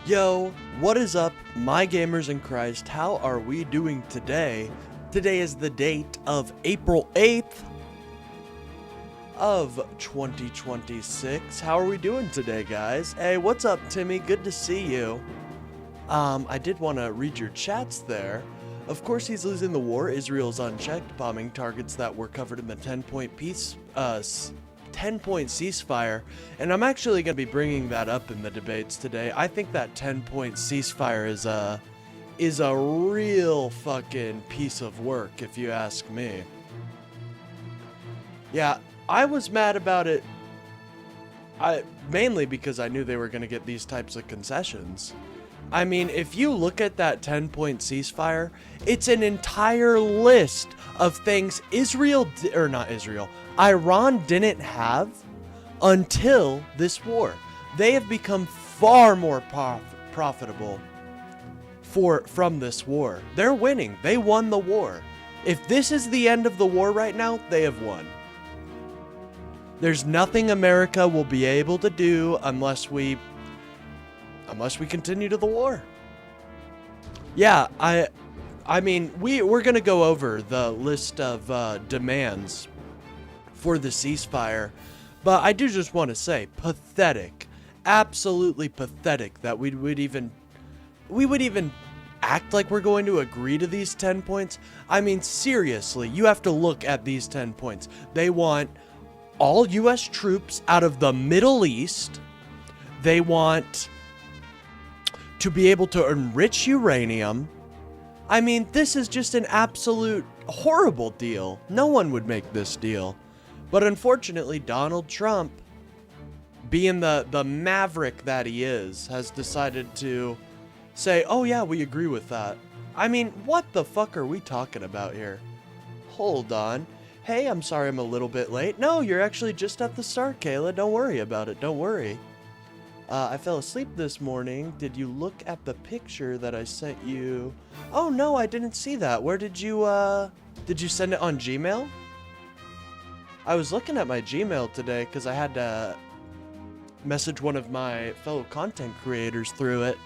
Yo, what is up, my gamers in Christ? How are we doing today? Today is the date of April 8th of 2026. How are we doing today, guys? Hey, what's up, Timmy? Good to see you. I did want to read your chats there. Of course, he's losing the war. Israel's unchecked, bombing targets that were covered in the 10-point peace, 10-point ceasefire, and I'm actually going to be bringing that up in the debates today. I think that 10-point ceasefire is a real fucking piece of work, if you ask me. Yeah, I was mad about it, mainly because I knew they were going to get these types of concessions. I mean, if you look at that 10-point ceasefire, it's an entire list of things Iran didn't have until this war. They have become far more profitable from this war. They're winning. They won the war. If this is the end of the war right now, they have won. There's nothing America will be able to do unless we continue to the war. Yeah, I mean, we're gonna go over the list of demands for the ceasefire, but I do just want to say, pathetic, absolutely pathetic that we would even act like we're going to agree to these 10 points. I mean, seriously, you have to look at these 10 points. They want all U.S. troops out of the Middle East. They want to be able to enrich uranium. I mean, this is just an absolute horrible deal. No one would make this deal. But unfortunately, Donald Trump, being the maverick that he is, has decided to say, oh yeah, we agree with that. I mean, what the fuck are we talking about here? Hold on. Hey, I'm sorry I'm a little bit late. No, you're actually just at the start, Kayla. Don't worry about it. Don't worry. I fell asleep this morning. Did you look at the picture that I sent you? Oh no, I didn't see that. Where did you send it on Gmail? I was looking at my Gmail today because I had to message one of my fellow content creators through it.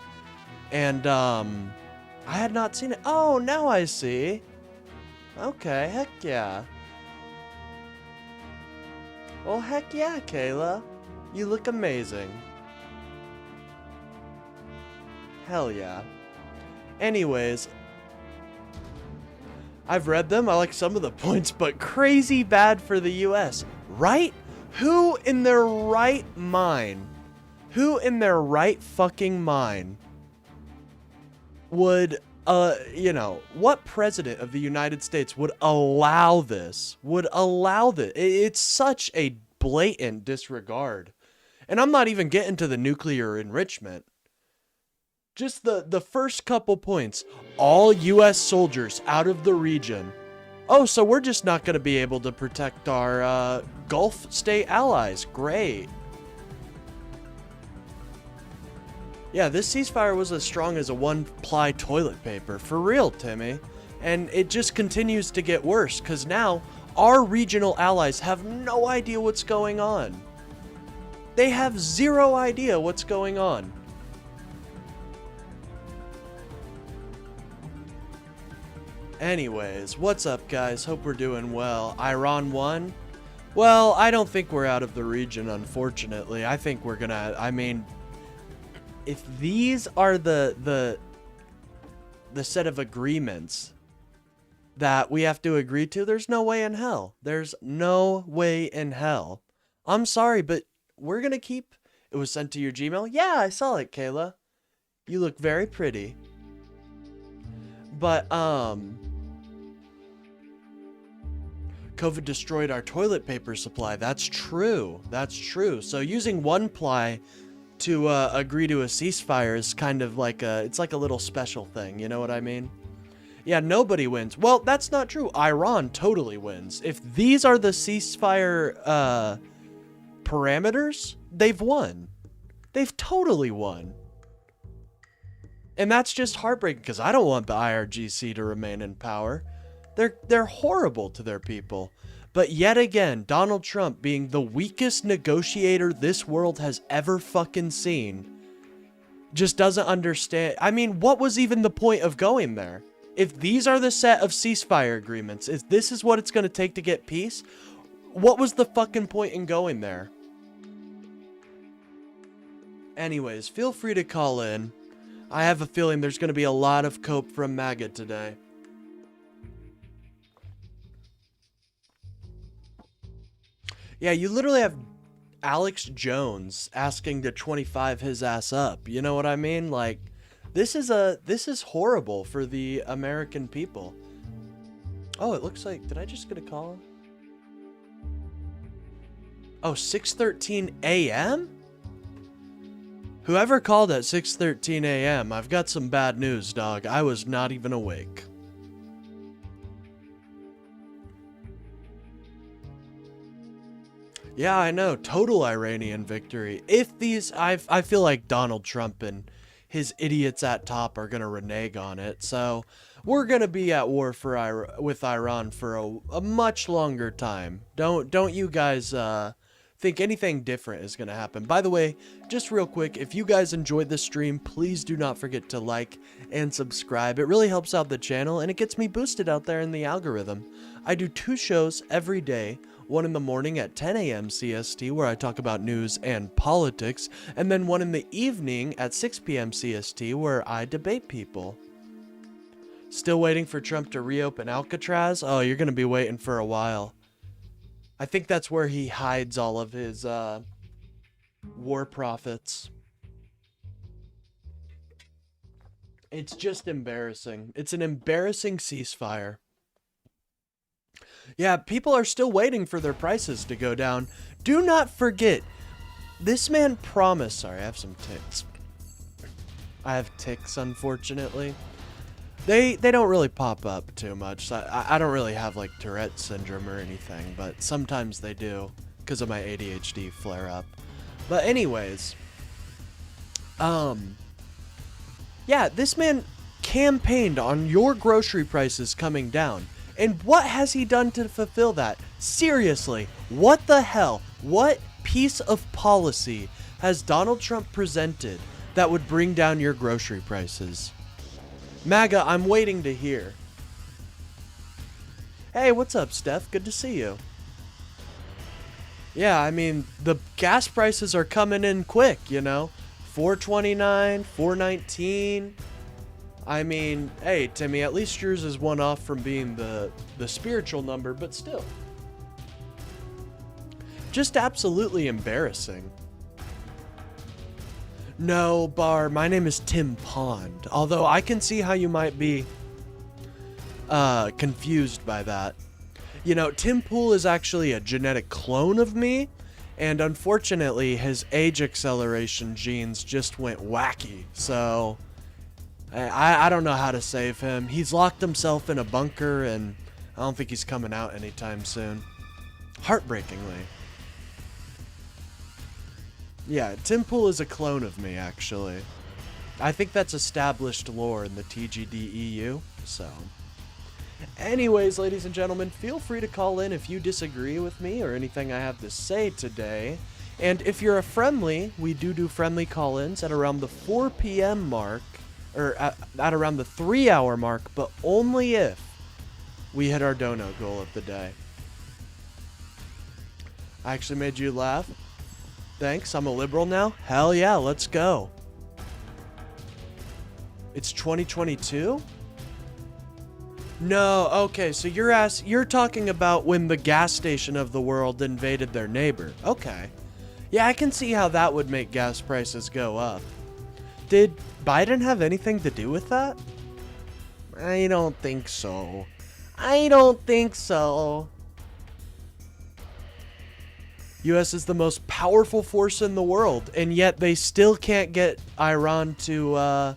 And, I had not seen it. Oh, now I see. Okay, heck yeah. Well, heck yeah, Kayla. You look amazing. Hell yeah. Anyways, I've read them. I like some of the points, but crazy bad for the US, right? Who in their right mind, fucking mind would, what president of the United States would allow this? It's such a blatant disregard. And I'm not even getting to the nuclear enrichment. Just the first couple points. All U.S. soldiers out of the region. Oh, so we're just not going to be able to protect our Gulf state allies. Great. Yeah, this ceasefire was as strong as a one-ply toilet paper. For real, Timmy. And it just continues to get worse, because now our regional allies have no idea what's going on. They have zero idea what's going on. Anyways, what's up, guys? Hope we're doing well. Iran won? Well, I don't think we're out of the region, unfortunately. I think we're gonna, I mean, if these are the set of agreements that we have to agree to, there's no way in hell. There's no way in hell. I'm sorry, but we're gonna keep, it was sent to your Gmail? Yeah, I saw it, Kayla. You look very pretty. But, COVID destroyed our toilet paper supply. That's true. That's true. So using one ply to agree to a ceasefire is kind of like it's like a little special thing. You know what I mean? Yeah, nobody wins. Well, that's not true. Iran totally wins. If these are the ceasefire parameters, they've won. They've totally won. And that's just heartbreaking because I don't want the IRGC to remain in power. They're horrible to their people. But yet again, Donald Trump, being the weakest negotiator this world has ever fucking seen, just doesn't understand. I mean, what was even the point of going there? If these are the set of ceasefire agreements, if this is what it's going to take to get peace, what was the fucking point in going there? Anyways, feel free to call in. I have a feeling there's going to be a lot of cope from MAGA today. Yeah, you literally have Alex Jones asking to 25 his ass up. You know what I mean? Like, this is horrible for the American people. Oh, it looks like, did I just get a call? Oh, 6:13 a.m.? Whoever called at 6:13 a.m., I've got some bad news, dog. I was not even awake. Yeah, I know. Total Iranian victory. If these, I feel like Donald Trump and his idiots at top are going to renege on it. So we're going to be at war with Iran for a much longer time. Don't you guys think anything different is going to happen. By the way, just real quick, if you guys enjoyed this stream, please do not forget to like and subscribe. It really helps out the channel and it gets me boosted out there in the algorithm. I do 2 shows every day. One in the morning at 10 a.m. CST where I talk about news and politics, and then one in the evening at 6 p.m. CST where I debate people. Still waiting for Trump to reopen Alcatraz? Oh, you're going to be waiting for a while. I think that's where he hides all of his war profits. It's just embarrassing. It's an embarrassing ceasefire. Yeah, people are still waiting for their prices to go down. Do not forget, this man promised... Sorry, I have some ticks. I have ticks, unfortunately. They don't really pop up too much. I don't really have, like, Tourette's syndrome or anything, but sometimes they do because of my ADHD flare-up. But anyways, yeah, this man campaigned on your grocery prices coming down. And what has he done to fulfill that? Seriously, what the hell? What piece of policy has Donald Trump presented that would bring down your grocery prices? MAGA, I'm waiting to hear. Hey, what's up, Steph? Good to see you. Yeah, I mean, the gas prices are coming in quick, you know? $4.29, $4.19. I mean, hey, Timmy, at least yours is one off from being the spiritual number, but still. Just absolutely embarrassing. No, Bar, my name is Tim Pond. Although I can see how you might be confused by that. You know, Tim Pool is actually a genetic clone of me, and unfortunately his age acceleration genes just went wacky, so... I don't know how to save him. He's locked himself in a bunker, and I don't think he's coming out anytime soon. Heartbreakingly. Yeah, Tim Pool is a clone of me, actually. I think that's established lore in the TGDEU, so... Anyways, ladies and gentlemen, feel free to call in if you disagree with me or anything I have to say today. And if you're a friendly, we do friendly call-ins at around the 4 p.m. mark. Or at around the 3-hour mark, but only if we hit our dono goal of the day. I actually made you laugh. Thanks, I'm a liberal now. Hell yeah, let's go. It's 2022? No, okay, so you're talking about when the gas station of the world invaded their neighbor. Okay. Yeah, I can see how that would make gas prices go up. Did Biden have anything to do with that? I don't think so. I don't think so. US is the most powerful force in the world, and yet they still can't get Iran to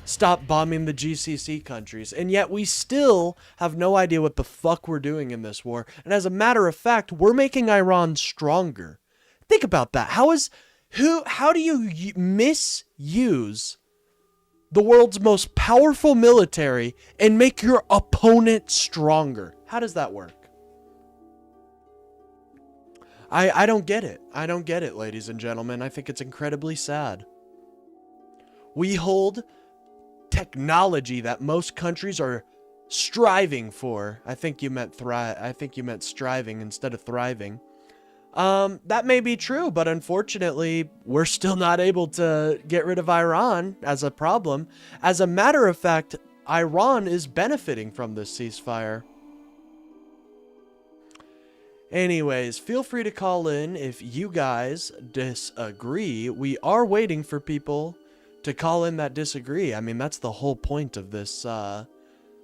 stop bombing the GCC countries. And yet we still have no idea what the fuck we're doing in this war. And as a matter of fact, we're making Iran stronger. Think about that. How do you misuse the world's most powerful military and make your opponent stronger? How does that work? I don't get it. I don't get it, ladies and gentlemen. I think it's incredibly sad. We hold technology that most countries are striving for. I think you meant striving instead of thriving. That may be true, but unfortunately, we're still not able to get rid of Iran as a problem. As a matter of fact, Iran is benefiting from this ceasefire. Anyways, feel free to call in if you guys disagree. We are waiting for people to call in that disagree. I mean, that's the whole point of this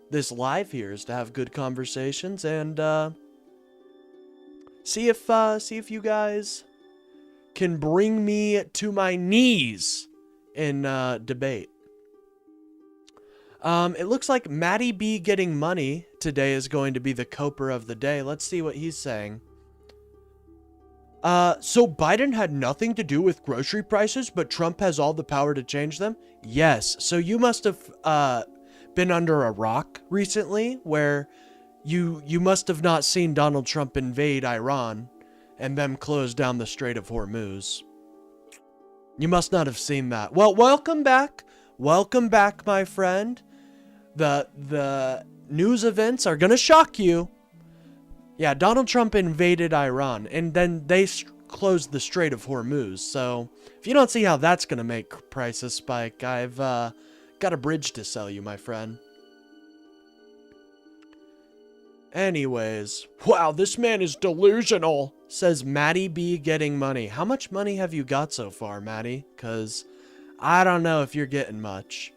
this live here, is to have good conversations and see if you guys can bring me to my knees in debate. It looks like Matty B getting money today is going to be the coper of the day. Let's see what he's saying. So Biden had nothing to do with grocery prices, but Trump has all the power to change them? Yes. So you must have been under a rock recently, where you must have not seen Donald Trump invade Iran and them close down the Strait of Hormuz. You must not have seen that. Well, welcome back. Welcome back, my friend. The news events are going to shock you. Yeah, Donald Trump invaded Iran, and then they closed the Strait of Hormuz. So if you don't see how that's going to make prices spike, I've got a bridge to sell you, my friend. Anyways, wow, this man is delusional, says Matty B getting money. How much money have you got so far, Matty? Because I don't know if you're getting much.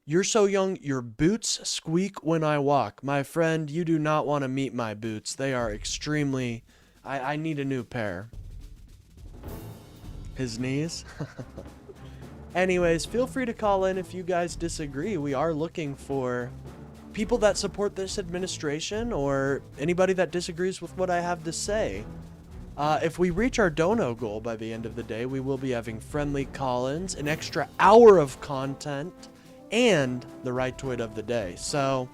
You're so young, your boots squeak when I walk. My friend, you do not want to meet my boots. They are extremely... I need a new pair. His knees? Anyways, feel free to call in if you guys disagree. We are looking for people that support this administration or anybody that disagrees with what I have to say. If we reach our dono goal by the end of the day, we will be having friendly call-ins, an extra hour of content, and the right tweet of the day. So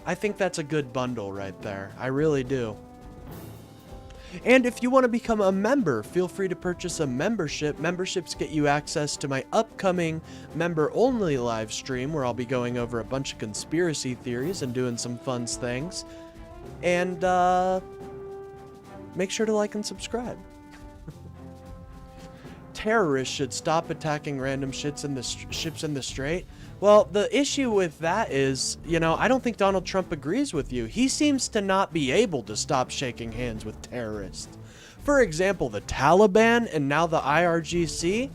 I think that's a good bundle right there. I really do. And if you want to become a member, feel free to purchase a membership. Memberships get you access to my upcoming member-only live stream, where I'll be going over a bunch of conspiracy theories and doing some fun things. And make sure to like and subscribe. Terrorists should stop attacking random ships in the strait. Well, the issue with that is, you know, I don't think Donald Trump agrees with you. He seems to not be able to stop shaking hands with terrorists. For example, the Taliban and now the IRGC.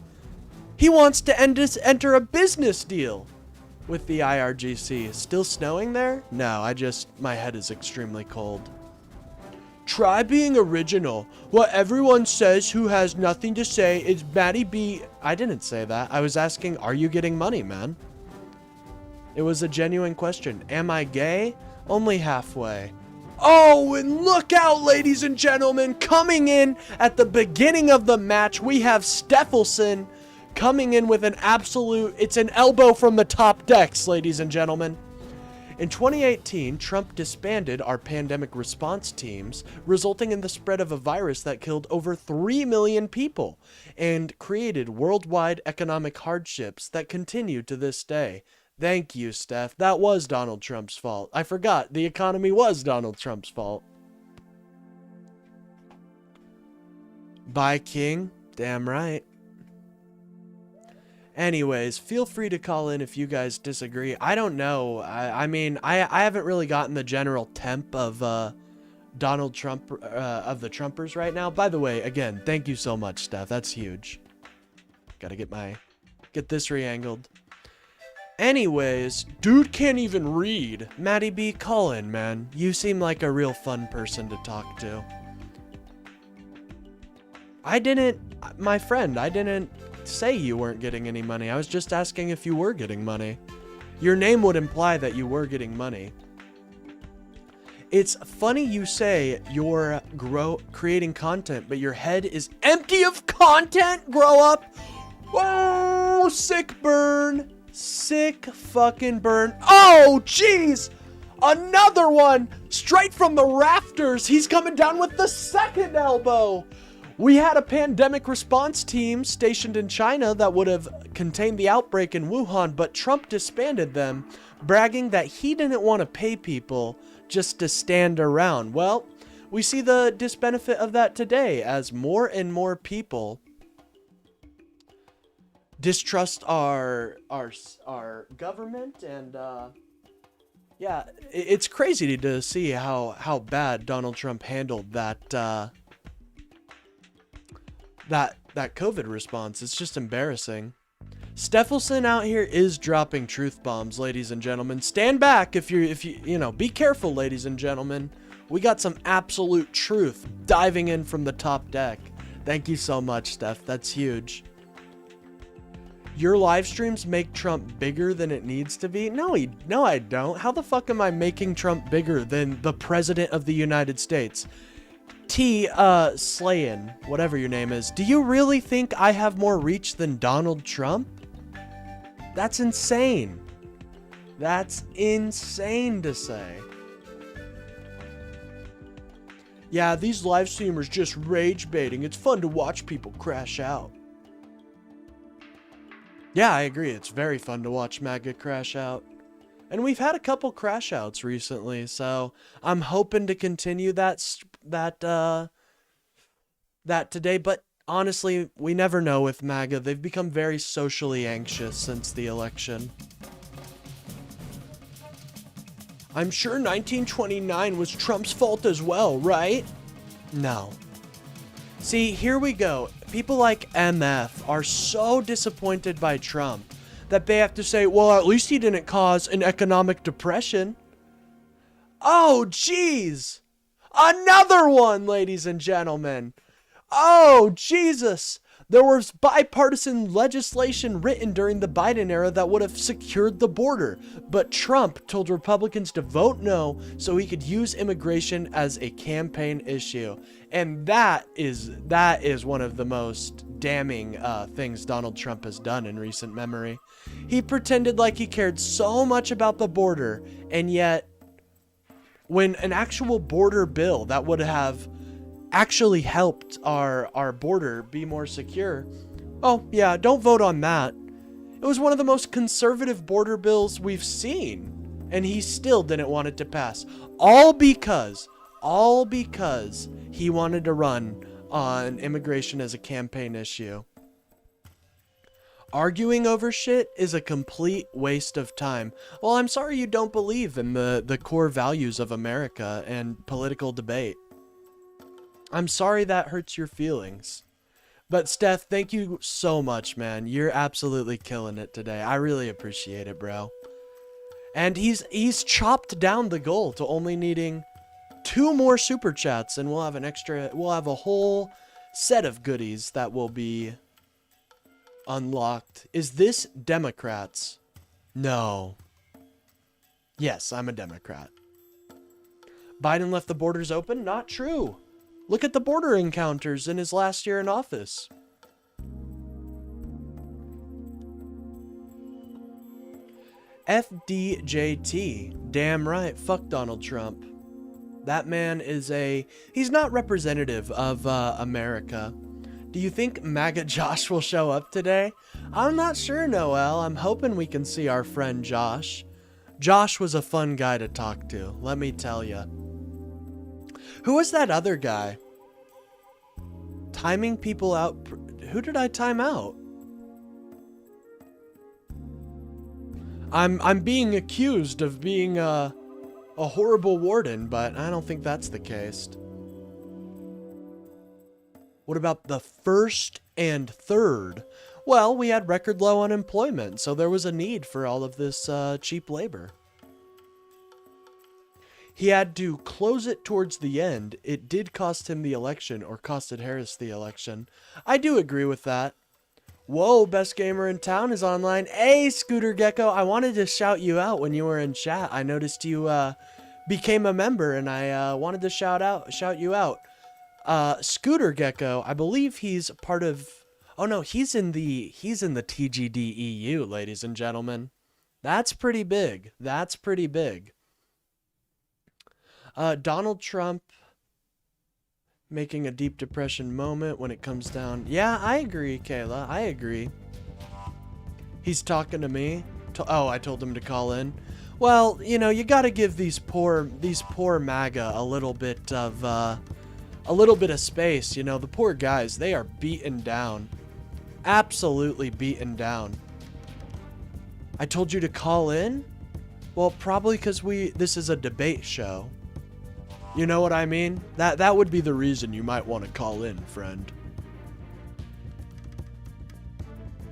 He wants to enter a business deal with the IRGC. Still snowing there? No, my head is extremely cold. Try being original. What everyone says who has nothing to say is Matty B. I didn't say that. I was asking, are you getting money, man? It was a genuine question. Am I gay? Only halfway. Oh, and look out, ladies and gentlemen. Coming in at the beginning of the match, we have Stephelson coming in with an absolute... It's an elbow from the top decks, ladies and gentlemen. In 2018, Trump disbanded our pandemic response teams, resulting in the spread of a virus that killed over 3 million people and created worldwide economic hardships that continue to this day. Thank you, Steph. That was Donald Trump's fault. I forgot. The economy was Donald Trump's fault. Bye, King. Damn right. Anyways, feel free to call in if you guys disagree. I don't know. I mean, I haven't really gotten the general temp of Donald Trump, of the Trumpers right now. By the way, again, thank you so much, Steph. That's huge. Gotta get this re-angled. Anyways, dude can't even read. Matty B, call in, man. You seem like a real fun person to talk to. My friend, I didn't say you weren't getting any money. I was just asking if you were getting money. Your name would imply that you were getting money. It's funny you say you're creating content, but your head is empty of content. Grow up. Oh, sick burn. Sick fucking burn. Oh, jeez. Another one. Straight from the rafters. He's coming down with the second elbow. We had a pandemic response team stationed in China that would have contained the outbreak in Wuhan, but Trump disbanded them, bragging that he didn't want to pay people just to stand around. Well, we see the disbenefit of that today as more and more people distrust our government, and yeah, it's crazy to see how bad Donald Trump handled that that COVID response. It's just embarrassing. Steffelson out here is dropping truth bombs, ladies and gentlemen. Stand back if you know, be careful, ladies and gentlemen. We got some absolute truth diving in from the top deck. Thank you so much, Steph. That's huge. Your live streams make Trump bigger than it needs to be? No, I don't. How the fuck am I making Trump bigger than the President of the United States? Slayin, whatever your name is. Do you really think I have more reach than Donald Trump? That's insane. That's insane to say. Yeah, these live streamers just rage baiting. It's fun to watch people crash out. Yeah, I agree. It's very fun to watch MAGA crash out. And we've had a couple crash outs recently, so I'm hoping to continue that today. But honestly, we never know with MAGA. They've become very socially anxious since the election. I'm sure 1929 was Trump's fault as well, right? No. See, here we go. People like MF are so disappointed by Trump that they have to say, well, at least he didn't cause an economic depression. Oh, jeez. Another one, ladies and gentlemen. Oh, Jesus. There was bipartisan legislation written during the Biden era that would have secured the border, but Trump told Republicans to vote no so he could use immigration as a campaign issue. And that is one of the most damning things Donald Trump has done in recent memory. He pretended like he cared so much about the border, and yet when an actual border bill that would have actually helped our border be more secure, oh yeah, don't vote on that. It was one of the most conservative border bills we've seen, and he still didn't want it to pass. All because he wanted to run on immigration as a campaign issue. Arguing over shit is a complete waste of time. Well, I'm sorry you don't believe in the core values of America and political debate. I'm sorry that hurts your feelings. But Steph, thank you so much, man. You're absolutely killing it today. I really appreciate it, bro. And he's chopped down the goal to only needing 2 more super chats, and we'll have a whole set of goodies that will be unlocked. Is this Democrats? No. Yes, I'm a Democrat. Biden left the borders open? Not true. Look at the border encounters in his last year in office. FDJT. Damn right. Fuck Donald Trump. That man he's not representative of America. Do you think MAGA Josh will show up today? I'm not sure, Noel. I'm hoping we can see our friend Josh. Josh was a fun guy to talk to, let me tell you. Who was that other guy? Timing people out. Who did I time out? I'm being accused of being a horrible warden, but I don't think that's the case. What about the 1st and 3rd? Well, we had record low unemployment, so there was a need for all of this cheap labor. He had to close it towards the end. It did cost him the election, or costed Harris the election. I do agree with that. Whoa, best gamer in town is online. Hey, Scooter Gecko, I wanted to shout you out when you were in chat. I noticed you became a member, and I wanted to shout you out. Scooter Gecko, I believe he's part of... Oh no, he's in the TGD EU, ladies and gentlemen. That's pretty big. That's pretty big. Donald Trump Making a deep depression moment when it comes down. Yeah, I agree, Kayla. I agree. He's talking to me. Oh, I told him to call in. Well, you know, you gotta give these poor MAGA a little bit of space. You know, the poor guys, they are beaten down. Absolutely beaten down. I told you to call in? Well, probably because this is a debate show. You know what I mean? That would be the reason you might want to call in, friend.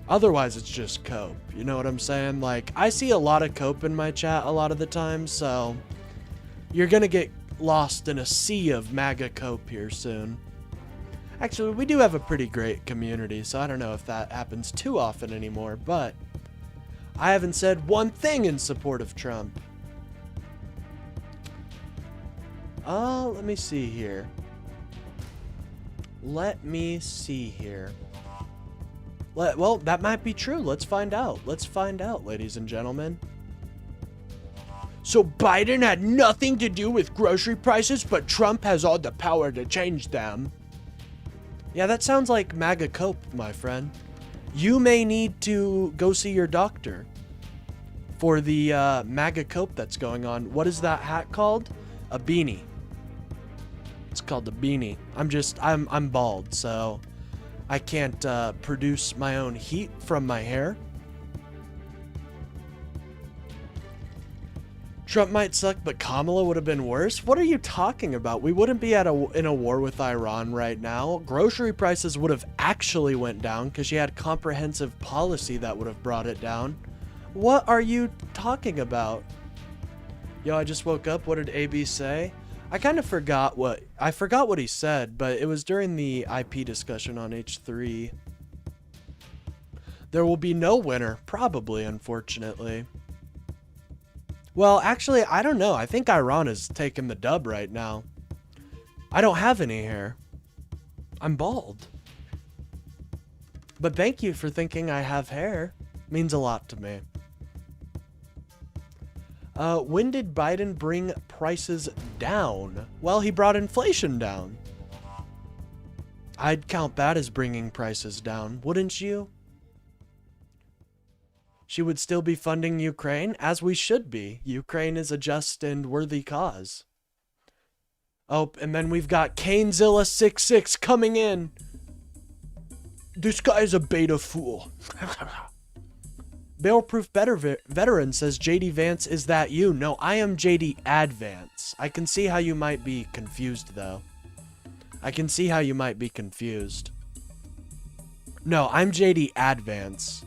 Otherwise, it's just cope. You know what I'm saying? Like, I see a lot of cope in my chat a lot of the time, so you're gonna get lost in a sea of MAGA cope here soon. Actually, we do have a pretty great community, so I don't know if that happens too often anymore, but I haven't said one thing in support of Trump. Let me see here. Let me see here. Well, that might be true. Let's find out. Let's find out, ladies and gentlemen. So Biden had nothing to do with grocery prices, but Trump has all the power to change them. Yeah, that sounds like MAGA cope, my friend. You may need to go see your doctor for the MAGA cope that's going on. What is that hat called? A beanie. It's called a beanie. I'm bald, so I can't produce my own heat from my hair. Trump might suck, but Kamala would have been worse? What are you talking about? We wouldn't be in a war with Iran right now. Grocery prices would have actually went down because she had comprehensive policy that would have brought it down. What are you talking about? Yo, I just woke up. What did AB say? I kind of forgot what he said, but it was during the IP discussion on H3. There will be no winner, probably, unfortunately. Well, actually, I don't know. I think Iran is taking the dub right now. I don't have any hair. I'm bald. But thank you for thinking I have hair. Means a lot to me. When did Biden bring prices down? Well, he brought inflation down. I'd count that as bringing prices down, wouldn't you? She would still be funding Ukraine, as we should be. Ukraine is a just and worthy cause. Oh, and then we've got Canezilla66 coming in. This guy is a beta fool. Barrelproof Veteran says, JD Vance, is that you? No, I am JD Advance. I can see how you might be confused, though. I can see how you might be confused. No, I'm JD Advance,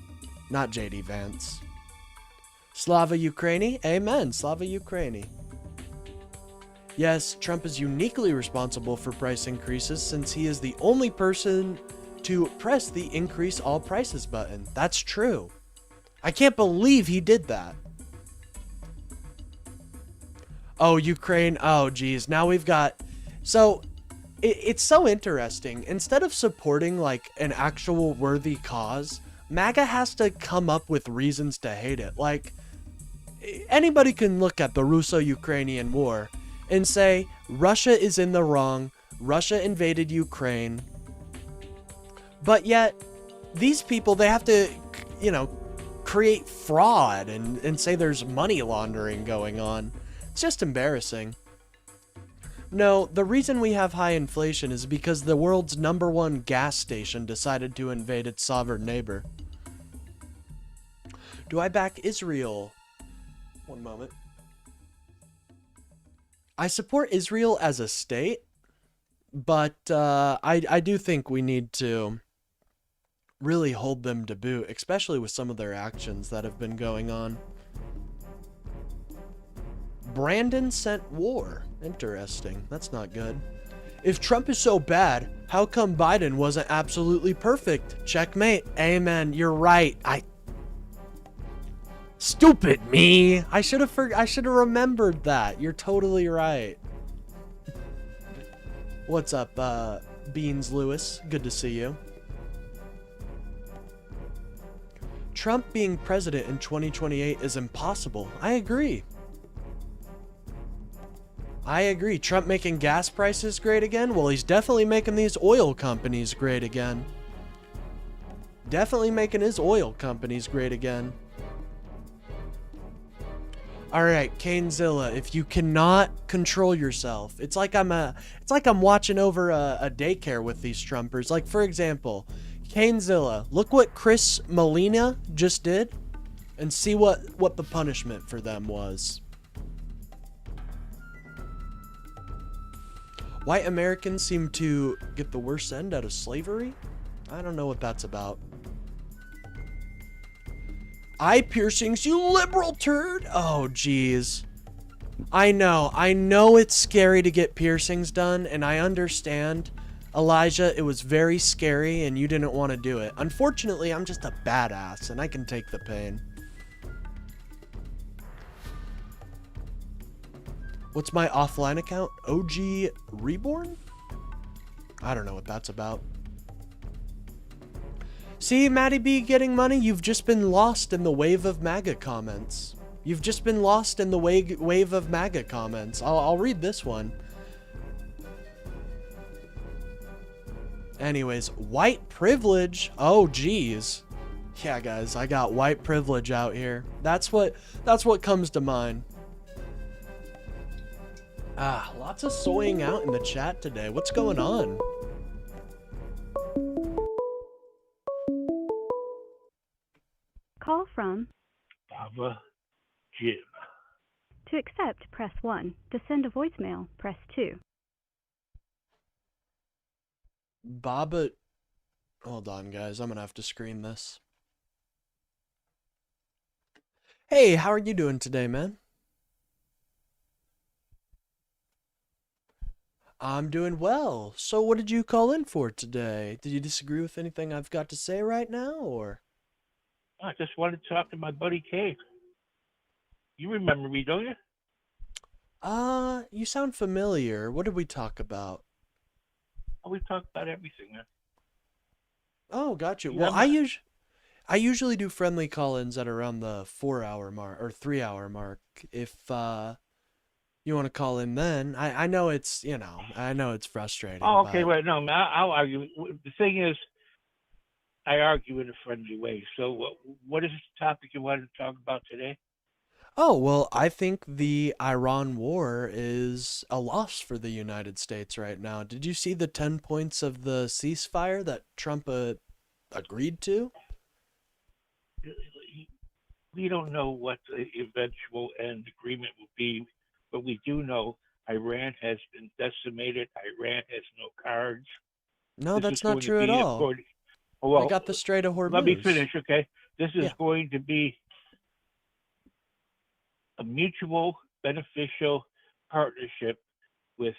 not JD Vance. Slava Ukraini? Amen, Slava Ukraini. Yes, Trump is uniquely responsible for price increases since he is the only person to press the increase all prices button. That's true. I can't believe he did that. Oh, Ukraine. Oh, geez. Now we've got... So, it's so interesting. Instead of supporting, like, an actual worthy cause, MAGA has to come up with reasons to hate it. Like, anybody can look at the Russo-Ukrainian war and say, Russia is in the wrong. Russia invaded Ukraine. But yet, these people, they have to, you know, create fraud and say there's money laundering going on. It's just embarrassing. No, the reason we have high inflation is because the world's #1 gas station decided to invade its sovereign neighbor. Do I back Israel? One moment. I support Israel as a state, but I do think we need to really hold them to boot, especially with some of their actions that have been going on. Brandon sent war. Interesting. That's not good. If Trump is so bad, how come Biden wasn't absolutely perfect? Checkmate. Amen. You're right. Stupid me. I should have remembered that. You're totally right. What's up, Beans Lewis? Good to see you. Trump being president in 2028 is impossible. I agree. I agree. Trump making gas prices great again? Well, he's definitely making these oil companies great again. Definitely making his oil companies great again. Alright, Canezilla, if you cannot control yourself, it's like I'm watching over a daycare with these Trumpers. Like, for example, Canezilla, look what Chris Molina just did, and see what the punishment for them was. White Americans seem to get the worst end out of slavery? I don't know what that's about. Eye piercings, you liberal turd! Oh, jeez. I know it's scary to get piercings done, and I understand. Elijah, it was very scary, and you didn't want to do it. Unfortunately, I'm just a badass, and I can take the pain. What's my offline account? OG Reborn? I don't know what that's about. See, Maddie B getting money? You've just been lost in the wave of MAGA comments. You've just been lost in the wave of MAGA comments. I'll read this one. Anyways, white privilege. Oh, geez. Yeah, guys, I got white privilege out here. That's what comes to mind. Lots of soying out in the chat today. What's going on? Call from Baba Jim. To accept, press 1. To send a voicemail, press 2. Baba... Hold on, guys. I'm gonna have to screen this. Hey, how are you doing today, man? I'm doing well. So what did you call in for today? Did you disagree with anything I've got to say right now, or...? I just wanted to talk to my buddy Kate. You remember me, don't you? You sound familiar. What did we talk about? Oh, we talked about everything, man. Oh, gotcha. You Well, have I usually do friendly call-ins at around the 4-hour mark, or 3-hour mark. If, you want to call in then. I know it's, I know it's frustrating. Oh, okay, but... wait, no, man, I'll argue. The thing is, I argue in a friendly way. So what is the topic you wanted to talk about today? Oh, well, I think the Iran war is a loss for the United States right now. Did you see the 10 points of the ceasefire that Trump agreed to? We don't know what the eventual end agreement will be, but we do know Iran has been decimated. Iran has no cards. No, that's not true at all. Well, they got the Strait of Hormuz. Let me finish, okay? This is Yeah. going to be a mutual beneficial partnership with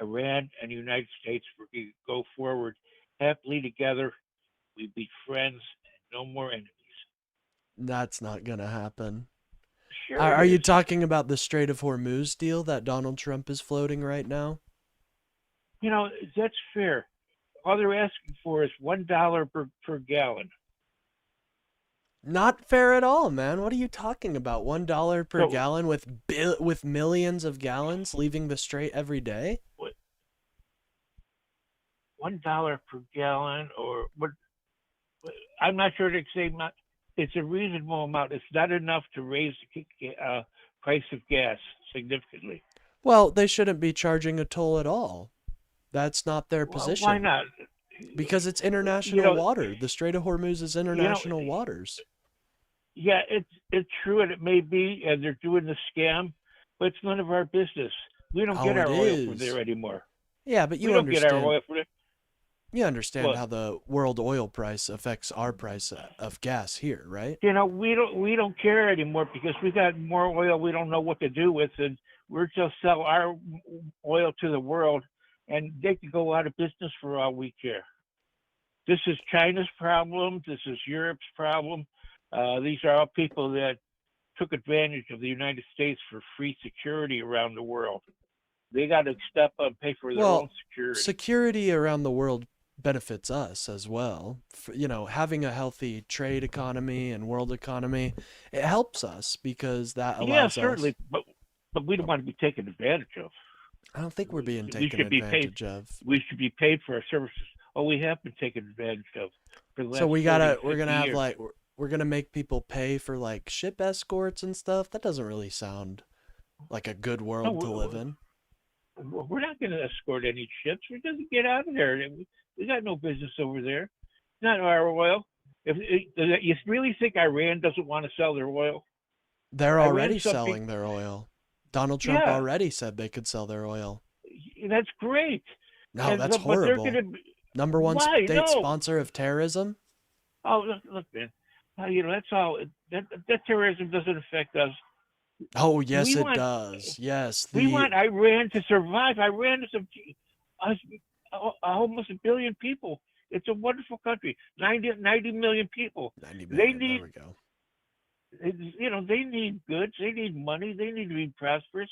Iran and the United States. We're going to go forward happily together. We be friends and no more enemies. That's not going to happen. Sure. Are you talking about the Strait of Hormuz deal that Donald Trump is floating right now? You know, that's fair. All they're asking for is $1 per gallon. Not fair at all, man. What are you talking about? $1 per gallon with millions of gallons leaving the strait every day? What? $1 per gallon, or what? I'm not sure to say. It's a reasonable amount. It's not enough to raise the price of gas significantly. Well, they shouldn't be charging a toll at all. That's not their position. Why not? Because it's international water. The Strait of Hormuz is international waters. Yeah, it's true, and it may be, and they're doing the scam, but it's none of our business. We don't get our oil from there anymore. Yeah, but we don't get our oil from there. You understand how the world oil price affects our price of gas here, right? You know, we don't care anymore because we got more oil we don't know what to do with, and we're just sell our oil to the world, and they can go out of business for all we care. This is China's problem. This is Europe's problem. These are all people that took advantage of the United States for free security around the world. They got to step up and pay for their own security. Security around the world benefits us as well. Having a healthy trade economy and world economy, it helps us because that allows us. Yeah, certainly. but we don't want to be taken advantage of. I don't think we're being We taken should be paid. advantage of. We should be paid for our services. Oh, we have been taken advantage of for the last So 40 we're 50 gonna have years. like we're gonna make people pay for like ship escorts and stuff. That doesn't really sound like a good No, world to live in. we're not going to escort any ships. We're going to get out of there. We got no business over there. Not our oil. If you really think Iran doesn't want to sell their oil? They're Iran's already something. selling their oil. Donald Trump Yeah, already said they could sell their oil. that's great. No, And that's but they're horrible. going to. Number one Why? state No. sponsor of terrorism. Oh, look, man. That's all. That terrorism doesn't affect us. Oh, yes, We it want does. Yes, we the want Iran to survive. Iran is almost a billion people. It's a wonderful country. 90 million people. 90 They million. need There we go. they need goods. They need money. They need to be prosperous.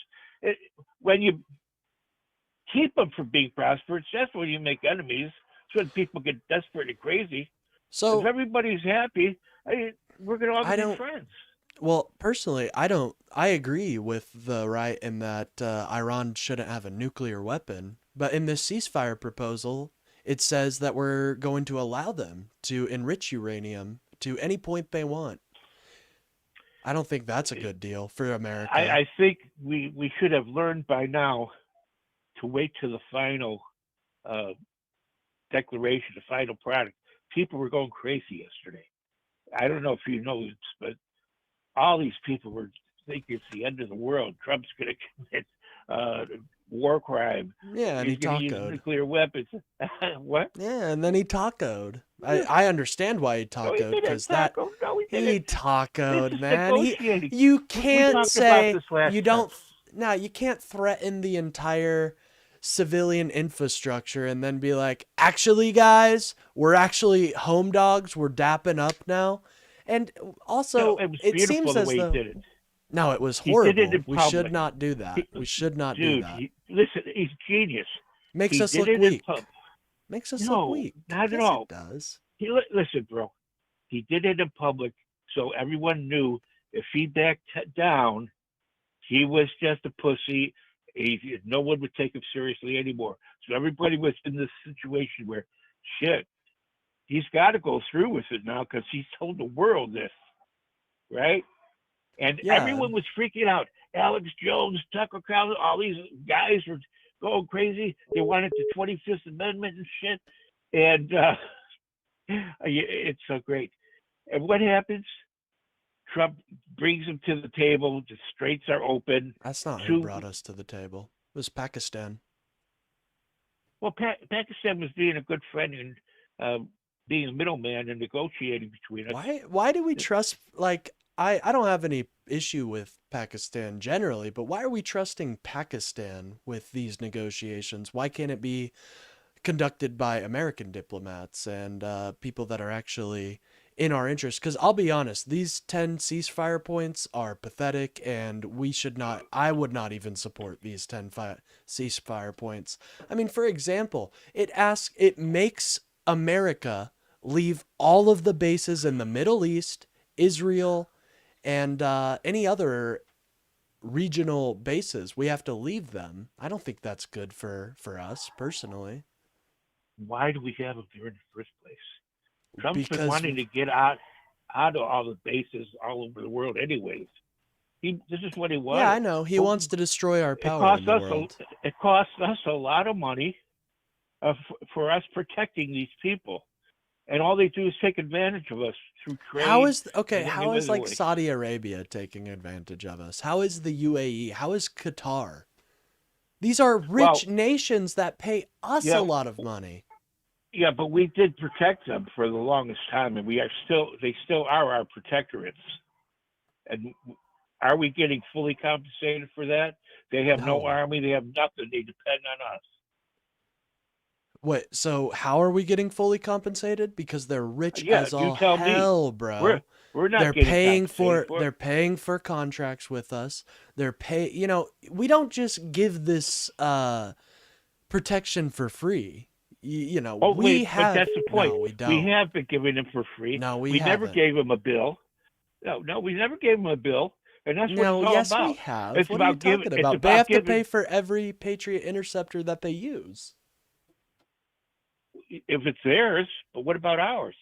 When you keep them from being prosperous, that's when you make enemies. That's when people get desperate and crazy. If So everybody's happy, we're going to all I be don't. friends. Well, personally, I don't. I agree with the right in that Iran shouldn't have a nuclear weapon. But in this ceasefire proposal, it says that we're going to allow them to enrich uranium to any point they want. I don't think that's a good deal for America. I think we should have learned by now to wait to the final uh, declaration, the final product. People were going crazy yesterday. I don't know if you know this, but all these people were thinking it's the end of the world. Trump's going to commit war crime. Yeah, and he He's going to use tacoed. nuclear weapons. What? Yeah, and then he tacoed. I understand why he No, he tacoed didn't because that taco. No, he he didn't. This tacoed, is man. negotiating. You We can't talked about say this last you time. don't. No, you can't threaten the entire civilian infrastructure and then be like, actually, guys, we're actually home dogs. We're dapping up now. And No, also, it was it beautiful seems the as way he though did it. no, it was He did it horrible. in We should public. not do that. He, We should not do dude, that. listen, he's genius. Makes He us did look it in weak. public. Makes us look No, weak. not at Yes, all. it does. Listen, bro. He did it in public, so everyone knew if he backed down, he was just a pussy. No one would take him seriously anymore. So everybody was in this situation where, shit, he's got to go through with it now because he's told the world this, right? And Yeah. everyone was freaking out. Alex Jones, Tucker Carlson, all these guys were going crazy. They wanted the 25th Amendment and shit. And it's so great. And what happens? Trump brings them to the table. The straits are open. That's not who Two, brought us to the table. It was Pakistan. well, Pakistan was being a good friend and being a middleman and negotiating between us. Why do we trust like I don't have any issue with Pakistan generally, but why are we trusting Pakistan with these negotiations? Why can't it be conducted by American diplomats and people that are actually in our interest? Because I'll be honest, these 10 ceasefire points are pathetic, and I would not even support these 10 ceasefire points. I mean, for example, it makes America leave all of the bases in the Middle East, Israel, and any other regional bases. We have to leave them. I don't think that's good for us personally. Why do we have them there in the first place? Trump's been Because wanting to get out of all the bases all over the world, anyways. This is what he wanted. yeah, I know he But wants to destroy our it power in costs the us world. it costs us a lot of money for us protecting these people, and all they do is take advantage of us through trade. How is and how any is other like way. Saudi Arabia taking advantage of us? How is the UAE? How is Qatar? These are Well, rich nations that pay us yeah, a lot of money. yeah, but we did protect them for the longest time, and they still are our protectorates. And are we getting fully compensated for that? They have no No. army, they have nothing. They depend on us. Wait, so how are we getting fully compensated? Because they're rich Yeah, as you all tell me. hell, bro. We're not They're getting paying compensated for it. they're paying for contracts with us. We don't just give this protection for free. Oh, We wait, but have that's the point. no, we We don't. have been giving them for free. No, we We never haven't. gave them a bill. No, we never gave them a bill. And that's what No, it's all yes, we about. have. It's What are you about giving. talking It's about? They about have to pay giving. for every Patriot interceptor that they use. If it's theirs, but what about ours?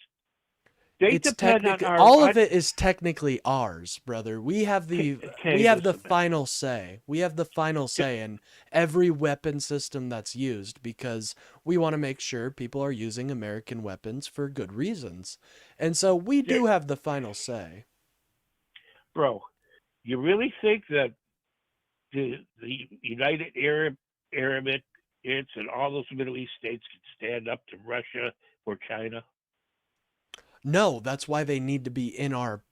They It's depend on technically our. all of it is technically ours, brother. We have the Listen, man. final say. We have the final say in every weapon system that's used because we want to make sure people are using American weapons for good reasons. And so we do have the final say. Bro, you really think that the United Arab Emirates and all those Middle East states can stand up to Russia or China? No, that's why they need to be in our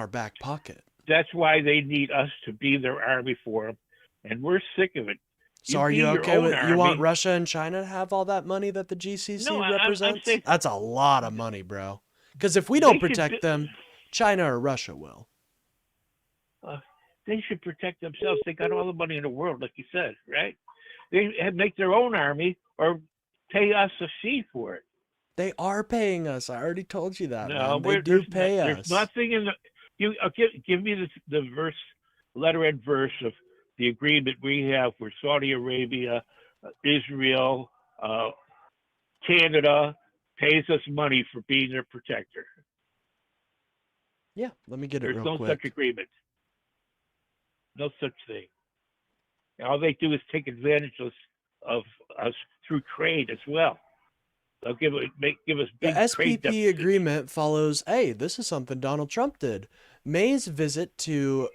back pocket. That's why they need us to be their army for them, and we're sick of it. So You are be you your okay own with you want army. Russia and China to have all that money that the GCC No, I'm represents? saying That's a lot of money, bro. Because if we they don't should. protect them, China or Russia will. They should protect themselves. They got all the money in the world, like you said, right? They make their own army or pay us a fee for it. They are paying us. I already told you that, No, man. They do pay there's us. nothing in the. You give me the verse, letter and verse of the agreement we have for Saudi Arabia, Israel, Canada pays us money for being their protector. Yeah, let me get it There's real no quick. such agreement. No such thing. All they do is take advantage of us through trade as well. They'll give us The big trade SPP deficits. agreement follows, hey, this is something Donald Trump did. May's visit to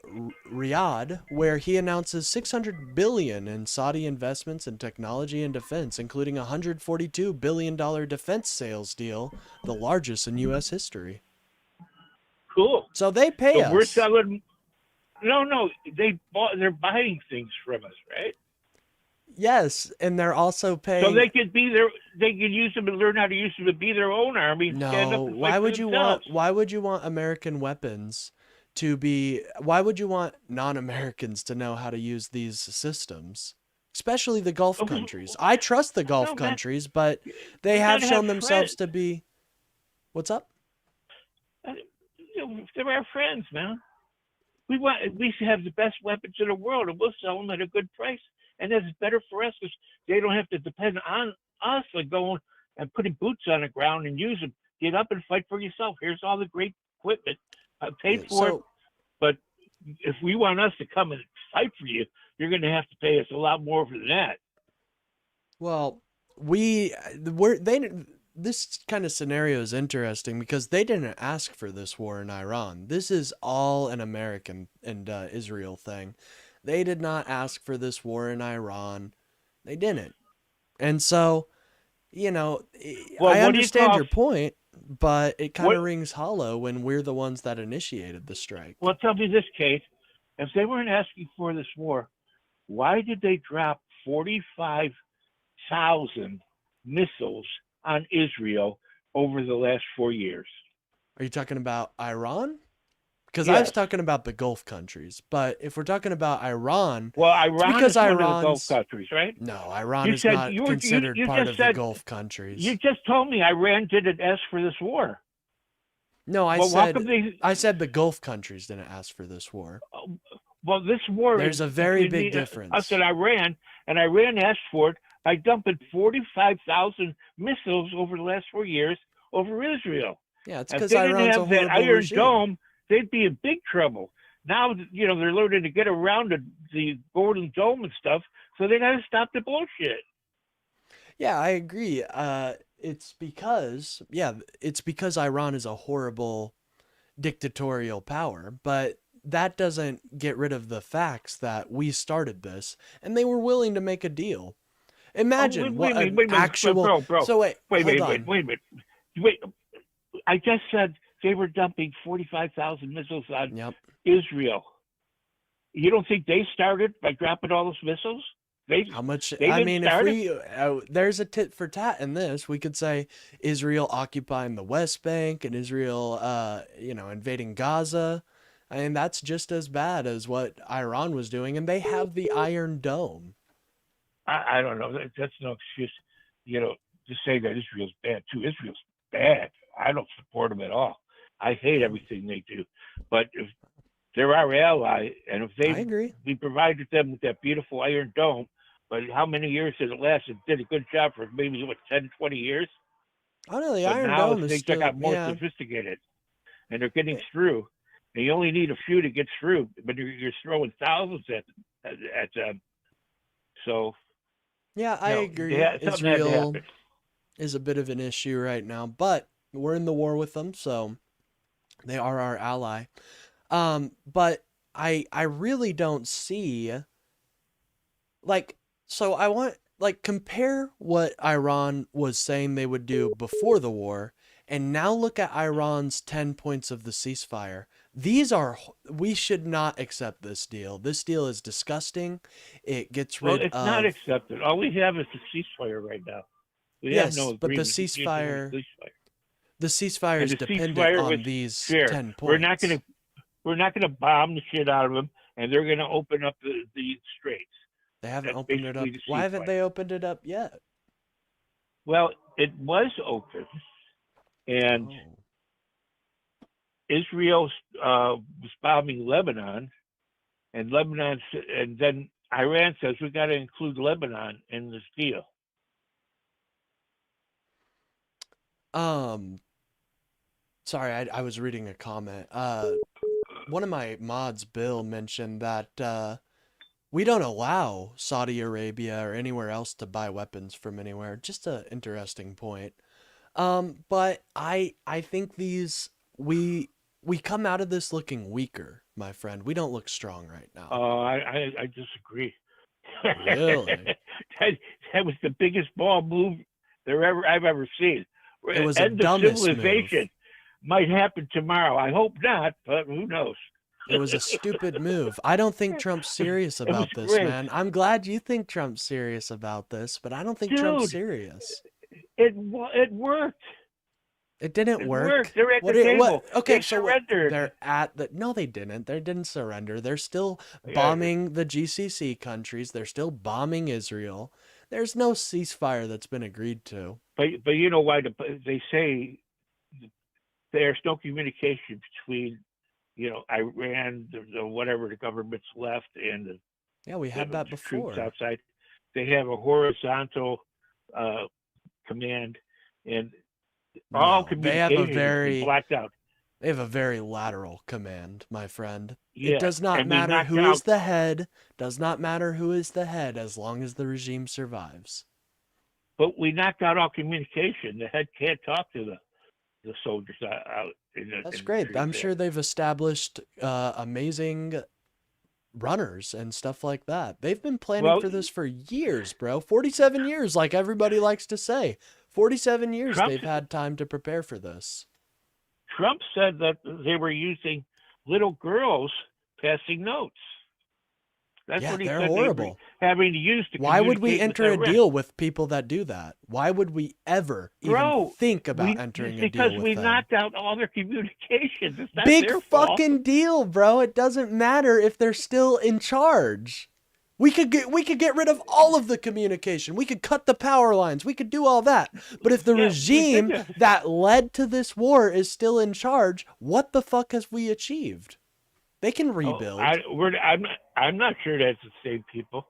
Riyadh, where he announces $600 billion in Saudi investments in technology and defense, including a $142 billion defense sales deal, the largest in U.S. history. Cool. So they pay So us. we're selling. No, they're buying things from us, right? Yes, and they're also paying. So they could use them and learn how to use them to be their own army. Stand up No, and fight why for would you themselves. why would you want American weapons to be why would you want non-Americans to know how to use these systems? Especially the Gulf countries. I trust the Gulf No, man. countries, but they You have gotta shown have themselves friends. to be What's up? They're our friends, man. We should have the best weapons in the world, and we'll sell them at a good price. And that's better for us because they don't have to depend on us like going and putting boots on the ground and use them. Get up and fight for yourself. Here's all the great equipment. I paid for it. But if we want us to come and fight for you, you're going to have to pay us a lot more than that. Well, this kind of scenario is interesting because they didn't ask for this war in Iran. This is all an American and Israel thing. They did not ask for this war in Iran. They didn't. And so, I understand your point, but it kind of rings hollow when we're the ones that initiated the strike. Well, tell me this, Kate. If they weren't asking for this war, why did they drop 45,000 missiles on Israel over the last 4 years? Are you talking about Iran? Because Yes. I was talking about the Gulf countries. But if we're talking about Iran, Well, Iran because is one of the Iran's- Gulf countries, right? no, Iran You is said- not you considered part just of the said- Gulf countries. You just told me Iran didn't ask for this war. No, Well, how come I said the Gulf countries didn't ask for this war. Well, this war There's is a very between big difference. us and Iran, and Iran asked for it by dumping 45,000 missiles over the last 4 years over Israel. Yeah, it's If because they didn't Iran's a have that horrible Iron regime. Dome, they'd be in big trouble. Now, they're learning to get around the Golden Dome and stuff, so they got to stop the bullshit. Yeah, I agree. It's because Iran is a horrible dictatorial power, but that doesn't get rid of the facts that we started this, and they were willing to make a deal. Imagine wait, what wait, an wait, actual. bro. So wait, Wait hold a on. minute. Wait. I just said they were dumping 45,000 missiles on Yep. Israel. You don't think they started by dropping all those missiles? How much? They I didn't mean, start if there's a tit for tat in this. We could say Israel occupying the West Bank and Israel, invading Gaza. I mean, that's just as bad as what Iran was doing, and they have the Iron Dome. I don't know. That's no excuse, to say that Israel's bad too. Israel's bad. I don't support them at all. I hate everything they do. But if they're our ally, and if I agree. we provided them with that beautiful Iron Dome, but how many years did it last? It did a good job for maybe, what, 10, 20 years? Oh no, the But Iron now Dome is things have still, got more yeah. sophisticated, and they're getting through. And you only need a few to get through, but you're throwing thousands at them. So, Yeah, I agree. something had to Israel happen. is a bit of an issue right now, but we're in the war with them, so they are our ally. But I really don't see like so I want like compare what Iran was saying they would do before the war and now look at Iran's 10 points of the ceasefire. We should not accept this deal. This deal is disgusting. It gets Well, rid it's not of accepted. All we have is the ceasefire right now. We have yes, no but agreement. the ceasefire And is the dependent ceasefire was on these fair. 10 We're not points. gonna bomb the shit out of them, and they're gonna open up the straits. They haven't That's opened it up. basically the Why haven't ceasefire. they opened it up yet? Well, it was open, and Oh. Israel was bombing Lebanon, and then Iran says we got to include Lebanon in this deal. Sorry, I was reading a comment. One of my mods, Bill, mentioned that we don't allow Saudi Arabia or anywhere else to buy weapons from anywhere. Just an interesting point. But I think we come out of this looking weaker, my friend. We don't look strong right now. I disagree. Really? that was the biggest ball move I've ever seen. It was a End of dumbest civilization move. might happen tomorrow. I hope not, but who knows? It was a stupid move. I don't think Trump's serious It was about this, great. man. I'm glad you think Trump's serious about this, but I don't think Dude, Trump's serious. it worked. It didn't It work. worked. They're at What the it, table. what? Okay, They so surrendered. they're at the. No, they didn't. They didn't surrender. They're still Yeah. bombing the GCC countries. They're still bombing Israel. There's no ceasefire that's been agreed to. But you know why they say there's no communication between Iran, the whatever the government's left, and Yeah, we had that troops before. outside. They have a horizontal command, and all No, they have a communication has been very blacked out. they have a very lateral command, my friend. Yeah, It does not and we matter knocked who is out. the head. Does not matter who is the head as long as the regime survives. But we knocked out all communication. The head can't talk to the soldiers out in the. That's in the great. trees I'm there. sure they've established amazing runners and stuff like that. They've been planning Well, for this for years, bro. 47 years, like everybody likes to say. 47 years Trump's- they've had time to prepare for this. Trump said that they were using little girls passing notes. That's Yeah, what he they're said horrible. they were having to use to Why would we communicate with enter a Iran. deal with people that do that? Why would we ever even Bro, think about entering a deal because with we them? knocked out all their communications. It's not Big their fault. fucking deal, bro. It doesn't matter if they're still in charge. We could get rid of all of the communication. We could cut the power lines. We could do all that. But if the Yeah, we regime did that. that led to this war is still in charge, what the fuck has we achieved? They can rebuild. I'm not sure that's the same people.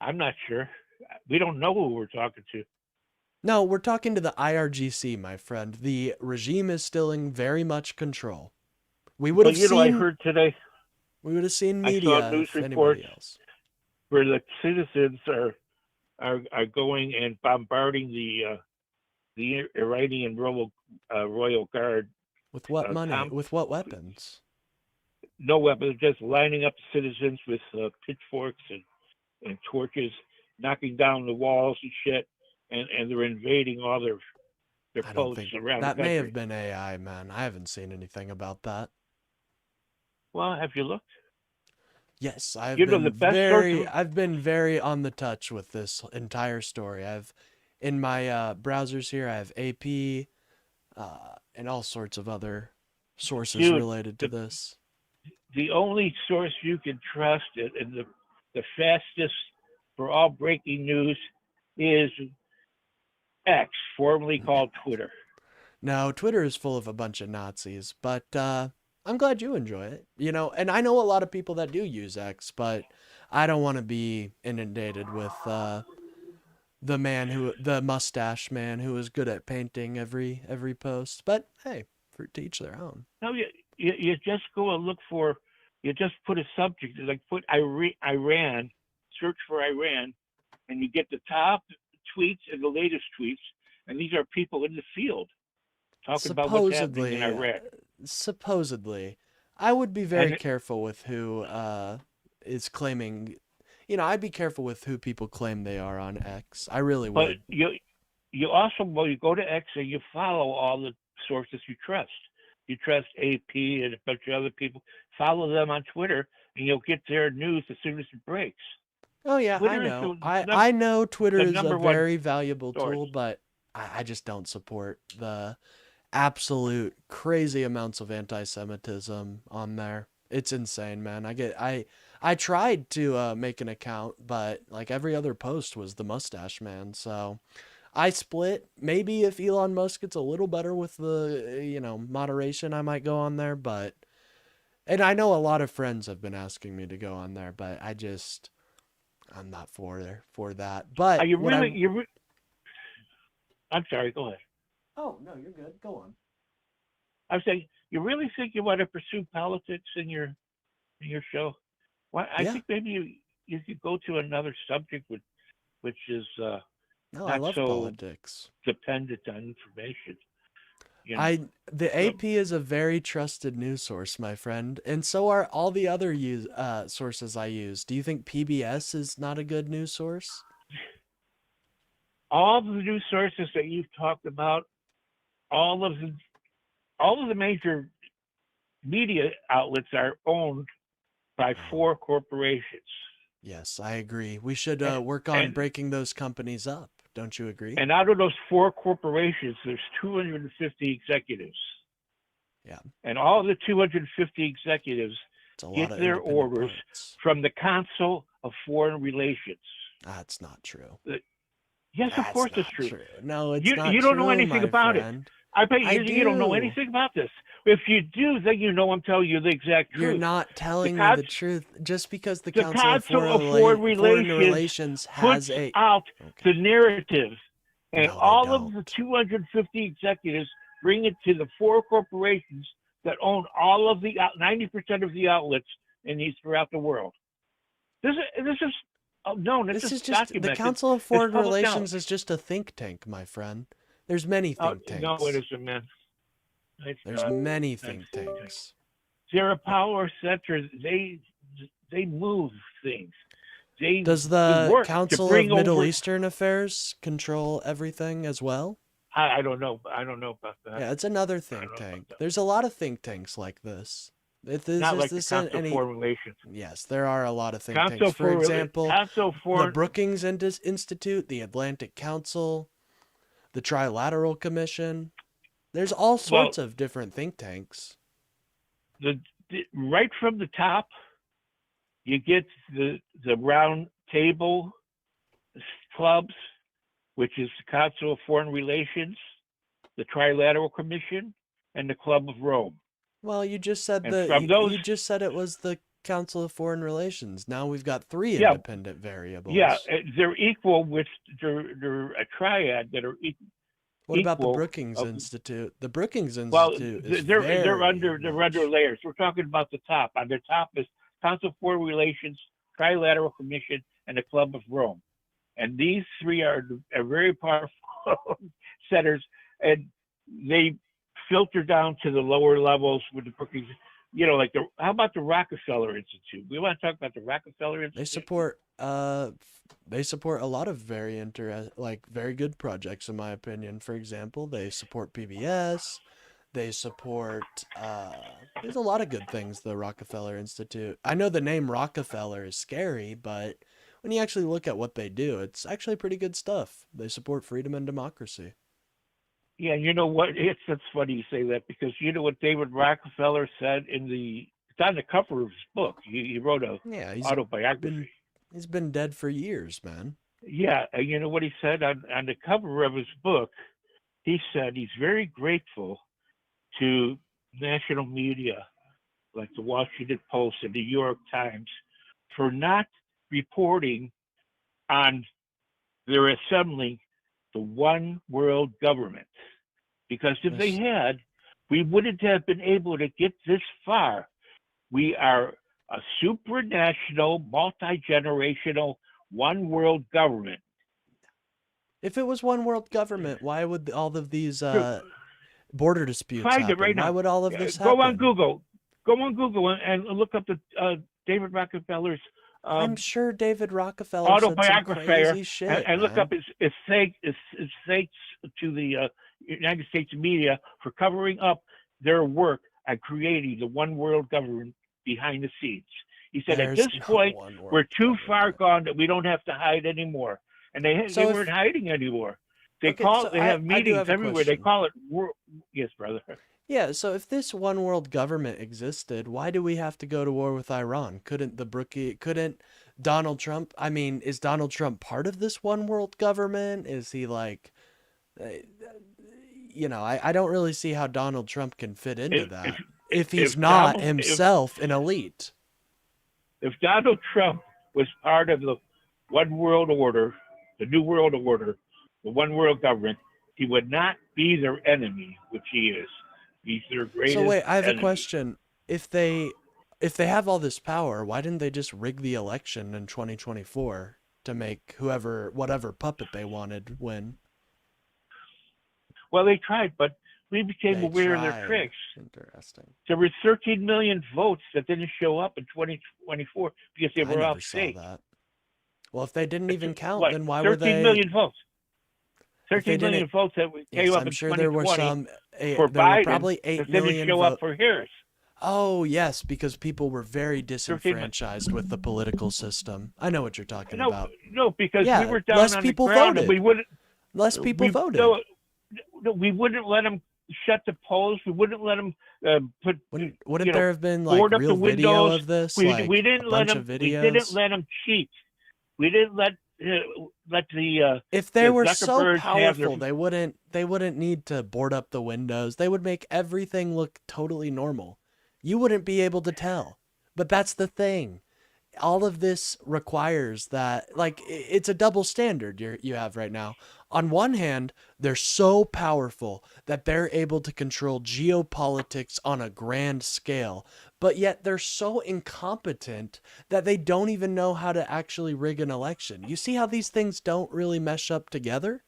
I'm not sure. We don't know who we're talking to. No, we're talking to the IRGC, my friend. The regime is still in very much control. We would But have seen I heard today we would have seen I saw media news if anybody reports else. where the citizens are going and bombarding the Iranian Royal Guard. With what money? Tom- With what weapons? No weapons, just lining up the citizens with pitchforks and torches, knocking down the walls and shit, and they're invading all their I don't posts think around that the may country. have been AI, man. I haven't seen anything about that. Well, have you looked? Yes, I've You know, been the best source of- I've been very on the touch with this entire story. I've in my browsers here, I have AP and all sorts of other sources Dude, related to this. The only source you can trust and the fastest for all breaking news is X, formerly called Twitter. No, Twitter is full of a bunch of Nazis, but I'm glad you enjoy it. And I know a lot of people that do use X, but I don't want to be inundated with the mustache man who is good at painting every post. But hey, for to each their own. No, you just go and look for, you just put a subject, like put Iran, search for Iran, and you get the top tweets and the latest tweets, and these are people in the field talking about what's happening in Iran. Supposedly, I would be very And careful with who is claiming. I'd be careful with who people claim they are on X. I really but would. you also, well, you go to X and you follow all the sources you trust. You trust AP and a bunch of other people. Follow them on Twitter, and you'll get their news as soon as it breaks. Oh yeah, I Twitter is know. the I know Twitter is a number one very valuable source. tool, but I just don't support the absolute crazy amounts of anti-Semitism on there. It's insane, man. I tried to make an account, but like every other post was the mustache man. So I split. Maybe if Elon Musk gets a little better with the moderation, I might go on there. And I know a lot of friends have been asking me to go on there, but I'm not for that. But Are you really? I'm sorry. Go ahead. Oh no, you're good. Go on. I'm saying, you really think you want to pursue politics in your show? Well, I Yeah. think maybe you could go to another subject which is No, I not love so politics. dependent on information. You know, The AP is a very trusted news source, my friend, and so are all the other sources I use. Do you think PBS is not a good news source? all the news sources that you've talked about, all of the major media outlets are owned by Oh. 4 corporations. Yes, I agree. We should work on And breaking those companies up. Don't you agree? and out of those 4 corporations, there's 250 executives. Yeah. And all the 250 executives It's a lot get of their independent orders parts. from the Council of Foreign Relations. That's not true. Yes, of That's course it's not true. No, it's You not you don't know true, anything my about it. friend. I bet I you don't know do. anything about this. If you do, then you know I'm telling you the exact You're truth. not telling me Council- the truth. Just because the the Council of Council of Foreign Foreign Relations has puts a... out Okay. the narrative, and No, they all of the don't. 250 executives bring it to the 4 corporations that own all of the 90% of the outlets in these throughout the world. This is known. This is just... The documented. Council of Foreign public knowledge. Relations is just a think tank, my friend. There's many think tanks. No, it isn't, man. It's There's not. many That's think tanks. Zero Power Center, they move things. Does they the work Council to bring of Middle over, Eastern Affairs control everything as well? I don't know. I don't know about that. Yeah, it's another I think don't know about tank. that. There's a lot of think tanks like this. Not like the Council of Foreign Relations. Yes, there are a lot of think Council tanks. For for example, Council the for Brookings Institute, the Atlantic Council, the Trilateral Commission. There's all sorts of different think tanks. right from the top, you get the round table clubs, which is the Council of Foreign Relations, the Trilateral Commission, and the Club of Rome. Well, you just said And from those, you just said it was the Council of Foreign Relations. Now we've got 3 Yeah. independent variables. yeah, they're equal, which they're a triad that are equal. What about the equal Brookings of- Institute? The Brookings Well, Institute is they're very under much- layers. We're talking about the top. On the top is Council of Foreign Relations, Trilateral Commission, and the Club of Rome. And these 3 are very powerful centers, and they filter down to the lower levels with the Brookings. Like how about the Rockefeller Institute? We want to talk about the Rockefeller Institute. They support a lot of very very good projects, in my opinion. For example, they support PBS. They support there's a lot of good things, the Rockefeller Institute. I know the name Rockefeller is scary, but when you actually look at what they do, it's actually pretty good stuff. They support freedom and democracy. Yeah, you know what? It's funny you say that, because you know what David Rockefeller said it's on the cover of his book. He wrote a Yeah, autobiography. he's been dead for years, man. Yeah, and you know what he said on the cover of his book? He said he's very grateful to national media like the Washington Post and the New York Times, for not reporting on their assembling the one world government. Because if they had, we wouldn't have been able to get this far. We are a supranational, multi-generational, one world government. If it was one world government, why would all of these border disputes Find happen? it right now. Why would all of this happen? Go on Google. Go on Google and look up the David Rockefeller's I'm sure David Rockefeller said some autobiography, crazy shit, and look man. up his thanks to the United States media for covering up their work at creating the one world government behind the scenes. He said, There's at this no point, one world we're too government. far gone that we don't have to hide anymore. And they weren't hiding anymore. They Okay, call so they have I do meetings have a everywhere. They question. call it yes, brother. Yeah, so if this one world government existed, why do we have to go to war with Iran? Couldn't Donald Trump, I mean, is Donald Trump part of this one world government? Is he like, I don't really see how Donald Trump can fit into that if he's not himself an elite. If Donald Trump was part of the one world order, the new world order, the one world government, he would not be their enemy, which he is. He's their greatest So wait, I have enemy. a question. If they have all this power, why didn't they just rig the election in 2024 to make whatever puppet they wanted win? Well, they tried, but we became aware of their tricks. Interesting. There were 13 million votes that didn't show up in 2024 because they were all fake. That. Well, if they didn't even count, what, then why were they? 13 million votes. 13 million votes that came up I'm in sure 2020 there were some. for there Biden were probably 8 that million didn't show up for Harris. Oh yes, because people were very disenfranchised with the political system. I know what you're talking about. No, because we were down less on people the ground voted. and we wouldn't. Less people voted. No, we wouldn't let them shut the polls. We wouldn't let them put. Wouldn't there have been like board up real the video windows. of this? We a didn't let bunch them. of videos? We didn't let them cheat. We didn't let the. If they were so Zuckerbergs have powerful, they wouldn't need to board up the windows. They would make everything look totally normal. You wouldn't be able to tell. But that's the thing. All of this requires that, like, it's a double standard you have right now. On one hand, they're so powerful that they're able to control geopolitics on a grand scale, but yet they're so incompetent that they don't even know how to actually rig an election. You see how these things don't really mesh up together?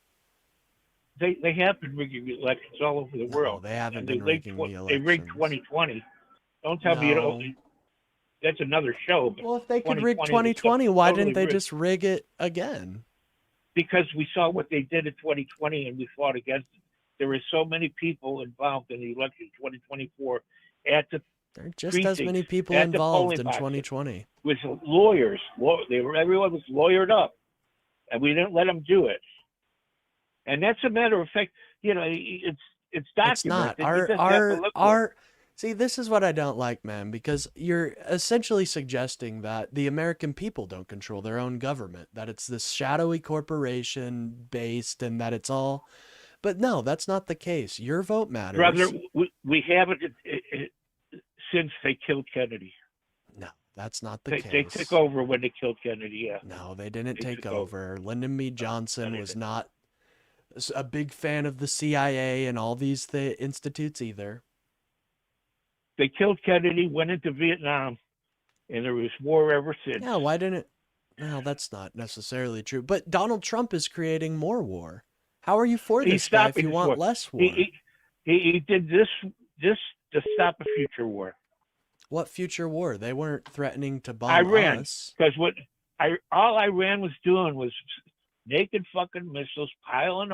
They have been rigging elections all over the world. They haven't been rigging the elections. They rigged 2020. Don't tell me that's another show. Well, if they could rig 2020, why didn't they just rig it again? Because we saw what they did in 2020 and we fought against it. There were so many people involved in the election in 2024 at the There are just as many people involved in 2020. With lawyers. Everyone was lawyered up, and we didn't let them do it. And that's a matter of fact. It's documented. It's not. See, this is what I don't like, man, because you're essentially suggesting that the American people don't control their own government, that it's this shadowy corporation based and that it's all. But no, that's not the case. Your vote matters. Brother, we haven't since they killed Kennedy. No, that's not the case. They took over when they killed Kennedy, yeah. No, they didn't take over. Lyndon B. Johnson was not a big fan of the CIA and all these institutes either. They killed Kennedy, went into Vietnam, and there was war ever since. Yeah, why didn't it? Well, that's not necessarily true. But Donald Trump is creating more war. How are you for this guy if you want less war? He did this to stop a future war. What future war? They weren't threatening to bomb Iran, us. Because all Iran was doing was naked fucking missiles, piling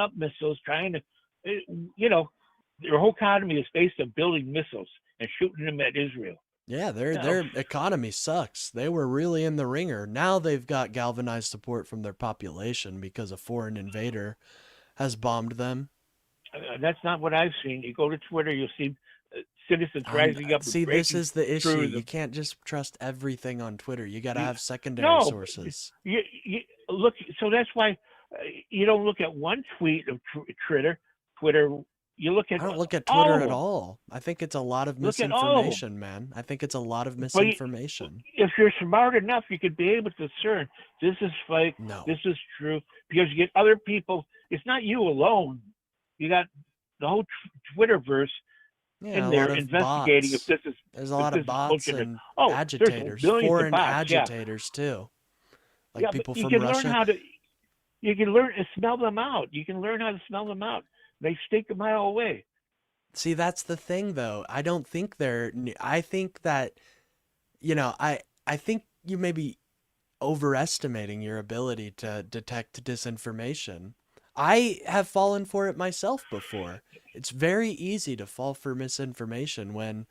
up missiles, trying to, their whole economy is based on building missiles and shooting them at Israel. Yeah, their economy sucks. They were really in the ringer. Now they've got galvanized support from their population because a foreign invader has bombed them. That's not what I've seen. You go to Twitter, you'll see citizens rising up. See, this is the issue. You can't just trust everything on Twitter. You got to have secondary sources. You look. So that's why you don't look at one tweet of Twitter You look at I don't look at all Twitter of at them. all. I think it's a lot of Look at all of them. misinformation, man. I think it's a lot of But misinformation. if you're smart enough, you could be able to discern this is fake, No. this is true, because you get other people. It's not you alone. You got the whole Twitterverse Yeah, in a there lot of investigating bots. if this is There's a lot this of is bots bullshit. and Oh, there's agitators, billions of foreign bots. Yeah, agitators too. Like yeah, people but you from can learn Russia. how to. You can learn to smell them out. You can learn how to smell them out. They stink a mile away. See, that's the thing though. I don't think I think that, I think you may be overestimating your ability to detect disinformation. I have fallen for it myself before. It's very easy to fall for misinformation when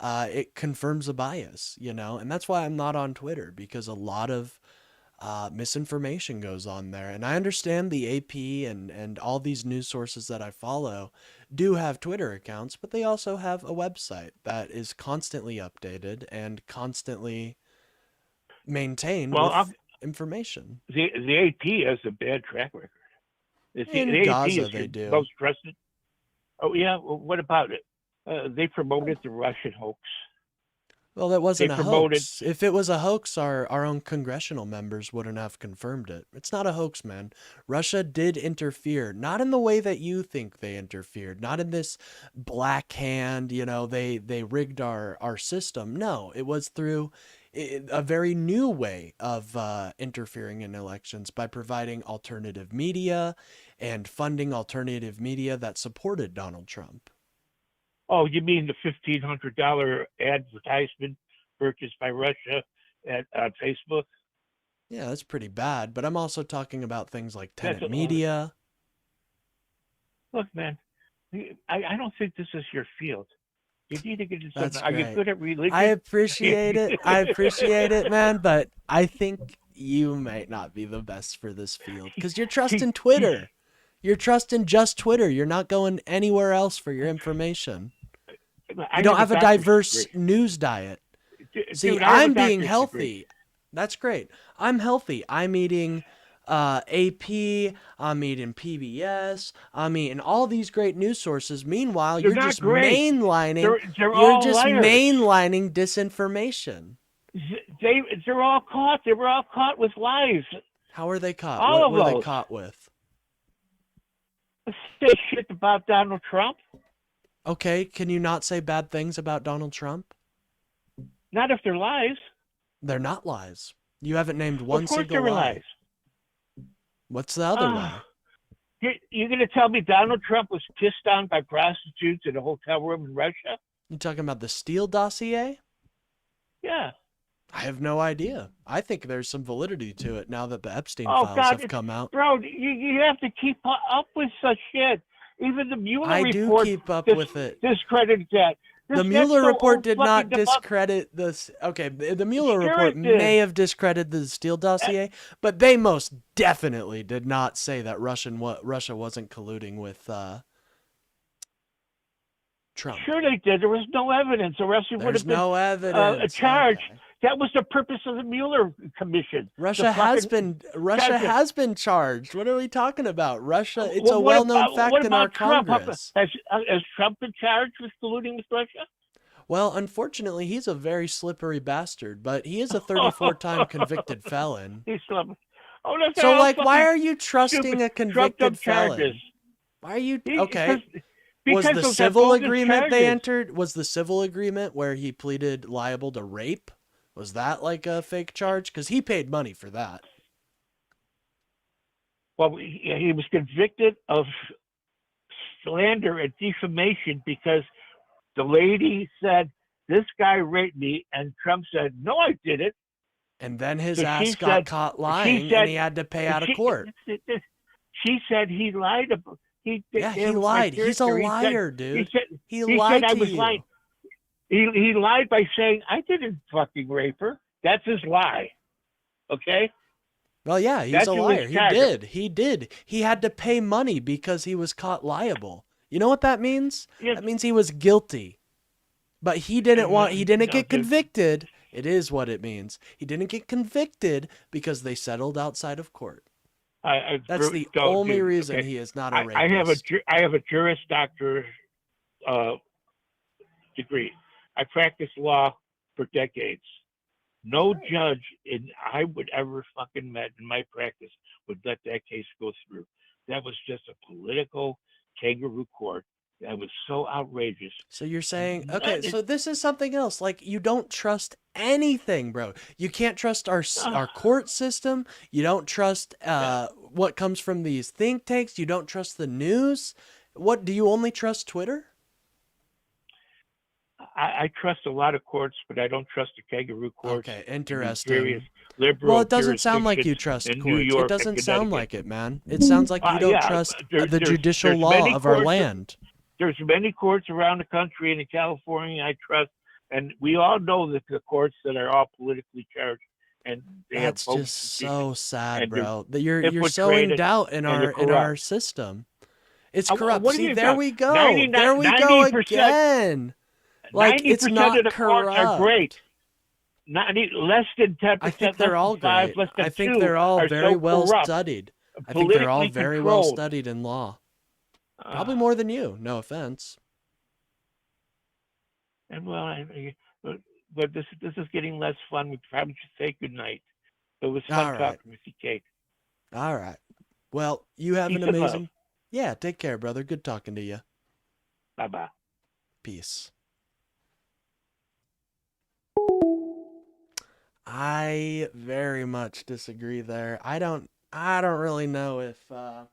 it confirms a bias, and that's why I'm not on Twitter, because a lot of misinformation goes on there. And I understand the AP and all these news sources that I follow do have Twitter accounts, but they also have a website that is constantly updated and constantly maintained Well, with information. the AP has a bad track record. In The AP Gaza, is they your do. most trusted. Oh yeah, well, what about it? They promoted the Russian hoax. Well, that wasn't They a promoted. hoax. If it was a hoax, our own congressional members wouldn't have confirmed it. It's not a hoax, man. Russia did interfere, not in the way that you think they interfered, not in this black hand, they rigged our system. No, it was through a very new way of interfering in elections by providing alternative media and funding alternative media that supported Donald Trump. Oh, you mean the $1,500 advertisement purchased by Russia on Facebook? Yeah, that's pretty bad. But I'm also talking about things like That's tenant media. Look, man, I don't think this is your field. You need to get into That's something. Are you great. good at religion? I appreciate it. I appreciate it, man. But I think you might not be the best for this field because you're trusting Twitter. You're trusting just Twitter. You're not going anywhere else for your information. You don't have a diverse news diet. See, Dude, I have a I'm being doctorate healthy. degree. That's great. I'm healthy. I'm eating AP. I'm eating PBS. I'm eating all these great news sources. Meanwhile, They're you're not just great. mainlining. They're You're all just liars. mainlining disinformation. They're all caught. They were all caught with lies. How are they caught? All What of were they those. caught with? Say shit about Donald Trump. Okay, can you not say bad things about Donald Trump? Not if they're lies. They're not lies. You haven't named one Of course single they're lie. lies. What's the other lie? You're going to tell me Donald Trump was pissed on by prostitutes in a hotel room in Russia? You talking about the Steele dossier? Yeah. I have no idea. I think there's some validity to it now that the Epstein Oh, files God, have come out. Bro, you have to keep up with such shit. Even the Mueller I report do keep up with it. discredited that. The Mueller report did not discredit this. Okay, the Mueller Sure report it did. may have discredited the Steele dossier, but they most definitely did not say that Russia wasn't colluding with Trump. Sure they did. There was no evidence, or else it would There's have been no evidence. a charge. Okay. That was the purpose of the Mueller commission. Russia has been charged. What are we talking about? Russia, it's Well, a what well-known about- fact what in our about Trump? Congress. Has Trump been charged with colluding with Russia? Well, unfortunately, he's a very slippery bastard, but he is a 34-time convicted felon. He's some. Oh, that's So, all like, why fucking are you trusting stupid a convicted trumped-up felon? charges. Why are you He- okay? because Was of the that civil bogus agreement they charges. entered? Was the civil agreement where he pleaded liable to rape? Was that like a fake charge? Because he paid money for that. Well, he was convicted of slander and defamation because the lady said, "This guy raped me," and Trump said, "No, I didn't." And then his So ass she got said- caught she lying, said- and he had to pay out of court. She said he lied. Yeah, he lied. He's a liar, dude. He lied said I to was you. lying. He lied by saying I didn't fucking rape her. That's his lie. Okay. Well, yeah, he's That's a who liar. was He charged. did. He did. He had to pay money because he was caught liable. You know what that means? Yeah. That means he was guilty. But he didn't No, get dude. convicted. It is what it means. He didn't get convicted because they settled outside of court. That's the Don't, only dude. reason Okay. he is not a I have rapist. a Juris Doctor uh, degree. I practiced law for decades. No judge I would ever fucking met in my practice would let that case go through. That was just a political kangaroo court. That was so outrageous. So you're saying, okay, None- so this is something else. Like, you don't trust anything, bro. You can't trust our court system. You don't trust what comes from these think tanks. You don't trust the news. What, do you only trust Twitter? I trust a lot of courts, but I don't trust the kangaroo courts. Okay, in these interesting. various liberal Well, it doesn't sound like you jurisdictions trust in New courts. It York and doesn't sound Connecticut. like it, man. It sounds like you don't Yeah, trust there- the judicial there's law many of our courts- land. There's many courts around the country and in California I trust, and we all know that the courts that are all politically charged and they That's have just so sad, and they're bro. That you're so in infiltrated doubt in and they're our corrupt. system. It's Uh, corrupt. what do See, you there got? we go. 99 There we go 90%. again. Like, it's 90% not of the courts are corrupt. great. Less than 10%. I think they're all great. Less than I think 2 they're all are very so well corrupt, studied. I think they're all politically very well controlled. studied in law. Probably more than you. No offense. And well, but this is getting less fun. We probably should say goodnight. It was fun All right. talking with you, Kate. All right. Well, you have Peace an and love. amazing. Yeah, take care, brother. Good talking to you. Bye bye. Peace. I very much disagree there. I don't really know if I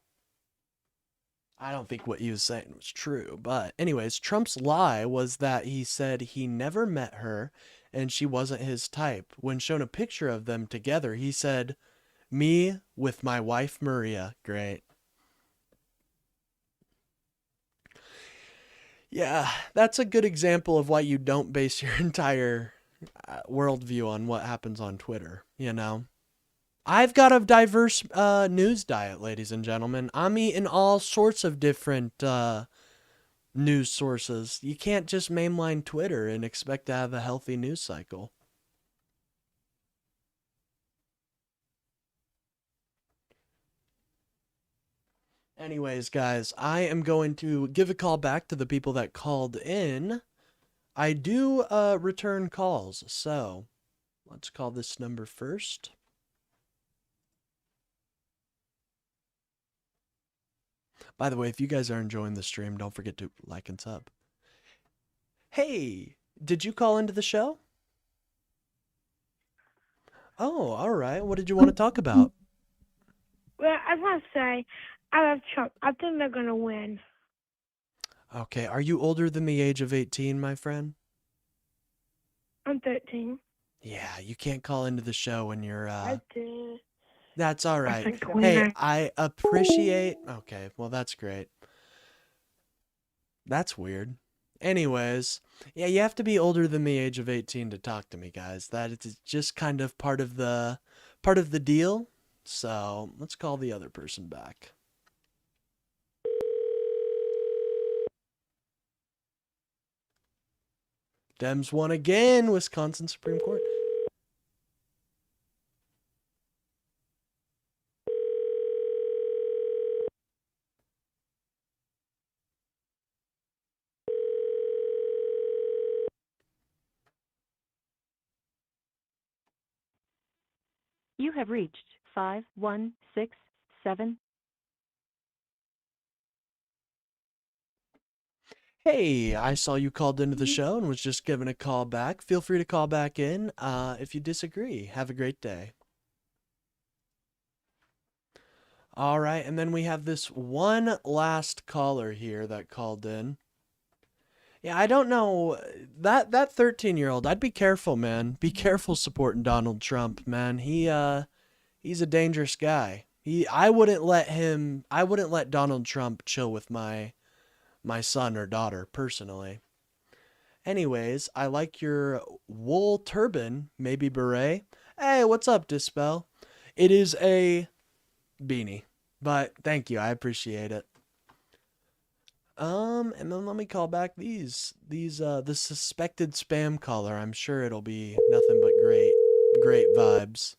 don't think what he was saying was true. But anyways, Trump's lie was that he said he never met her and she wasn't his type. When shown a picture of them together, he said, "Me with my wife Maria." Great. Yeah, that's a good example of why you don't base your entire worldview on what happens on Twitter, you know? I've got a diverse news diet, ladies and gentlemen. I'm eating all sorts of different news sources. You can't just mainline Twitter and expect to have a healthy news cycle. Anyways, guys, I am going to give a call back to the people that called in. I do return calls, so let's call this number first. By the way, if you guys are enjoying the stream, don't forget to like and sub. Hey, did you call into the show? Oh, all right. What did you want to talk about? Well, I want to say I love Trump. I think they're going to win. Okay, are you older than the age of 18, my friend? I'm 13. Yeah, you can't call into the show when you're I did. That's all right. think Hey, 29. I appreciate. Okay, well, that's great. That's weird. Anyways, yeah, you have to be older than the age of 18 to talk to me, guys. That is just kind of part of the deal. So, let's call the other person back. Dems won again, Wisconsin Supreme Court. You have reached 5167. Hey, I saw you called into the show and was just giving a call back. Feel free to call back in if you disagree. Have a great day. All right, and then we have this one last caller here that called in. Yeah, I don't know. That 13-year-old, I'd be careful, man. Be careful supporting Donald Trump, man. He's a dangerous guy. I wouldn't let Donald Trump chill with my son or daughter, personally. Anyways, I like your wool turban, maybe beret. Hey, what's up, Dispel? It is a beanie, but thank you, I appreciate it. And then let me call back the suspected spam caller. I'm sure it'll be nothing but great vibes.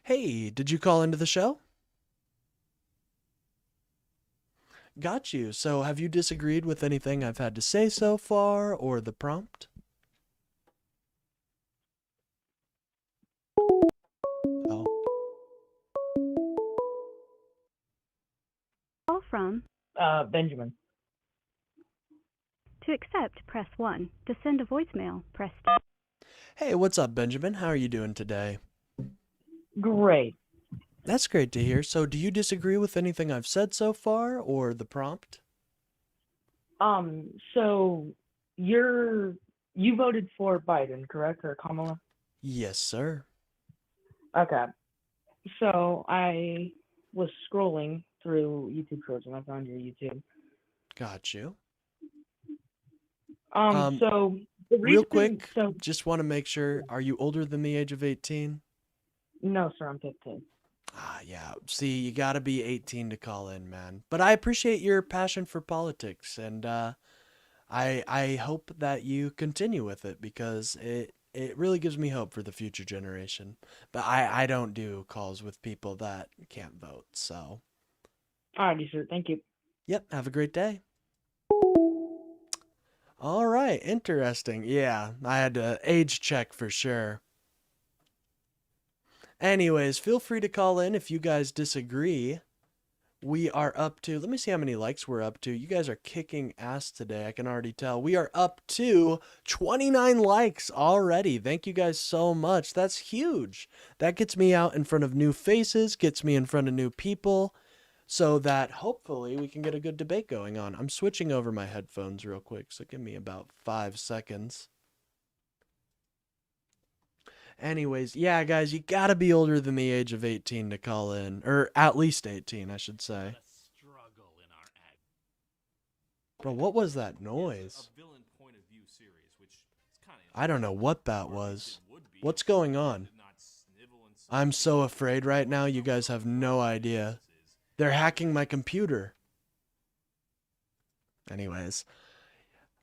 Hey, did you call into the show? Got you. So have you disagreed with anything I've had to say so far or the prompt? Oh, Call from. Benjamin. To accept, press 1. To send a voicemail, press 2. hey, what's up, Benjamin? How are you doing today? Great. That's great to hear. So do you disagree with anything I've said so far or the prompt? So you voted for Biden, correct, or Kamala? Yes, sir. Okay. So I was scrolling through YouTube Shorts and I found your YouTube. Got you. So the Real reason, quick, so just want to make sure, are you older than the age of 18? no, sir, I'm 15. Ah, yeah. See, you gotta be 18 to call in, man. But I appreciate your passion for politics, and I hope that you continue with it because it really gives me hope for the future generation. But I don't do calls with people that can't vote, so. Alrighty, sir. Thank you. Yep, have a great day. All right, interesting. Yeah, I had to age check for sure. Anyways, feel free to call in if you guys disagree. We are up to, let me see how many likes we're up to. You guys are kicking ass today, I can already tell. We are up to 29 likes already. Thank you guys so much. That's huge. That gets me out in front of new faces, gets me in front of new people, so that hopefully we can get a good debate going on. I'm switching over my headphones real quick, so give me about 5 seconds. Anyways, yeah, guys, you gotta be older than the age of 18 to call in. Or at least 18, I should say. Bro, what was that noise? I don't know what that was. What's going on? I'm so afraid right now, you guys have no idea. They're hacking my computer. Anyways.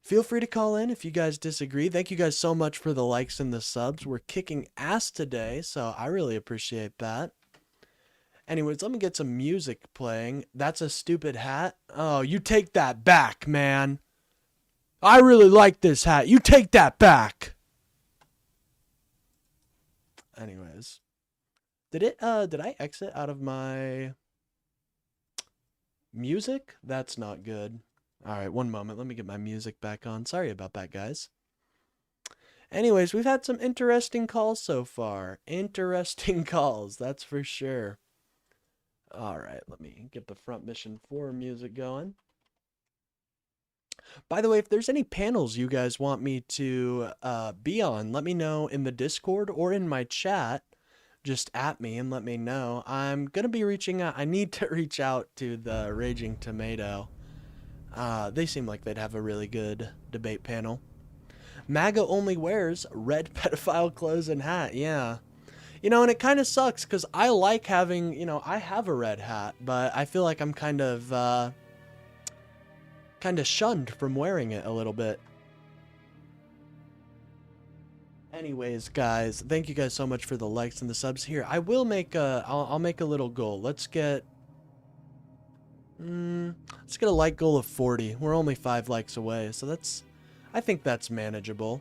Feel free to call in if you guys disagree. Thank you guys so much for the likes and the subs. We're kicking ass today, so I really appreciate that. Anyways, let me get some music playing. That's a stupid hat. Oh, you take that back, man. I really like this hat. You take that back. Anyways. Did I exit out of my music? That's not good. All right, one moment. Let me get my music back on. Sorry about that, guys. Anyways, we've had some interesting calls so far. Interesting calls, that's for sure. All right, let me get the Front Mission 4 music going. By the way, if there's any panels you guys want me to be on, let me know in the Discord or in my chat. Just at me and let me know. I'm going to be reaching out. I need to reach out to the Raging Tomato. They seem like they'd have a really good debate panel. MAGA only wears red pedophile clothes and hat. Yeah. You know, and it kind of sucks because I like having, you know, I have a red hat, but I feel like I'm kind of shunned from wearing it a little bit. Anyways, guys, thank you guys so much for the likes and the subs here. I will make I'll make a little goal. Let's get a like goal of 40. We're only 5 likes away, so I think that's manageable.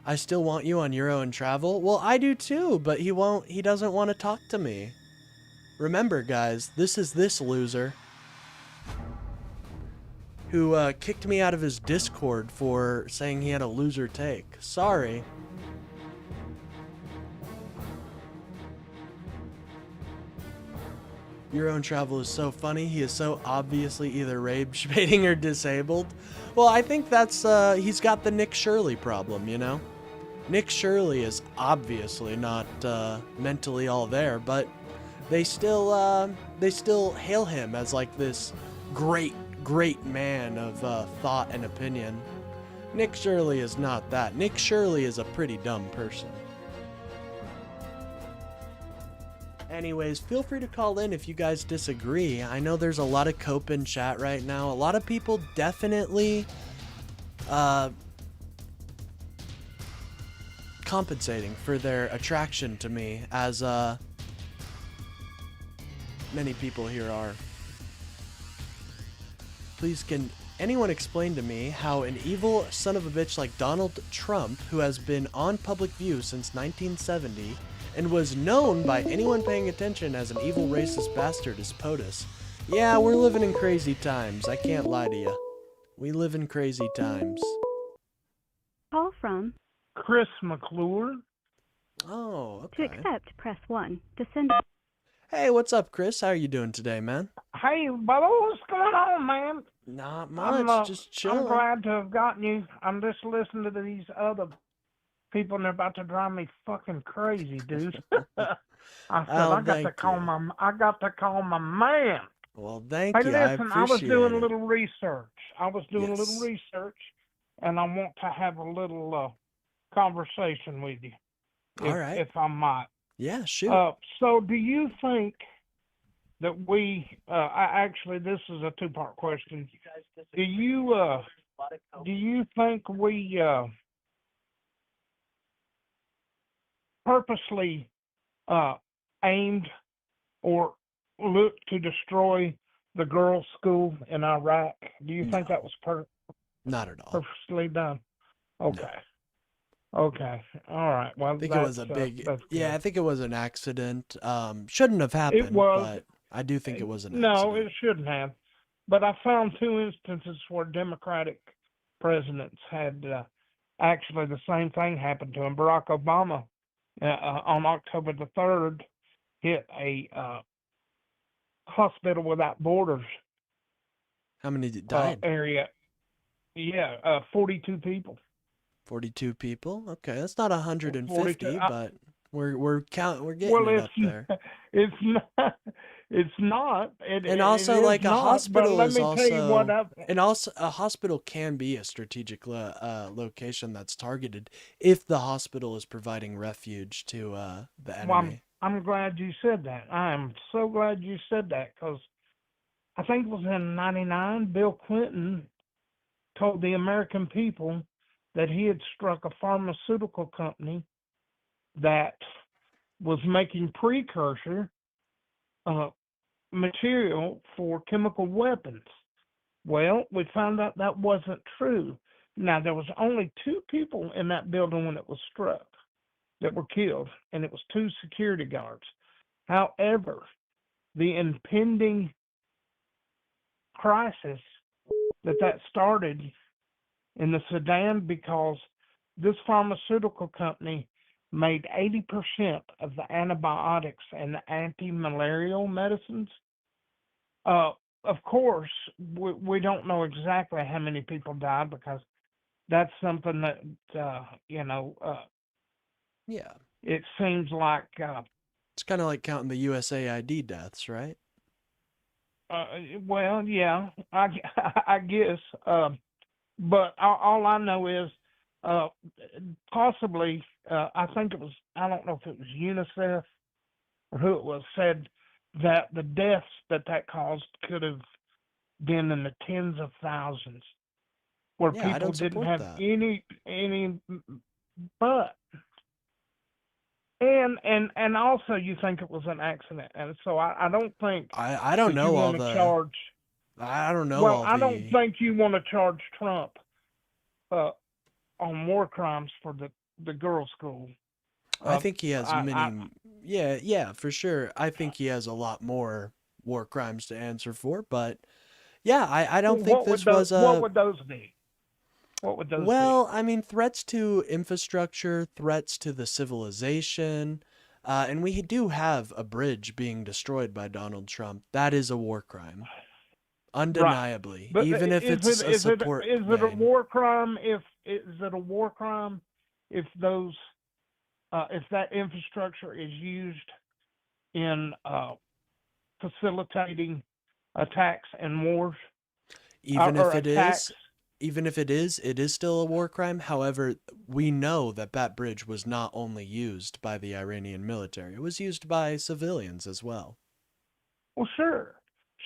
I still want you on Euro and Travel. Well, I do too, but he doesn't want to talk to me. Remember, guys, this is this loser who kicked me out of his Discord for saying he had a loser take. Sorry. Euro and Travel is so funny. He is so obviously either rage baiting or disabled. Well, I think that's, he's got the Nick Shirley problem, you know? Nick Shirley is obviously not mentally all there, but they still hail him as like this great man of thought and opinion. Nick Shirley is not that. Nick Shirley is a pretty dumb person. Anyways, feel free to call in if you guys disagree. I know there's a lot of cope in chat right now. A lot of people definitely compensating for their attraction to me as many people here are. Please, can anyone explain to me how an evil son of a bitch like Donald Trump, who has been on public view since 1970 and was known by anyone paying attention as an evil racist bastard, is POTUS? Yeah, we're living in crazy times. I can't lie to you. We live in crazy times. Call from. Chris McClure. Oh, To okay. accept, press 1. To send. Hey, what's up, Chris? How are you doing today, man? Hey, Bubba, what's going on, man? Not I'm, much, just chilling. I'm glad to have gotten you. I'm just listening to these other people, and they're about to drive me fucking crazy, dude. I said Oh, I got to thank call you. my man. Well, thank Hey, you. I listen, I was appreciate doing a it. little research. Yes. And I want to have a little conversation with you, All right. if I might. Yeah, shoot. So do you think that actually, this is a two-part question. Do you think we purposely aimed or looked to destroy the girls' school in Iraq? Do you think No. that was Not at all. purposely done? Okay. Okay. All right. Well, I think it was a that's, big, that's yeah, good. I think it was an accident. Shouldn't have happened, was. but I do think it was an No, accident. it shouldn't have. But I found two instances where Democratic presidents had actually the same thing happened to him. Barack Obama on October the 3rd hit a Hospital Without Borders How many died? area. Yeah, 42 people. 42 people? Okay, that's not 150, 42. but we're getting Well, it up there. it's not. It's not. And also, it like, is a not, hospital but let is me tell you what also, I've, and also a hospital can be a strategic location that's targeted if the hospital is providing refuge to the Well, enemy. I'm glad you said that. I am so glad you said that because I think it was in '99, Bill Clinton told the American people that he had struck a pharmaceutical company that was making precursor material for chemical weapons. Well, we found out that wasn't true. Now, there was only 2 people in that building when it was struck that were killed, and it was 2 security guards. However, the impending crisis that started in the Sudan because this pharmaceutical company made 80% of the antibiotics and the anti-malarial medicines. Of course, we don't know exactly how many people died because that's something that, Yeah. it seems like, It's kind of like counting the USAID deaths, right? well, yeah, I guess. But all I know is possibly, I think it was, I don't know if it was UNICEF or who it was, said that the deaths that caused could have been in the tens of thousands, where Yeah, I people don't didn't support have that. any, but, and also you think it was an accident, and so I don't think I don't that you know all want to the, charge. I don't know Well, all I don't the, think you want to charge Trump on war crimes for the girls' school. I think he has I yeah, for sure. I think he has a lot more war crimes to answer for, but yeah, I don't think this was what a, would those be? What would those be? well, I mean, threats to infrastructure, threats to the civilization, and we do have a bridge being destroyed by Donald Trump. That is a war crime, Right. undeniably, But even if is it's it a is it support is it a vein. war crime if those if that infrastructure is used in facilitating attacks and wars Even or if it attacks? is, even if it is still a war crime. However, we know that that bridge was not only used by the Iranian military, it was used by civilians as well. Well, sure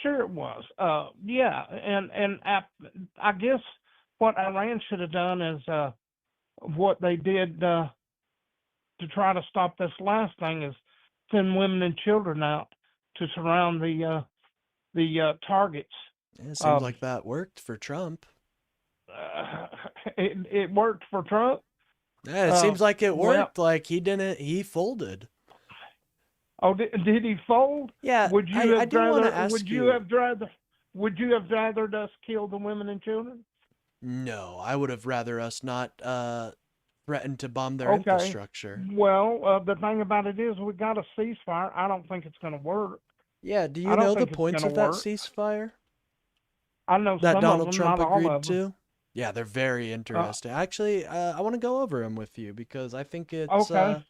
it was. Yeah, and I guess what Iran should have done is what they did to try to stop this last thing is send women and children out to surround the targets. Yeah, it seems Um, like that worked for Trump. it worked for Trump. Yeah, it seems like it Well, worked. Like he folded. oh, did he fold? Yeah, Would you I have do want rather? to ask Would you you. have rather? Would you have rathered us kill the women and children? No, I would have rather us not threaten to bomb their Okay. infrastructure. Well, the thing about it is, we got a ceasefire. I don't think it's going to work. Yeah, do I you don't know the think it's points gonna of that work. ceasefire I know that some Donald of them, Trump not all agreed of them. to? Yeah, they're very interesting. Actually, I want to go over them with you because I think it's Okay.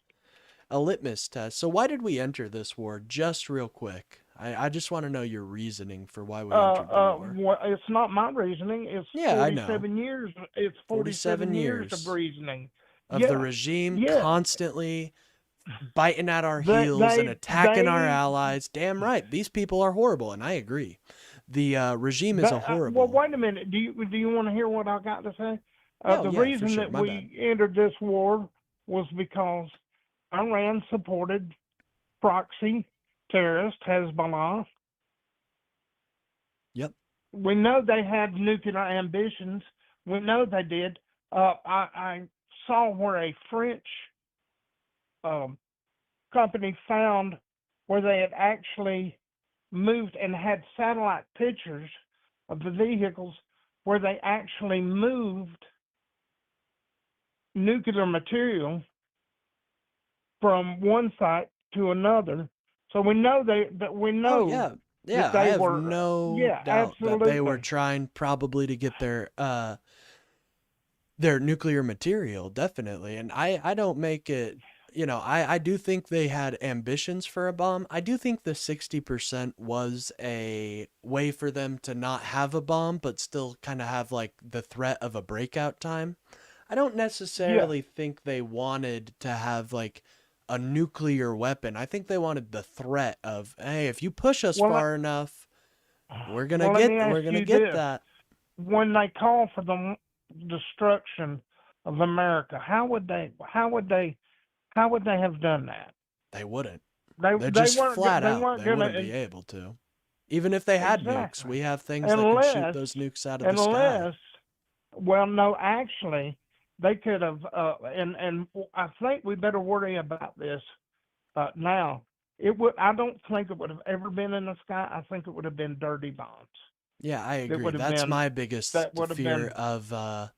a litmus test. So why did we enter this war? Just real quick. I just want to know your reasoning for why we entered the war. Well, it's not my reasoning. It's Yeah, I know. 47 years. It's 47 years of reasoning. Of Yeah. the regime Yeah. constantly biting at our They- heels and they- attacking our they- allies. Damn right. These people are horrible, and I agree. The regime is a horrible. Well, wait a minute. Do you want to hear what I got to say? Oh, The yeah, for reason sure. that My we bad. entered this war was because Iran supported proxy terrorist Hezbollah. Yep. We know they had nuclear ambitions. We know they did. I saw where a French company found where they had actually moved and had satellite pictures of the vehicles where they actually moved nuclear material from one site to another. So we know we know. Oh, yeah. Yeah, they I have were- no yeah, doubt that they were absolutely. trying probably to get their nuclear material, definitely. And I don't make it, I do think they had ambitions for a bomb. I do think the 60% was a way for them to not have a bomb, but still kind of have like the threat of a breakout time. I don't necessarily think they wanted to have like a nuclear weapon. I think they wanted the threat of, hey, if you push us Well, far enough, we're gonna let me ask get you this. that. When they call for the destruction of America, how would they have done that? They wouldn't. They They're just weren't flat they out. weren't They wouldn't gonna be able to. Even if they had nukes, Exactly. we have things that can shoot unless those nukes out of the sky. unless well no actually they could have and I think we better worry about this now. I don't think it would have ever been in the sky. I think it would have been dirty bombs. Yeah, I That agree. would have That's been my biggest that would have fear been of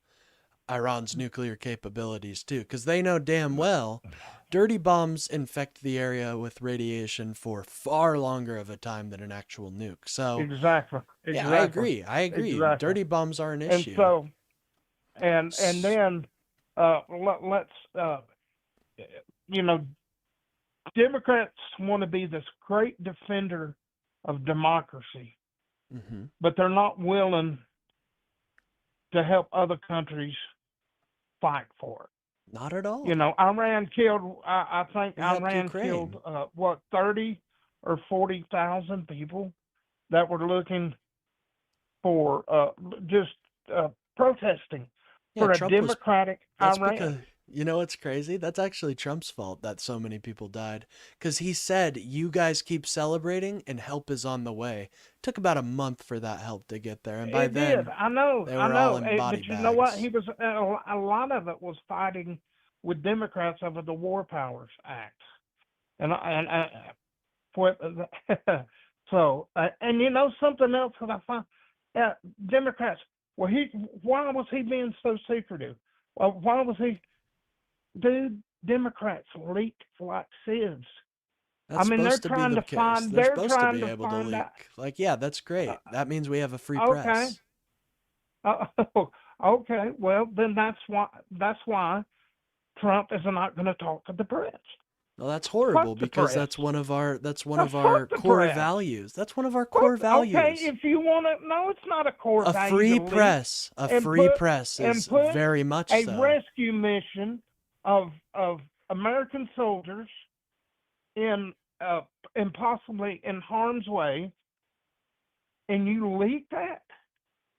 Iran's nuclear capabilities too, because they know damn well dirty bombs infect the area with radiation for far longer of a time than an actual nuke. So exactly. yeah, I agree. Exactly. Dirty bombs are an And issue. so and then let's Democrats want to be this great defender of democracy, hmm but they're not willing to help other countries fight for it. Not at all. Iran killed. I think We helped Iran Ukraine. killed 30 or 40,000 people that were looking for just protesting Yeah, for a Trump was. democratic That's Iran. because, you know what's crazy? That's actually Trump's fault that so many people died. Because he said, you guys keep celebrating and help is on the way. Took about a month for that help to get there. And by It then, did. I know. they I were know. all in body But you know what? bags. He was a lot of it was fighting with Democrats over the War Powers Act, and what? So and something else that I find Democrats. Well, why was he being so secretive? Well, why was he? Dude, Democrats leak like sieves. That's they're supposed to be trying the to case. find. They're They're supposed to trying be to able to find leak. out. Like, yeah, that's great. That means we have a free Okay. press. Okay. Well, then that's why Trump is not going to talk to the press. Well, that's horrible the because press. that's one of our Fuck the core press. values. That's one of our core values. Okay, if you want to, no, it's not a core A value. free to leak. press. A and free put- press and is put very much A so. rescue mission of American soldiers in possibly in harm's way, and you leak that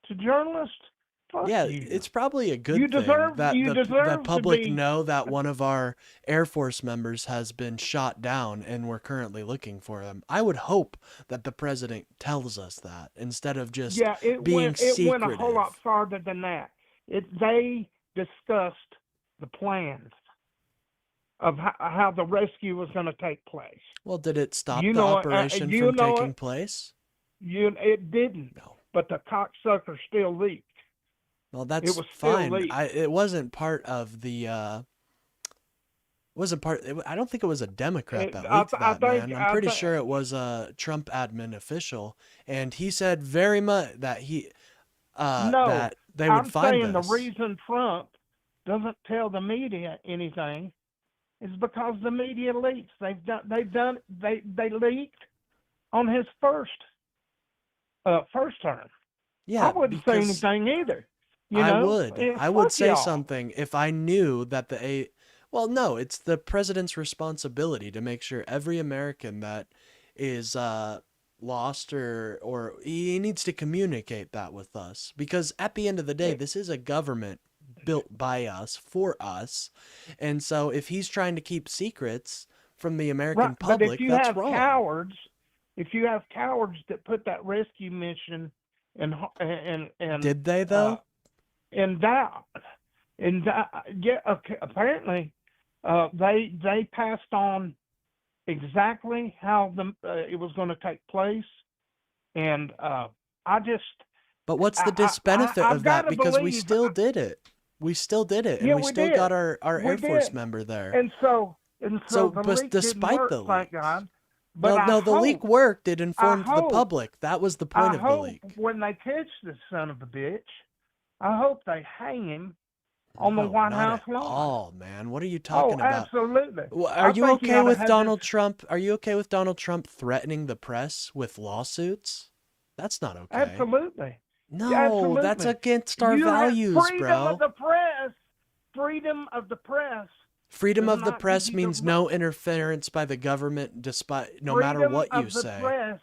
to journalists. Fuck Yeah, you. it's probably a good You thing deserve- that you the deserve to public be- know that one of our Air Force members has been shot down and we're currently looking for him. I would hope that the president tells us that instead of just Yeah, being it went a whole lot secretive. farther than that. They discussed the plans of how the rescue was going to take place. Well, did it stop You the know it, operation you from know taking it. place? It didn't, No. but the cocksucker still leaked. Well, that's was still fine. leaked. It wasn't part of the wasn't part. I don't think it was a Democrat that leaked that, man. I'm pretty sure it was a Trump admin official, and he said very much that No, that they would I'm find saying us. the reason Trump doesn't tell the media anything is because the media leaks. They leaked on his first term. Yeah, I wouldn't say because anything either. You I know? would. And I would fuck say y'all. something if I knew that well, no, it's the president's responsibility to make sure every American that is lost or he needs to communicate that with us, because at the end of the day, this is a government built by us for us, and so if he's trying to keep secrets from the American Right, but public, if you that's have wrong. cowards, that put that rescue mission in Did they though? in doubt, yeah, okay, apparently, they passed on exactly how it was going to take place, and I just But what's the I- disbenefit I've of that? gotta Because we believe- still did it. We still did it, and Yeah, we we still did. got our We Air Force did. member there. and so So, the but leak despite didn't work, the thank leaks- God. But Well, I no, the leak hope- worked. It informed the hope- public. That was the I point of the hope leak. when they catch this son of a bitch, I hope they hang him on the No, White not House at lawn. all, man. What are you Oh, talking about? absolutely. Well, I are you think okay oughta with have Donald this- Trump? Are you okay with Donald Trump threatening the press with lawsuits? That's not okay. Absolutely. No, absolutely. that's against our You have values, freedom bro. of the press. Freedom of the press. Freedom does of the not press give you the means no interference by the government, despite no matter Freedom what you of the say. press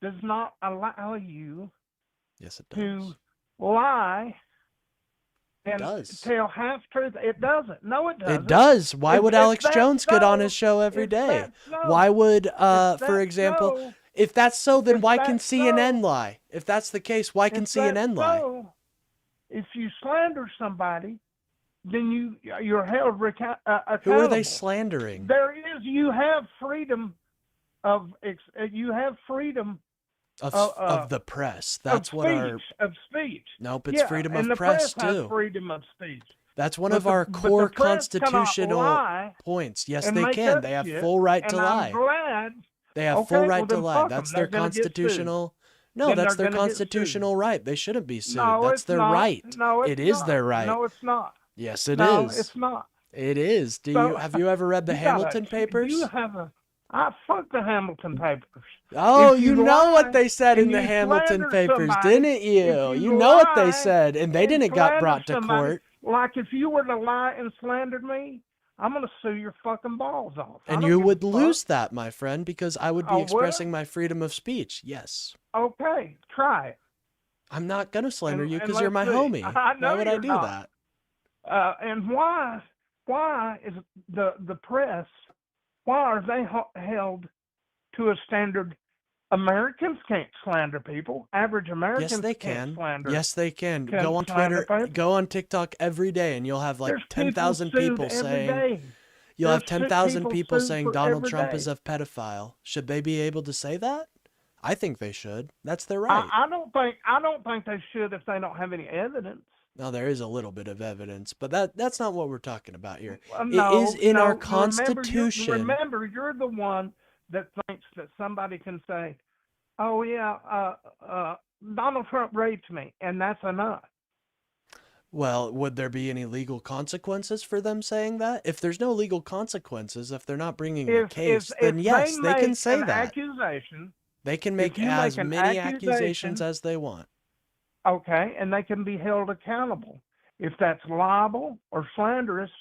does not allow you Yes, it to does. lie It and does. tell half truth. It doesn't. No, it doesn't. It does. Why If- would if Alex that's Jones get on so- his show every if day? that's so- Why would, if for that's example, so- if that's so, then if why can that's CNN so- lie? If that's the case, why can if CNN that's lie? so, if you slander somebody, then you're held accountable. Who are they slandering? You have freedom of Of the press. That's of what our speech, of speech. nope. It's Yeah, freedom and of the press has too. freedom of speech. That's one But of the- our but the core press cannot constitutional lie points. Yes, and they make can. up They have shit, full right and to I'm lie. glad. They have Okay, full well right to then lie. fuck 'em. That's They're their gonna get sued. constitutional. No, Then that's they're their gonna get sued. constitutional right. They shouldn't be sued. No, That's it's their not. right. No, it's It is not. their right. No, it's not. Yes, it is. No, it's not. It is. So, Have you ever read the You gotta- Hamilton Papers? You have fuck the Hamilton Papers. Oh, If you you know what lie they said in and the you Hamilton slander Papers, somebody, didn't you? if You you know what they lie said, and they and didn't got slander brought to somebody, court. Like if you were to lie and slander me, I'm gonna sue your fucking balls off. I And don't you give a would fuck. lose that, my friend, because I would be Oh, would I? expressing my freedom of speech. Yes. Okay, try it. I'm not gonna slander And- you and because you're my let's see. homie. I know Why would I you're do not. that? And why is the press? Why are they held to a standard? Americans can't slander people. Average Americans Yes, they can't can. slander. Yes, they can. can Go on slander Twitter, people. go on TikTok every day, and you'll have like There's 10,000 sued people every saying day. you'll have There's 10,000 people sued saying for Donald every Trump day. is a pedophile. Should they be able to say that? I think they should. That's their right. I don't think they should if they don't have any evidence. Now there is a little bit of evidence, but that's not what we're talking about here. No, it is in our no, Constitution. Remember, you're the one that thinks that somebody can say, "Oh yeah, Donald Trump raped me," and that's enough. Well, would there be any legal consequences for them saying that? If there's no legal consequences, if they're not bringing a case, then yes, they can say that. Accusation, They can make you as make an many accusations accusation- as they want. okay, and they can be held accountable. If that's libel or slanderous,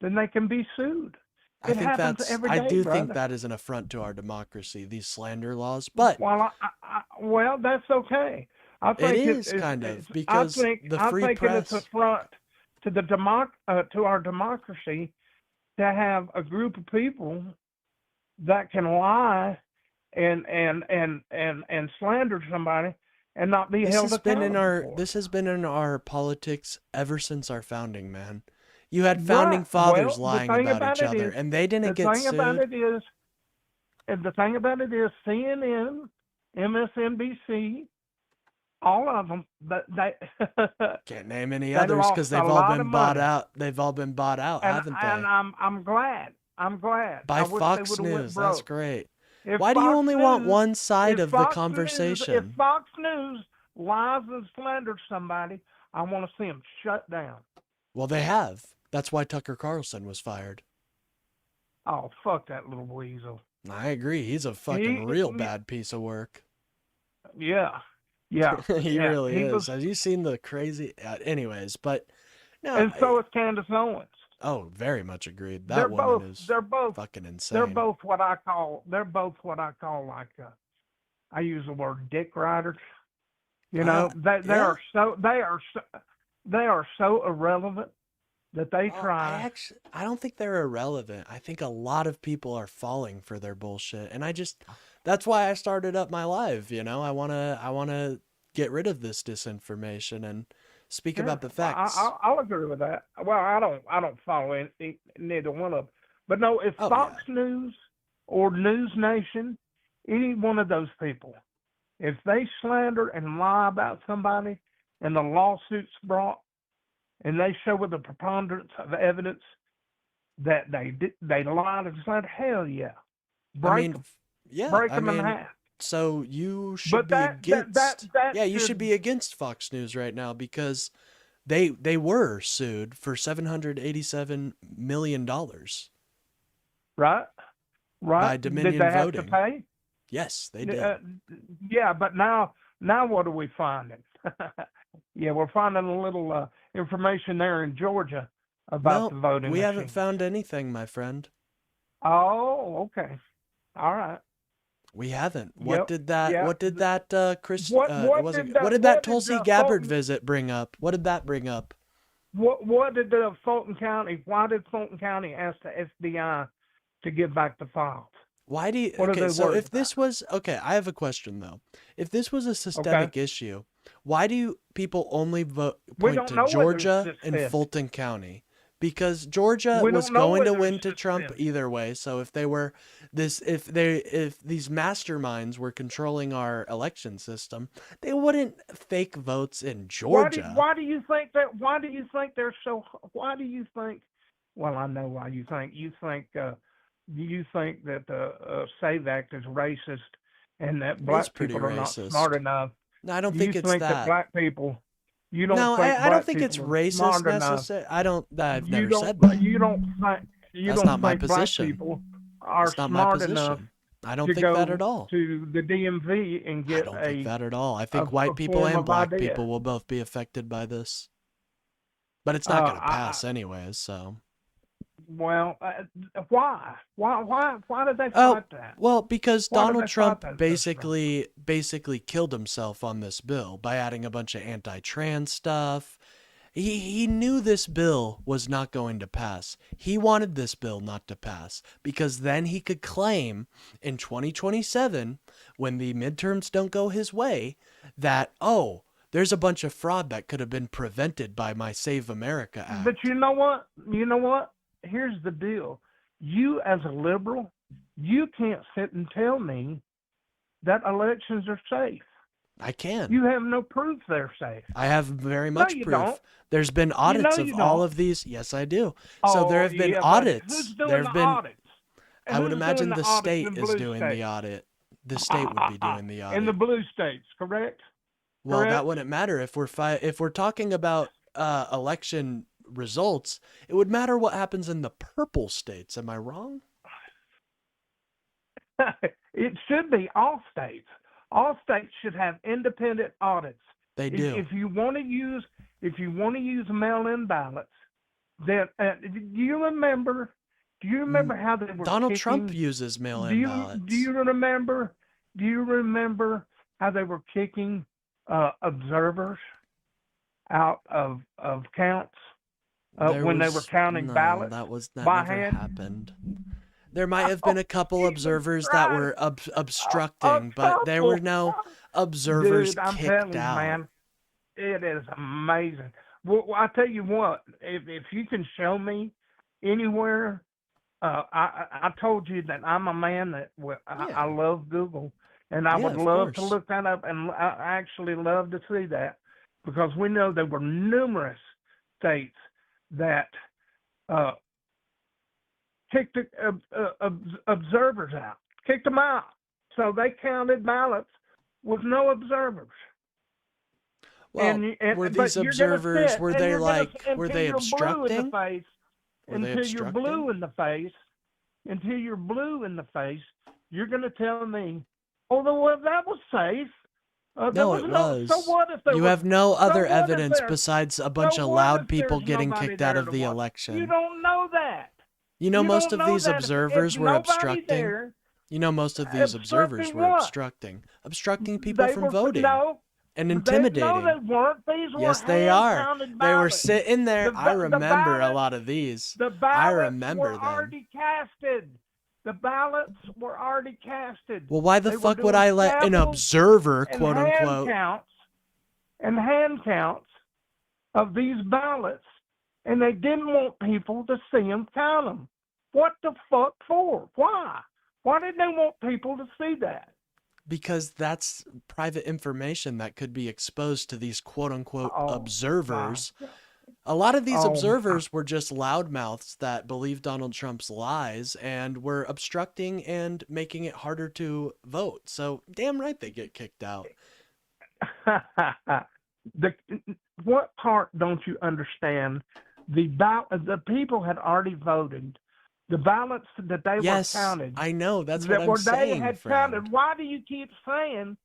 then they can be sued. I It think happens that's. every I day, do think brother. that is an affront to our democracy. These slander laws, but Well, well, that's okay. I It think is kind of I because think the I free think it is a press. front to the to our democracy to have a group of people that can lie and slander somebody and not be held accountable for it. This has been in our politics ever since our founding, man. You had founding Right. fathers Well, lying about each other, and they didn't the get thing about sued. it is, and the thing about it is, CNN, MSNBC, all of them, they Can't name any they others lost because a they've all lot been of bought money, out. They've all been bought out, haven't and they? I'm glad. I'm glad. By I wish they Fox would have went News. That's broke. great. If Why do you Fox only want News, one side if of the Fox News, if conversation? Fox News lies and slanders somebody, I want to see them shut down. Well, they have. That's why Tucker Carlson was fired. Oh, fuck that little weasel. I agree. He's a fucking real He, bad piece of work. yeah, yeah, He yeah. really He is. was, Have you seen the crazy? Anyways, but no. and so is Candace Owens. Oh, very much agreed. They're That woman both, is they're both, fucking they're insane. both what I call, like, I use the word dick riders. You know, they yeah. are so irrelevant that they Well, try. I don't think they're irrelevant. I think a lot of people are falling for their bullshit, and that's why I started up my live. You know, I wanna get rid of this disinformation and speak Yeah, about the facts. I'll agree with that. Well, I don't follow neither one of them. But no, if Oh, Fox News or News Nation, any one of those people, if they slander and lie about somebody and the lawsuit's brought and they show with the preponderance of evidence that they lied and slandered, hell yeah. Break them. Yeah. Break them in half. So you should But be against. that Yeah, you should should, be against Fox News right now because they were sued for $787 million right? by Did Dominion they have Voting. to pay? Yes, they did. Yeah, but now what are we finding? Yeah, we're finding a little information there in Georgia about the No, voting we haven't machines. found anything, my friend. Oh, okay. All right. We haven't. Yep. What did that? Yeah. What did that? Chris? What Was did it? that? What did that What did Tulsi the Gabbard Fulton? visit bring up? What did that bring up? What did the Fulton County? Why did Fulton County ask the FBI to give back the files? Why do you? What are Okay, they so worried if this was okay, I have a question though. If this was a systemic issue, why do people only We point don't to know whether Georgia it's and systemic. Fulton County? Because Georgia We was don't know going to whether win it's to Trump systemic. either way. So if they were if these masterminds were controlling our election system, they wouldn't fake votes in Georgia. Why do you think that? Why do you think they're so? Why do you think? Well, I know why you think. You think that the SAVE Act is racist, and that black pretty people are not racist. smart enough. No, I don't You think it's think that. black people? You don't No, think I don't black think it's people are racist smart enough? necessarily. I've You never don't. said that. You don't think. You That's don't not my think black position. people are It's not my smart enough position. I don't to think go that at all. to the DMV and I get don't think that at all. I a think white people form and of black ID. people will both be affected by this. But it's not going to I- pass anyways, so. Well, why? Why did they Oh, fight that? well, because Why did Donald they fight Trump that basically killed himself on this bill by adding a bunch of anti-trans stuff. He knew this bill was not going to pass. He wanted this bill not to pass because then he could claim in 2027, when the midterms don't go his way, that, oh, there's a bunch of fraud that could have been prevented by my Save America Act. But you know what? Here's the deal. You, as a liberal, you can't sit and tell me that elections are safe. I can. You have no proof they're safe. I have very much you proof. don't. There's been audits you of all don't. of these. Yes, I do. So there have been yeah, but audits. Who's doing There the have been. audits? And I would who's imagine doing the audits state in is blue doing states? the audit. The state would be doing the audit. In the blue states, correct? Well, that correct? wouldn't matter if we're talking about election results. It would matter what happens in the purple states. Am I wrong? It should be all states. All states should have independent audits. They do. If you want to use mail-in ballots, then do you remember how they were Donald kicking, Trump uses mail-in ballots. Do you remember how they were kicking observers out of counts There when they were was counting no, ballots that by never hand? happened. There might have been a couple Jesus observers that Christ. were A obstructing, but there were no couple. observers Dude, I'm kicked telling you, out. man, it is amazing. Well, I tell you what, if you can show me anywhere, I told you that I'm a man that I Yeah. love Google, and I Yeah, would of love to course. look that up, and I actually love to see that, because we know there were numerous states that kicked observers out, kicked them out, so they counted ballots with no observers. Well, were these But you're gonna observers, sit were and they you're gonna like, were until they you're blue in the obstructing? face, Were they until you're blue obstructing? in the face, until you're blue in the face. You're gonna tell me, oh, well, that was safe. There No, was it no. So was. what if there You was? have no other what if evidence there? besides a bunch So of what loud if people there's getting nobody kicked out there of to the watch? You election. don't know that. You know, You most don't of know these that. observers If were nobody obstructing. there, You know, most of these observers obstructing were what? obstructing people They from were voting no. and No, intimidating. they weren't. These were Yes, they are. hand-counted They were ballots. sitting there. I The remember a ballots. lot of these. The I ballots remember were them. already casted. The ballots were already casted. Well, why the They were fuck would doing I let an samples observer, and quote unquote, hand counts of these ballots, and they didn't want people to see them count them. What the fuck for? Why? Why did they want people to see that? because that's private information that could be exposed to these quote unquote Oh, observers. my. A lot of these Oh, observers were just loudmouths that believed Donald Trump's lies and were obstructing and making it harder to vote. So damn right they get kicked out. What part don't you understand? The people had already voted. The ballots that they Yes, were counted. I know. That's what that I'm were saying, they had friend. counted. Why do you keep saying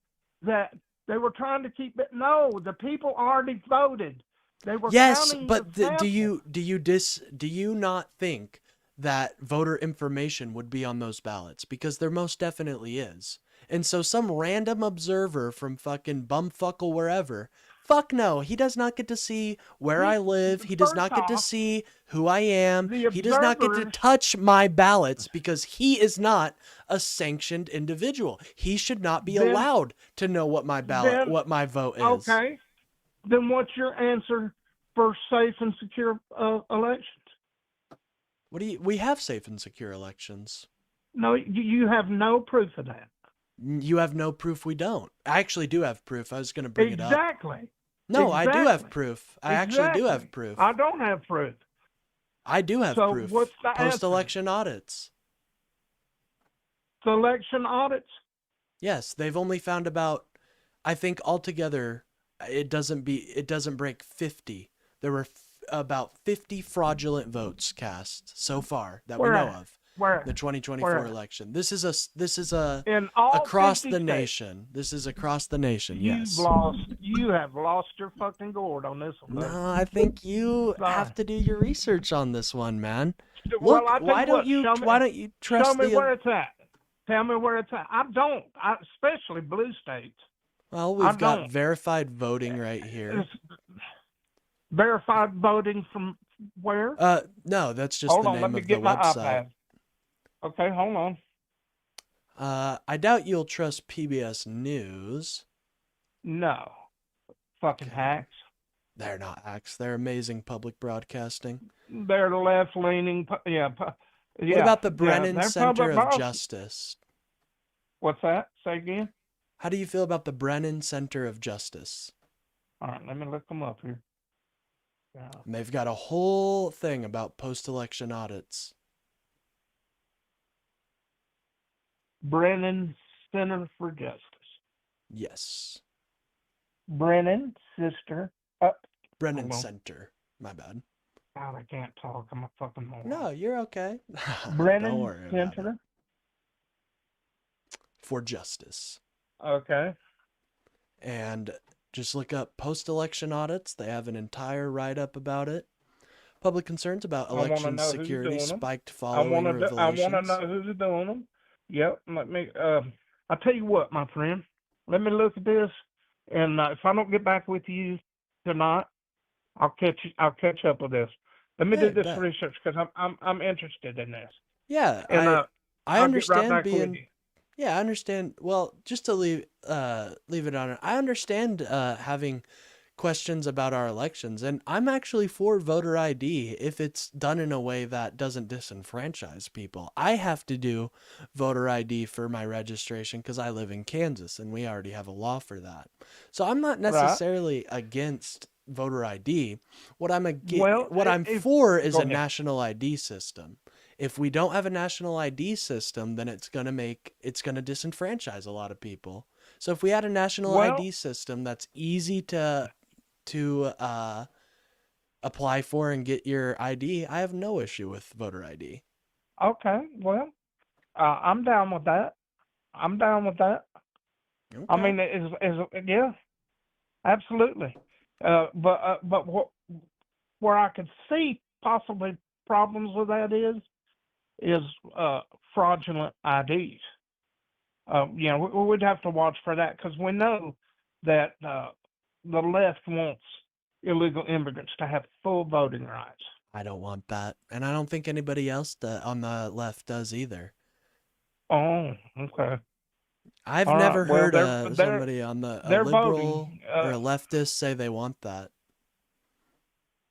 that they were trying to keep it? No, the people already voted. They were Yes, counting but the do samples. you not think that voter information would be on those ballots? Because there most definitely is. And so some random observer from fucking bumfuckle wherever, fuck no, he does not get to see where I live. He does not get to First see who I am. the He does not get to observers- touch my ballots because he is not a sanctioned individual. He should not be Then- allowed to know what my ballot, then- what my vote is. Okay, then what's your answer for safe and secure elections? We have safe and secure elections. No, you have no proof of that. You have no proof we don't. I actually do have proof. I was going to bring it up. Exactly. No, I do have Exactly. proof. I actually do have proof. I don't have proof. I do have So proof. what's the answer? Post-election audits. The election audits. Yes, they've only found about, I think altogether, it doesn't break 50. There were about 50 fraudulent votes cast so far that we know of. Where? The 2024 Where? election. This is a In all across 50 the states. nation. This is across the nation. Yes. You have lost your fucking gourd on this one. buddy. No, I think you Sorry. have to do your research on this one, man. Well, Look, I tell why you don't what, you show me- why don't you trust Show me the where it's at. Tell me where it's at. Especially blue states. Well, I we've got don't. verified voting right here. It's verified voting from where? No, that's just Hold the on, name let me of get the my website. iPad. Okay, hold on. I doubt you'll trust PBS News. No. Fucking hacks. They're not hacks. They're amazing public broadcasting. They're left-leaning. Yeah. What about the Brennan they're Center public of policy. Justice? What's that? Say again? How do you feel about the Brennan Center of Justice? All right, let me look them up here. Yeah. And they've got a whole thing about post-election audits. Brennan Center for Justice. Yes. Brennan, sister. Brennan Hold on. Center. My bad. God, I can't talk. I'm a fucking moron. No, you're okay. Don't Brennan worry about it. Center. For Justice. Okay. And just look up post-election audits. They have an entire write-up about it. Public concerns about wanna election know who's security doing 'em. spiked I following want to revelations. know who's doing them. Yep. Let me. I'll tell you what, my friend. Let me look at this. And if I don't get back with you tonight, I'll catch up with this. Let me Yeah, do this bet. research because I'm interested in this. Yeah, And I I'll get right understand back with being. you. Yeah, I understand. Well, just to leave it on it, I understand having questions about our elections, and I'm actually for voter ID if it's done in a way that doesn't disenfranchise people. I have to do voter ID for my registration because I live in Kansas, and we already have a law for that. So I'm not Right. necessarily against voter ID. What Well, what I'm if for is go a ahead. national ID system. If we don't have a national ID system, then it's gonna disenfranchise a lot of people. So if we had a national Well, ID system that's easy to apply for and get your ID, I have no issue with voter ID. okay. Well, I'm down with that. I'm down with that. I Okay. mean, yeah, absolutely. But where I could see possibly problems with that is fraudulent IDs. You know, we'd have to watch for that because we know that the left wants illegal immigrants to have full voting rights. I don't want that, and I don't think anybody else on the left does either. Oh, okay. I've All right. never Well, heard somebody on a they're liberal voting. or a leftist say they want that.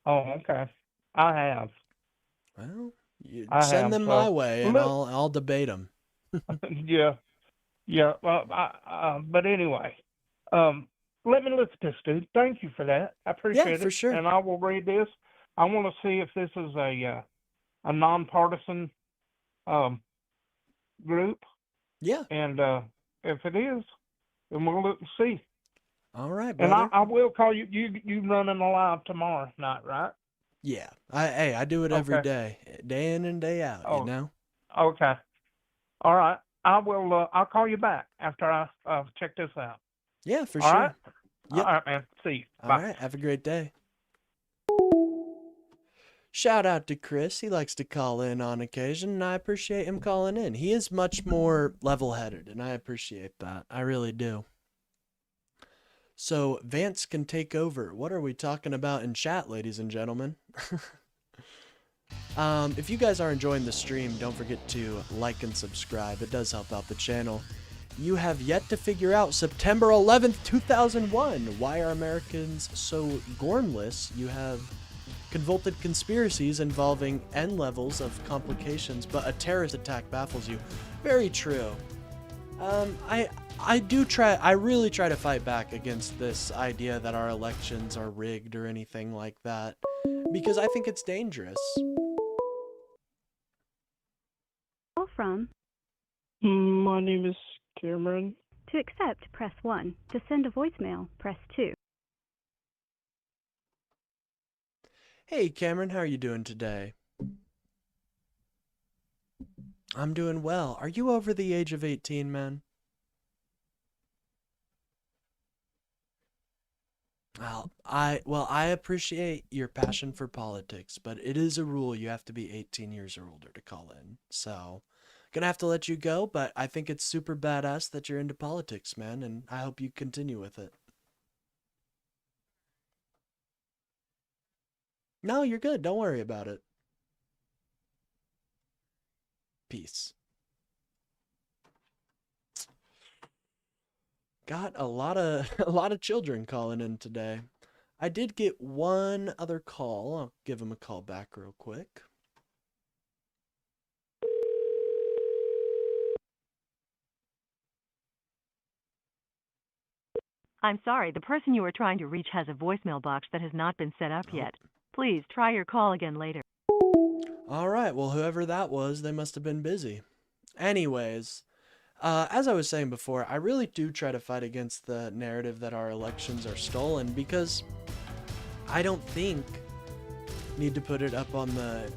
Oh, okay. I have. Well, you I send have. them my So way, and look, I'll debate them. yeah, yeah. Well, but anyway, let me look at this, dude. Thank you for that. I Yeah, appreciate for it, sure. and I will read this. I want to see if this is a nonpartisan group, Yeah. and if it is, then we'll look and see. All right, And brother. I will call you. You running alive tomorrow night, right? Yeah. I do it every Okay. day in and day out, you Oh, know? okay. All right. I will. I'll call you back after I check this out. Yeah, for All sure. right. Yep. All right, man. See you. All Bye. right. Have a great day. Shout out to Chris. He likes to call in on occasion, and I appreciate him calling in. He is much more level-headed, and I appreciate that. I really do. So, Vance can take over. What are we talking about in chat, ladies and gentlemen? If you guys are enjoying the stream, don't forget to like and subscribe. It does help out the channel. You have yet to figure out September 11th, 2001. Why are Americans so gormless? You have convoluted conspiracies involving N levels of complications, but a terrorist attack baffles you. Very true. I really try to fight back against this idea that our elections are rigged or anything like that, because I think it's dangerous. Call from. My name is Cameron. To accept, press 1. To send a voicemail, press 2. Hey Cameron, how are you doing today? I'm doing well. Are you over the age of 18, man? Well, I appreciate your passion for politics, but it is a rule you have to be 18 years or older to call in. So, gonna have to let you go, but I think it's super badass that you're into politics, man, and I hope you continue with it. No, you're good. Don't worry about it. Peace. Got a lot of children calling in today. I did get one other call. I'll give him a call back real quick. I'm sorry, the person you are trying to reach has a voicemail box that has not been set up yet. Please try your call again later. All right, well, whoever that was, they must have been busy. Anyways, as I was saying before, I really do try to fight against the narrative that our elections are stolen, because I don't think need to put it up on the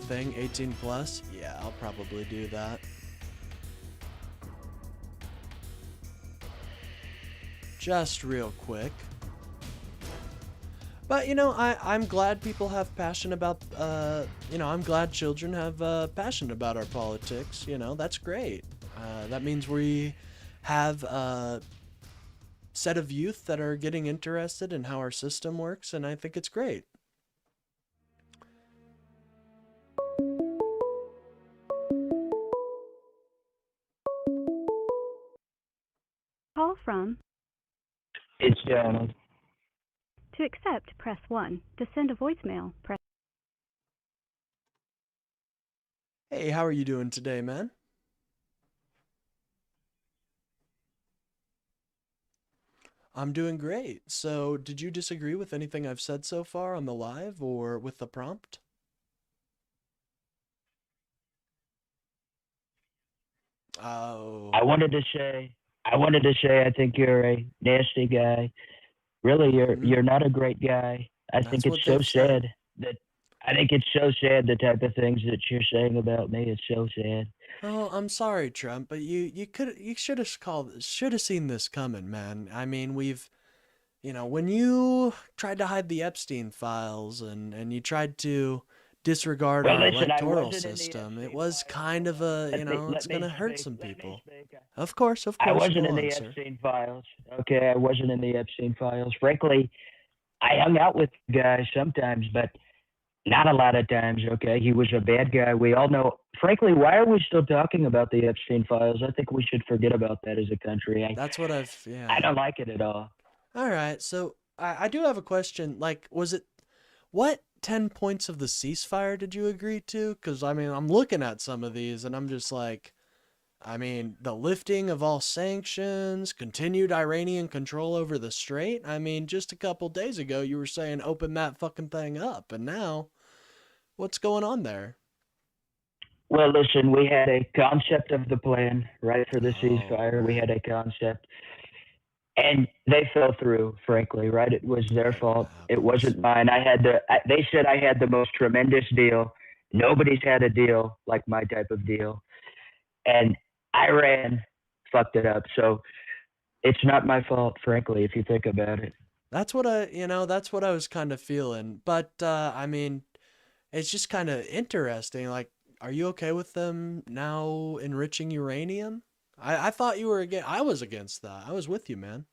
thing, 18 plus. Yeah, I'll probably do that. Just real quick. But, you know, I'm glad people have passion about, you know, I'm glad children have passion about our politics. You know, that's great. That means we have set of youth that are getting interested in how our system works, and I think it's great. Call from. It's Donald. To accept, press 1. To send a voicemail, press. Hey, how are you doing today, man? I'm doing great. So, did you disagree with anything I've said so far on the live or with the prompt? Oh, I wanted to say, I think you're a nasty guy. Really, you're not a great guy. I think that's it's what so they've said. sad that I think it's so sad the type of things that you're saying about me. It's so sad. Oh, I'm sorry, Trump, but you should have seen this coming, man. I mean, when you tried to hide the Epstein files and you tried to disregard Well, our listen, I electoral wasn't in the system, it Epstein was files. kind of a, Let it's me gonna hurt speak. some Let me people. speak. Of course, I wasn't go in the on, sir. Epstein files. Okay, I wasn't in the Epstein files. Frankly, I hung out with the guy sometimes, but not a lot of times. Okay, he was a bad guy. We all know. Frankly, why are we still talking about the Epstein files? I think we should forget about that as a country. That's what I yeah. don't like it at all. All right, so I do have a question. Like, what 10 points of the ceasefire did you agree to? Because, I mean, I'm looking at some of these and I'm just like, I mean, the lifting of all sanctions, continued Iranian control over the strait. I mean, just a couple days ago, you were saying open that fucking thing up. And now, what's going on there? Well, listen, we had a concept of the plan, right, for the Oh, ceasefire. We right. had a concept. And they fell through, frankly, right? It was their fault. It happens. wasn't mine. They said I had the most tremendous deal. Nobody's had a deal like my type of deal. And Iran fucked it up. So it's not my fault, frankly, if you think about it. That's what that's what I was kind of feeling. But, I mean, it's just kind of interesting. Like, are you okay with them now enriching uranium? I thought you were against. I was against that. I was with you, man.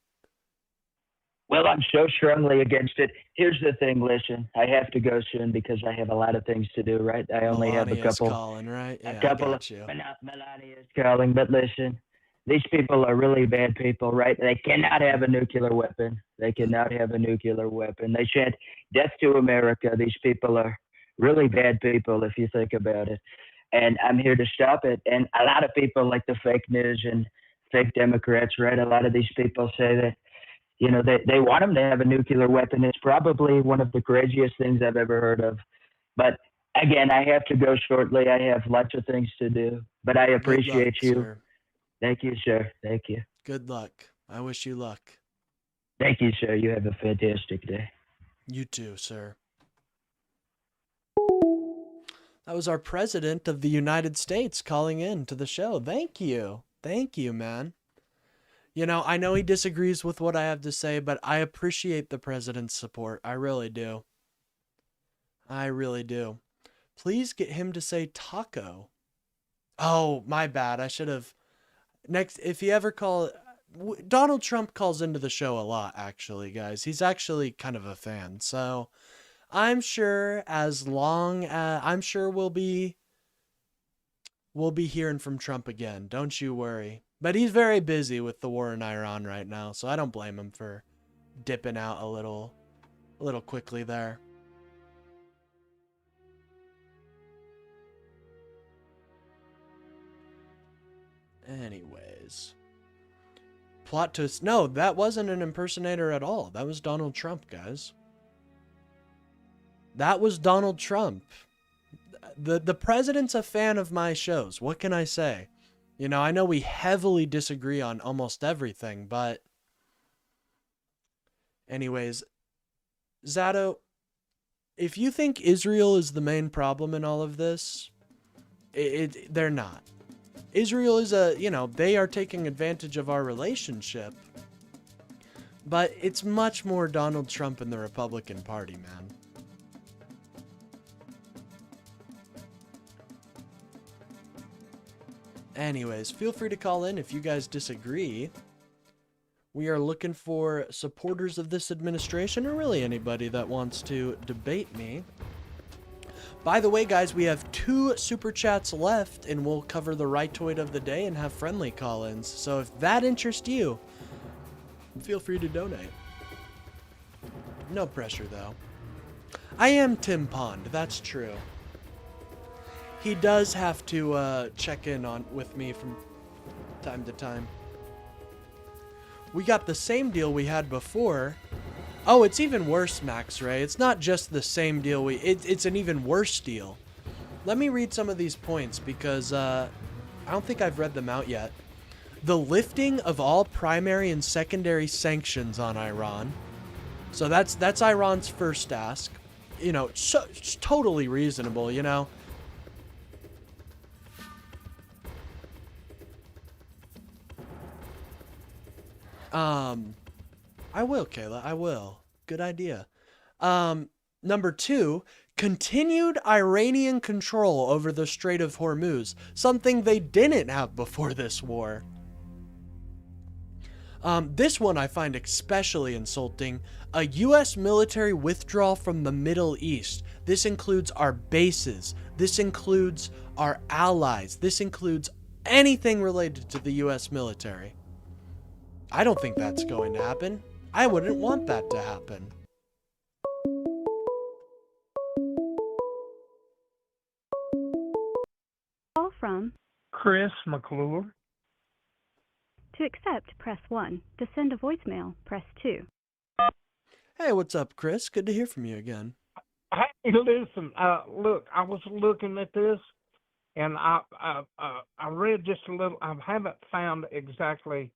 Well, I'm so strongly against it. Here's the thing, listen, I have to go soon because I have a lot of things to do, right? I only have a Melania's couple. calling, right? Yeah, A I couple got you. Melania is calling, but listen, these people are really bad people, right? They cannot have a nuclear weapon. They cannot have a nuclear weapon. They chant death to America. These people are really bad people if you think about it. And I'm here to stop it. And a lot of people like the fake news and fake Democrats, right? A lot of these people say that, they want them to have a nuclear weapon. It's probably one of the craziest things I've ever heard of. But again, I have to go shortly. I have lots of things to do, but I appreciate you. Sir. Thank you, sir. Thank you. Good luck. I wish you luck. Thank you, sir. You have a fantastic day. You too, sir. That was our president of the United States calling in to the show. Thank you. Thank you, man. I know he disagrees with what I have to say, but I appreciate the president's support. I really do. I really do. Please get him to say taco. Oh, my bad. I should have. Next, if you ever call. Donald Trump calls into the show a lot, actually, guys. He's actually kind of a fan. So I'm sure we'll be hearing from Trump again. Don't you worry. But he's very busy with the war in Iran right now, so I don't blame him for dipping out a little quickly there. Anyways. Plot twist. No, that wasn't an impersonator at all. That was Donald Trump, guys. That was Donald Trump. The president's a fan of my shows. What can I say? I know we heavily disagree on almost everything, but anyways, Zato, if you think Israel is the main problem in all of this, they're not. Israel is they are taking advantage of our relationship, but it's much more Donald Trump and the Republican Party, man. Anyways, feel free to call in if you guys disagree We are looking for supporters of this administration, or really anybody that wants to debate me. By the way, guys, we have 2 super chats left, and we'll cover the Rightoid of the day and have friendly call-ins. So if that interests you, feel free to donate. No pressure, though. I am Tim Pond, that's true. He does have to check in with me from time to time. We got the same deal we had before. Oh, it's even worse, Max Ray. It's not just the same deal it's an even worse deal. Let me read some of these points because I don't think I've read them out yet. The lifting of all primary and secondary sanctions on Iran. So that's Iran's first ask. You know, it's totally reasonable, you know. I will, Kayla. I will. Good idea. Number 2, continued Iranian control over the Strait of Hormuz, something they didn't have before this war. This one I find especially insulting. A U.S. military withdrawal from the Middle East. This includes our bases. This includes our allies. This includes anything related to the U.S. military. I don't think that's going to happen. I wouldn't want that to happen. Call from. Chris McClure. To accept, press 1. To send a voicemail, press 2. Hey, what's up, Chris? Good to hear from you again. Hey, listen. Look, I was looking at this, and I read just a little. I haven't found exactly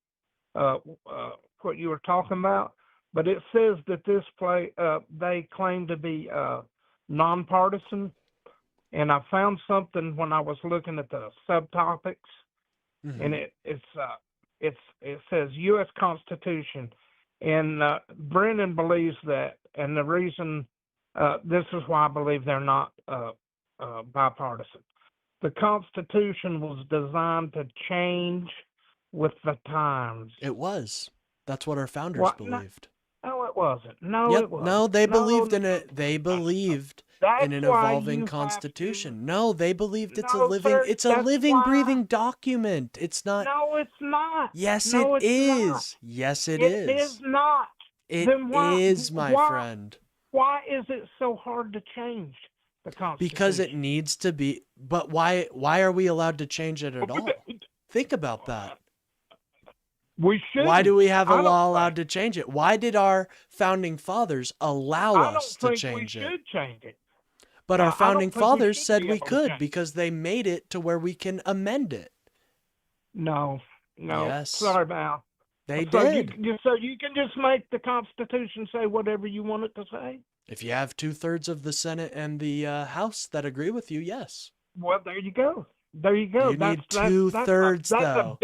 what you were talking about, but it says that this they claim to be nonpartisan, and I found something when I was looking at the subtopics, and it says U.S. Constitution, and Brennan believes that, and the reason this is why I believe they're not bipartisan. The Constitution was designed to change with the times. It was. That's what our founders believed. No, it wasn't. No, Yep. it wasn't. No, they believed in it. They believed in an evolving constitution. No, they believed it's a living, breathing document. It's not. No, it's not. Yes, no, it is. Not. Yes, it is. It is not. It is, my friend. Why is it so hard to change the Constitution? Because it needs to be. But why are we allowed to change it at all? Think about that. We should. Why do we have a law allowed to change it? Why did our founding fathers allow us to change it? I don't think we should change it. But our founding fathers said we could because they made it to where we can amend it. No. Yes. Sorry, Mal. They did. So you can just make the Constitution say whatever you want it to say? If you have 2/3 of the Senate and the House that agree with you, yes. Well, there you go. There you go. You need 2/3, though.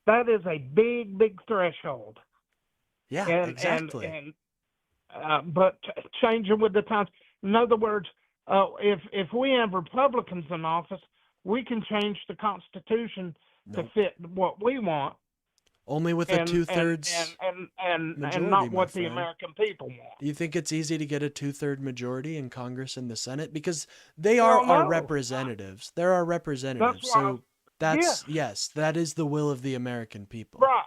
That is a big threshold. Yeah, exactly. But changing with the times. In other words, if we have Republicans in office, we can change the Constitution to fit what we want. Only with a 2/3 majority, and not what the American people want. Do you think it's easy to get a 2/3 majority in Congress and the Senate? Because they are our representatives. They're our representatives. Yes, that is the will of the American people. Right.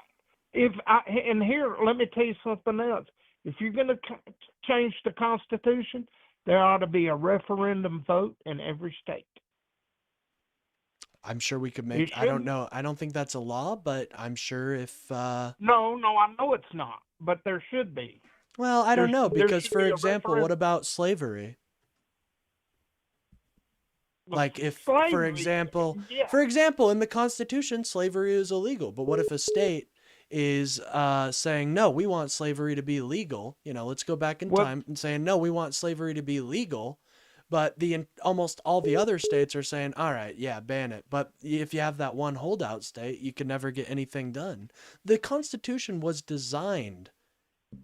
And here, let me tell you something else. If you're going to change the Constitution, there ought to be a referendum vote in every state. I'm sure we could make. I don't know. I don't think that's a law, but I'm sure if. No, I know it's not, but there should be. Well, I don't know because, for example, what about slavery? Like if, for example, in the Constitution, slavery is illegal. But what if a state is saying, no, we want slavery to be legal? You know, let's go back in time and saying, no, we want slavery to be legal. But almost all the other states are saying, all right, yeah, ban it. But if you have that one holdout state, you can never get anything done. The Constitution was designed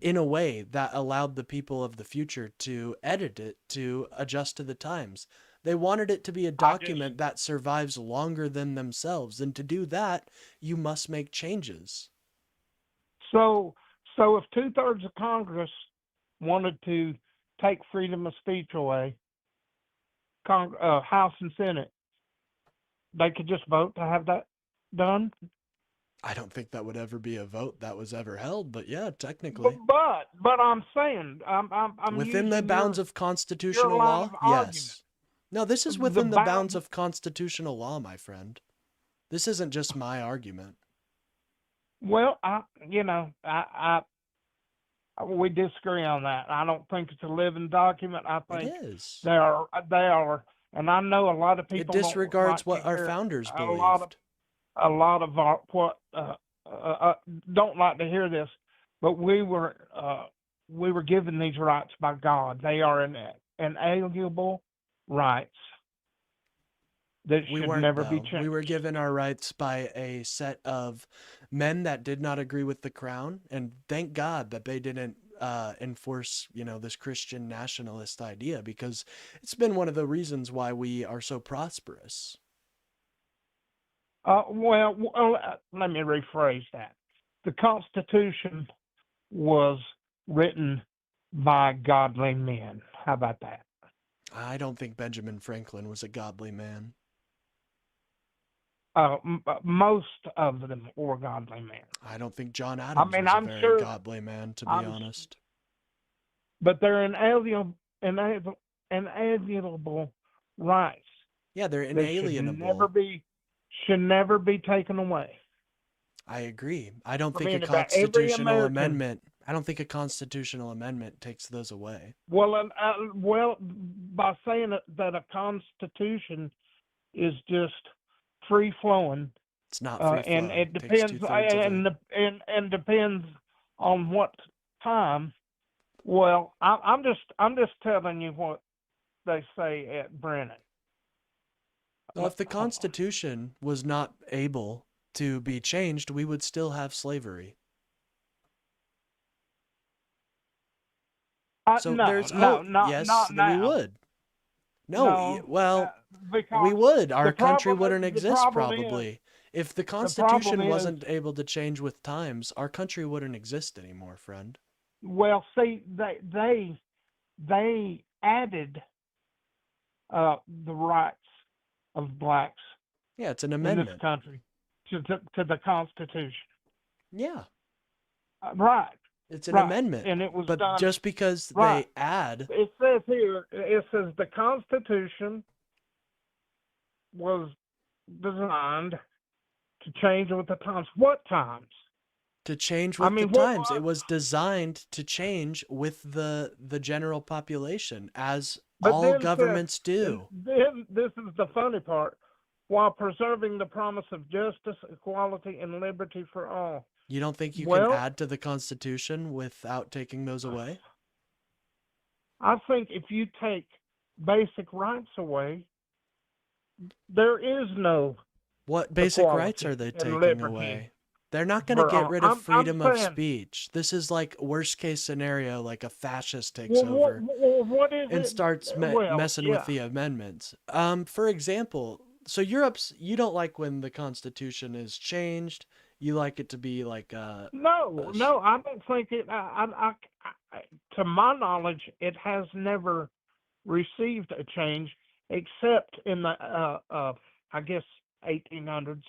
in a way that allowed the people of the future to edit it, to adjust to the times. They wanted it to be a document that survives longer than themselves. And to do that, you must make changes. So, if 2/3 of Congress wanted to take freedom of speech away, House and Senate, they could just vote to have that done. I don't think that would ever be a vote that was ever held, but yeah, But technically. but I'm saying I'm Within the using bounds your of constitutional line law, of argument. yes. No, this is The within the bounds bound. of constitutional law, my friend. This isn't just my argument. Well, we disagree on that. I don't think it's a living document. I It think is. they are, and I know a lot of It people don't disregards like what to our hear founders a lot of believed. don't like to hear this, but we were given these rights by God. They are inalienable rights that We should weren't, never be though. We were changed. given our rights by a set of men that did not agree with the crown, and thank God that they didn't enforce, this Christian nationalist idea, because it's been one of the reasons why we are so prosperous. Let me rephrase that. The Constitution was written by godly men. How about that? I don't think Benjamin Franklin was a godly man. Most of them were godly men. I don't think John Adams was a I'm very sure, godly man, to be honest. but they're inalienable rights Yeah, they're that inalienable. should never be taken away. I agree. I don't from think a anybody. Every constitutional American. amendment. I don't think a constitutional amendment takes those away. Well, by saying that a constitution is just free flowing, It's not free and flowing. it Takes depends, 2/3 of it. and depends on what time. Well, I'm just telling you what they say at Brennan. Well, if the Constitution was not able to be changed, we would still have slavery. So no, there's no, hope. not Yes, not we now. would. No, well, because we would. Our country problem wouldn't the exist problem is- probably. If the problem Constitution is- wasn't able to change with times, our country wouldn't exist anymore, friend. Well, see, they added the rights of blacks Yeah, it's an in this amendment. country to the Constitution. Yeah, Right. it's an Right. amendment. And it was But done. just because Right. they add, It says here, the Constitution was designed to change with the times. What times? to change I with mean, the what- times, it was designed to change with the general population, as But all then governments do. Then this is the funny part. While preserving the promise of justice, equality, and liberty for all. You don't think you Well- can add to the Constitution without taking those away? I think if you take basic rights away, there is no What basic rights equality are they and taking liberty away? They're not going to for get all. rid of I'm freedom of saying- speech. This is like worst case scenario, like a fascist takes Well, over what is and it? starts Well, messing yeah. with the amendments. For example, so you don't like when the Constitution is changed. You like it to be like No, I don't think it. To my knowledge, it has never received a change, except in the I guess 1800s.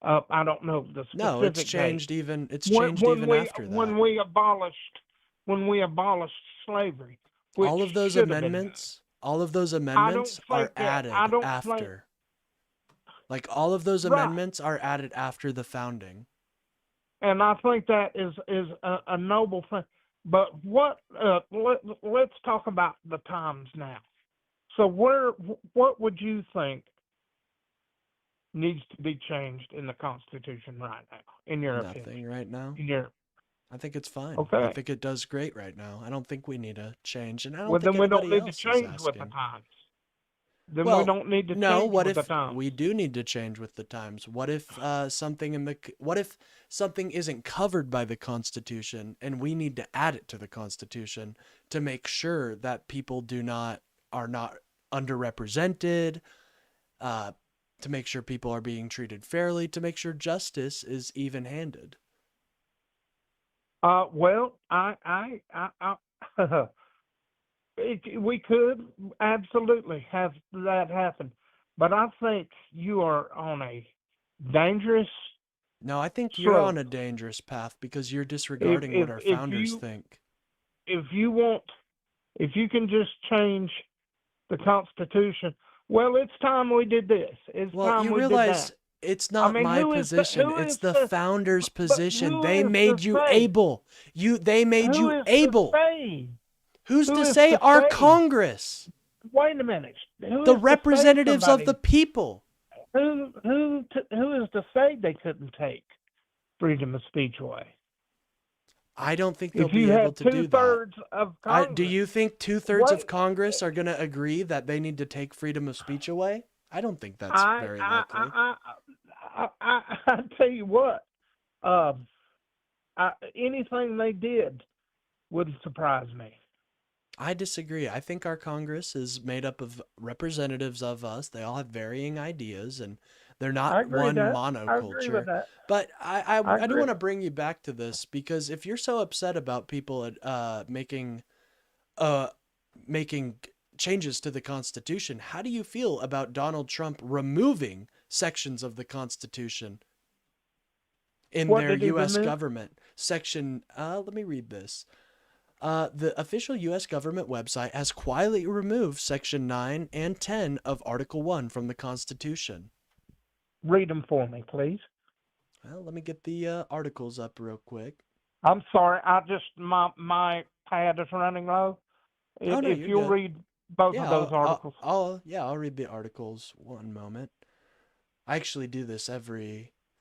I don't know the specific no, it's date. changed even. It's When- changed when even we, after that. when we abolished slavery. all which of those should have been amendments, all of those amendments are think that- added I don't think- after. Like all of those Right. amendments are added after the founding. done. And I think that is a noble thing. But let's talk about the times now. So what would you think needs to be changed in the Constitution right now, in your Nothing opinion? right now. I think it's fine. I Okay. think it does great right now. I don't think we need a change, and I don't Well, think then we don't anybody need to else is change with the asking. times. Then Well, we don't need to No, change what with if the times. we do need to change with the times? What if what if something isn't covered by the Constitution and we need to add it to the Constitution to make sure that people are not underrepresented, to make sure people are being treated fairly, to make sure justice is even-handed? Well, we could absolutely have that happen, but I think you are on a dangerous No, I think you're on slope. a dangerous path because you're If disregarding if what our if founders you think. if you want, if you can just change the Constitution, well, it's time we did this. It's Well, time you we did realize that. it's I not mean, my who is the position. It's the the founders' but position. who They is to made you say? able. They made Who you is to able. say? Who's Who to is say to our say? Congress? Wait a minute. Who The is to say representatives of the somebody? people. Who is to say they couldn't take freedom of speech away? I don't think they'll If you be able have to do that. 2/3 of Do Congress, you think 2/3 of wait, Congress are going to agree that they need to take freedom of speech away? I don't think that's I very I likely. I tell you what, um, anything they did wouldn't surprise me. I disagree. I think our Congress is made up of representatives of us. They all have varying ideas, and they're I not agree one that. I agree with monoculture. that. But I I do agree. want to bring you back to this because if you're so upset about people uh making changes to the Constitution, how do you feel about Donald Trump removing sections of the Constitution in What their did he U.S. remove? government? Let me read this. The official U.S. government website has quietly removed Section 9 and 10 of Article 1 from the Constitution. Read them for me, please. Well, let me get the articles up real quick. I'm sorry. My pad is running low. Oh, no, If you're you'll good. read both of Yeah, those articles. I'll read the articles. One moment. I actually do this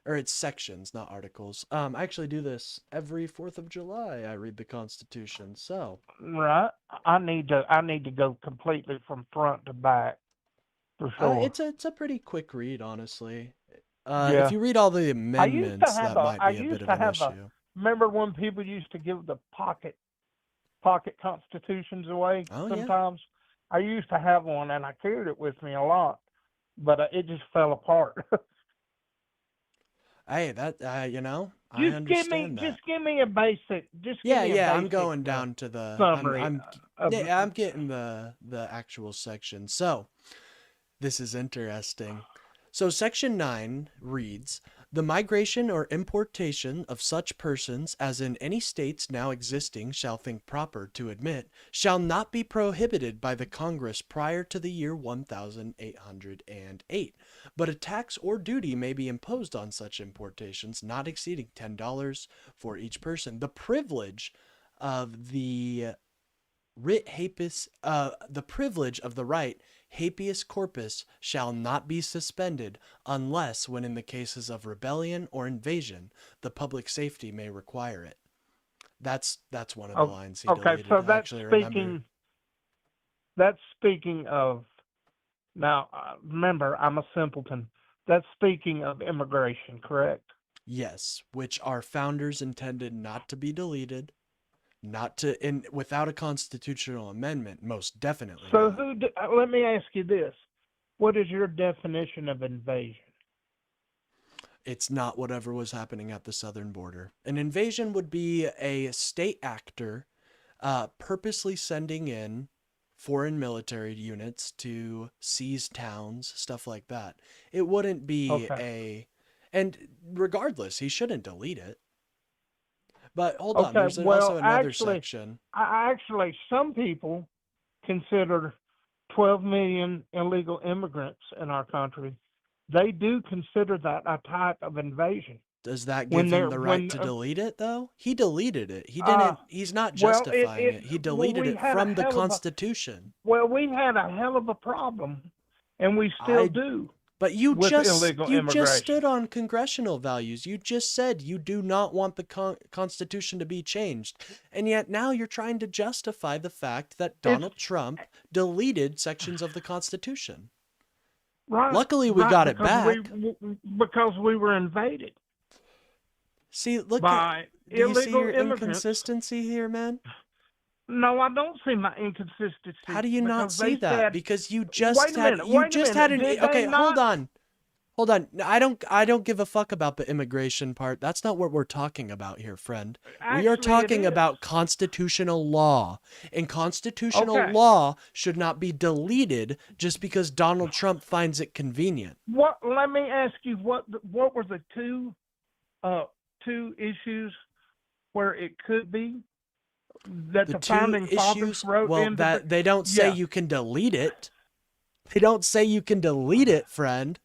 it's sections, not articles. I actually do this every 4th of July. I read the Constitution. So, Right. I need to go completely from front to back for sure. it's a pretty quick read, honestly. Yeah. If you read all the I used to amendments, have that a. might I be a bit used of to an have a. issue. Remember when people used to give the pocket constitutions away Oh, yeah. sometimes? I used to have one, and I carried it with me a lot, but it just fell apart. Hey, that I Just understand that. Just give me a basic. Just give Yeah, me a yeah, I'm basic going down to the summary. I'm getting the actual section. So, this is interesting. So, Section 9 reads, "The migration or importation of such persons as in any states now existing shall think proper to admit shall not be prohibited by the Congress prior to the year 1808, but a tax or duty may be imposed on such importations not exceeding $10 for each person. The privilege of the right habeas corpus shall not be suspended unless when in the cases of rebellion or invasion the public safety may require it." That's one of the lines he Okay, deleted. so I that's actually speaking. remember. That's speaking of. Now, remember, I'm a simpleton. That's speaking of immigration, correct? Yes, which our founders intended not to be deleted, without a constitutional amendment, most definitely So not. let me ask you this. What is your definition of invasion? It's not whatever was happening at the southern border. An invasion would be a state actor purposely sending in foreign military units to seize towns, stuff like that. It wouldn't be and regardless, he shouldn't delete it. But hold on, there's also another section. Actually, some people consider 12 million illegal immigrants in our country. They do consider that a type of invasion. Does that give him the right to delete it, though? He deleted it. He didn't. He's not justifying it. He deleted it from the Constitution. Well, we had a hell of a problem, and we still do. But you with illegal just immigration. stood on congressional values. You just said you do not want the Constitution to be changed. And yet now you're trying to justify the fact that Donald Trump deleted sections of the Constitution. Right. Luckily, we got it back. Because we were invaded. See, do you see your inconsistency here, man? No, I don't see my inconsistency. How do you not see that? Because you just had an okay, hold on. Hold on. I don't give a fuck about the immigration part. That's not what we're talking about here, friend. We are Actually, it talking is. about constitutional law. And constitutional Okay. law should not be deleted just because Donald Trump finds it convenient. What? Let me ask you, what were the two issues where it could be that the The two founding fathers issues, wrote well, into that they don't say Yeah. you can delete it. They don't say you can delete it, friend.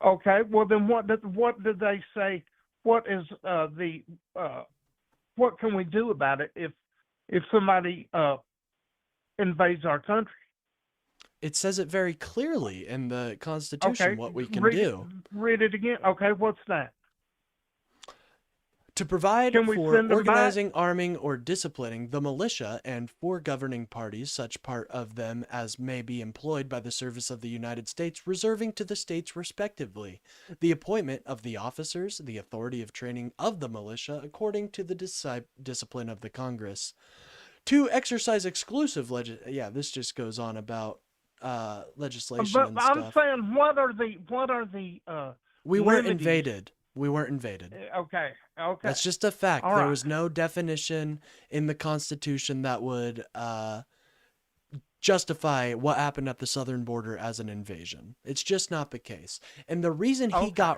Okay, well then what did they say? What is what can we do about it if somebody invades our country? It says it very clearly in the Constitution Okay, what we can read do. Read it again. Okay, what's that? To provide Can we for send them back? organizing, arming, or disciplining the militia and for governing parties, such part of them as may be employed by the service of the United States, reserving to the states respectively the appointment of the officers, the authority of training of the militia according to the discipline of the Congress. To exercise exclusive this just goes on about legislation But and I'm stuff. saying, what are the We weren't remedies? invaded. We weren't invaded. Okay. That's just a fact. All There right. was no definition in the Constitution that would justify what happened at the southern border as an invasion. It's just not the case. And the reason he got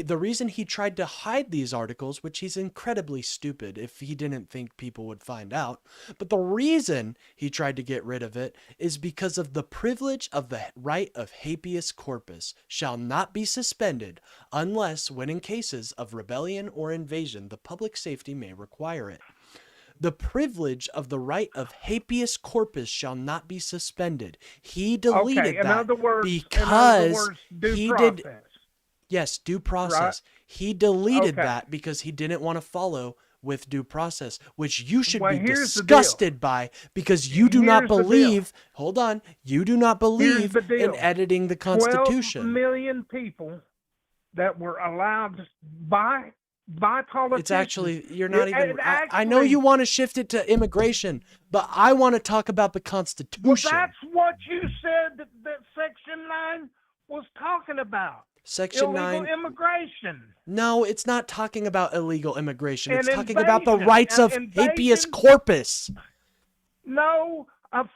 the reason he tried to hide these articles, which he's incredibly stupid if he didn't think people would find out, but the reason he tried to get rid of it is because of the privilege of the right of habeas corpus shall not be suspended unless when in cases of rebellion or invasion the public safety may require it. The privilege of the right of habeas corpus shall not be suspended. He deleted Okay. In that other words, because due he process. did. Yes, due process. He deleted that because he didn't want to follow with due process, which you should Well, be here's the deal. disgusted by because you do not Here's the deal. believe, hold on, you do not believe the deal. in editing the 12 Constitution. million people that were allowed by politicians. It's actually, you're not even, It I know you want to shift it to immigration, but I want to talk about the Constitution. Well, that's what you said that Section 9 was talking about. Section Illegal 9. immigration. No, it's not talking about illegal immigration. It's And talking about the invasion. rights of And habeas invasion. corpus. No, I'm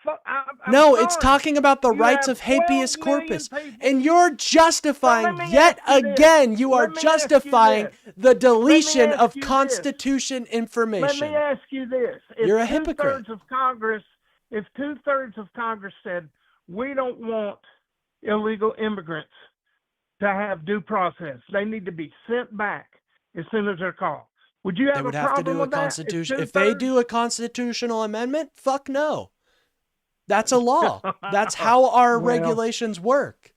No, it's sorry. talking about the You rights have of habeas 12 million corpus. people. And you're justifying, Let me yet ask you this. again, you are Let me ask you justifying this. the deletion ask of you this. Constitution Let information. me ask you this: if You're a hypocrite. If 2/3 of Congress said we don't want illegal immigrants to have due process, they need to be sent back as soon as they're called. Would you have They would a have to problem do a with that? constitution. If they do a constitutional amendment, fuck no. That's a law. That's how our Well- regulations work.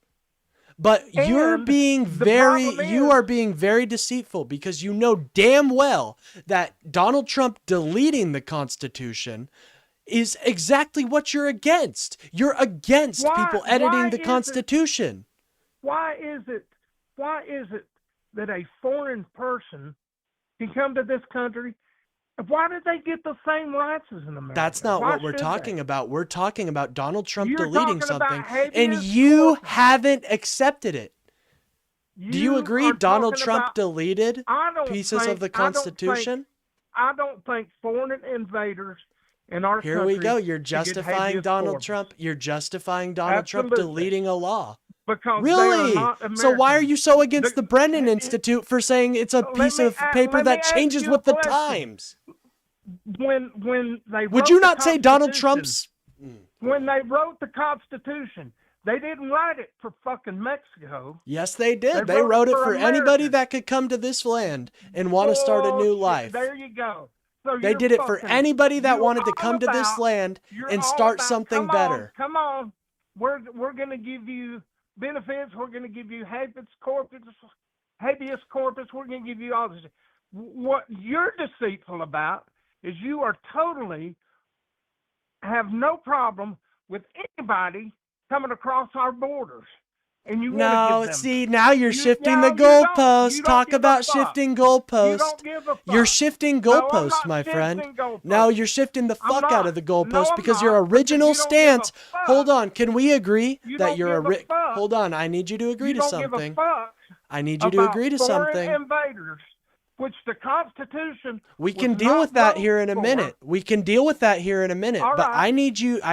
But you're And being the very, problem you is- are being very deceitful because you know damn well that Donald Trump deleting the Constitution is exactly what you're against. You're against people editing the Constitution. Why is it that a foreign person can come to this country? Why did they get the same rights as an American? That's not Why what we're should talking they? about. We're talking about Donald Trump You're deleting talking about something, and habeas you corpus. haven't accepted it. Do you agree are Donald talking Trump about- deleted I don't pieces think- of the I don't think- Constitution? I don't think foreign invaders in our Here country we go. You're should get justifying habeas Donald corpus. Trump. You're justifying Donald Trump Absolutely. deleting a law. Because Really? they are not So why are Americans. you so against the Brennan Institute for saying it's a Let piece me of a- paper let me that ask changes you a with the question. times? When they Would wrote you the not say Donald Constitution- Trump's? When they wrote the Constitution, they didn't write it for fucking Mexico. Yes, they did. They They wrote wrote it it for for anybody Americans. that could come to this land and want to start a new Bullshit. life. There you go. So They you're did it for fucking- anybody that you're wanted to all come to this about- land you're and all start about, something come better. On, come on. We're going to give you benefits. We're going to give you habeas corpus. We're going to give you all this. What you're deceitful about is you are totally have no problem with anybody coming across our borders. and you want No, to give them. see, now you're shifting no, the you don't. goalposts. You don't Talk give a about fuck. shifting You goalposts. don't give a fuck. You're shifting No, I'm goalposts, not my friend. shifting goalposts. No, you're shifting the I'm fuck out of not. the No, goalposts I'm because not, your because original you don't give a stance. fuck. Hold on, can we agree You that don't you're give a fuck. Hold on, I need you to agree You to don't something. give a fuck I need you to about agree to foreign something. invaders, which the Constitution We was can deal not with that wrote here in a for. minute. We can deal with that here in a minute. All But right. I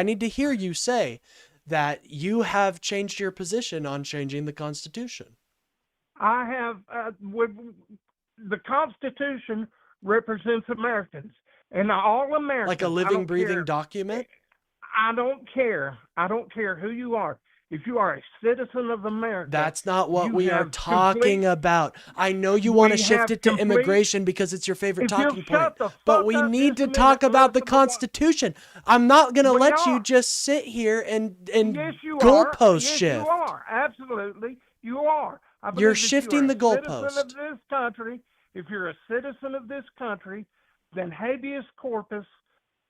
need to hear you say that you have changed your position on changing the Constitution. I have the Constitution represents Americans, and all Americans. Like a I living, don't breathing care. document? I don't care. I don't care who you are. If you are a citizen of America, That's not what you we are have talking complete- about. I know you want to we shift have it to complete- immigration because it's your favorite If you'll talking shut point. the But fuck we up need to just a talk minute, about the listen to what- Constitution. I'm not going to We let you are. just sit here and Yes, you goalpost are. Yes, shift. you are. Absolutely, you are. I believe You're if shifting you the are a citizen goalpost. of this country, if you're a citizen of this country, then habeas corpus,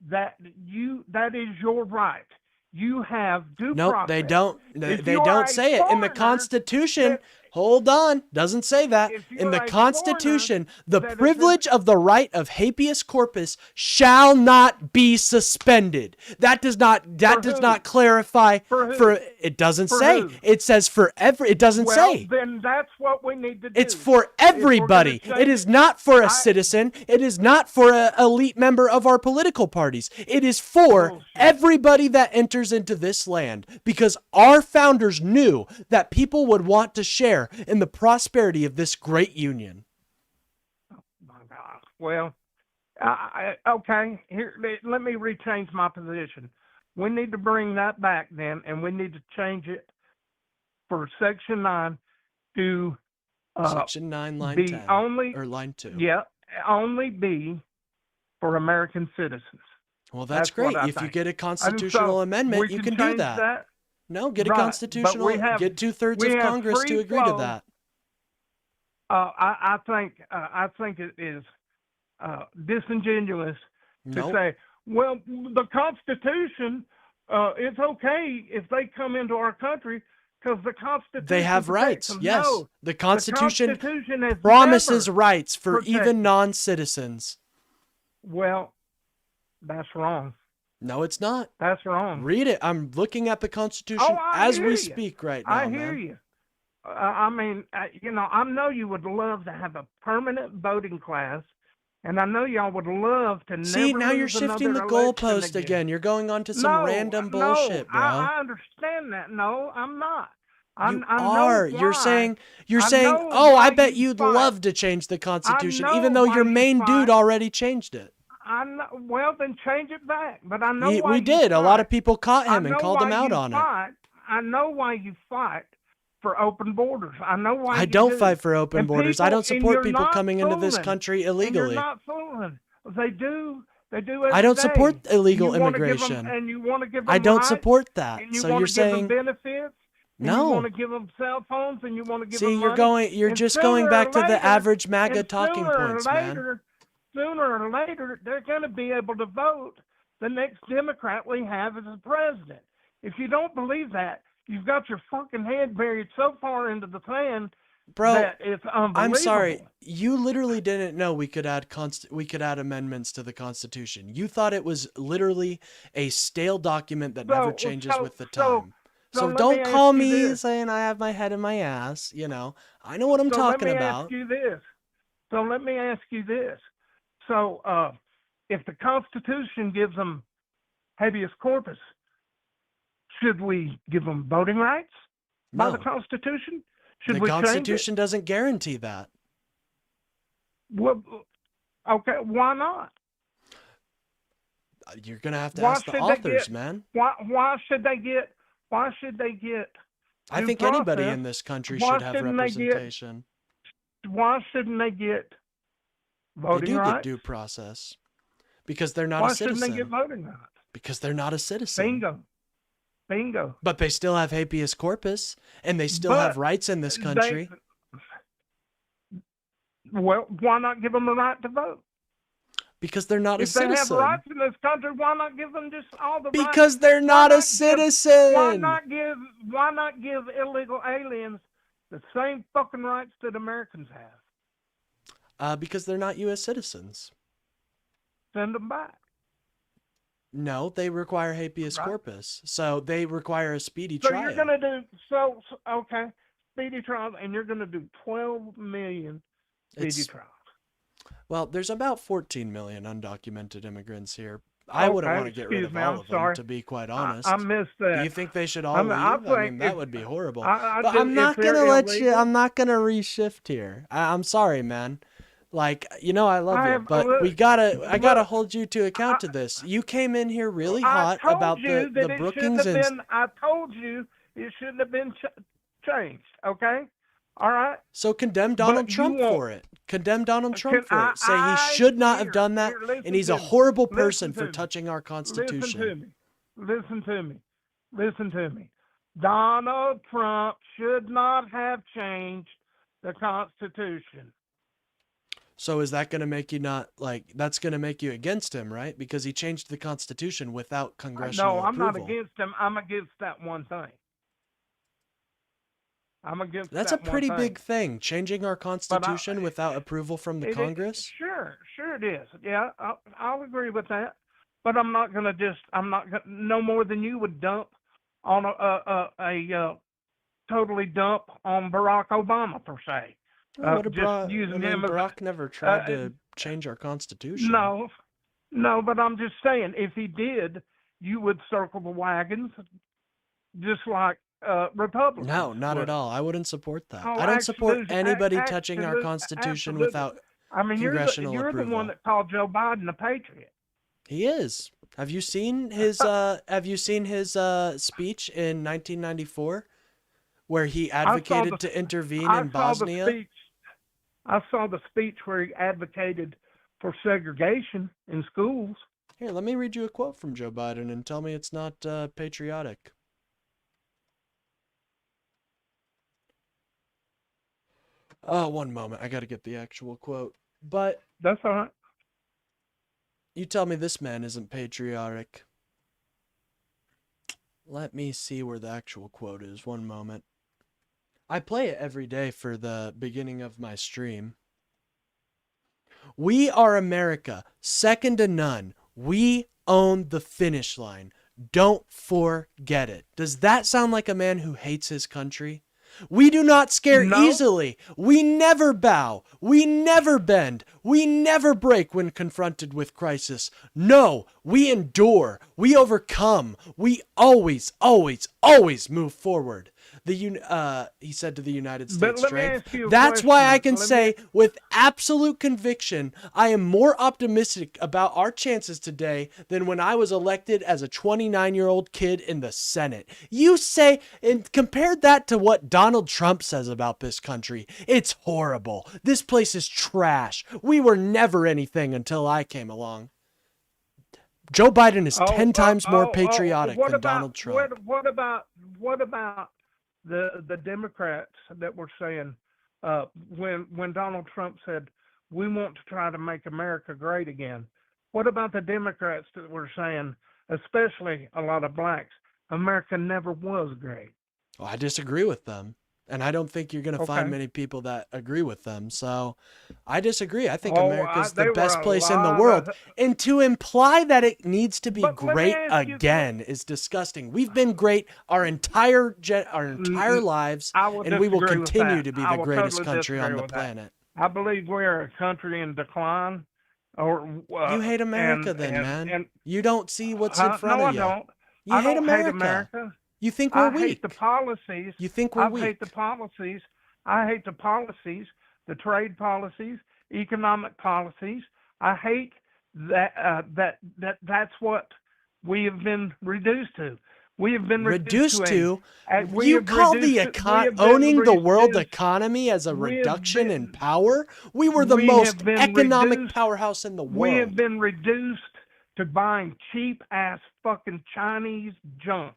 that is your right. You have due Nope, process. they don't. They If you are don't a say it in the foreigner Constitution. that- Hold on, doesn't say that. If In you're the a Constitution, the that is privilege of the right of habeas corpus shall not be suspended. That does not who? clarify For who? it doesn't For say. who? It says for every. It doesn't well, say. then that's what we need to do. It's for If we're gonna everybody. change It is not for a I- citizen. It is not for an elite member of our political parties. It is for Bullshit. everybody that enters into this land because our founders knew that people would want to share in the prosperity of this great union. My God. Well, okay. Here, let me rechange my position. We need to bring that back then, and we need to change it for Section 9 to Section 9, line be 10. only, Or line 2. only be for American citizens. Well, that's what great. I If you think. get a And constitutional so amendment, we you can do change that. No, get a Right, but constitutional. we have- Get 2/3 we of have Congress to free agree to flow. that. I think it is disingenuous to Nope. say, well, the Constitution, it's okay if they come into our country because the Constitution They have protects rights. them. Yes. No, The Constitution has promises never rights for protected. even non-citizens. Well, that's wrong. No, it's not. That's wrong. Read it. I'm looking at the Constitution Oh, I as hear we you. speak right now, I hear man. you. I mean, I know you would love to have a permanent voting class, and I know y'all would love to See, never now you're lose shifting the another election goalpost again. You're going on to some No, random no, bullshit, bro. I understand that. No, I'm not. You I know are. You're why. saying, I know oh, I why bet you you'd fight. love to change the Constitution, know even though why your you main fight. dude already changed it. I know, well, then change it back. But I know why We you did. A lot of fight. people caught I him and know called him why out you on it. fight. I know why you fight for open borders. I know why I you don't do. fight for open And borders. I people- don't and support you're people not coming into this fooling. country And illegally. you're not fooling. They do. They do every I don't day. support illegal You wanna give immigration. them, and you want to give them I don't rights, support that. and you So want you're to give saying them benefits. And you no. want to give them cell phones, and you want to give See, them money. you're And just sooner going or back to the later- average MAGA and talking sooner or points, man. later, Sooner or later, they're going to be able to vote the next Democrat we have as a president. If you don't believe that, you've got your fucking head buried so far into the sand Bro, that it's unbelievable. I'm sorry. You literally didn't know we could add amendments to the Constitution. You thought it was literally a stale document that never changes with the time. So let don't me call ask you me this. saying I have my head in my ass. You know, I know what I'm So talking let me about. Ask you this. So let me ask you this. So if the Constitution gives them habeas corpus, should we give them voting rights by No. the Constitution? Should The we change it? Constitution doesn't guarantee that. Well, okay, why not? You're gonna have to Why ask the should they authors, get- man. Why should they get? I due think anybody process? in this country Why should have shouldn't they get- representation. Why shouldn't they get They voting do rights? get due process because they're not Why a shouldn't citizen. they get voting rights? Because they're not a citizen. Bingo. But they still have habeas corpus, and they still have rights in this country. Well, why not give them the right to vote? Because they're not a If they have citizen. rights in this country, why not give them just all the rights? Because they're not a citizen. Why not give illegal aliens the same fucking rights that Americans have? Because they're not U.S. citizens. Send them back. No, they require habeas Right. corpus. So they require a speedy So trial. you're gonna do okay, speedy trial, and you're gonna do 12 million speedy It's- trials. Well, there's about 14 million undocumented immigrants here. I wouldn't want to get rid excuse of me, all I'm of sorry. them, to be quite honest. I missed that. Do you think they should all I'm- leave? I I think mean, that if- would be horrible. I But do- I'm not if they're gonna let you. illegal- I'm not gonna reshift here. I'm sorry, man. Like, you know, I love I you, have- but look- I gotta look, hold you to account to this. You came in here really I hot told about you the that it Brookings shouldn't and have been. I told you it shouldn't have been changed. Okay, all right. so condemn Donald But you Trump won't. for it. Condemn Donald Trump for I- it. Say he I should not have hear- done that, here, listen and he's to a me. horrible Listen person to for me. touching our Constitution. Listen to me. Listen to me. Donald Trump should not have changed the Constitution. So is that going to make you not like? That's going to make you against him, right? Because he changed the Constitution without congressional No, I'm not approval. against him. I'm against that one thing. I'm against That's a that one pretty thing. big thing, changing our Constitution without approval from the It is- Congress. Sure it is. Yeah, I'll agree with that. But I'm not gonna no more than you would dump on a totally dump on Barack Obama per se. Oh, what a just Barack, using I mean, him as a- Barack never tried to change our Constitution. No, but I'm just saying, if he did, you would circle the wagons, just like Republicans. No, not would. at all. I wouldn't support that. Oh, I don't support absolutely, anybody touching our Constitution absolutely. without I mean, congressional you're the approval. one that called Joe Biden a patriot. He is. Have you seen his speech in 1994 where he advocated to intervene in Bosnia? I saw the speech where he advocated for segregation in schools. Here, let me read you a quote from Joe Biden and tell me it's not patriotic. Oh, one moment. I got to get the actual quote. But That's all right. you tell me this man isn't patriotic. Let me see where the actual quote is. One moment. I play it every day for the beginning of my stream. We are America, second to none. We own the finish line. Don't forget it. Does that sound like a man who hates his country? We do not scare No. easily. We never bow. We never bend. We never break when confronted with crisis. No, we endure. We overcome. We always, always, always move forward. He said to the United But States let me strength. ask you a That's why I question. can say with absolute conviction, I am more optimistic about our chances today than when I was elected as a 29-year-old kid in the Senate. You say, and compared that to what Donald Trump says about this country, it's horrible. This place is trash. We were never anything until I came along. Joe Biden is 10 times more patriotic what than about- Donald Trump. What about the Democrats that were saying when Donald Trump said we want to try to make America great again? What about the Democrats that were saying, especially a lot of blacks, America never was great? Well, I disagree with them. And I don't think you're going to find Okay. many people that agree with them. So I disagree. I think Oh, America's they the were best a place in the lot world. of- And to imply that it needs to be But let me great ask you again is disgusting. We've been great our entire lives, I will and we will disagree with continue that. to be I the will greatest totally country on disagree the with that. planet. I believe we're a country in decline. Or You hate America then, man. and- You don't see what's in front no, of you. I don't. You I hate don't America. hate America. You think we're I weak. hate the policies. You think we're I weak. hate the policies. I hate the policies, the trade policies, economic policies. I hate that. That's what we have been reduced to. We have been Reduced to? we You have call reduced the to- we have been owning the world reduced- economy as a we have reduction in been- power? We were the we most have been economic reduced- powerhouse in the We have world. been reduced to buying cheap ass fucking Chinese junk.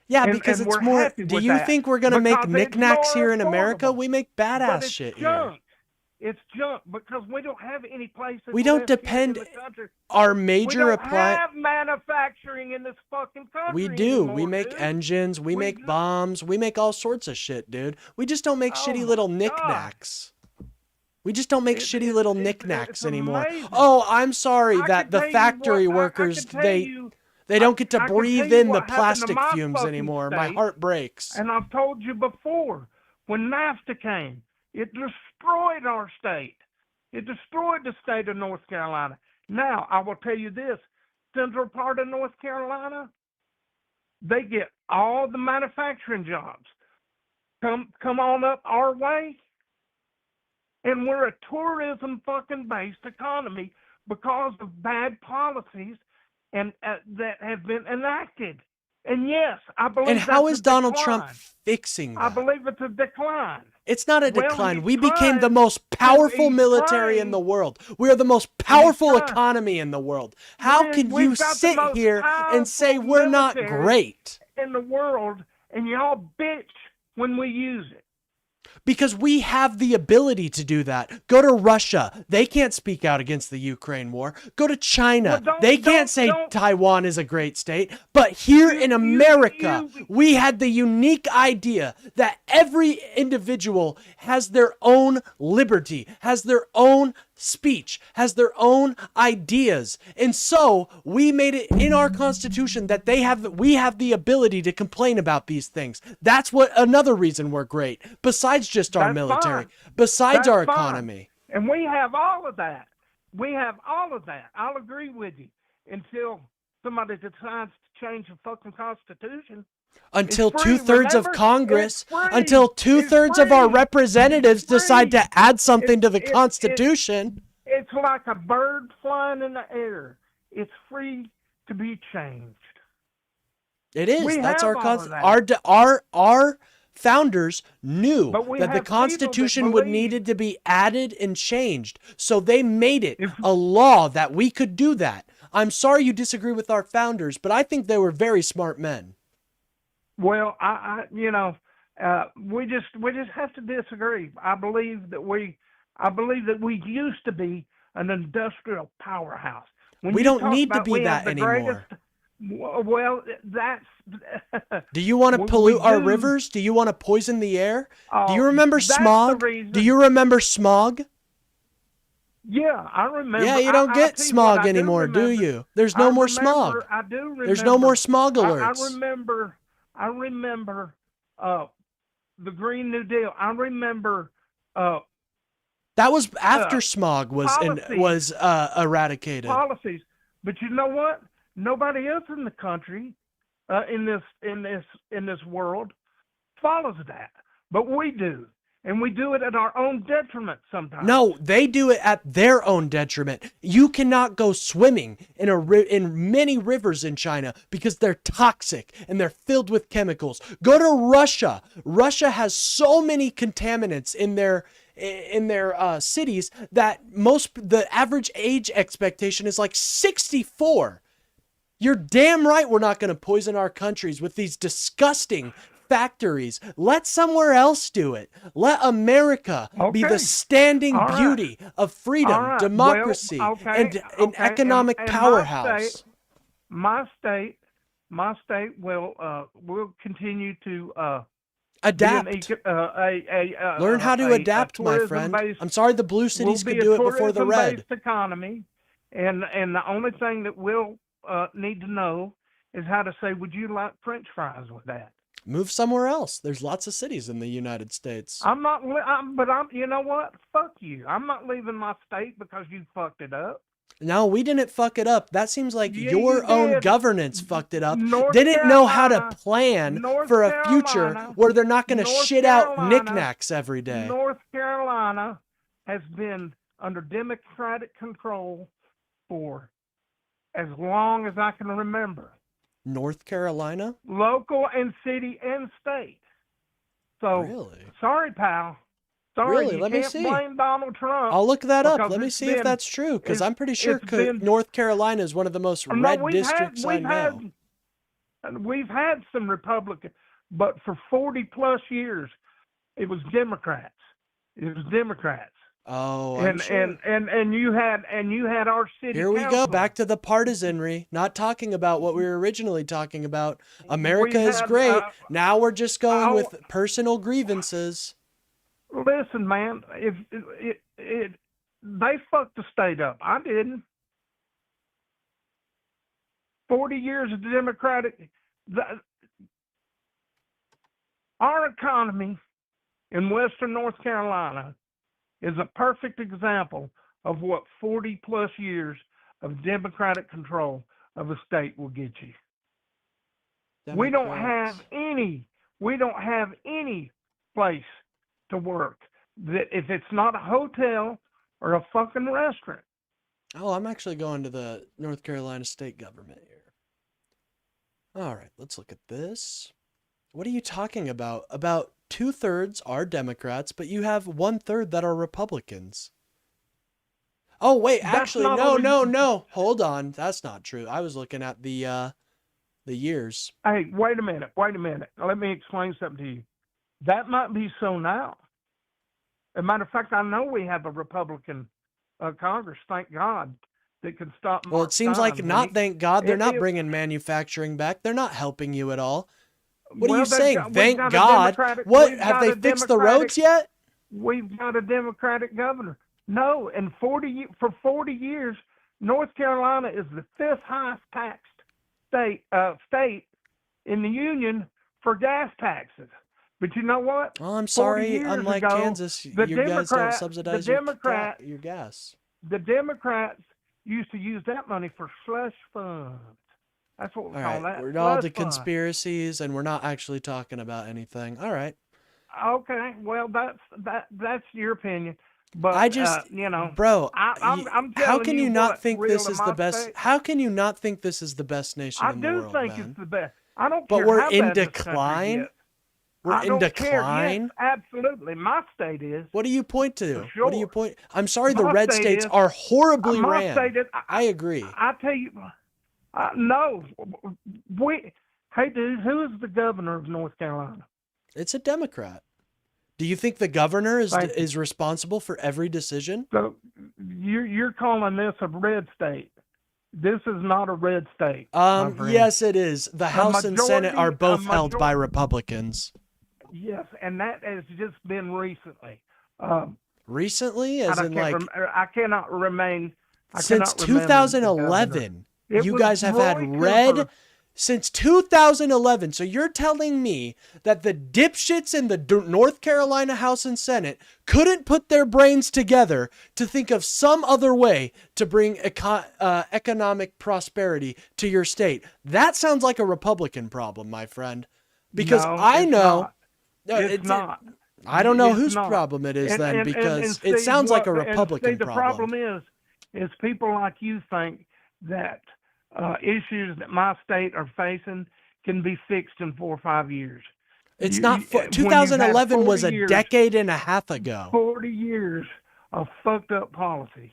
Yeah, and- because and it's we're more. happy Do with you that think we're gonna make because it's knickknacks more here in America? affordable. We make But badass it's shit here. junk. It's junk because we don't have any places. We don't left here in depend the country. our We major don't apply. have manufacturing in this fucking country. We do. We anymore, make dude. engines. We make do. bombs. We make all sorts of shit, dude. We just don't make Oh shitty my little God. knickknacks. We just don't make shitty little knickknacks it's anymore. amazing. Oh, I'm sorry I that can the tell you factory what- I workers can tell they you- they don't get to I can breathe tell you in the what happened to plastic my fumes fucking anymore. My state. heart breaks. And I've told you before, when NAFTA came, it destroyed our state. It destroyed the state of North Carolina. Now, I will tell you this, central part of North Carolina, they get all the manufacturing jobs. Come on up our way, and we're a tourism fucking based economy because of bad policies and that have been enacted. And yes, I believe And how that's is a Donald decline. Trump fixing I that? believe it's a decline. It's not a Well, decline. he's We became the trying most powerful he's military in trying- the world. We are the most powerful trying. economy in the world. How can We've you got the sit most here and say powerful we're not military great? in the world, and y'all bitch when we use it. Because we have the ability to do that. Go to Russia. They can't speak out against the Ukraine war. Go to China. Well, They can't say Taiwan is a great state. But here in America, we had the unique idea that every individual has their own liberty, has their own speech, has their own ideas. And so we made it in our Constitution that we have the ability to complain about these things. That's what another reason we're great, besides just our That's military, fine. besides That's our fine. economy. And we have all of that. We have all of that. I'll agree with you until somebody decides to change the fucking Constitution. Until It's free, 2/3 of remember? Congress, It's free. until 2/3 of our free. representatives It's free. decide to add something to the It's- Constitution. It's like a bird flying in the air. It's free to be changed. It is. We That's have our all of that. our founders knew But we that the have people that Constitution would believe- needed to be added and changed. So they made it a law that we could do that. I'm sorry you disagree with our founders, but I think they were very smart men. Well, we just have to disagree. I believe that we used to be an industrial powerhouse. When We you don't talk need to about be we that have the anymore. Well, that's. Do you want to We pollute our do. rivers? Do you want to poison the air? Do you Oh, remember that's the smog? reason. Do you remember smog? Yeah, I remember. Yeah, you don't I'll get tell you smog what, I do anymore, do remember. you? There's no I more remember- smog. I do remember. There's no more smog I alerts. remember the Green New Deal. I remember That was after smog policies. was eradicated. policies. But you know what? Nobody else in the country, in this world, follows that. But we do, and we do it at our own detriment sometimes. No, they do it at their own detriment. You cannot go swimming in many rivers in China because they're toxic and they're filled with chemicals. Go to Russia. Russia has so many contaminants in their cities that the average age expectation is like 64. You're damn right we're not going to poison our countries with these disgusting factories. Let somewhere else do it. Let America be the Okay. standing All right. beauty of freedom, All right. democracy, Well, okay, and an okay. economic And powerhouse. My state will continue to Adapt. Learn how to adapt, my friend. tourism-based- I'm sorry the blue cities will could be do a it before the red. tourism-based economy, and the only thing that we'll need to know is how to say, "Would you like French fries with that?" Move somewhere else. There's lots of cities in the United States. I'm not, you know what? Fuck you. I'm not leaving my state because you fucked it up. No, we didn't fuck it up. That seems like Yeah, your you own did. governance fucked it up. North Didn't know how to Carolina- plan North for a future Carolina- where they're not going to North shit out Carolina- knickknacks every day. North Carolina has been under Democratic control for as long as I can remember. North Carolina? Local and city and state. So, Really? sorry, pal. Sorry, Really? you Let me can't see. blame Donald Trump. I'll look that up. because Let me it's see if been- that's true, because it's- I'm pretty sure it's been- North Carolina is one of the most No, red districts I know. We've had some Republican, but for 40 plus years, it was Democrats. It was Democrats. Oh, I'm And sure. and you had our city Here we go, councilman. back to our city Here we go, councilman. back to the partisanry, not talking about what we were originally talking about. We America is had, great. Now we're just going I- with personal grievances. Listen, man, if they fucked the state up, I didn't. 40 years of Democratic, our economy in Western North Carolina is a perfect example of what 40 plus years of Democratic control of a state will get you. We don't have any place to work that if it's not a hotel or a fucking restaurant. Oh, I'm actually going to the North Carolina state government here. All right, let's look at this. What are you talking about? About 2/3 are Democrats, but you have 1/3 that are Republicans. Oh, wait, That's actually, not no, what no, you- no. Hold on. That's not true. I was looking at the years. Hey, wait a minute. Let me explain something to you. That might be so now. As a matter of fact, I know we have a Republican Congress, thank God, that can stop. Well, Mark it seems like Stein. not, thank God. They're it- not it- bringing manufacturing back. They're not helping you at all. What are Well, you saying? we've Thank got a God. Democratic- What, we've have got they a fixed the Democratic- roads yet? We've got a Democratic governor. No, and for 40 years, North Carolina is the 5th highest taxed state in the union for gas taxes. But you know what? Oh, I'm 40 sorry. years Unlike ago, Kansas, the you guys don't Democrat- subsidize the your Democrat- your gas. The Democrats used to use that money for slush funds. That's what we All call right, that. we're all slush to fund. conspiracies, and we're not actually talking about anything. All right. Okay, well that's your opinion, but I just, bro, I'm how telling can you you not what's think real this in is my the best? state. How can you not think this is the best nation I in the do world, think man? it's the best. I don't But care we're how in bad this country decline? gets. We're I in don't care. decline? Yes, absolutely. My state is. What do you point to? For What do you sure. point? I'm sorry, the My red state states is- are horribly my ran. state is- I agree. I tell you, no. Hey, dude, who is the governor of North Carolina? It's a Democrat. Do you think the governor Thank you. is responsible for every decision? So you're calling this a red state. This is not a red state. my friend. Yes, it is. The House and Senate are majority- both a held by major- Republicans. Yes, and that has just been recently. Recently, And as in like I cannot remain. since cannot remember the governor. 2011, It you was guys have had Roy red Cooper. since 2011. So you're telling me that the dipshits in the North Carolina House and Senate couldn't put their brains together to think of some other way to bring economic prosperity to your state? That sounds like a Republican problem, my friend. Because No, I it's know not. No, It's not. I don't know It's whose not. problem it is And- then, and- because and it see, sounds like a what- and Republican see, the problem. problem is people like you think that issues that my state are facing can be fixed in 4 or 5 years. It's You- not. you- when you've had 2011 was 40 a years- decade and a half ago. 40 years of fucked up policies.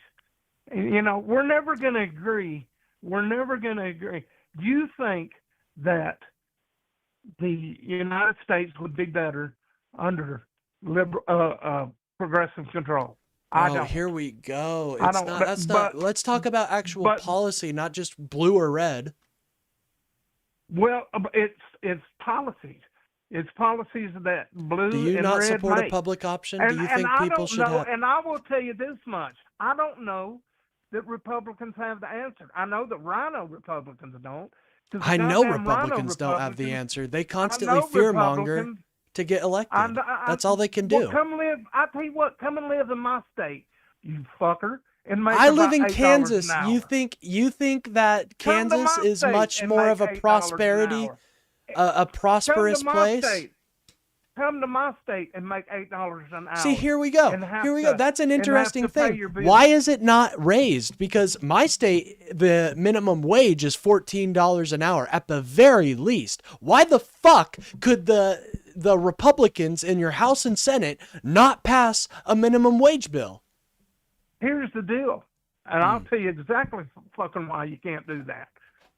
And, we're never going to agree. We're never going to agree. Do you think that the United States would be better under progressive control? I Oh, don't. here we go. I It's don't- not. but- That's not. but- Let's talk about actual but- policy, not just blue or red. Well, it's policies. It's policies that blue Do you and not red support make. a public option? And, Do you and think I people don't should know, have? and I will tell you this much: I don't know that Republicans have the answer. I know that Rhino Republicans don't. 'cause the I know goddamn Rhino Republicans don't have the Republicans- answer. They I constantly know fearmonger Republicans- to get elected. I- That's all they can Well, do. come live. I tell you what, come and live in my state, you fucker, and make I about live in $8 Kansas. an You hour. think that Come to Kansas my is state much and more make of a $8 an prosperity, hour. a prosperous Come to my place? state. Come to my state and make $8 an hour. See, here we go. and have Here we go. to- That's an and have interesting to pay thing. your bills. Why is it not raised? Because my state, the minimum wage is $14 an hour at the very least. Why the fuck could the Republicans in your House and Senate not pass a minimum wage bill? Here's the deal, and I'll tell you exactly fucking why you can't do that.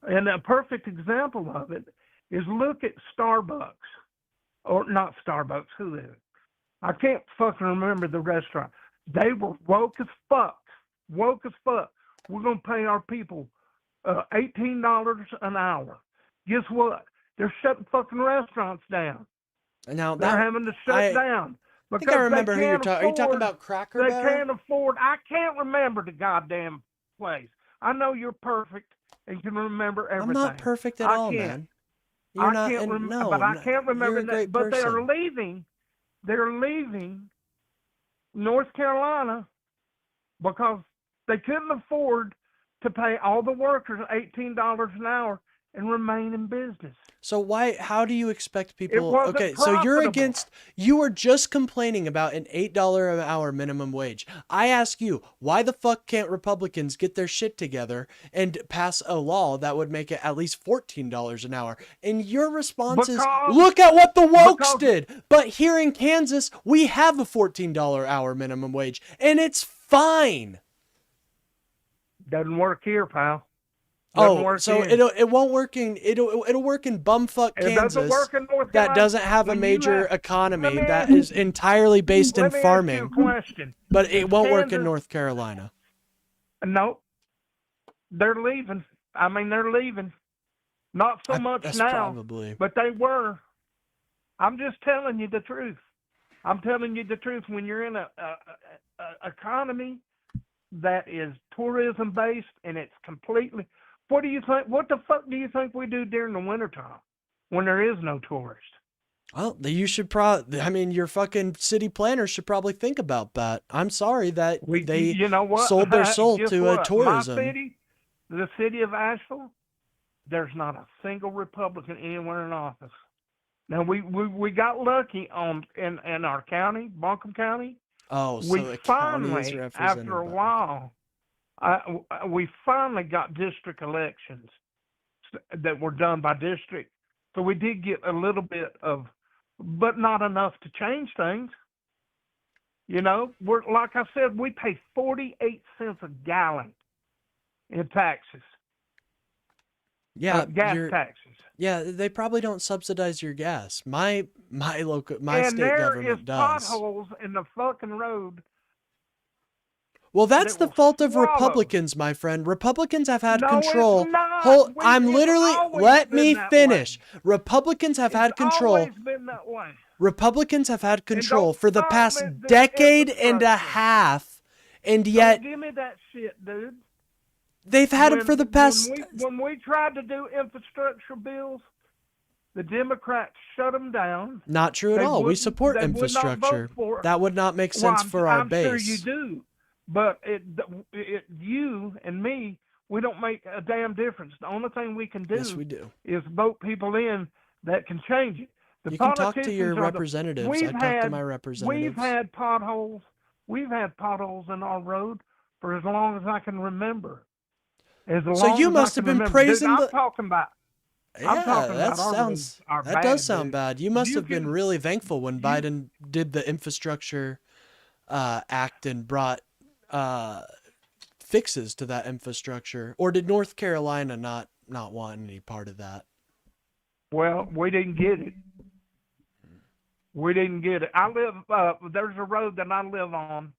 And a perfect example of it is look at Starbucks, or not Starbucks. Who is it? I can't fucking remember the restaurant. They were woke as fuck. Woke as fuck. We're going to pay our people $18 an hour. Guess what? They're shutting fucking restaurants down. Now They're having to shut down. I think I remember who you're talking. Are you talking about Cracker They Barrel? can't afford. I can't remember the goddamn place. I know you're perfect and can remember everything. I'm not perfect at all, man. You're not. No, but I can't remember you're a that. great But person. they're leaving. They're leaving North Carolina because they couldn't afford to pay all the workers $18 an hour and remain in business. So how do you expect people? wasn't Okay, so you're profitable. you were just complaining about an $8 an hour minimum wage. I ask you, why the fuck can't Republicans get their shit together and pass a law that would make it at least $14 an hour? And your response is, look at what the wokes did. But here in Kansas, we have a $14 hour minimum wage, and it's fine. Doesn't work here, pal. Doesn't work so here. it won't work in it'll work in bumfuck It Kansas doesn't work in North that Carolina. doesn't have a When you major have- economy Let me that ask you- is entirely based in Let me ask you farming. a question. But it won't work in Kansas- North Carolina. No, they're leaving. I mean, they're leaving. Not so much That's now, probably. but they were. I'm just telling you the truth. I'm telling you the truth. When you're in a economy that is tourism based and it's completely, what do you think? What the fuck do you think we do during the wintertime when there is no tourist? Well, you should your fucking city planners should probably think about that. I'm sorry that they You know what? sold their soul Guess to what? tourism. My city, the city of Asheville, there's not a single Republican anywhere in office. Now we got lucky in our county, Buncombe County. Oh, so We the county is finally, represented after a by- while, we finally got district elections that were done by district. So we did get a little bit of, but not enough to change things. You know, like I said, we pay 48 cents a gallon in taxes. Yeah, gas taxes. Yeah, they probably don't subsidize your gas. My And state there government is does. potholes in the fucking road. Well, that's that the will fault of swallow. Republicans, my friend. Republicans have had No, control. it's not. I'm It's literally, always let been me that finish. Republicans have had It's control. always been that way. Republicans have had control don't for the stop past at the decade and a infrastructure. half, and yet Don't give me that shit, dude. they've had it for the past. When we tried to do infrastructure bills, the Democrats shut them down. Not true at They all. We wouldn't- support they would not vote infrastructure. for it. That would not make sense for our I'm base. sure you do, but you and me, we don't make a damn difference. The only thing we can do, Yes, we do. is vote people in that can change it. The You can talk to politicians your are the- representatives. I we've talk to had- my representatives. We've had potholes. We've had potholes in our road for as long as I can remember. So you must have been praising I'm the. talking about. Yeah, I'm talking that about our sounds. roads are That bad, does sound dude. bad. You must You have been can- really thankful when Biden did the infrastructure act and brought fixes to that infrastructure. Or did North Carolina not want any part of that? Well, we didn't get it. We didn't get it. I live. There's a road that I live on,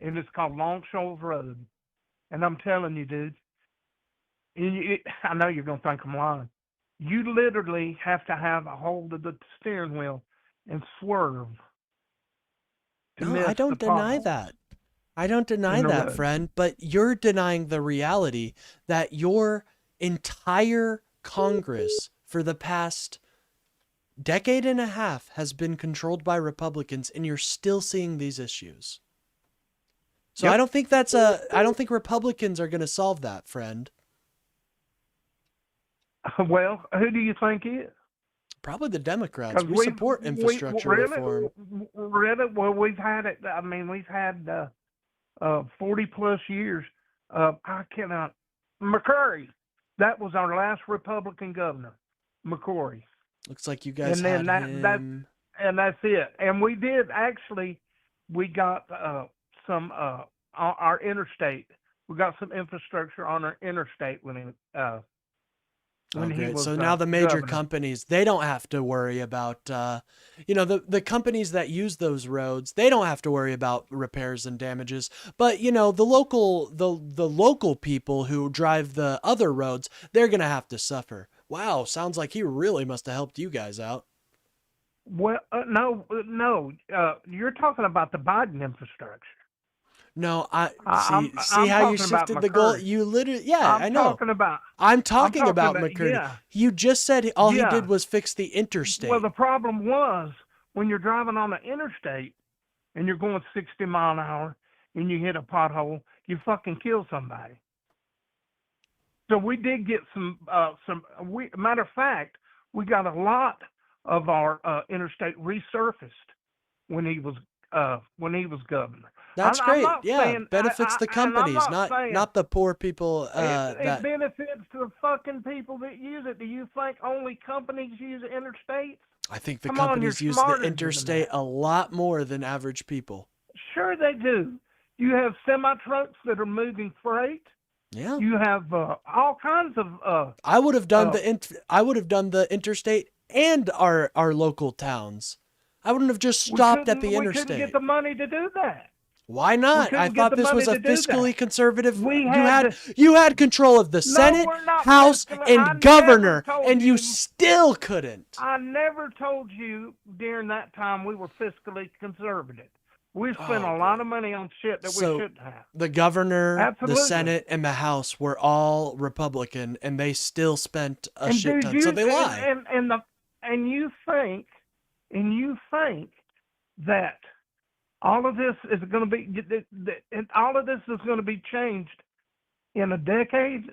and it's called Long Shoals Road. And I'm telling you, dude. I know you're gonna think I'm lying. You literally have to have a hold of the steering wheel and swerve. to No, miss I don't the deny pothole. that. I don't deny in the that, road. friend, but you're denying the reality that your entire Congress for the past decade and a half has been controlled by Republicans, and you're still seeing these issues. So Yep. I don't think Republicans are going to solve that, friend. Well, who do you think is? Probably the Democrats. 'Cause We support infrastructure reform. Really? Well, we've had it. I mean, we've had 40 plus years. I cannot. McCurry. That was our last Republican governor, McCurry. Looks like you guys And then had that- him. And that's it. And we did actually. We got some our interstate. We got some infrastructure on our interstate when it. when he great. was So now the major governor. companies, they don't have to worry about, the companies that use those roads, they don't have to worry about repairs and damages. But, the local people who drive the other roads, they're going to have to suffer. Wow, sounds like he really must have helped you guys out. Well, no, you're talking about the Biden infrastructure. No, I'm see how you talking about shifted the goal. McCurdy. You literally, yeah, I I'm know. talking about. I'm talking about about- McCurdy. yeah. You just said all he Yeah. did was fix the interstate. Well, the problem was when you're driving on the interstate and you're going 60 mile an hour and you hit a pothole, you fucking kill somebody. So we did get matter of fact, we got a lot of our interstate resurfaced when he was governor. That's I'm great. not Yeah, saying- benefits the and I'm companies, not saying- not the poor people. It That benefits the fucking people that use it. Do you think only companies use interstates? I think the Come on, companies you're use smarter the than interstate that. a lot more than average people. Sure they do. You have semi trucks that are moving freight. Yeah, You have all kinds of. I would have done Oh. I would have done the interstate and our local towns. I wouldn't have just we stopped at couldn't- the We couldn't interstate. get the money to do that. Why not? couldn't I get thought the this was money a to do fiscally that. conservative. We you had had control of the Senate, we're not House, fiscally- I and never governor, told and you you- still couldn't. I never told you during that time we were fiscally conservative. We spent a lot of money on shit that So, we shouldn't have. The governor, Absolutely. the Senate, and the House were all Republican, and they still spent a And shit dude, ton. So they lie. And you think that all of this is going to be all of this is going to be changed in a decade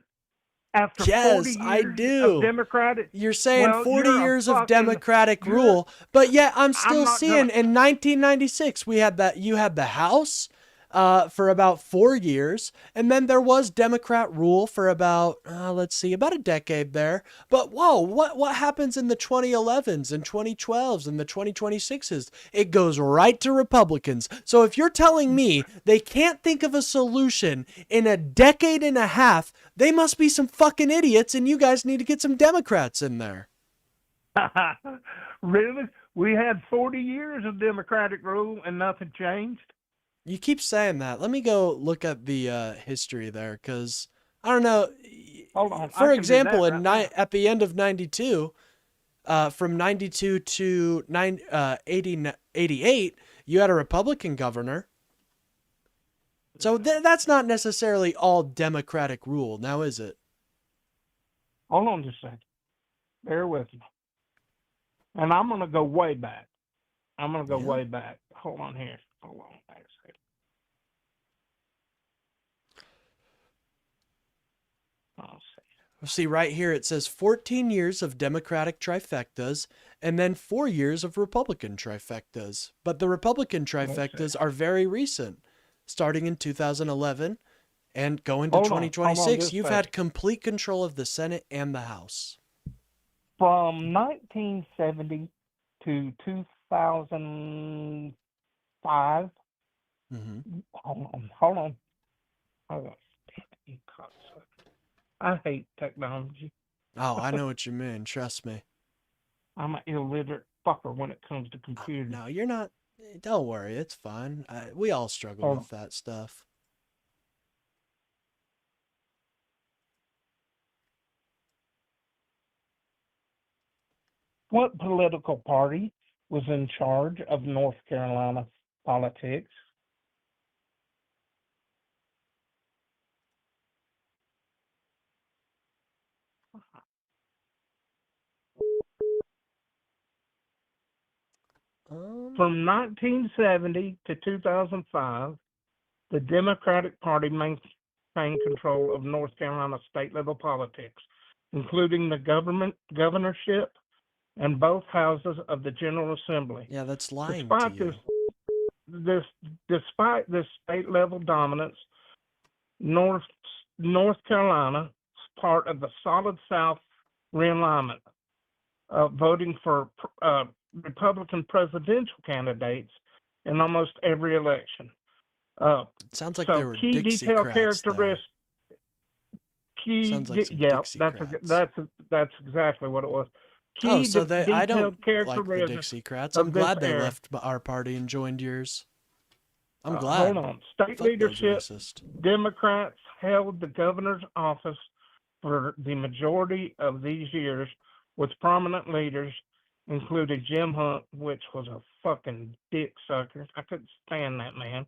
after 40 Yes, years I do. of Democratic. You're saying Well, 40 you're a years of fucking- Democratic you're- rule, but yet I'm still not seeing gonna- in 1996 we had that you had the House for about 4 years, and then there was Democrat rule for about about a decade there. But whoa, what happens in the 2011s and 2012s and the 2026s? It goes right to Republicans. So if you're telling me they can't think of a solution in a decade and a half, they must be some fucking idiots, and you guys need to get some Democrats in there. Really? We had 40 years of Democratic rule and nothing changed? You keep saying that. Let me go look at the history there, because I don't know. Hold on, I For can do example, that right at the end of '92, from '92 to 88, you had a Republican governor. So that's not necessarily all Democratic rule, now is it? Hold on just a second. Bear with me. And I'm going to go way back. Way back. Hold on here. Hold on. Back a second. I'll see. See, right here it says 14 years of Democratic trifectas and then 4 years of Republican trifectas. But the Republican trifectas are very recent, starting in 2011 and going to Hold on 2026. just a You've second. had complete control of the Senate and the House. From 1970 to 2005. Mm-hmm. Hold on. Oh, you cocksucker. I hate technology. Oh, I know what you mean. Trust me. I'm an illiterate fucker when it comes to computers. No, you're not. Don't worry. It's fine. We all struggle Oh. with that stuff. What political party was in charge of North Carolina politics? From 1970 to 2005, the Democratic Party maintained control of North Carolina state level politics, including the governorship and both houses of the General Assembly. Yeah, that's lying Despite to you. despite this state level dominance, North Carolina is part of the Solid South realignment, voting for Republican presidential candidates in almost every election. It sounds like so there were Dixie Sounds like some yeah, Dixiecrats. that's exactly what it was. Oh, Key so I detailed don't like the characteristics Dixiecrats. of I'm this glad they era. left our party and joined yours. I'm Hold glad. on. State Fuck those leadership, racist. Democrats held the governor's office for the majority of these years, with prominent leaders included Jim Hunt, which was a fucking dick sucker. I couldn't stand that man.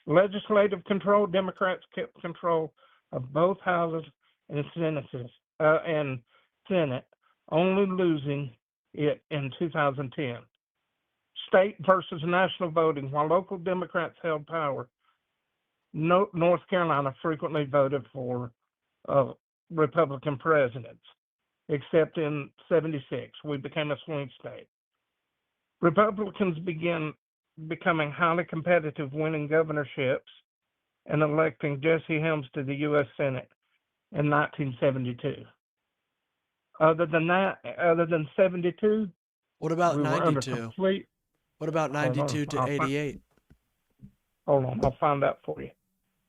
Legislative control, Democrats kept control of both houses and and Senate, only losing it in 2010. State versus national voting. While local Democrats held power, North Carolina frequently voted for Republican presidents, except in '76. We became a swing state. Republicans began becoming highly competitive, winning governorships and electing Jesse Helms to the U.S. Senate in 1972. Other than 72, What about we were under 92? complete. What about Hold on, 92 to 88? Hold on, I'll find out for you.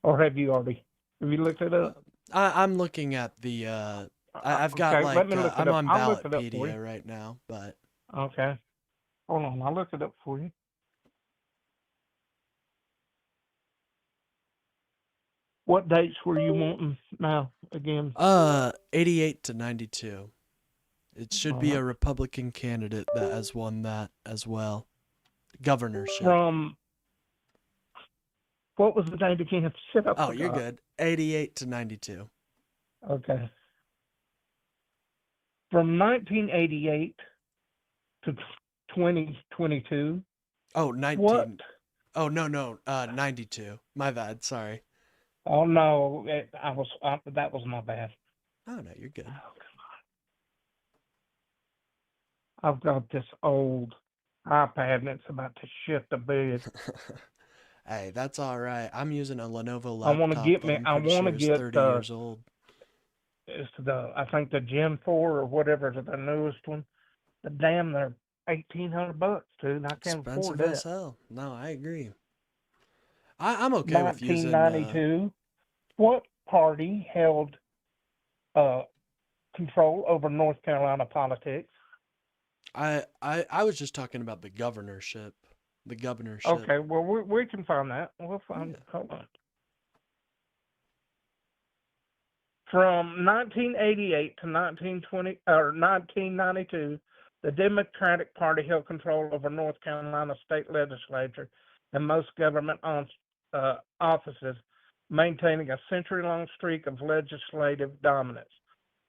Or have you already? Have you looked it up? I'm looking at the I've got Okay, like let me look it I'm up. on I'll look it up for Ballotpedia you. right now, but Okay. Hold on, I'll look it up for you. What dates were you wanting now again? 88 to 92. It should be a Alright. Republican candidate that has won that as well. Governorship. From what was the date again? Shit, I Oh, you're forgot. good. 88 to 92. Okay. From 1988 to 2022. Oh, 19. What? Oh, no, 92. My bad. Sorry. Oh no, that was my bad. Oh, no, you're good. Oh, I've got this old iPad and it's about to shit the bed. Hey, that's all right. I'm using a Lenovo I want laptop. to get me. I'm I pretty want sure to it's get 30 years old. It's I think the Gen 4 or whatever, the newest one. The damn, they're $1,800, dude. I can't afford Expensive as that. hell. No, I agree. I'm okay with using 1992. What party held control over North Carolina politics? I was just talking about the governorship. The governorship. Okay, well we can find that. We'll find. Yeah. Hold on. From 1988 to 1992, the Democratic Party held control over North Carolina state legislature and most government offices, maintaining a century-long streak of legislative dominance.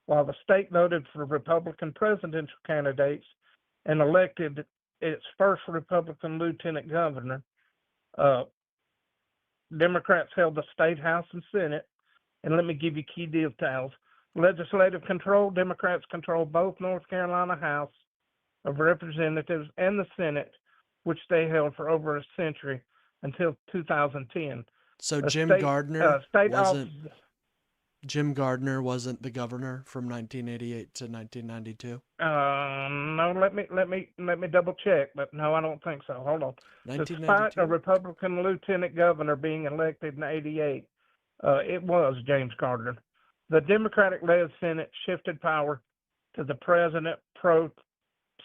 While the state voted for Republican presidential candidates and elected its first Republican lieutenant governor, Democrats held the state House and Senate. And let me give you key details. Legislative control, Democrats control both North Carolina House of Representatives and the Senate, which they held for over a century until 2010. So Jim Gardner state wasn't offices. Jim Gardner wasn't the governor from 1988 to 1992. No, let me double check, but no, I don't think so. Hold on. Despite a 1992. Republican lieutenant governor being elected in '88, it was James Gardner. The Democratic-led Senate shifted power to the president pro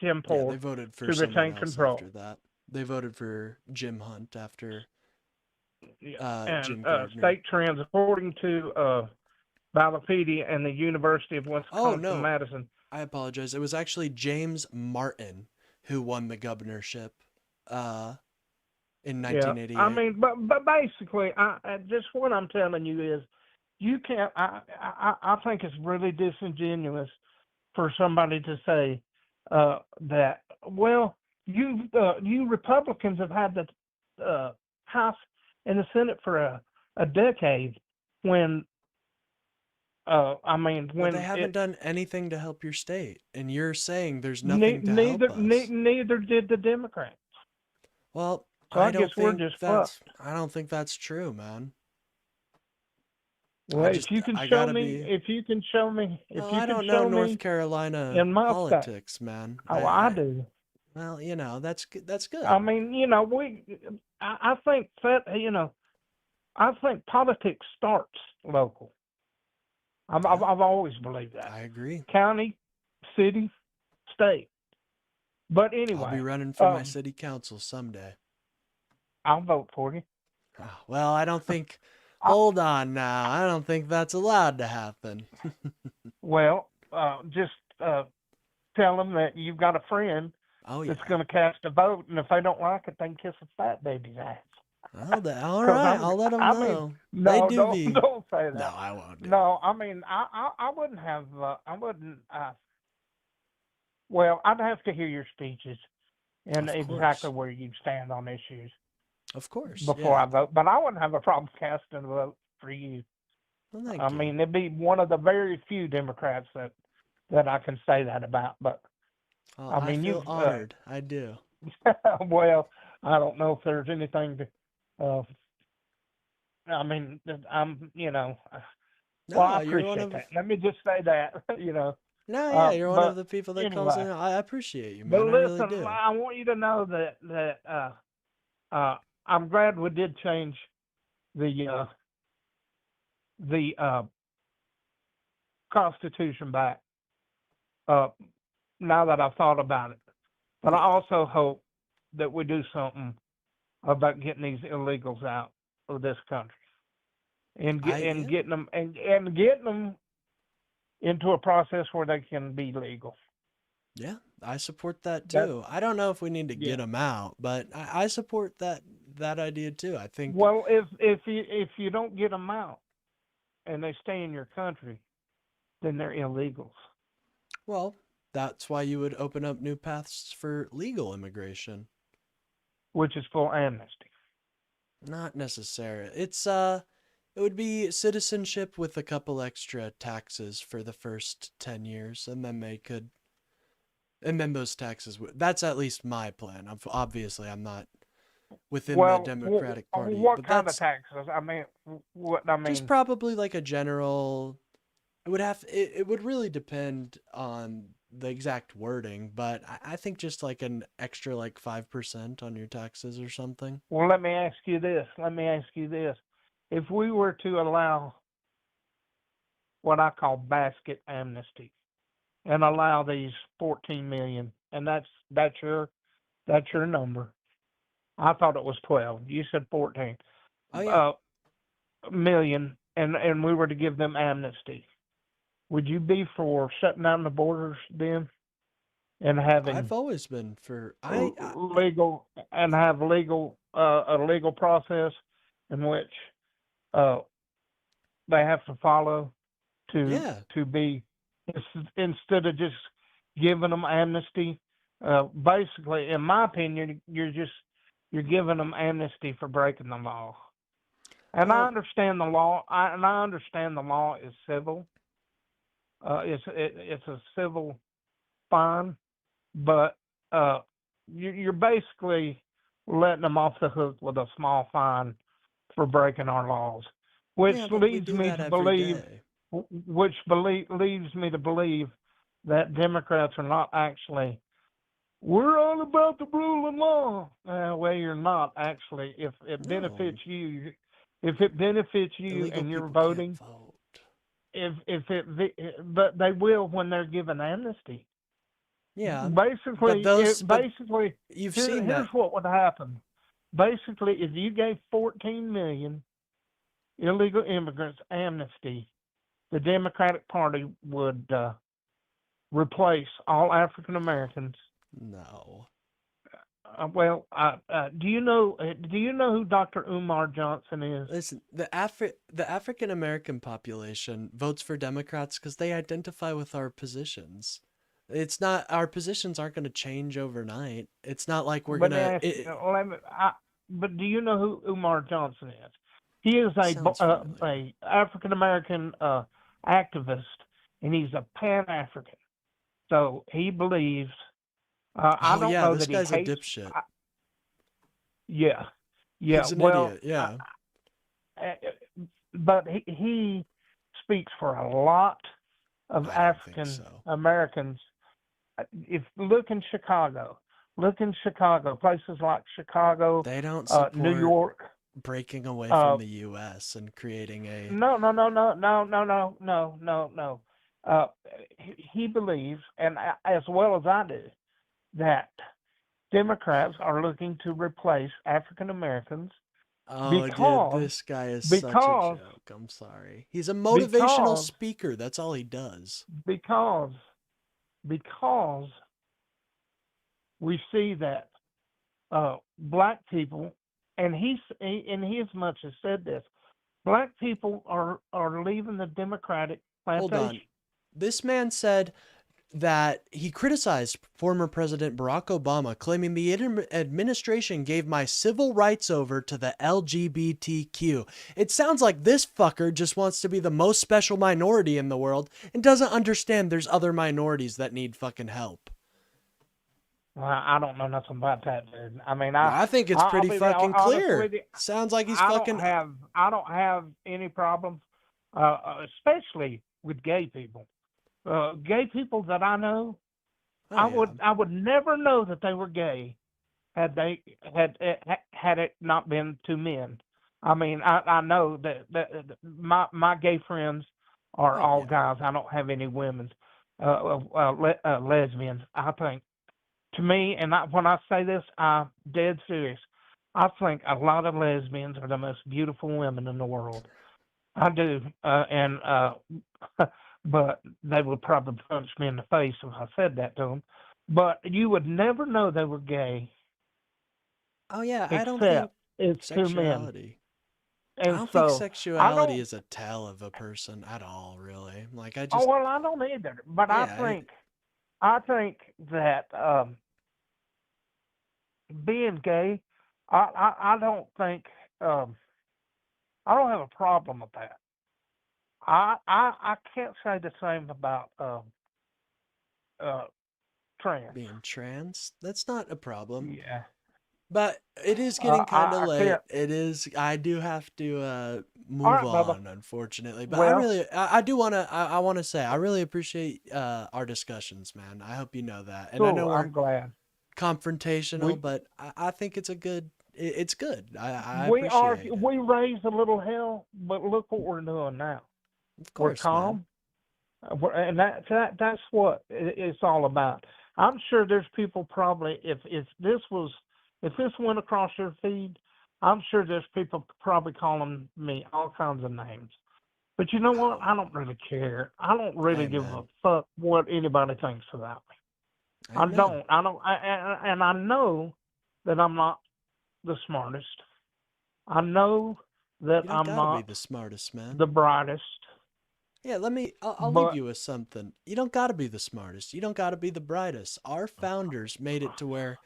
tempore Yeah, they voted for to someone retain else control. after that. They voted for Jim Hunt after And Jim Gardner. state trends, according to Ballotpedia and the University of Wisconsin, no. Madison. I apologize. It was actually James Martin who won the governorship in 1988. I mean, but basically, just what I'm telling you is, you can't. I think it's really disingenuous for somebody to say that. Well, you Republicans have had the House and the Senate for a decade. When when they haven't done anything to help your state, and you're saying there's nothing to help us. Neither did the Democrats. Well, So I guess we're just fucked. I don't think that's true, man. Well, if you can show me, I don't know North Carolina in my politics, man. Oh, I do. Well, that's good. That's good. I mean, I think that, I think politics starts local. I've always believed that. I agree. County, city, state. But I'll be anyway, running for my city council someday. I'll vote for you. Oh, well, I don't think. I- Hold on now. I don't think that's allowed to happen. Well, just tell them that you've got a friend Oh yeah. that's going to cast a vote, and if they don't like it, they can kiss a fat baby's ass. All 'Cause right. I'll let them I mean, know. no, They do don't, be. don't say that. No, I won't. Do No, I mean, I wouldn't have, well, I'd have to hear your speeches and Of exactly course. where you stand on issues Of course. before Yeah. I vote. But I wouldn't have a problem casting a vote for you. Well, thank I you. mean, it'd be one of the very few Democrats that I can say that about. But Oh, I I mean, feel you've, honored. I do. well, I don't know if there's anything to, I mean, I'm, No, well, I you're one appreciate of. that. Let me just say that, No, yeah, you're one of But the people that calls in. anyway, I appreciate you, but man. I really listen, do. I want you to know that I'm glad we did change the Constitution back. Now that I've thought about it, but I Yeah. also hope that we do something about getting these illegals out of this country and Yeah. getting them and getting them into a process where they can be legal. Yeah, I support that That too. I don't know if we need to yeah. get them out, but I support that idea too. I think. Well, if you don't get them out and they stay in your country, then they're illegals. Well, that's why you would open up new paths for legal immigration. Which is full amnesty. Not necessarily. It would be citizenship with a couple extra taxes for the first 10 years, and then those taxes would. That's at least my plan. Obviously, I'm not within the Well, Democratic Party, what but kind of that's taxes? I mean, just probably like a general. It would really depend on the exact wording, but I think just like an extra like 5% on your taxes or something. Well, let me ask you this. If we were to allow what I call basket amnesty and allow these 14 million, and that's your number. I thought it was 12. You said 14 Oh yeah. million, and we were to give them amnesty. Would you be for shutting down the borders then and having I've always been for legal and have legal a legal process in which they have to follow yeah. to be instead of just giving them amnesty? Basically, in my opinion, you're giving them amnesty for breaking the law. And I Well, understand the law. I understand the law is civil. It's a civil fine, but you're basically letting them off the hook with a small fine for breaking our laws, which yeah, but we leads do me that to every believe, day. leads me to believe that Democrats are not actually. We're all about the rule of law. Well, you're not actually. If it No, benefits you, illegal and you're people can't voting, vote. but they will when they're given amnesty. Yeah, Basically, you've seen here's that. what would happen. Basically, if you gave 14 million illegal immigrants amnesty, the Democratic Party would replace all African Americans. No. Do you know who Dr. Umar Johnson is? Listen, the African American population votes for Democrats because they identify with our positions. It's not our positions aren't going to change overnight. It's not like we're Let me gonna. ask you, but do you know who Umar Johnson is? He is Sounds familiar. a African American activist, and he's a Pan African. So he believes. I Oh don't yeah, know this that he guy's a hates. dipshit. Yeah. He's an Well, idiot. Yeah. but he speaks for a lot of I don't think African so. Americans. If look in Chicago, places like Chicago, They don't New support. York. breaking away Uh, from the U.S. and creating a. no, no, no, no, no, no, no, no, no, no. Uh, he believes, and as well as I do, that Democrats are looking to replace African Americans Oh, dude, because this guy is such a because joke. I'm sorry. He's a motivational because speaker. That's all he does. because because we see that black people, and he as much as said this, black people are leaving the Democratic Hold on. plantation. This man said that he criticized former President Barack Obama, claiming the administration gave my civil rights over to the LGBTQ. It sounds like this fucker just wants to be the most special minority in the world and doesn't understand there's other minorities that need fucking help. Well, I don't know nothing about that, dude. I mean, Well, I think it's I'll pretty be fucking honest clear. with you. Sounds like he's I fucking. don't have any problems, especially with gay people. Gay people that I know, Oh, I would never know that they were gay had it not been to men. I mean, I know that my gay friends are Oh, all yeah. guys. I don't have any women's lesbians. I think, to me, and when I say this, I'm dead serious. I think a lot of lesbians are the most beautiful women in the world. I do, but they would probably punch me in the face if I said that to them. But you would never know they were gay, Oh, yeah. I don't think except it's two men. sexuality. I And don't think so I sexuality don't. is a tell of a person at all, really. Like, I Oh just. well, I don't either. But Yeah. I think that being gay, I don't think I don't have a problem with that. I can't say the same about trans. Being trans, that's not a problem. Yeah. But it is getting kind of I late. can't. It is. I do have to All move right, Bubba. on, unfortunately. But Well, I do want to. I want to say I really appreciate our discussions, man. I hope you know that. And I know cool. we're I'm glad. confrontational, We but I think it's a good. It's good. I we appreciate it. we raised a little hell, but look what we're doing now. Of We're course, man. calm, and that's what it's all about. I'm sure there's people probably if this went across your feed, I'm sure there's people probably calling me all kinds of names. But you know what? I don't really care. I don't really give a Amen. fuck what anybody thinks about me. I Amen. don't. And I know that I'm not the smartest. I know that You don't I'm gotta be not the smartest, man. the brightest. Yeah, I'll leave But you with something. You don't gotta be the smartest. You don't gotta be the brightest. Our founders made it to where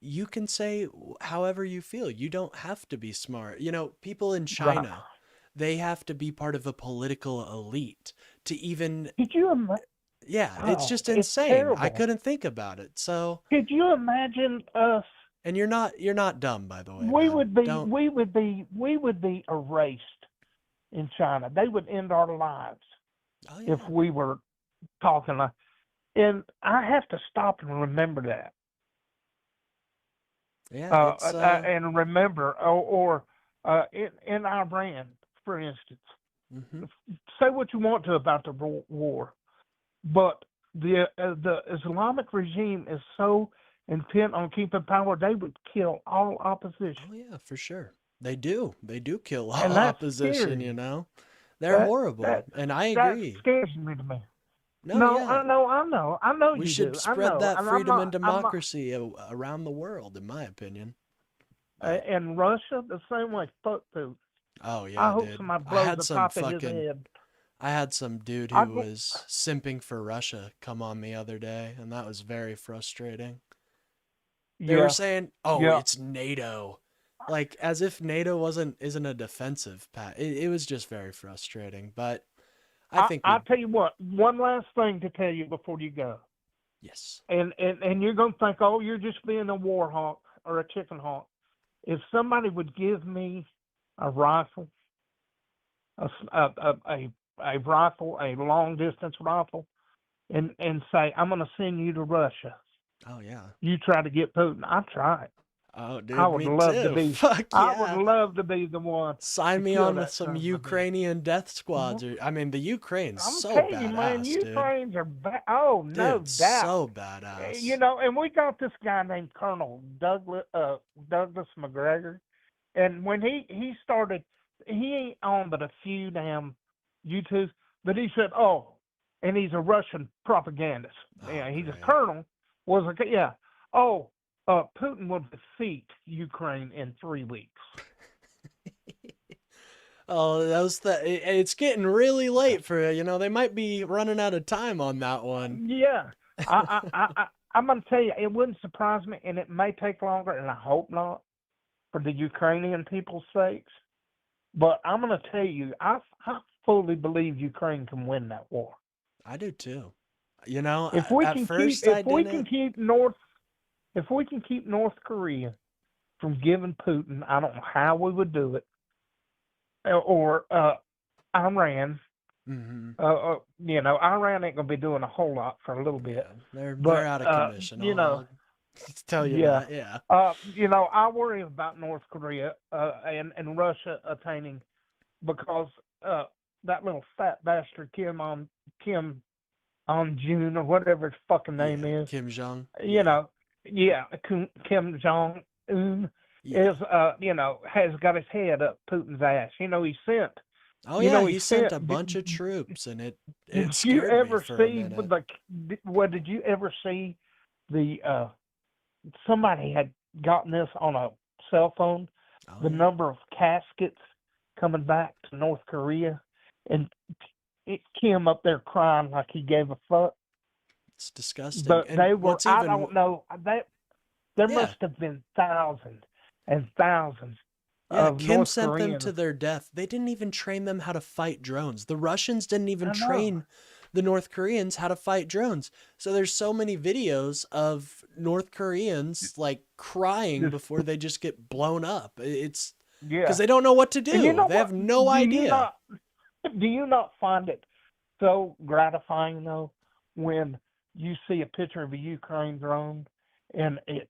you can say however you feel. You don't have to be smart. You know, people in right. China, they have to be part of a political elite to even, Could you imagine? yeah, it's Oh, just it's insane. I terrible. couldn't think about it. So, Could you imagine us? and you're not dumb, by the way, We man. would be Don't, we would be erased in China. They would end our lives oh if yeah, we were talking like. And I have to stop and remember that. yeah, it's, And remember, or in Iran, for instance, mhm. say what you want to about the war, but the Islamic regime is so intent on keeping power, they would kill all Oh opposition, yeah, for sure. They do kill and that's opposition, you scary. know? They're That horrible, and I that agree. scares me to me. No, No, yeah. I know We you should do. I spread know, that and freedom and I'm not. democracy around the world, in my opinion. But, And Russia, the same way. Fuck Putin. oh I yeah, hope dude. somebody I blows had the some top of his fucking, head. I had some dude I who go, was simping for Russia come on the other day, and that was very frustrating. They were yeah, saying, "Oh, yeah. it's NATO." Like as if NATO isn't a defensive pat. It was just very frustrating, but I think I'll we tell you what. One last thing to tell you before you go, yes. and you're gonna think, oh, you're just being a war hawk or a chicken hawk. If somebody would give me a rifle, a rifle, a long distance rifle, and say, I'm gonna send you to Russia. Oh yeah. You try to get Putin. I'd try it. Oh, dude, I would me love to too. be. Fuck I yeah. would love to be the one Sign to me kill on with that some son of a bitch. Ukrainian death squads. Or, I mean, the Ukraine's I'm so telling you, man, badass, dude. Ukrainians are oh, no Dude, doubt. so badass. You know, and we got this guy named Colonel Douglas McGregor, and when he started, he ain't on but a few damn YouTubes, but he said, oh, and he's a Russian propagandist. Oh, Yeah, he's great. a colonel. Yeah. Oh, Putin will defeat Ukraine in 3 weeks. Oh, it's getting really late for you know, they might be running out of time on that one. Yeah, I'm gonna tell you, it wouldn't surprise me, and it may take longer, and I hope not, for the Ukrainian people's sakes. But I'm gonna tell you, I fully believe Ukraine can win that war. I do too. You know, If we at can first keep, I if we didn't. can keep North Korea from giving Putin, I don't know how we would do it, or Iran. Mhm. You know, Iran ain't gonna be doing a whole lot for a little bit. They're But out of commission. you know, I'll tell you yeah. that. Yeah. You know, I worry about North Korea and Russia attaining, because that little fat bastard Kim on June or whatever his fucking name is. Kim Jong. You know, Kim Jong Un Yeah. is you know, has got his head up Putin's ass. You know, he sent. Oh you yeah, know, he sent a bunch of troops, and it Did you scared ever me for a see minute. did you ever see the somebody had gotten this on a cell phone, Oh, the yeah. number of caskets coming back to North Korea, and it Kim up there crying like he gave a fuck. It's disgusting. But And they were, what's I even don't know, there Yeah. must have been thousands and thousands Yeah, of Kim North sent them Koreans. to their death. They didn't even train them how to fight drones. The Russians didn't even I know. train the North Koreans how to fight drones. So there's so many videos of North Koreans like crying Just- before they just get blown up. It's Yeah. because they don't know what to do. And you know They have what? no idea. Do you not find it so gratifying though when you see a picture of a Ukraine drone and it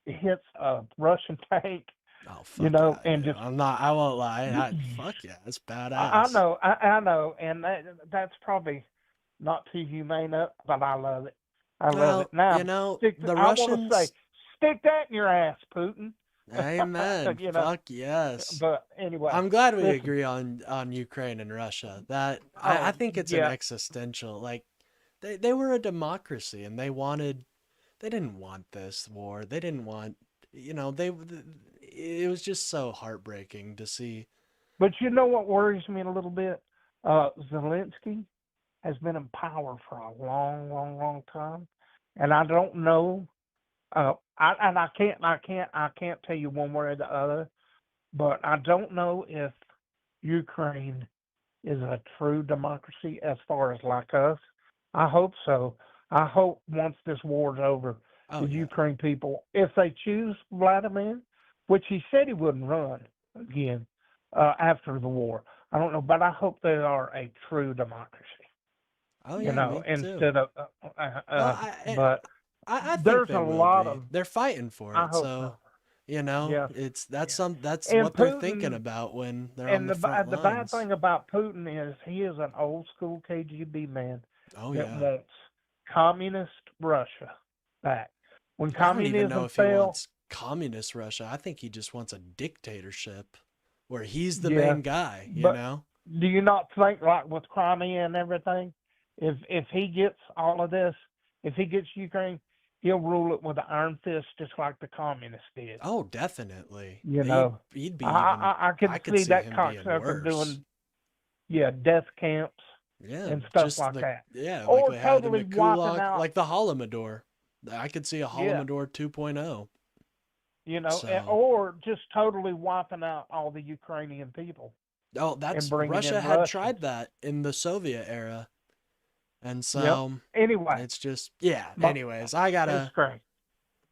hits a Russian tank? Oh, fuck You know, yeah, and dude. just I won't lie. Fuck yeah, it's badass. I know, I know, and that's probably not too humane, but I love it. I love Well, it. Now, you know, I the want to say, Russians. stick that in your ass, Putin. Amen. You know, Fuck yes. But anyway, I'm glad we listen. agree on Ukraine and Russia. That I Oh, think it's yeah. an existential. Like they were a democracy and they didn't want this war. They didn't want it was just so heartbreaking to see. But you know what worries me a little bit? Zelensky has been in power for a long, long, long time, and I don't know. I can't tell you one way or the other, but I don't know if Ukraine is a true democracy as far as like us. I hope so. I hope once this war's over, Oh the yeah. Ukraine people, if they choose Vladimir, which he said he wouldn't run again after the war. I don't know, but I hope they are a true democracy. Oh You yeah, know, me too. instead of, but I think there's they a will lot be. of. They're fighting for I it, hope so so. Yeah. that's And what they're thinking Putin, about when they're on and the front the bad lines. thing about Putin is he is an old school KGB man Oh that yeah. wants communist Russia back. When I don't even know communism if he fell, wants communist Russia. I think he just wants a dictatorship where he's the yeah. main guy, you But know? do you not think, like with Crimea and everything, if he gets all of this, if he gets Ukraine, he'll rule it with an iron fist, just like the communists did. Oh, definitely. You know, He'd be I could see see that him being cocksucker worse. doing, death camps Yeah, and stuff just like that. Yeah, Or like they had in totally the wiping Kulak, out, like the Holodomor. I could see a yeah, Holodomor 2.0. So, or just totally wiping out all the Ukrainian people oh, and bringing Russia in had Russians. tried that in the Soviet era. And Yep. so Anyway, it's just, yeah, but anyways, I it's gotta great.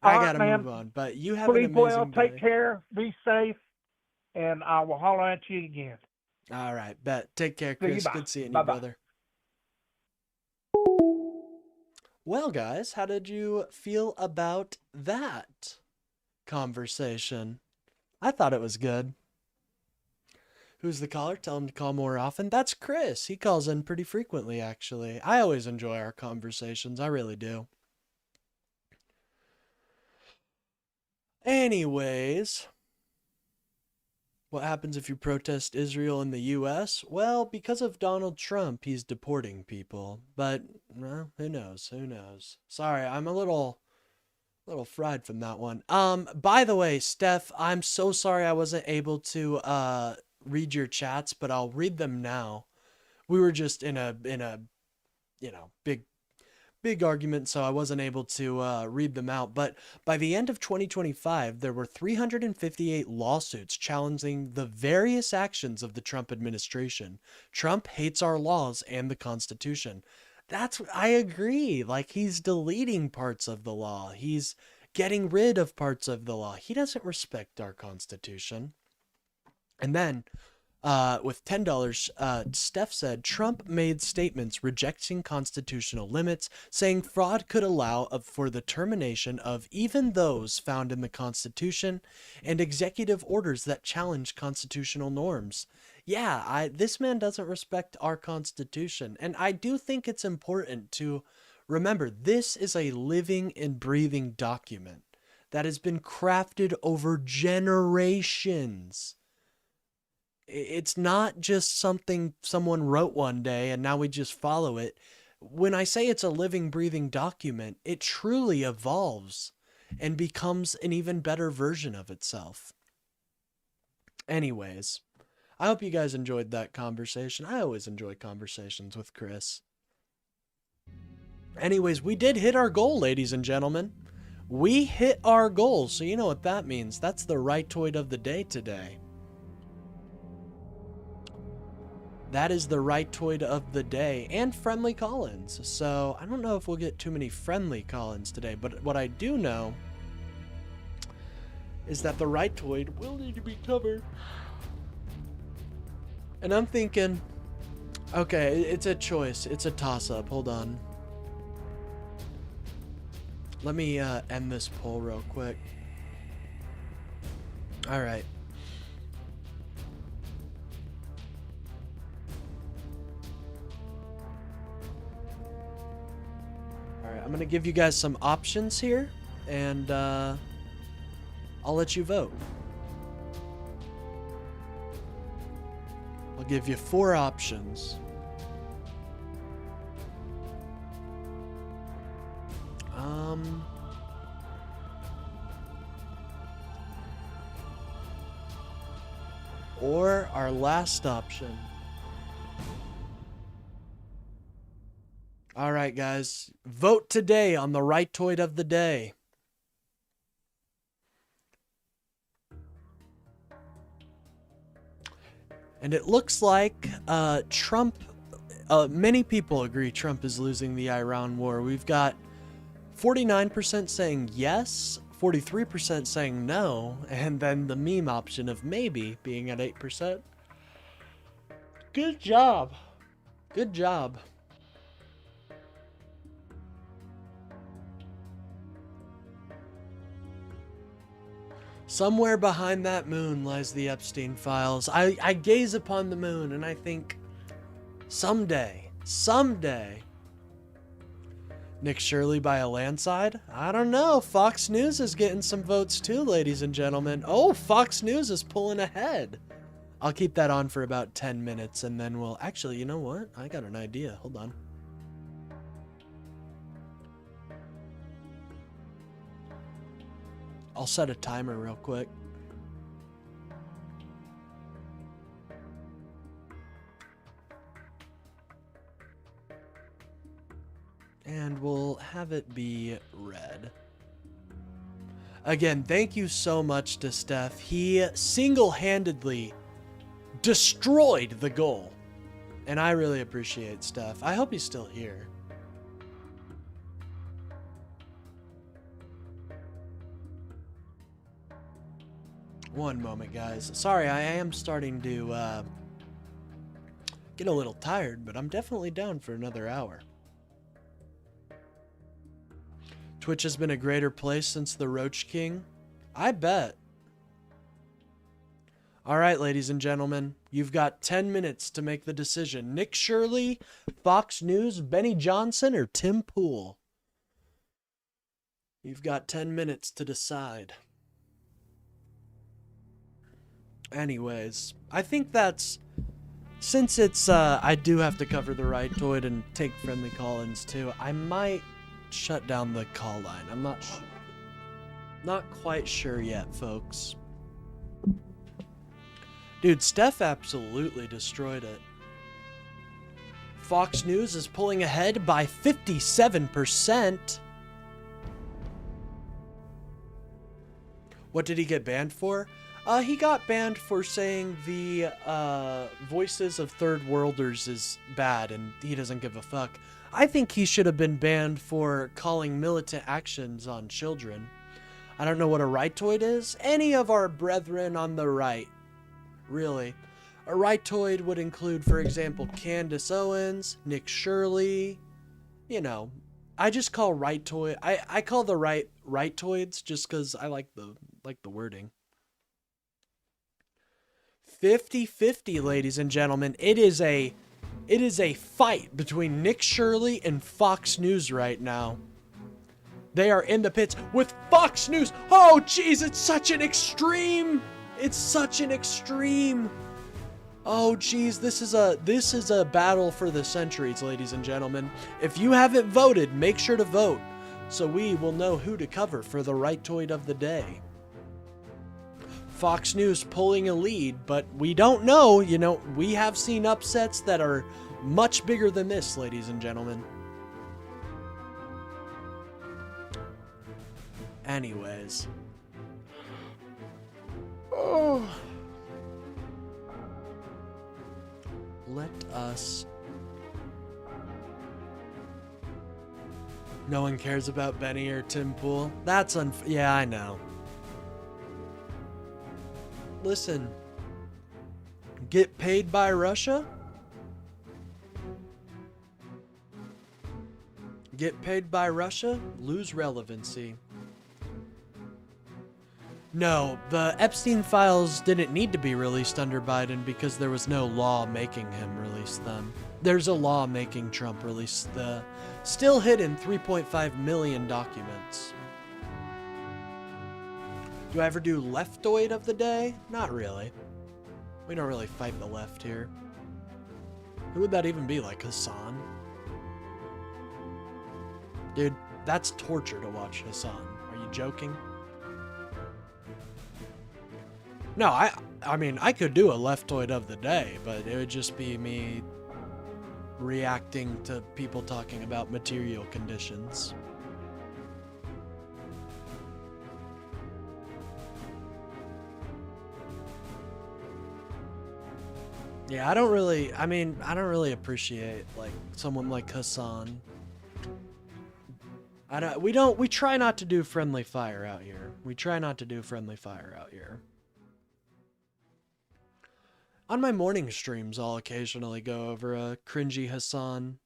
All right, move man. on. But you have an Sleep well, amazing take day. care, be safe, and I will holler at you again. All right, bet. Take care, See you, Chris. bye. Good seeing you, Bye-bye. brother. Well, guys, how did you feel about that? conversation. I thought it was good. Who's the caller? Tell him to call more often. That's Chris. He calls in pretty frequently, actually. I always enjoy our conversations. I really do. Anyways, what happens if you protest Israel in the U.S.? Well, because of Donald Trump, he's deporting people. But, well, who knows? Who knows? Sorry, I'm a little fried from that one. By the way, Steph, I'm so sorry I wasn't able to read your chats, but I'll read them now. We were just in a big argument, so I wasn't able to read them out. But by the end of 2025, there were 358 lawsuits challenging the various actions of the Trump administration. Trump hates our laws and the Constitution. I agree. Like, he's deleting parts of the law. He's getting rid of parts of the law. He doesn't respect our Constitution. And then, with $10, Steph said, Trump made statements rejecting constitutional limits, saying fraud could allow for the termination of even those found in the Constitution and executive orders that challenge constitutional norms. Yeah, this man doesn't respect our Constitution. And I do think it's important to remember, this is a living and breathing document that has been crafted over generations. It's not just something someone wrote one day and now we just follow it. When I say it's a living, breathing document, it truly evolves and becomes an even better version of itself. Anyways, I hope you guys enjoyed that conversation. I always enjoy conversations with Chris. Anyways, we did hit our goal, ladies and gentlemen. We hit our goal, so you know what that means. That's the Rightoid of the day today. That is the Rightoid of the day, and friendly call-ins. So I don't know if we'll get too many friendly call-ins today, but what I do know is that the Rightoid will need to be covered. And I'm thinking, okay, it's a choice. It's a toss-up. Hold on. Let me end this poll real quick. All right. I'm going to give you guys some options here, and I'll let you vote. I'll give you 4 options. Or our last option. All right, guys, vote today on the Rightoid of the day. And it looks like Trump, many people agree Trump is losing the Iran war. We've got 49% saying yes, 43% saying no, and then the meme option of maybe being at 8%. Good job. Good job. Somewhere behind that moon lies the Epstein files. I gaze upon the moon and I think, someday, Nick Shirley by a landslide? I don't know. Fox News is getting some votes too, ladies and gentlemen. Oh, Fox News is pulling ahead. I'll keep that on for about 10 minutes and then we'll... Actually, you know what? I got an idea. Hold on. I'll set a timer real quick. And we'll have it be red. Again, thank you so much to Steph. He single-handedly destroyed the goal. And I really appreciate Steph. I hope he's still here. One moment, guys. Sorry, I am starting to get a little tired, but I'm definitely down for another hour. Twitch has been a greater place since the Roach King. I bet. All right, ladies and gentlemen, you've got 10 minutes to make the decision. Nick Shirley, Fox News, Benny Johnson, or Tim Pool? You've got 10 minutes to decide. Anyways, I think that's... Since it's, I do have to cover the Rightoid and take friendly call-ins too, I might shut down the call line. I'm not quite sure yet, folks. Dude, Steph absolutely destroyed it. Fox News is pulling ahead by 57%. What did he get banned for? He got banned for saying the Voices of Third Worlders is bad and he doesn't give a fuck. I think he should have been banned for calling militant actions on children. I don't know what a rightoid is. Any of our brethren on the right. Really. A rightoid would include, for example, Candace Owens, Nick Shirley. You know, I just call rightoid. I call the rightoids just because I like the wording. 50-50, ladies and gentlemen. It is a fight between Nick Shirley and Fox News right now. They are in the pits with Fox News. Oh, jeez, it's such an extreme. It's such an extreme. Oh, jeez, this is a battle for the centuries, ladies and gentlemen. If you haven't voted, make sure to vote so we will know who to cover for the rightoid of the day. Fox News pulling a lead, but we don't know. You know, we have seen upsets that are much bigger than this, ladies and gentlemen. Anyways. Oh. Let us... No one cares about Benny or Tim Pool? That's yeah, I know. Listen. Get paid by Russia? Get paid by Russia? Lose relevancy. No, the Epstein files didn't need to be released under Biden because there was no law making him release them. There's a law making Trump release the still hidden 3.5 million documents. Do I ever do leftoid of the day? Not really. We don't really fight the left here. Who would that even be, like Hassan? Dude, that's torture to watch Hassan. Are you joking? No, I mean, I could do a leftoid of the day, but it would just be me reacting to people talking about material conditions. Yeah, I don't really appreciate, like, someone like Hassan. We try not to do friendly fire out here. We try not to do friendly fire out here. On my morning streams, I'll occasionally go over a cringy Hassan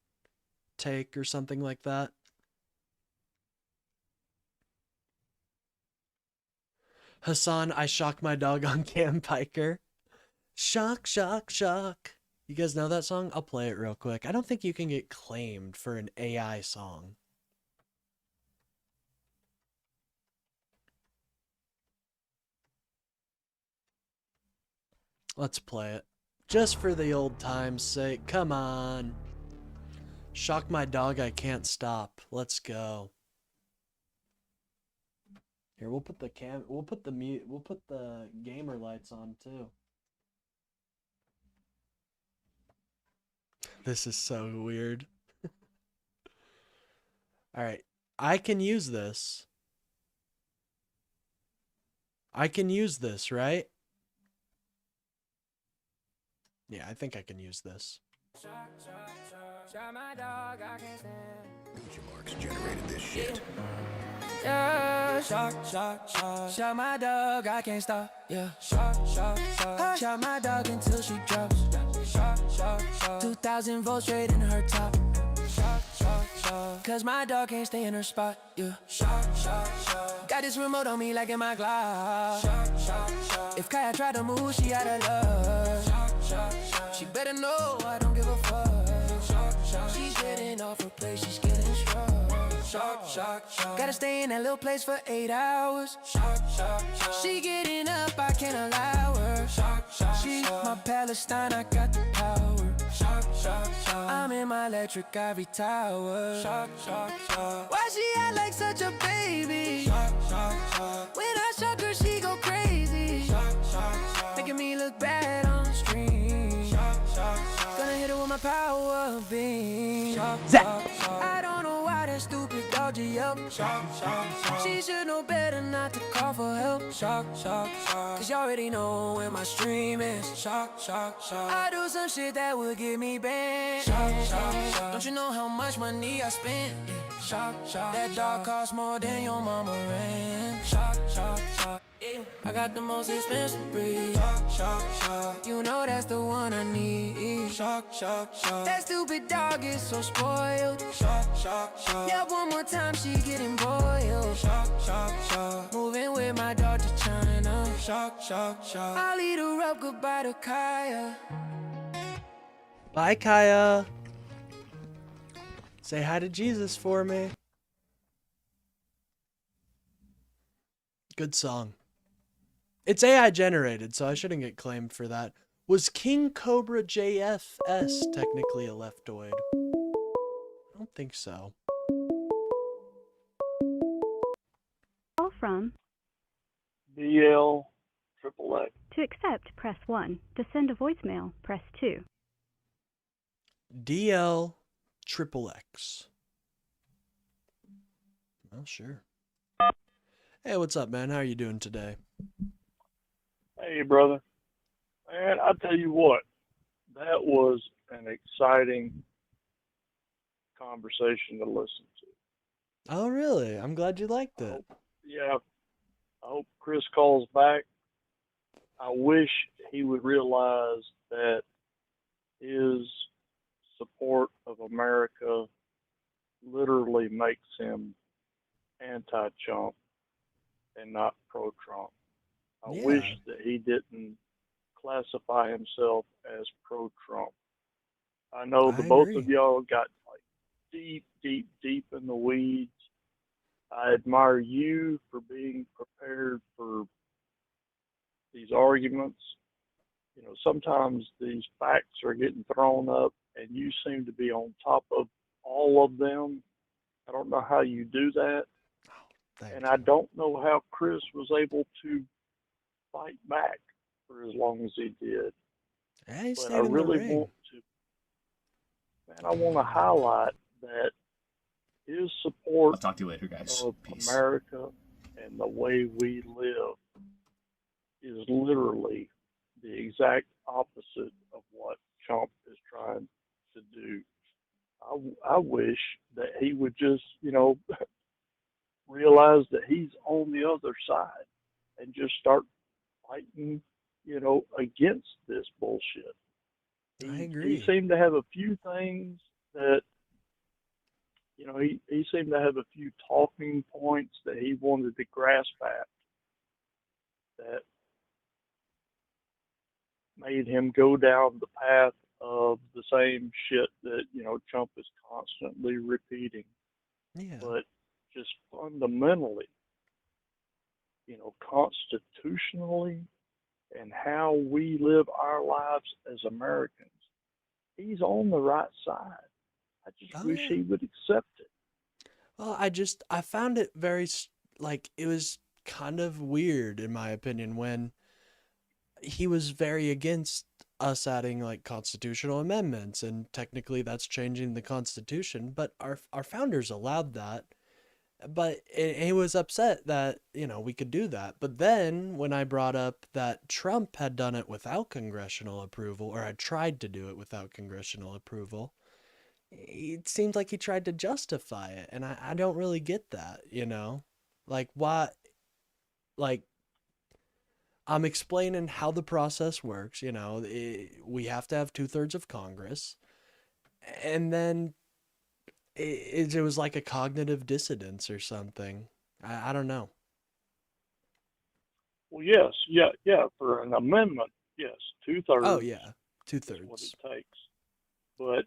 take or something like that. Hassan, I shock my dog on Cam Piker. Shock, shock, shock. You guys know that song? I'll play it real quick. I don't think you can get claimed for an AI song. Let's play it. Just for the old time's sake. Come on. Shock my dog, I can't stop. Let's go. Here, we'll put the gamer lights on too. This is so weird. All right. I can use this. I can use this, right? Yeah, I think I can use this. Marks generated this shit. Yeah, shock, shock, shock. Shock my dog, I can't stop. Yeah, shock, shock, shock. Shock my dog until she drops. Shock, shock, shock. 2,000 volts straight in her top. Shock, shock, shock. Cause my dog can't stay in her spot, yeah. Shock, shock, shock. Got this remote on me like in my Glock. Shock, shock, shock. If Kaya try to move, she out of luck. Shock, shock, shock. She better know I don't give a fuck. Shock, shock. She's getting off her place, she's getting struck. Shock, shock, shock. Gotta stay in that little place for 8 hours. Shock, shock, shock. She getting up, I can't allow her. Shock, shock, she my Palestine, I got the power. Shock, shock, shock. I'm in my electric ivory tower. Shock, shock, shock. Why she act like such a baby? Shock, shock, shock. When I shock her, she go crazy. Shock, shock, shock. Making me look bad on the stream. Shock, shock, shock. Gonna hit her with my power beam. Shock, shock, shock. I don't know why that stupid dog up. Shock, shock, shock. She should know better not to call for help. Shock, shock, shock. Cause you already know where my stream is. Shock, shock, shock. I do some shit that would get me banned. Shock, shock, shock. Don't you know how much money I spent? Yeah. Shock, shock. That dog costs more than your mama rent. Shock, shock, shock. Yeah. I got the most expensive breed. Shock, shock, shock. You know that's the one I need. Shock, shock, shock. That stupid dog is so spoiled. Shock, shock, shock. Yeah, one more time she getting boiled. Shock, shock, shock. Moving with my dog to China. Shock, shock, shock. I'll eat her up, goodbye to Kaya. Bye, Kaya. Say hi to Jesus for me. Good song. It's AI generated, so I shouldn't get claimed for that. Was King Cobra JFS technically a leftoid? I don't think so. Call from. DL Triple X. To accept, press 1. To send a voicemail, press 2. DL Triple X. Well, sure. Hey, what's up, man? How are you doing today? Hey, brother. Man, I tell you what, that was an exciting conversation to listen to. Oh, really? I'm glad you liked it. I hope Chris calls back. I wish he would realize that his support of America literally makes him anti-Trump and not pro-Trump. I wish that he didn't classify himself as pro-Trump. I know the both of y'all got like deep in the weeds. I admire you for being prepared for these arguments. You know, sometimes these facts are getting thrown up and you seem to be on top of all of them. I don't know how you do that. And I don't know how Chris was able to fight back for as long as he did. But I really want to, I want to highlight that his support I'll talk to you later, guys. of Peace. America and the way we live is literally the exact opposite of what Trump is trying to do. I wish that he would just, realize that he's on the other side and just start fighting, against this bullshit. I agree. He seemed to have a few things that, he seemed to have a few talking points that he wanted to grasp at that made him go down the path of the same shit that, Trump is constantly repeating. Yeah. But just fundamentally, constitutionally and how we live our lives as Americans, he's on the right side. I just wish he would accept it. Well, I found it very, it was kind of weird, in my opinion, when he was very against us adding, constitutional amendments, and technically that's changing the Constitution, but our founders allowed that. But he was upset that, we could do that. But then when I brought up that Trump had done it without congressional approval, or had tried to do it without congressional approval, it seemed like he tried to justify it. And I don't really get that, why, I'm explaining how the process works, we have to have 2/3 of Congress. And then it was like a cognitive dissonance or something. I don't know. Well, yes, yeah. For an amendment, yes, two-thirds Oh yeah, is what it 2/3. takes. But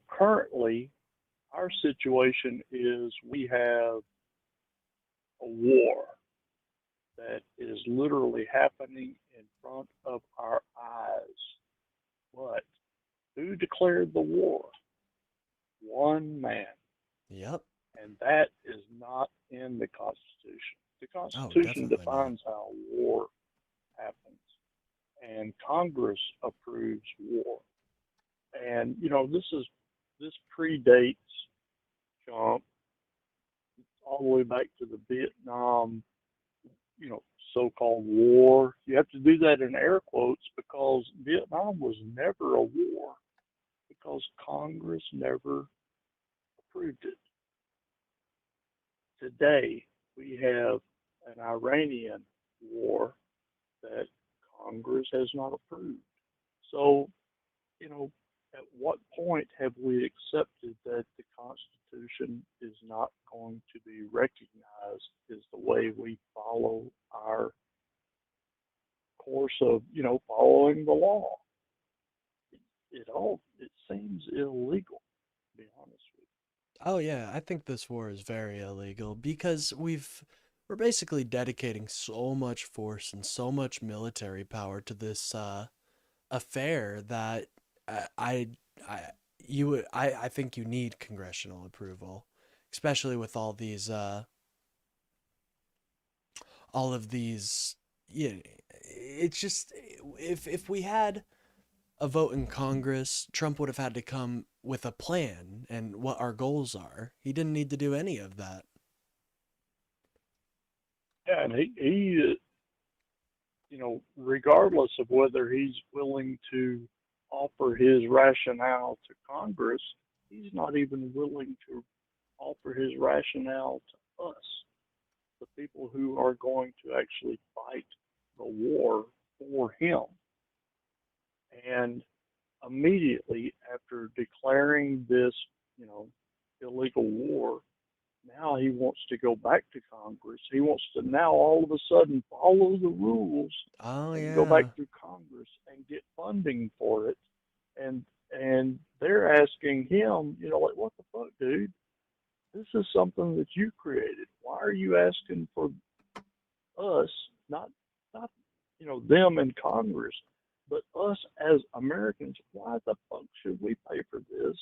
currently, our situation is we have a war that is literally happening in front of our eyes. But who declared the war? One man. Yep. And that is not in the Constitution. The Oh, Constitution definitely not. defines how war happens, and Congress approves war. And this predates Trump all the way back to the Vietnam, so-called war. You have to do that in air quotes because Vietnam was never a war because Congress never approved it. Today, we have an Iranian war that Congress has not approved. So, at what point have we accepted that the Constitution is not going to be recognized as the way we follow our course of, following the law? It seems illegal, to be honest with you. Oh yeah, I think this war is very illegal because we're basically dedicating so much force and so much military power to this affair that I think you need congressional approval, especially with all of these. Yeah, it's just if we had a vote in Congress, Trump would have had to come with a plan and what our goals are. He didn't need to do any of that. Yeah, and he regardless of whether he's willing to offer his rationale to Congress, he's not even willing to offer his rationale to us, the people who are going to actually fight the war for him. And immediately after declaring this, illegal war, now he wants to go back to Congress. He wants to now all of a sudden follow the rules Oh and yeah. go back to Congress and get funding for it. And they're asking him, like, what the fuck, dude? This is something that you created. Why are you asking for us, not them in Congress, but us as Americans? Why the fuck should we pay for this?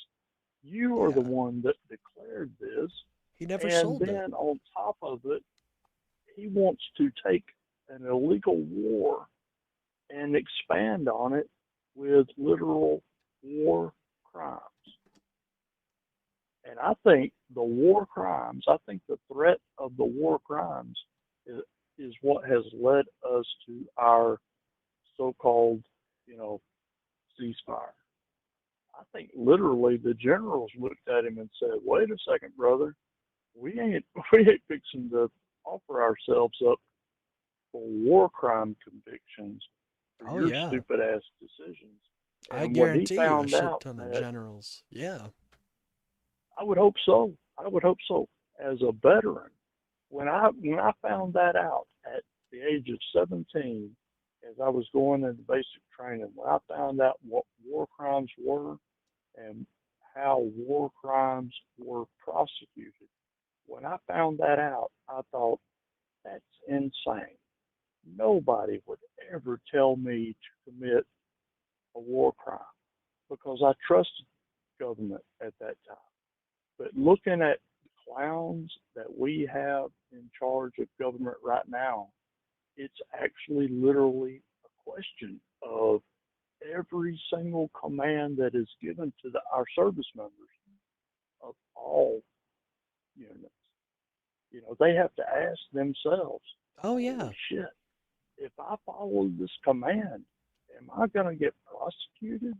You are the Yeah. one that declared this. He never And sold it. then on top of it, he wants to take an illegal war and expand on it with literal war crimes. And I think the threat of the war crimes is what has led us to our so-called, ceasefire. I think literally the generals looked at him and said, "Wait a second, brother. We ain't fixing to offer ourselves up for war crime convictions for Oh your yeah. stupid ass decisions." I And when he guarantee you a found shit out ton of that, generals. Yeah. I would hope so. I would hope so. As a veteran, when I found that out at the age of 17, as I was going into basic training, when I found out what war crimes were and how war crimes were prosecuted, when I found that out, I thought, that's insane. Nobody would ever tell me to commit a war crime because I trusted government at that time. But looking at the clowns that we have in charge of government right now, it's actually literally a question of every single command that is given to our service members of all units. They have to ask themselves, Oh yeah. holy shit, if I follow this command, am I going to get prosecuted?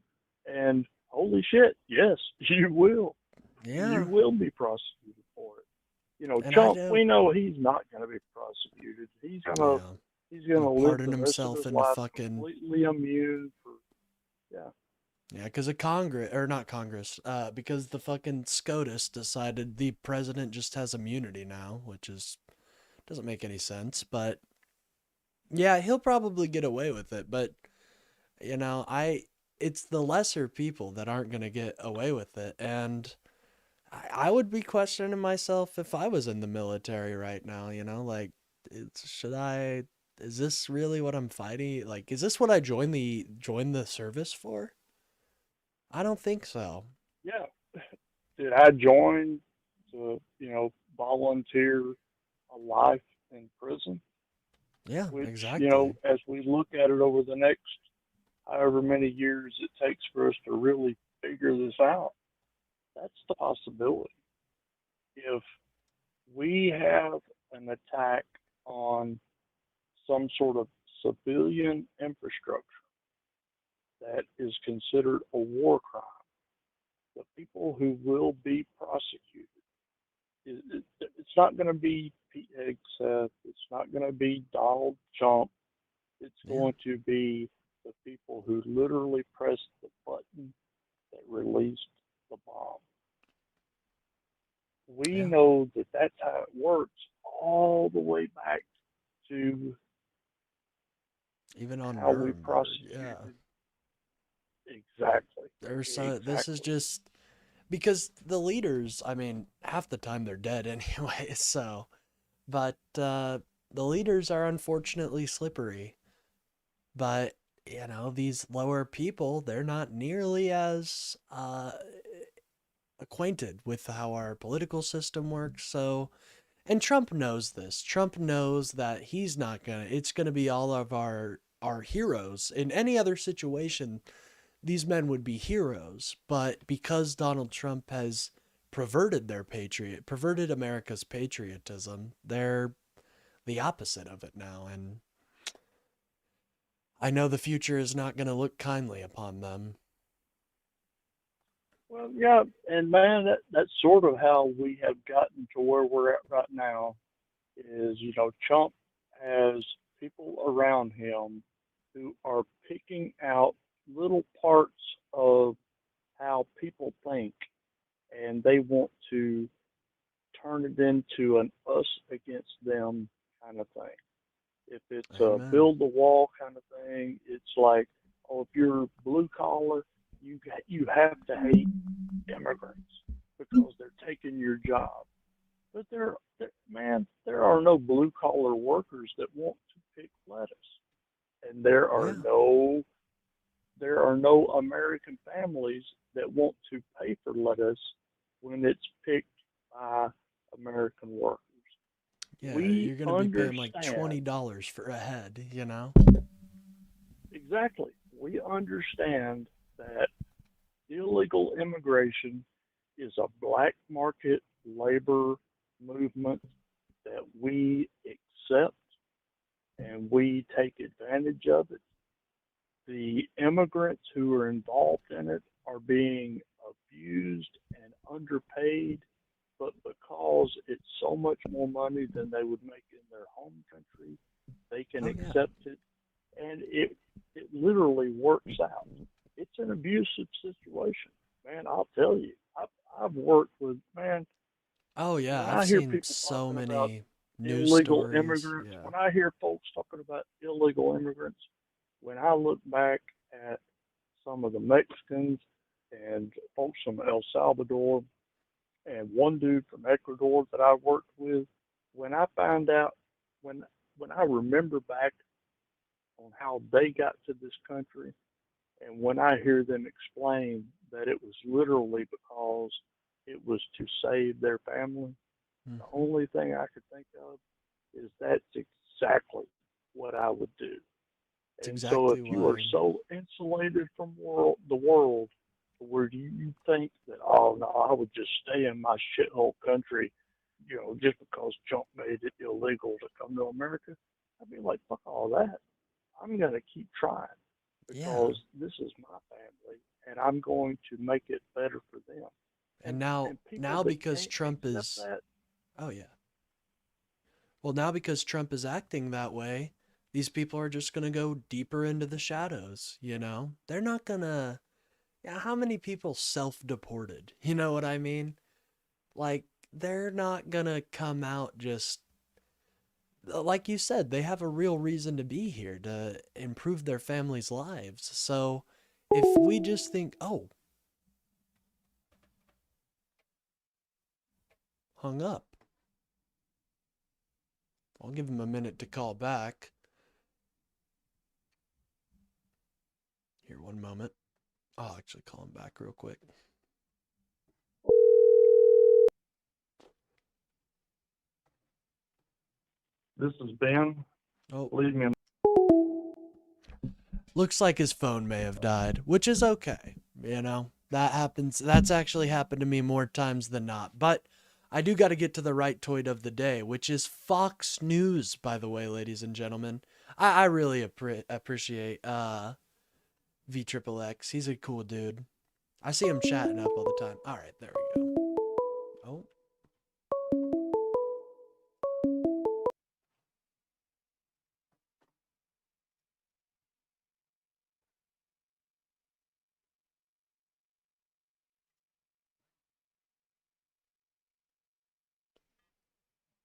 And holy shit, yes, you will. Yeah. You will be prosecuted for it. And Trump, we know he's not going to be prosecuted. He's going to Yeah. live Pardon the rest of himself his into life fucking. completely immune for, yeah. Yeah, because of Congress, or not Congress, because the fucking SCOTUS decided the president just has immunity now, which is doesn't make any sense. But yeah, he'll probably get away with it. But it's the lesser people that aren't gonna get away with it, and I would be questioning myself if I was in the military right now. Like, should I? Is this really what I'm fighting? Like, is this what I joined the service for? I don't think so. Yeah. Did I join to, volunteer a life in prison? Yeah, Which, exactly. as we look at it over the next however many years it takes for us to really figure this out, that's the possibility. If we have an attack on some sort of civilian infrastructure that is considered a war crime, the people who will be prosecuted, it's not going to be Pete Hegseth, it's not going to be Donald Trump, it's Yeah. going to be the people who literally pressed the button that released the bomb. We Yeah. know that that's how it works all the way back to Even on how we Nuremberg. Yeah. prosecuted. Exactly. This is Exactly. just because the leaders, I mean, half the time they're dead anyway, so but the leaders are unfortunately slippery. But these lower people, they're not nearly as acquainted with how our political system works. So, and Trump knows this. Trump knows that he's not gonna. It's gonna be all of our heroes. In any other situation, these men would be heroes. But because Donald Trump has perverted America's patriotism, they're the opposite of it now. And I know the future is not going to look kindly upon them. Well, yeah, and man, that's sort of how we have gotten to where we're at right now. Is Trump has people around him who are picking out little parts of how people think, and they want to turn it into an us against them kind of thing. If it's a Amen. build the wall kind of thing, it's like, oh, if you're blue collar, you have to hate immigrants because they're taking your job. But there are no blue collar workers that want to pick lettuce, and Yeah. there are no American families that want to pay for lettuce when it's picked by American workers. Yeah, We you're going to be paying like understand $20 for a head. exactly. We understand that illegal immigration is a black market labor movement that we accept and we take advantage of it. The immigrants who are involved in it are being abused and underpaid, but because it's so much more money than they would make in their home country, they can Oh, yeah. accept it, and it literally works out. It's an abusive situation, man. I'll tell you, I've worked with man. Oh, yeah. When I've I hear seen people so talking about many news illegal stories. immigrants, Yeah. when I hear folks talking about illegal immigrants, when I look back at some of the Mexicans and folks from El Salvador and one dude from Ecuador that I worked with, when I find out, when when I remember back on how they got to this country, and when I hear them explain that it was literally because it was to save their family, the Hmm. only thing I could think of is that's exactly what I would do. It's And so if exactly you are why. so insulated from the world to where you think that, oh no, I would just stay in my shithole country, just because Trump made it illegal to come to America, I'd be like, fuck all that. I'm gonna keep trying Yeah. because this is my family and I'm going to make it better for them. And And now, and people now that because can't Trump accept is, that, oh, yeah. Well, now because Trump is acting that way, these people are just going to go deeper into the shadows. They're not going to, Yeah, how many people self-deported? You know what I mean? Like, they're not gonna come out just like you said, they have a real reason to be here to improve their families' lives. So if we just think, oh, hung up, I'll give him a minute to call back. Here, one moment. I'll actually call him back real quick. This is Ben. Oh, Leave me a looks like his phone may have died, which is okay. You know, that happens. That's actually happened to me more times than not. But I do got to get to the right toy of the day, which is Fox News, by the way, ladies and gentlemen. I really appreciate VXXX. He's a cool dude. I see him chatting up all the time. All right, there we go. Oh.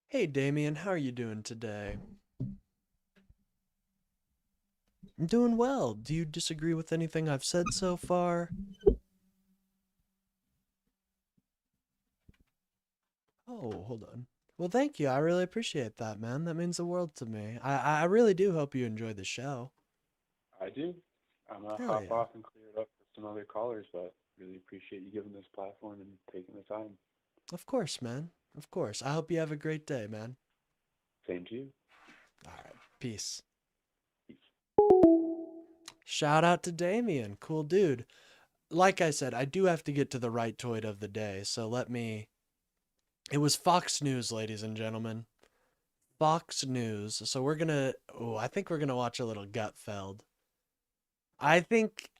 Hey, Damien, how are you doing today? I'm doing well. Do you disagree with anything I've said so far? Oh, hold on. Well, thank you. I really appreciate that, man. That means the world to me. I really do hope you enjoy the show. I do. I'm going to Hell hop yeah. off and clear it up for some other callers, but really appreciate you giving this platform and taking the time. Of course, man. Of course. I hope you have a great day, man. Same to you. All right. Peace. Shout out to Damien. Cool dude. Like I said, I do have to get to the right toy of the day, so let me... It was Fox News, ladies and gentlemen. Fox News. So we're gonna... Oh, I think we're gonna watch a little Gutfeld. I think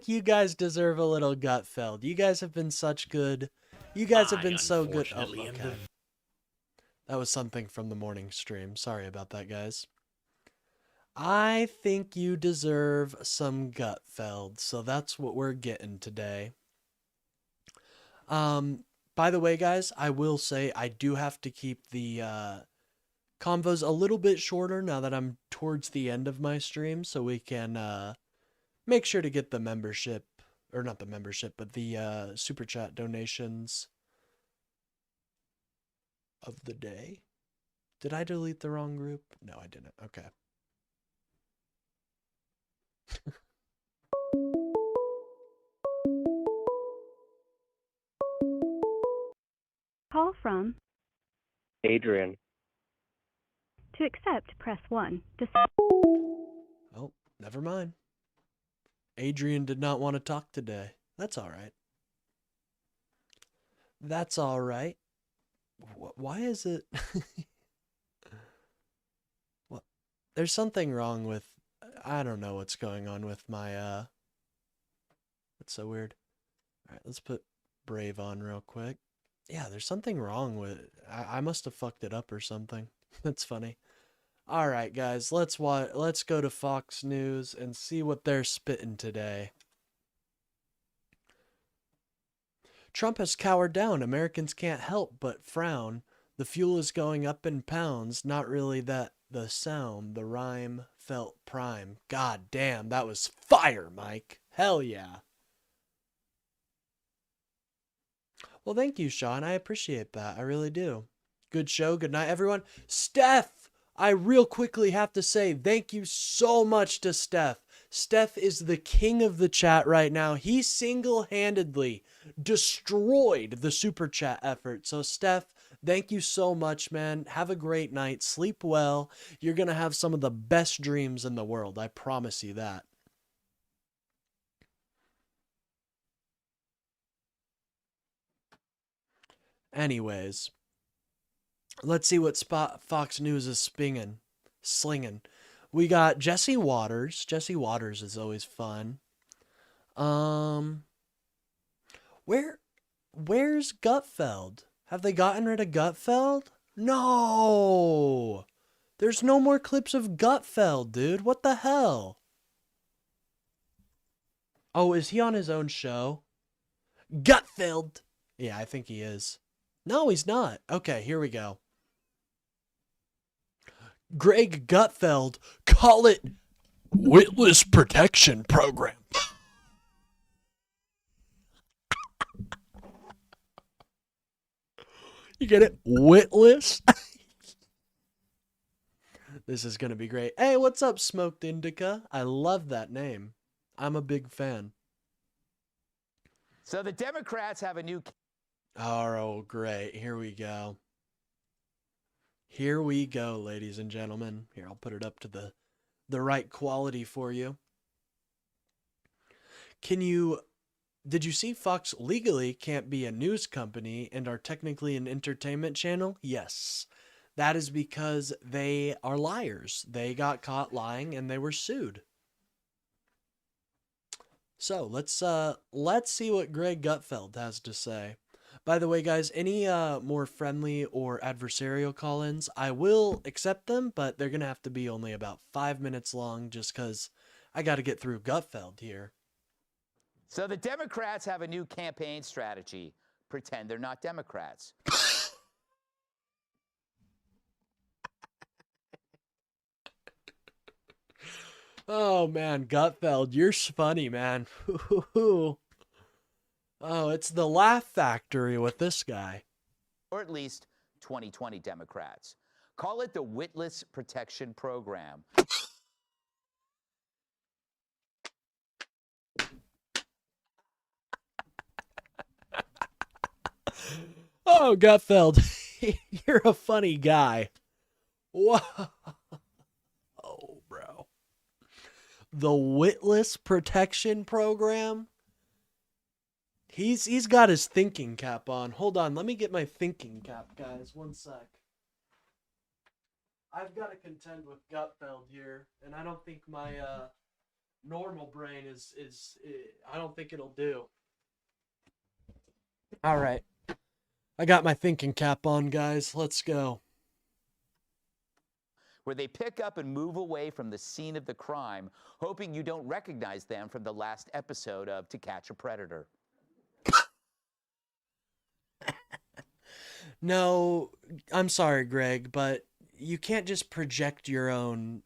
you guys deserve a little Gutfeld. You guys have been such good... You guys have been so good. Oh, okay. That was something from the morning stream. Sorry about that, guys. I think you deserve some Gutfeld, so that's what we're getting today. By the way, guys, I will say I do have to keep the convos a little bit shorter now that I'm towards the end of my stream, so we can make sure to get the membership, or not the membership, but the super chat donations of the day. Did I delete the wrong group? No, I didn't. Okay. Call from. Adrian. To accept, press 1. Oh, never mind. Adrian did not want to talk today. That's all right. That's all right. Why is it... What? There's something wrong with... I don't know what's going on with my... That's so weird. All right, let's put Brave on real quick. Yeah, there's something wrong with it. I must have fucked it up or something. That's funny. All right, guys, let's go to Fox News and see what they're spitting today. Trump has cowered down. Americans can't help but frown. The fuel is going up in pounds. Not really that the sound. The rhyme felt prime. God damn, that was fire, Mike. Hell yeah. Well, thank you, Sean. I appreciate that. I really do. Good show. Good night, everyone. Steph, I real quickly have to say thank you so much to Steph. Steph is the king of the chat right now. He single-handedly destroyed the super chat effort. So, Steph, thank you so much, man. Have a great night. Sleep well. You're going to have some of the best dreams in the world. I promise you that. Anyways, let's see what Fox News is slinging. We got Jesse Waters. Jesse Waters is always fun. Where's Gutfeld? Have they gotten rid of Gutfeld? No! There's no more clips of Gutfeld, dude. What the hell? Oh, is he on his own show? Gutfeld. Yeah, I think he is. No, he's not. Okay, here we go. Greg Gutfeld, call it Witless Protection Program. You get it? Witless? This is going to be great. Hey, what's up, Smoked Indica? I love that name. I'm a big fan. So the Democrats have a new... Oh, great. Here we go. Here we go, ladies and gentlemen. Here, I'll put it up to the right quality for you. Did you see Fox legally can't be a news company and are technically an entertainment channel? Yes. That is because they are liars. They got caught lying and they were sued. So let's see what Greg Gutfeld has to say. By the way, guys, any more friendly or adversarial call-ins, I will accept them, but they're gonna have to be only about 5 minutes long, just because I got to get through Gutfeld here. So the Democrats have a new campaign strategy. Pretend they're not Democrats. Oh, man, Gutfeld, you're funny, man. Oh, it's the laugh factory with this guy. Or at least 2020 Democrats. Call it the Witless Protection Program. Oh, Gutfeld, you're a funny guy. Whoa. Oh, bro. The Witless Protection Program? He's got his thinking cap on. Hold on, let me get my thinking cap, guys. One sec. I've got to contend with Gutfeld here, and I don't think my normal brain is I don't think it'll do. All right. I got my thinking cap on, guys. Let's go. Where they pick up and move away from the scene of the crime, hoping you don't recognize them from the last episode of To Catch a Predator. No, I'm sorry, Greg, but you can't just project your own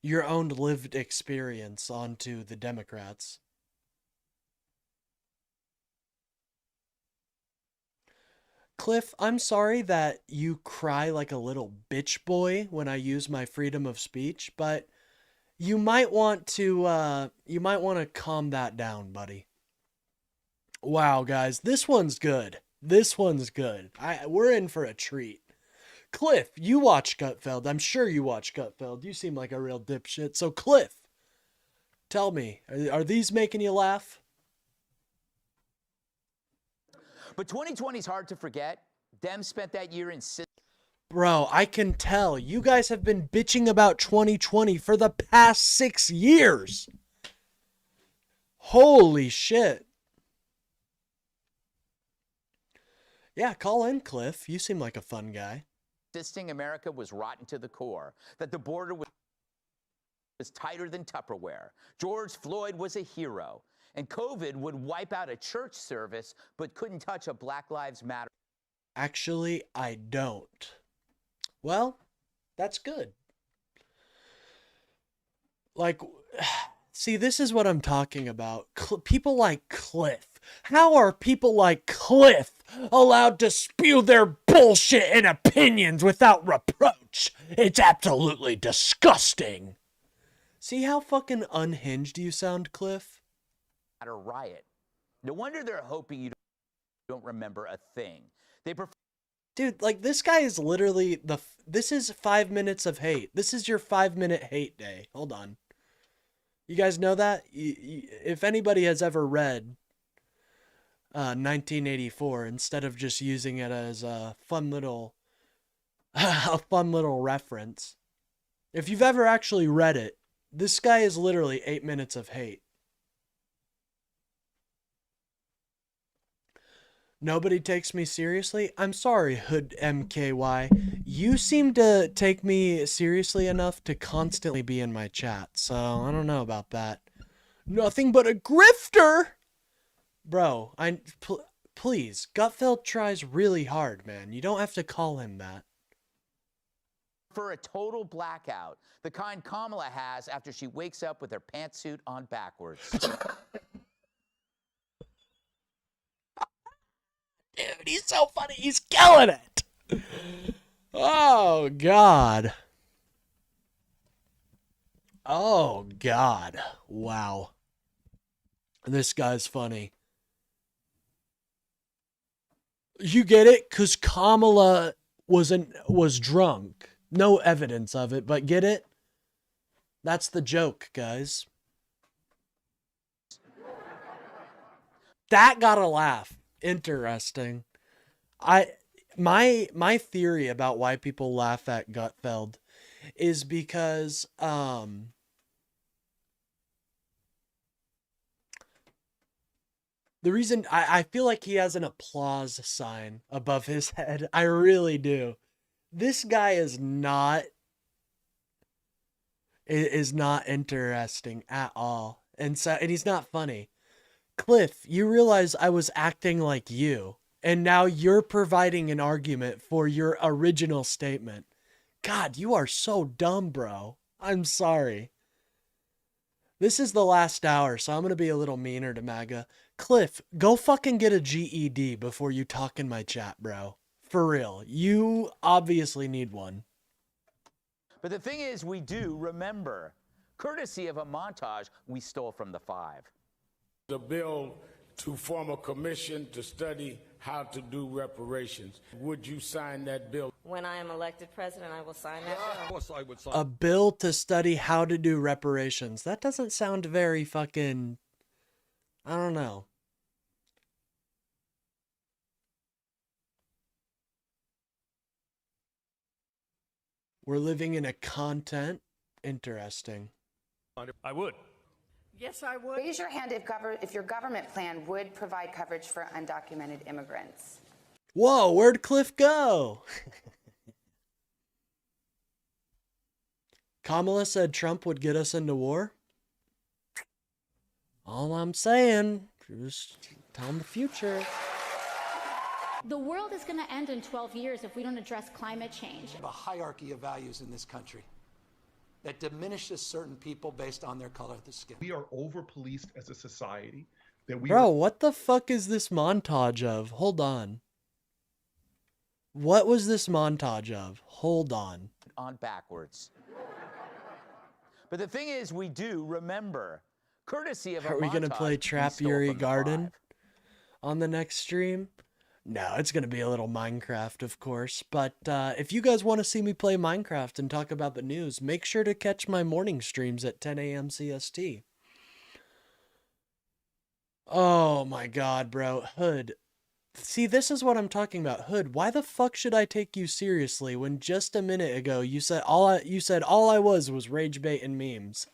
lived experience onto the Democrats. Cliff, I'm sorry that you cry like a little bitch boy when I use my freedom of speech, but you might want to calm that down, buddy. Wow, guys, this one's good. This one's good. We're in for a treat. Cliff, you watch Gutfeld. I'm sure you watch Gutfeld. You seem like a real dipshit. So, Cliff, tell me, are these making you laugh? But 2020 is hard to forget. Dem spent that year in... Bro, I can tell. You guys have been bitching about 2020 for the past 6 years. Holy shit. Yeah, call in, Cliff. You seem like a fun guy. Insisting America was rotten to the core, that the border was tighter than Tupperware. George Floyd was a hero, and COVID would wipe out a church service but couldn't touch a Black Lives Matter. Actually, I don't. Well, that's good. Like, see, this is what I'm talking about. People like Cliff. How are people like Cliff allowed to spew their bullshit and opinions without reproach? It's absolutely disgusting. See how fucking unhinged you sound, Cliff? At a riot. No wonder they're hoping you don't remember a thing. They prefer... Dude, like, this guy is literally this is 5 minutes of hate. This is your 5-minute hate day. Hold on. You guys know that? If anybody has ever read 1984, instead of just using it as a fun little reference, if you've ever actually read it, this guy is literally 8 minutes of hate. Nobody takes me seriously? I'm sorry, Hood MKY. You seem to take me seriously enough to constantly be in my chat, so I don't know about that. Nothing but a grifter. Bro, please, Gutfeld tries really hard, man. You don't have to call him that. For a total blackout, the kind Kamala has after she wakes up with her pantsuit on backwards. Dude, he's so funny. He's killing it. Oh, God. Oh, God. Wow. This guy's funny. You get it? Because Kamala was drunk. No evidence of it, but get it? That's the joke, guys. That got a laugh. Interesting. My theory about why people laugh at Gutfeld is because the reason I feel like he has an applause sign above his head. I really do. This guy is not interesting at all. And he's not funny. Cliff, you realize I was acting like you, and now you're providing an argument for your original statement. God, you are so dumb, bro. I'm sorry. This is the last hour, so I'm going to be a little meaner to MAGA. Cliff, go fucking get a GED before you talk in my chat, bro. For real. You obviously need one. But the thing is, we do remember, courtesy of a montage we stole from the Five. The bill to form a commission to study how to do reparations. Would you sign that bill? When I am elected president, I will sign that bill. Of course I would sign. A bill to study how to do reparations. That doesn't sound very fucking... I don't know. We're living in a content. Interesting. I would. Yes, I would. Raise your hand if your government plan would provide coverage for undocumented immigrants. Whoa, where'd Cliff go? Kamala said Trump would get us into war. All I'm saying, just tell him the future. The world is going to end in 12 years if we don't address climate change. A hierarchy of values in this country that diminishes certain people based on their color of the skin. We are over-policed as a society. Bro, what the fuck is this montage of? Hold on. What was this montage of? Hold on. On backwards. But the thing is, we do remember, courtesy of a montage. Are we going to play Trap we stole Yuri from the Garden Five. on the next stream? No, it's going to be a little Minecraft, of course. But if you guys want to see me play Minecraft and talk about the news, make sure to catch my morning streams at 10 a.m. CST. Oh my god, bro. Hood. See, this is what I'm talking about. Hood, why the fuck should I take you seriously when just a minute ago you said all I was rage bait and memes?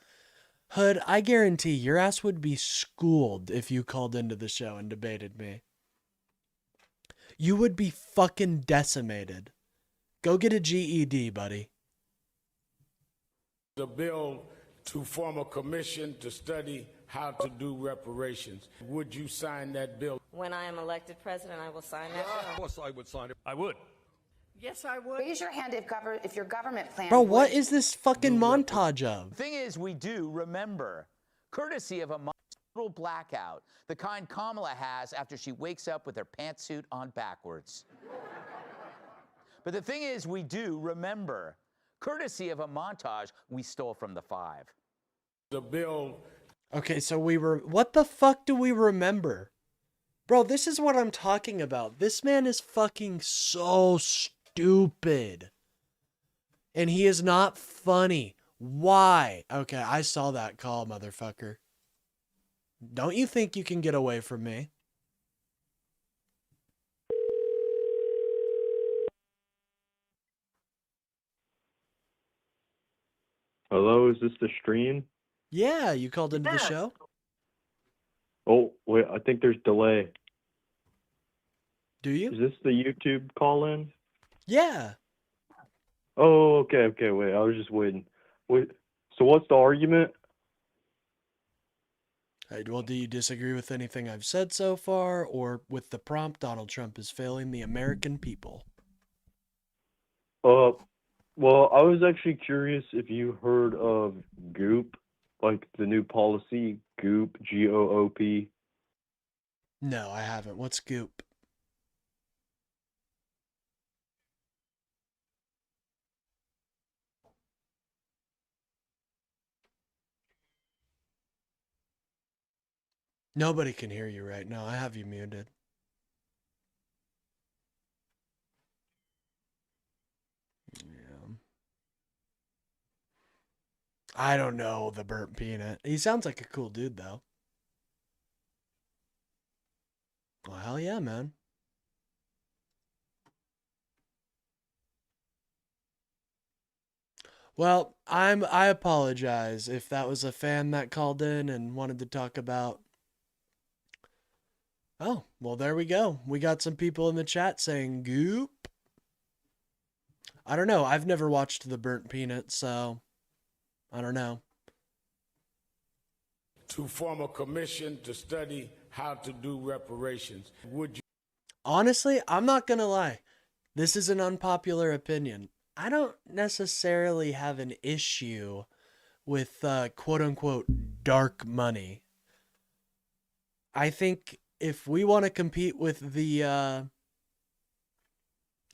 Hood, I guarantee your ass would be schooled if you called into the show and debated me. You would be fucking decimated. Go get a GED, buddy. The bill to form a commission to study how to do reparations. Would you sign that bill? When I am elected president, I will sign that bill. Of course I would sign it. I would. Yes, I would. Raise your hand if your government plan. Bro, what is this fucking montage of? The thing is, we do remember, courtesy of a total blackout, the kind Kamala has after she wakes up with her pantsuit on backwards. But the thing is, we do remember, courtesy of a montage we stole from the Five. The bill. Okay, so what the fuck do we remember? Bro, this is what I'm talking about. This man is fucking so stupid. And he is not funny. Why? Okay, I saw that call, motherfucker. Don't you think you can get away from me? Hello, is this the stream? Yeah, you called into the show? Oh, wait, I think there's delay. Do you? Is this the YouTube call-in? Yeah. Oh, okay, wait, I was just waiting. Wait, so what's the argument? Well, do you disagree with anything I've said so far, or with the prompt Donald Trump is failing the American people? Well, I was actually curious if you heard of Goop, like the new policy, Goop, GOOP. No, I haven't. What's Goop? Nobody can hear you right now. I have you muted. Yeah. I don't know the burnt peanut. He sounds like a cool dude, though. Well, hell yeah, man. Well, I apologize if that was a fan that called in and wanted to talk about. Oh, well, there we go. We got some people in the chat saying Goop. I don't know. I've never watched The Burnt Peanut, so I don't know. To form a commission to study how to do reparations. Would you? Honestly, I'm not going to lie. This is an unpopular opinion. I don't necessarily have an issue with quote unquote dark money. I think if we want to compete with the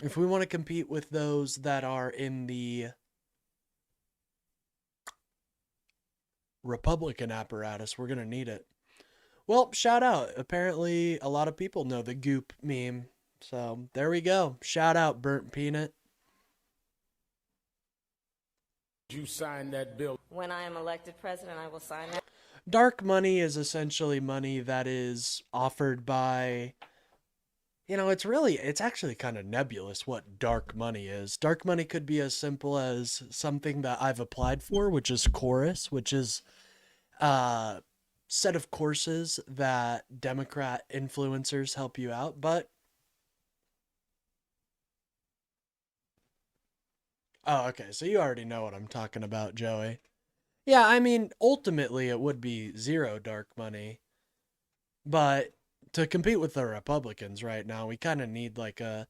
if we want to compete with those that are in the Republican apparatus, we're going to need it. Well, shout out. Apparently, a lot of people know the Goop meme. So, there we go. Shout out, Burnt Peanut. You sign that bill. When I am elected president, I will sign that. Dark money is essentially money that is offered by, you know, it's actually kind of nebulous what dark money is. Dark money could be as simple as something that I've applied for, which is Chorus, which is a set of courses that Democrat influencers help you out. But, oh, okay, so you already know what I'm talking about, Joey. Yeah, I mean, ultimately it would be zero dark money, but to compete with the Republicans right now, we kind of need like I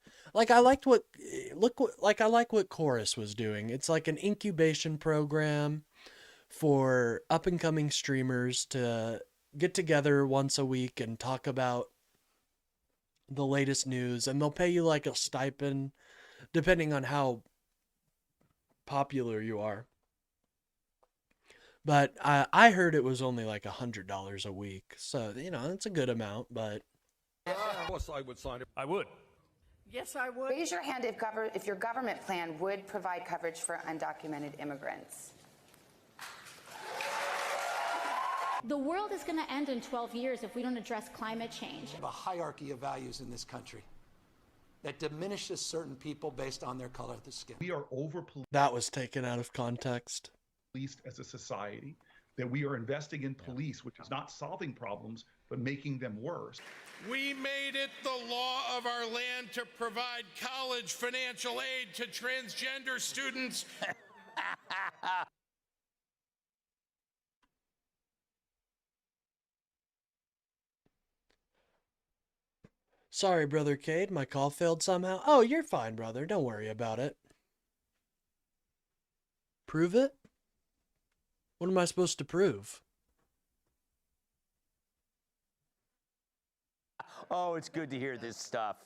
like what Chorus was doing. It's like an incubation program for up and coming streamers to get together once a week and talk about the latest news, and they'll pay you like a stipend depending on how popular you are. But I heard it was only like $100 a week. So, you know, it's a good amount, but. Of course I would sign it. I would. Yes, I would. Raise your hand if your government plan would provide coverage for undocumented immigrants. The world is going to end in 12 years if we don't address climate change. We have a hierarchy of values in this country that diminishes certain people based on their color of the skin. We are That was taken out of context. Policed as a society, that we are investing in police, which is not solving problems, but making them worse. We made it the law of our land to provide college financial aid to transgender students. Sorry, Brother Cade, my call failed somehow. Oh, you're fine, brother. Don't worry about it. Prove it? What am I supposed to prove? Oh, it's good to hear this stuff.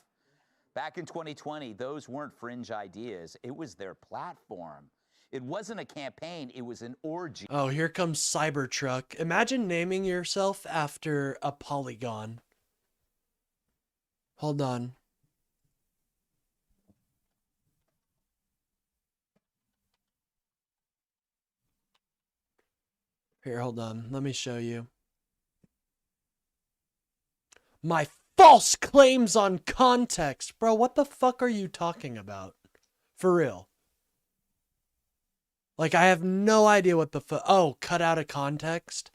Back in 2020, those weren't fringe ideas. It was their platform. It wasn't a campaign. It was an orgy. Oh, here comes Cybertruck. Imagine naming yourself after a polygon. Hold on. Here, hold on. Let me show you. My false claims on context. Bro, what the fuck are you talking about? For real. Like, I have no idea what the fuck. Oh, cut out of context?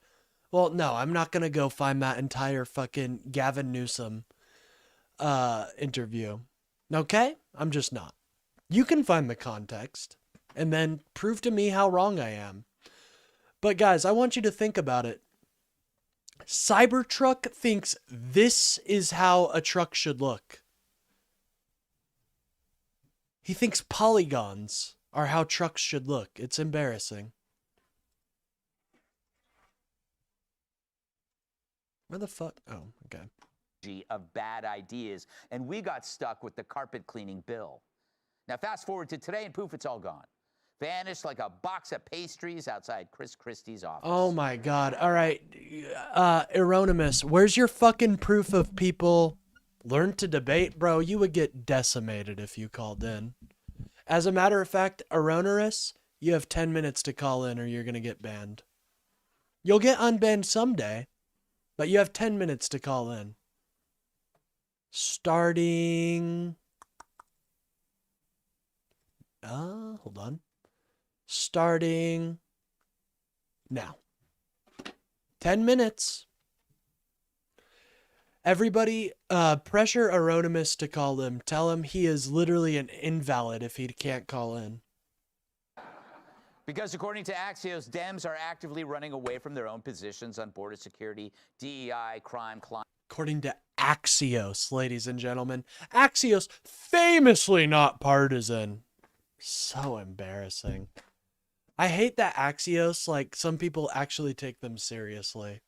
Well, no, I'm not gonna go find that entire fucking Gavin Newsom interview. Okay? I'm just not. You can find the context and then prove to me how wrong I am. But guys, I want you to think about it. Cybertruck thinks this is how a truck should look. He thinks polygons are how trucks should look. It's embarrassing. Where the fuck? Oh, okay. Of bad ideas, and we got stuck with the carpet cleaning bill. Now fast forward to today and poof, it's all gone. Vanished like a box of pastries outside Chris Christie's office. Oh my god. All right. Eronimus, where's your fucking proof of people learned to debate? Bro, you would get decimated if you called in. As a matter of fact, Eronorus, you have 10 minutes to call in or you're going to get banned. You'll get unbanned someday, but you have 10 minutes to call in. Starting... hold on. Starting now. 10 minutes. Everybody, pressure Eronimus to call him. Tell him he is literally an invalid if he can't call in. Because according to Axios, Dems are actively running away from their own positions on border security, DEI, crime, climate. According to Axios, ladies and gentlemen. Axios, famously not partisan. So embarrassing. I hate that Axios, like, some people actually take them seriously.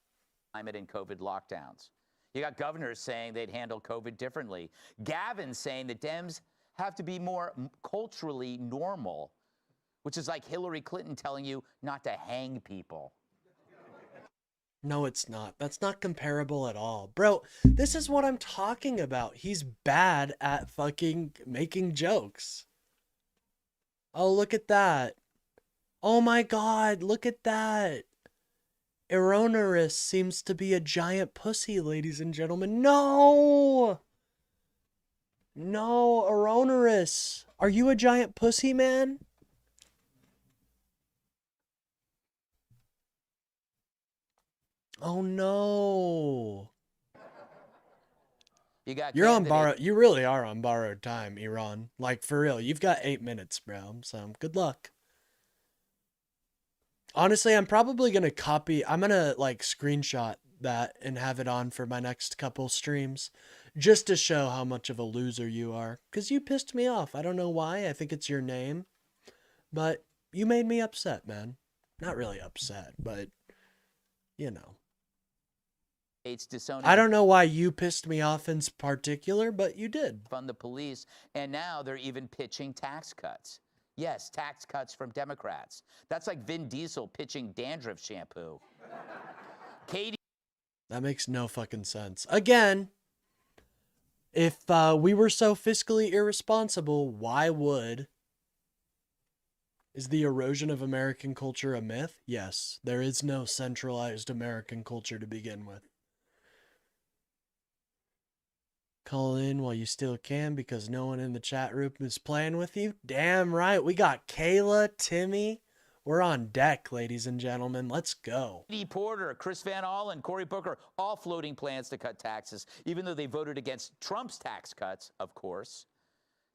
Climate and COVID lockdowns. You got governors saying they'd handle COVID differently. Gavin saying that Dems have to be more culturally normal, which is like Hillary Clinton telling you not to hang people. No, it's not. That's not comparable at all. Bro, this is what I'm talking about. He's bad at fucking making jokes. Oh, look at that. Oh my god, look at that. Eronorus seems to be a giant pussy, ladies and gentlemen. No! No, Eronorus. Are you a giant pussy, man? Oh no. You're on borrowed. You really are on borrowed time, Iran. Like, for real. You've got 8 minutes, bro. So, good luck. Honestly, I'm probably going to copy. I'm going to, like, screenshot that and have it on for my next couple streams. Just to show how much of a loser you are. Because you pissed me off. I don't know why. I think it's your name. But you made me upset, man. Not really upset, but, you know. I don't know why you pissed me off in particular, but you did. Fund the police, and now they're even pitching tax cuts. Yes, tax cuts from Democrats. That's like Vin Diesel pitching dandruff shampoo. Katie. That makes no fucking sense. Again, if we were so fiscally irresponsible, why would... Is the erosion of American culture a myth? Yes, there is no centralized American culture to begin with. Call in while you still can because no one in the chat room is playing with you. Damn right. We got Kayla, Timmy. We're on deck, ladies and gentlemen. Let's go. Katie Porter, Chris Van Allen, Cory Booker, all floating plans to cut taxes, even though they voted against Trump's tax cuts, of course.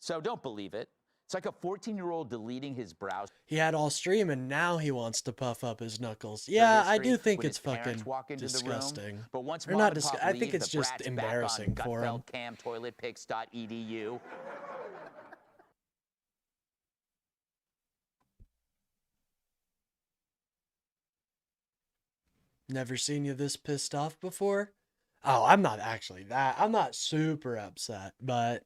So don't believe it. It's like a 14-year-old deleting his browser. He had all stream and now he wants to puff up his knuckles. Yeah, I do think it's fucking disgusting. But once or not I think it's just embarrassing for him. Gutfeldcamtoiletpicks.edu. Never seen you this pissed off before? Oh, I'm not actually that. I'm not super upset, but...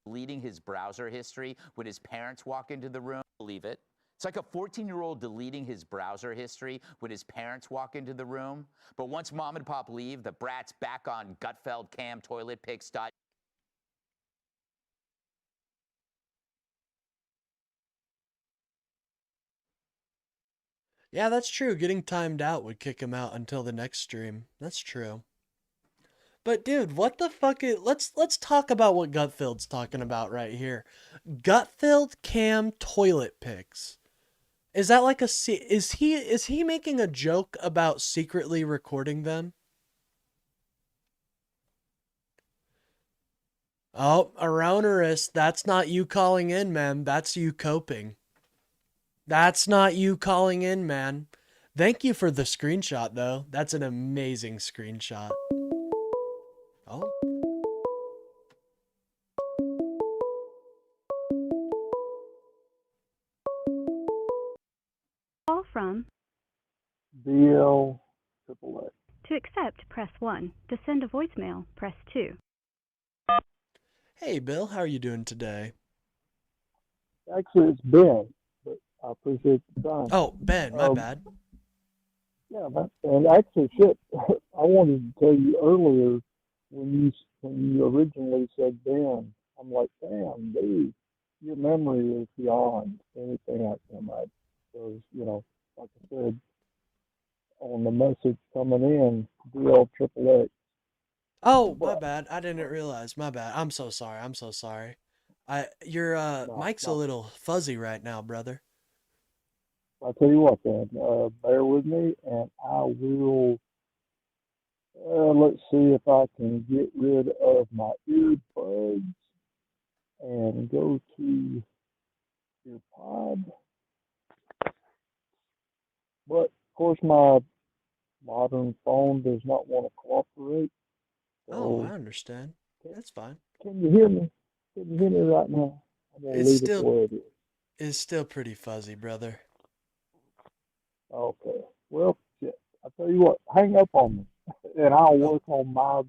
Deleting his browser history when his parents walk into the room. Believe it. It's like a 14-year-old deleting his browser history when his parents walk into the room. But once mom and pop leave, the brat's back on Gutfeldcamtoiletpicks.edu. Yeah, that's true. Getting timed out would kick him out until the next stream. That's true. But dude, what the fuck is... Let's talk about what Gutfeld's talking about right here. Gutfeld Cam Toilet Pics. Is that like a... Is he making a joke about secretly recording them? Oh, Eronorus, that's not you calling in, man. That's you coping. That's not you calling in, man. Thank you for the screenshot, though. That's an amazing screenshot. Oh. Call from. BL Triple X. To accept, press 1. To send a voicemail, press 2. Hey, Bill, how are you doing today? Actually, it's Ben, but I appreciate the time. Oh, Ben, my bad. Yeah, and actually, shit, I wanted to tell you earlier when you originally said Ben, I'm like, damn, dude, your memory is beyond anything I can imagine. Because, like I said, on the message coming in, DL Triple X. Oh, my bad. I didn't realize. My bad. I'm so sorry. I'm so sorry. Your mic's a little fuzzy right now, brother. I'll tell you what, then, bear with me, and I will. Let's see if I can get rid of my earbuds and go to your pod. But of course, my modern phone does not want to cooperate. Oh, So I understand. That's fine. can you hear me? Can you hear me right now? I'm gonna leave it the way it is. It's still pretty fuzzy, brother. Okay. Well, shit. I'll tell you what. Hang up on me, and I'll work on my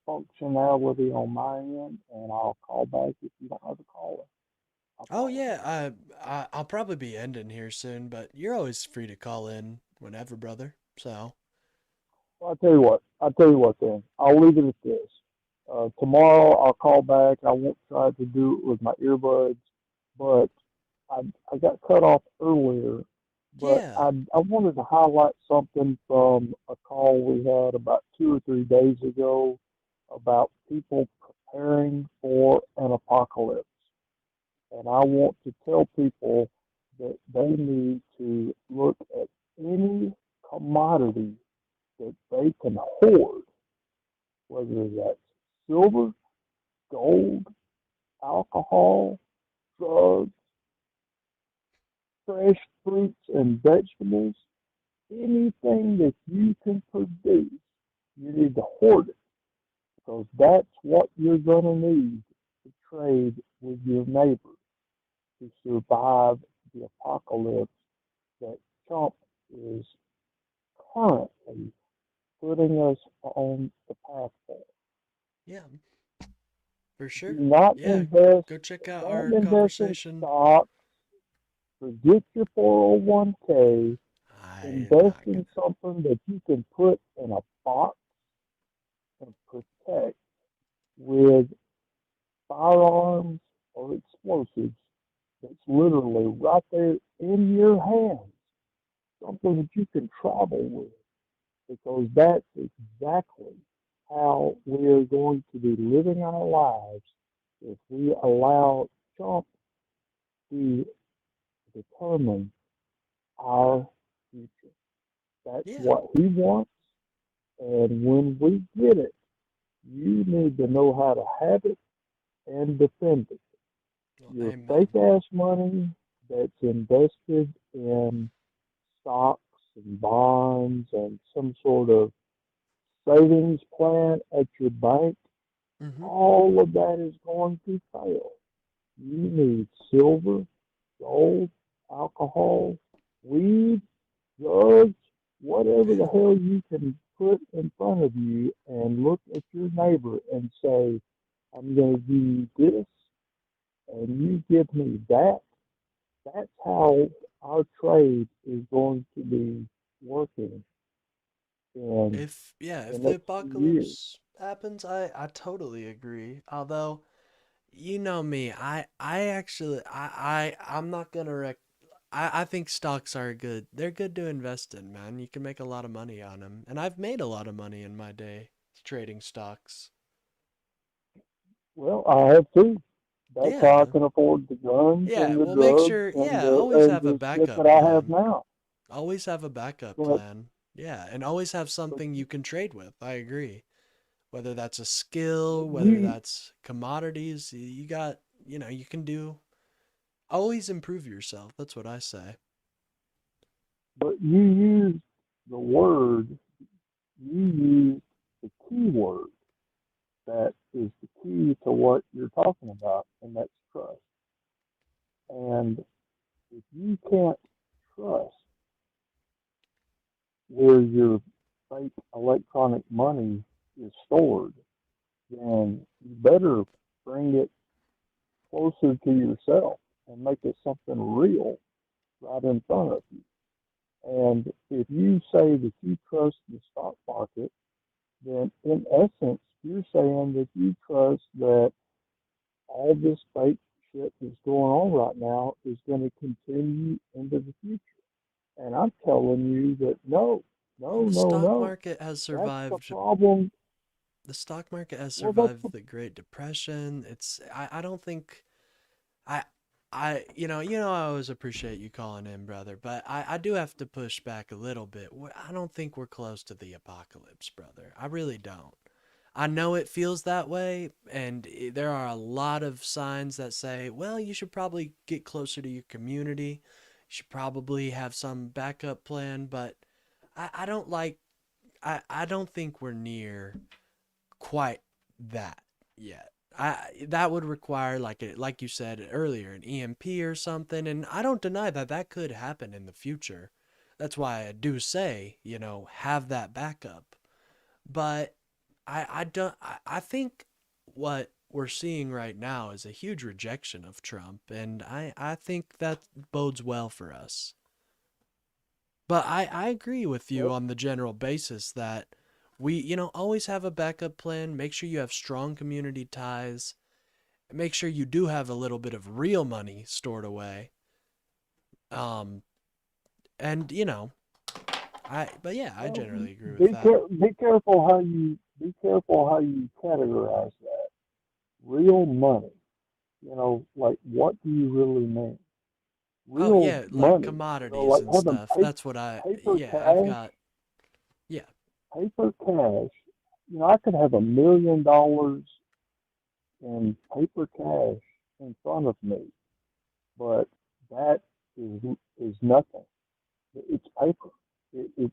functionality on my end, and I'll call back if you don't have a caller. Oh yeah, I'll probably be ending here soon, but you're always free to call in whenever, brother. So. Well, I'll tell you what. Then I'll leave it at this. Tomorrow I'll call back. I won't try to do it with my earbuds, but I got cut off earlier. But Yeah. I wanted to highlight something from a call we had about 2 or 3 days ago about people preparing for an apocalypse. And I want to tell people that they need to look at any commodity that they can hoard, whether that's silver, gold, alcohol, drugs, fresh fruits and vegetables, anything that you can produce, you need to hoard it because that's what you're going to need to trade with your neighbor to survive the apocalypse that Trump is currently putting us on the path for. Yeah. For sure. Do not Yeah. invest. Go check out Don't our invest in conversation. stocks. Forget your 401k. Invest in something that you can put in a box and protect with firearms or explosives that's literally right there in your hands. Something that you can travel with. Because that's exactly how we are going to be living our lives if we allow Trump to determine our future. That's what he wants, and when we get it, you need to know how to have it and defend it. Your fake ass money that's invested in stocks and bonds and some sort of savings plan at your bank, all of that is going to fail. You need silver, gold, alcohol, weed, drugs, whatever the hell you can put in front of you and look at your neighbor and say, I'm going to give you this and you give me that. That's how our trade is going to be working. If the apocalypse happens, I totally agree. Although, you know me, I'm not gonna I think stocks are good. They're good to invest in, man. You can make a lot of money on them, and I've made a lot of money in my day trading stocks. Well, I have too. That's how I can afford the guns Yeah, and the well, drugs make sure, and always and have a the shit backup that I have plan. now. Always have a backup But- plan. Yeah, and always have something you can trade with. I agree. Whether that's a skill, whether You- that's commodities, you got, you can always improve yourself. That's what I say. But you use the word, you use the key word that is the key to what you're talking about, and that's trust. And if you can't trust where your fake electronic money is stored, then you better bring it closer to yourself and make it something real right in front of you. And if you say that you trust the stock market, then in essence, you're saying that you trust that all this fake shit that's going on right now is going to continue into the future. And I'm telling you that no, Well, the no, stock no. market has That's the survived. problem. The stock market has Well, that's survived the Great Depression. I don't think I always appreciate you calling in, brother, but I do have to push back a little bit. I don't think we're close to the apocalypse, brother. I really don't. I know it feels that way, and there are a lot of signs that say, well, you should probably get closer to your community. You should probably have some backup plan, but I don't like, I don't think we're near quite that yet. That would require like you said earlier, an EMP or something, and I don't deny that that could happen in the future. That's why I do say, have that backup. But I don't I think what we're seeing right now is a huge rejection of Trump, and I think that bodes well for us. But I agree with you Yep. on the general basis that we, always have a backup plan. Make sure you have strong community ties. Make sure you do have a little bit of real money stored away. Um, and but yeah, I Well, generally agree with that. be careful how you categorize that. Real money. Like what do you really mean? Oh Real yeah, like money. commodities Like and having stuff. That's what paper yeah, I've cash, got, yeah. paper cash. I could have $1 million in paper cash in front of me, but that is nothing. It's paper.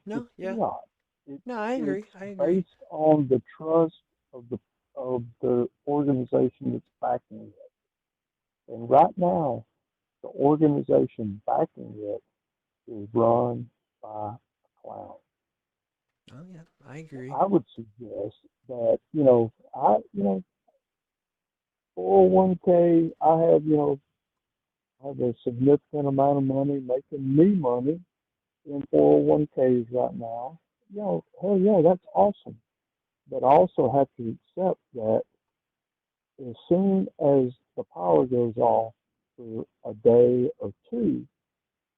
No, It's yeah. fiat. No, I It's agree. I agree. based on the trust of the organization that's backing it. And right now, the organization backing it is run by a clown. Oh yeah, I agree. I would suggest that 401k. I have a significant amount of money making me money in 401ks right now. Hell yeah, that's awesome. But I also have to accept that as soon as the power goes off for a day or two,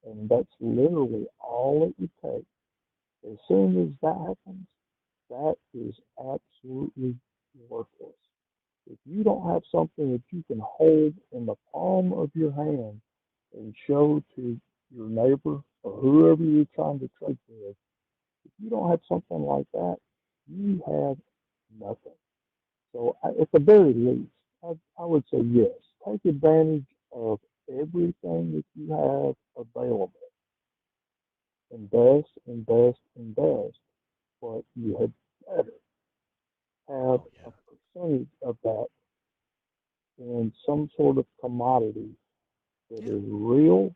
and that's literally all it would take, as soon as that happens, that is absolutely worthless. If you don't have something that you can hold in the palm of your hand and show to your neighbor or whoever you're trying to trade with, if you don't have something like that, you have nothing. So, at the very least, I would say yes. Take advantage of everything that you have available. Invest, invest, invest. But you had better have a percentage of that in some sort of commodity that is real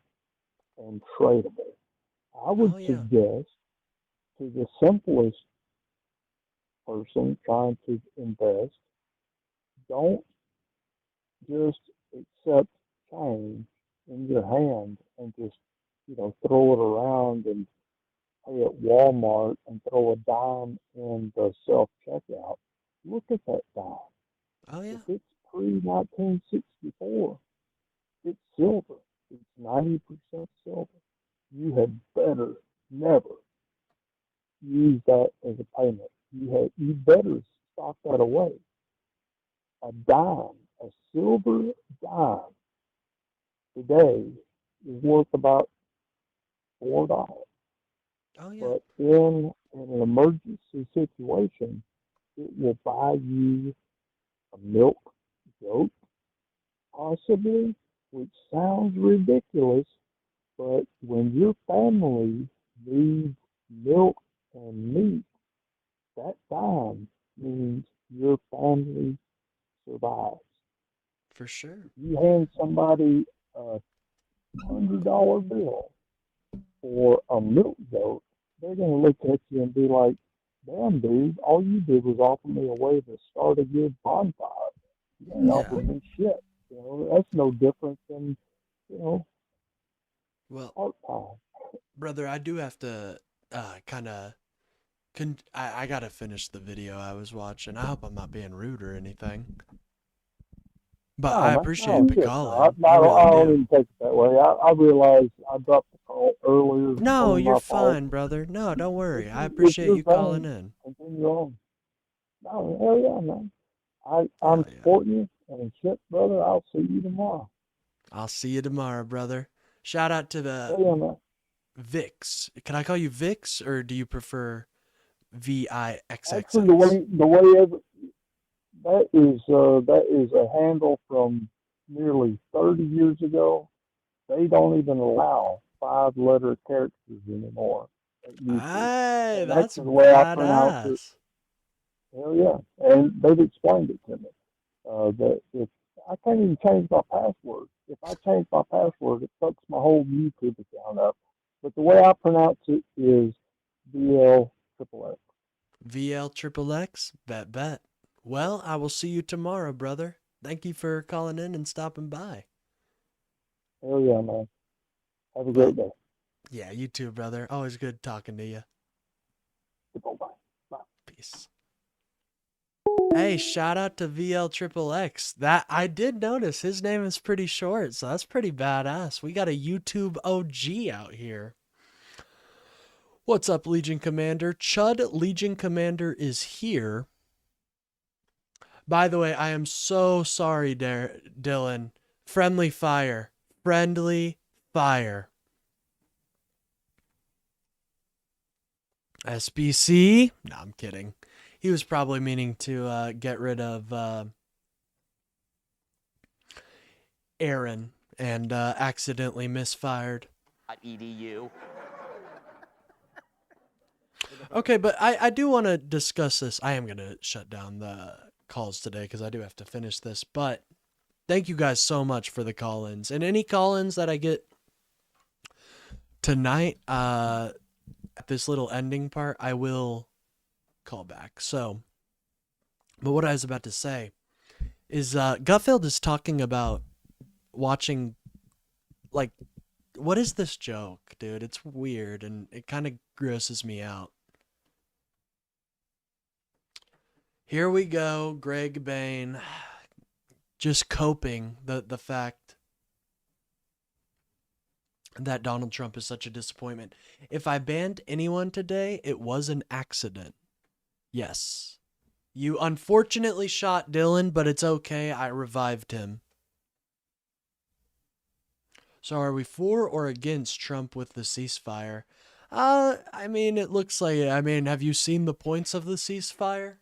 and tradable. I would suggest to the simplest person trying to invest, don't just accept change in your hand and just, throw it around and pay at Walmart and throw a dime in the self checkout. Look at that dime. Oh yeah. If it's pre 1964, it's silver. It's 90% silver. You had better never use that as a payment. You better stock that away. A dime, a silver dime today is worth about $4. Oh yeah. But in an emergency situation, it will buy you a milk goat, possibly, which sounds ridiculous, but when your family needs milk and meat, that dime means your family survives. For sure. You hand somebody a $100 bill for a milk goat, they're gonna look at you and be like, "Damn, dude, all you did was offer me a way to start a good bonfire. You ain't offered me shit." You know, that's no different than, you know, Well, part time. brother, I do have to kind of. I gotta finish the video I was watching. I hope I'm not being rude or anything. But I appreciate the call. I don't even take it that way. I realized I dropped the call earlier. No, on you're my fault. fine, brother. No, don't worry. I It's appreciate your you calling thing. in. Continue on. No, hell yeah, man. I'm supporting you, and shit, brother. I'll see you tomorrow. I'll see you tomorrow, brother. Shout out to the Yeah, man. Vix. Can I call you Vix, or do you prefer VIXX? Actually, the way that is a handle from nearly 30 years ago. They don't even allow 5-letter characters anymore. Hey, And that's the way I pronounce it. badass. Hell yeah, and they've explained it to me. That if I can't even change my password. If I change my password, it fucks my whole YouTube account up. But the way I pronounce it is VLXXX. VLXXX? Bet. Well, I will see you tomorrow, brother. Thank you for calling in and stopping by. Hell yeah, man. Have a great day. Yeah, you too, brother. Always good talking to you. Bye. Peace. Hey, shout out to VLXXX. That I did notice his name is pretty short, so that's pretty badass. We got a YouTube OG out here. What's up, Legion Commander? Chud Legion Commander is here. By the way, I am so sorry, Dylan. Friendly fire. Friendly fire. SBC? No, I'm kidding. He was probably meaning to get rid of Aaron and accidentally misfired. .edu. Okay, but I do want to discuss this. I am going to shut down the calls today because I do have to finish this. But thank you guys so much for the call-ins. And any call-ins that I get tonight, at this little ending part, I will call back. So, but what I was about to say is Gutfeld is talking about watching, like, what is this joke, dude? It's weird and it kind of grosses me out. Here we go, Greg Bain, just coping the fact that Donald Trump is such a disappointment. If I banned anyone today, it was an accident. Yes. You unfortunately shot Dylan, but it's okay. I revived him. So are we for or against Trump with the ceasefire? I mean, it looks like it. I mean, have you seen the points of the ceasefire?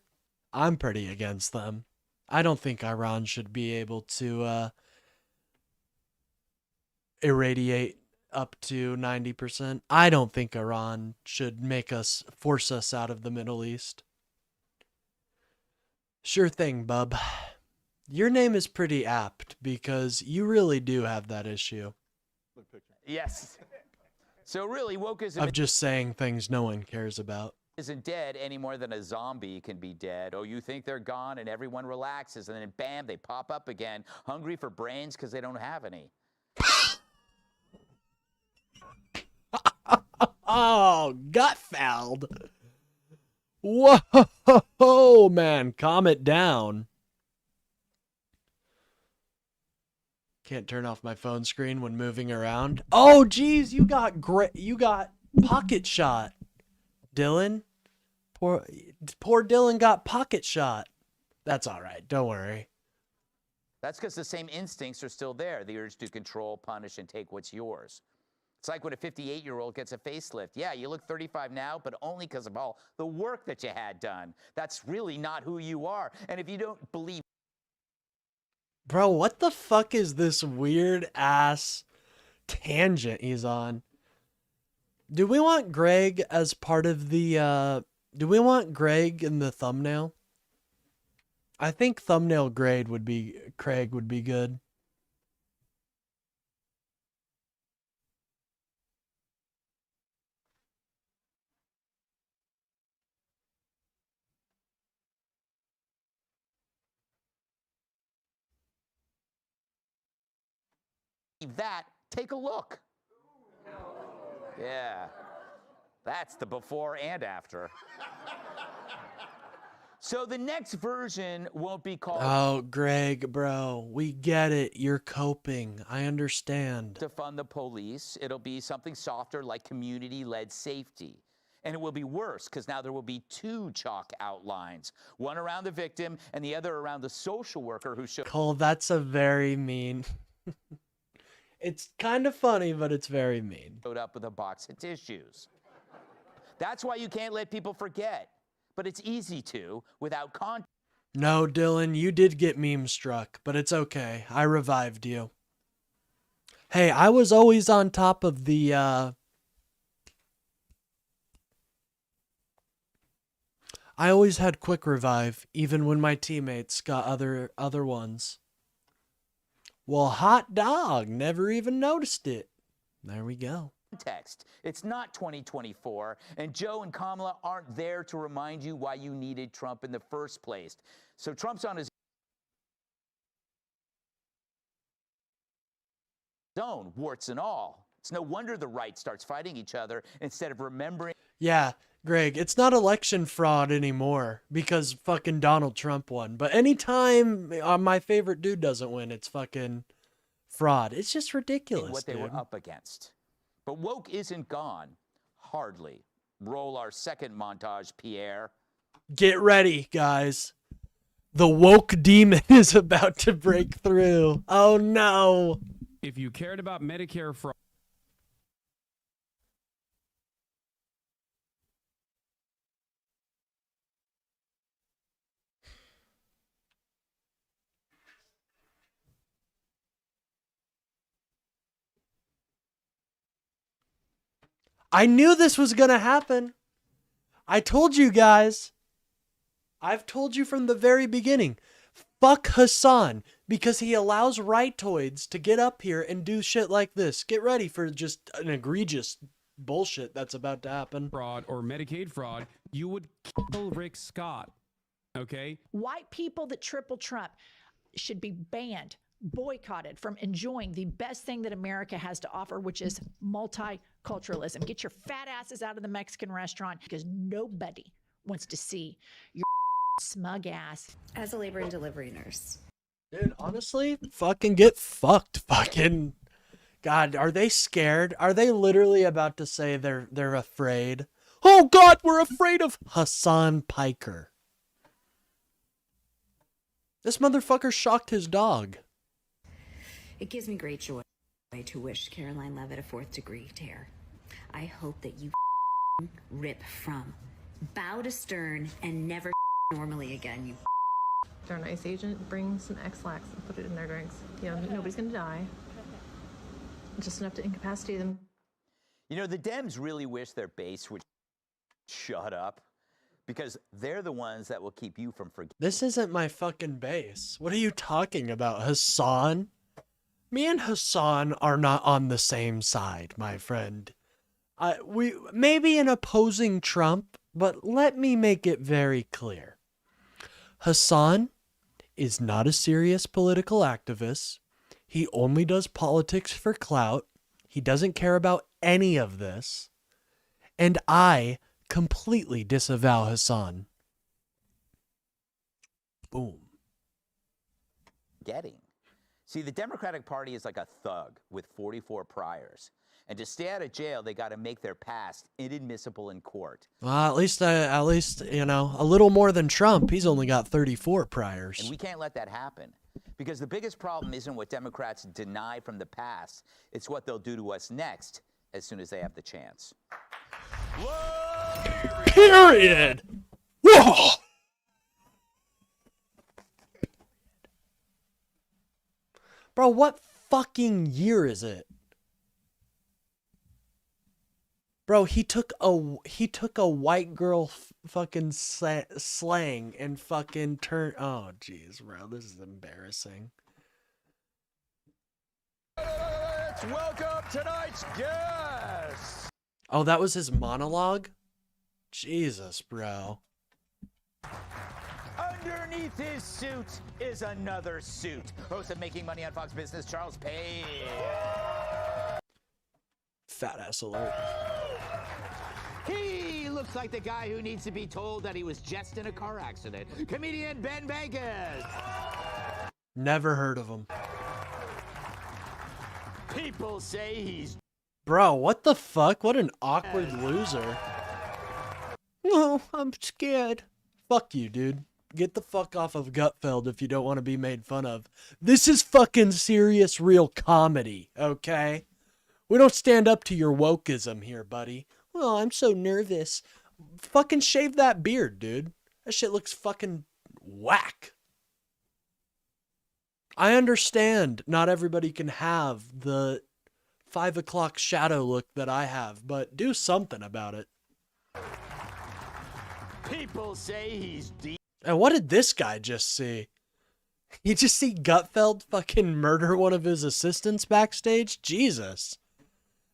I'm pretty against them. I don't think Iran should be able to irradiate up to 90%. I don't think Iran should force us out of the Middle East. Sure thing, bub. Your name is pretty apt because you really do have that issue. Yes. So really, wokeism Of just saying things no one cares about. isn't dead any more than a zombie can be dead. Oh, you think they're gone and everyone relaxes and then bam, they pop up again, hungry for brains because they don't have any. Oh, Gutfeld. Whoa, man, calm it down. Can't turn off my phone screen when moving around. Oh, geez, you got pocket shot, Dylan. Poor Dylan got pocket shot. That's all right. Don't worry. That's because the same instincts are still there. The urge to control, punish, and take what's yours. It's like when a 58-year-old gets a facelift. Yeah, you look 35 now, but only because of all the work that you had done. That's really not who you are. And if you don't believe... Bro, what the fuck is this weird ass tangent he's on? Do we want Greg as part of the, do we want Greg in the thumbnail? I think thumbnail Craig would be good. That, take a look. Yeah, that's the before and after. So the next version won't be called Oh, Greg, bro, we get it. You're coping. I understand. to fund the police. It'll be something softer like community-led safety. And it will be worse because now there will be two chalk outlines, one around the victim and the other around the social worker who showed Cole, that's a very mean. It's kind of funny, but it's very mean. up with a box of tissues. That's why you can't let people forget. But it's easy to without context. No, Dylan, you did get meme struck, but it's okay. I revived you. Hey, I was always on top of the, I always had quick revive, even when my teammates got other ones. Well, hot dog, never even noticed it. There we go. Context. It's not 2024, and Joe and Kamala aren't there to remind you why you needed Trump in the first place. So Trump's on his own, warts and all. It's no wonder the right starts fighting each other instead of remembering. Yeah, Greg, it's not election fraud anymore because fucking Donald Trump won. But anytime my favorite dude doesn't win, it's fucking fraud. It's just ridiculous, what they dude. were up against. But woke isn't gone. Hardly. Roll our second montage, Pierre. Get ready, guys. The woke demon is about to break through. Oh, no. If you cared about Medicare fraud. I knew this was going to happen. I told you guys. I've told you from the very beginning. Fuck Hassan because he allows rightoids to get up here and do shit like this. Get ready for just an egregious bullshit that's about to happen. Fraud or Medicaid fraud, you would kill Rick Scott. Okay? White people that triple Trump should be banned, boycotted from enjoying the best thing that America has to offer, which is multiculturalism. Get your fat asses out of the Mexican restaurant because nobody wants to see your smug ass. As a labor and delivery nurse. Dude, honestly, fucking get fucked. Fucking God, are they scared? Are they literally about to say they're afraid? Oh God, we're afraid of Hassan Piker. This motherfucker shocked his dog. It gives me great joy to wish Caroline Levitt a 4th degree tear. I hope that you rip from bow to stern and never normally again, you. They're an ICE agent, bring some X-Lax and put it in their drinks. You know, nobody's gonna die. Just enough to incapacitate them. You know, the Dems really wish their base would shut up because they're the ones that will keep you from forgetting. This isn't my fucking base. What are you talking about, Hassan? Me and Hassan are not on the same side, my friend. We may be an opposing Trump, but let me make it very clear. Hassan is not a serious political activist. He only does politics for clout. He doesn't care about any of this. And I completely disavow Hassan. Boom. See, the Democratic Party is like a thug with 44 priors. And to stay out of jail, they got to make their past inadmissible in court. Well, at least, you know, a little more than Trump. He's only got 34 priors. And we can't let that happen. Because the biggest problem isn't what Democrats deny from the past. It's what they'll do to us next as soon as they have the chance. Period. Whoa. Bro, what fucking year is it? Bro, he took a white girl fucking slang and fucking turn. Oh, jeez, bro, this is embarrassing. Let's welcome tonight's guest. Oh, that was his monologue? Jesus, bro. Underneath his suit is another suit. Host of Making Money on Fox Business, Charles Payne. Fat ass alert. He looks like the guy who needs to be told that he was just in a car accident. Comedian Ben Vegas. Never heard of him. People say he's... Bro, what the fuck? What an awkward loser. No, I'm scared. Fuck you, dude. Get the fuck off of Gutfeld if you don't want to be made fun of. This is fucking serious, real comedy, okay? We don't stand up to your wokeism here, buddy. Well, I'm so nervous. Fucking shave that beard, dude. That shit looks fucking whack. I understand not everybody can have the 5 o'clock shadow look that I have, but do something about it. People say he's deep. And what did this guy just see? You just see Gutfeld fucking murder one of his assistants backstage? Jesus.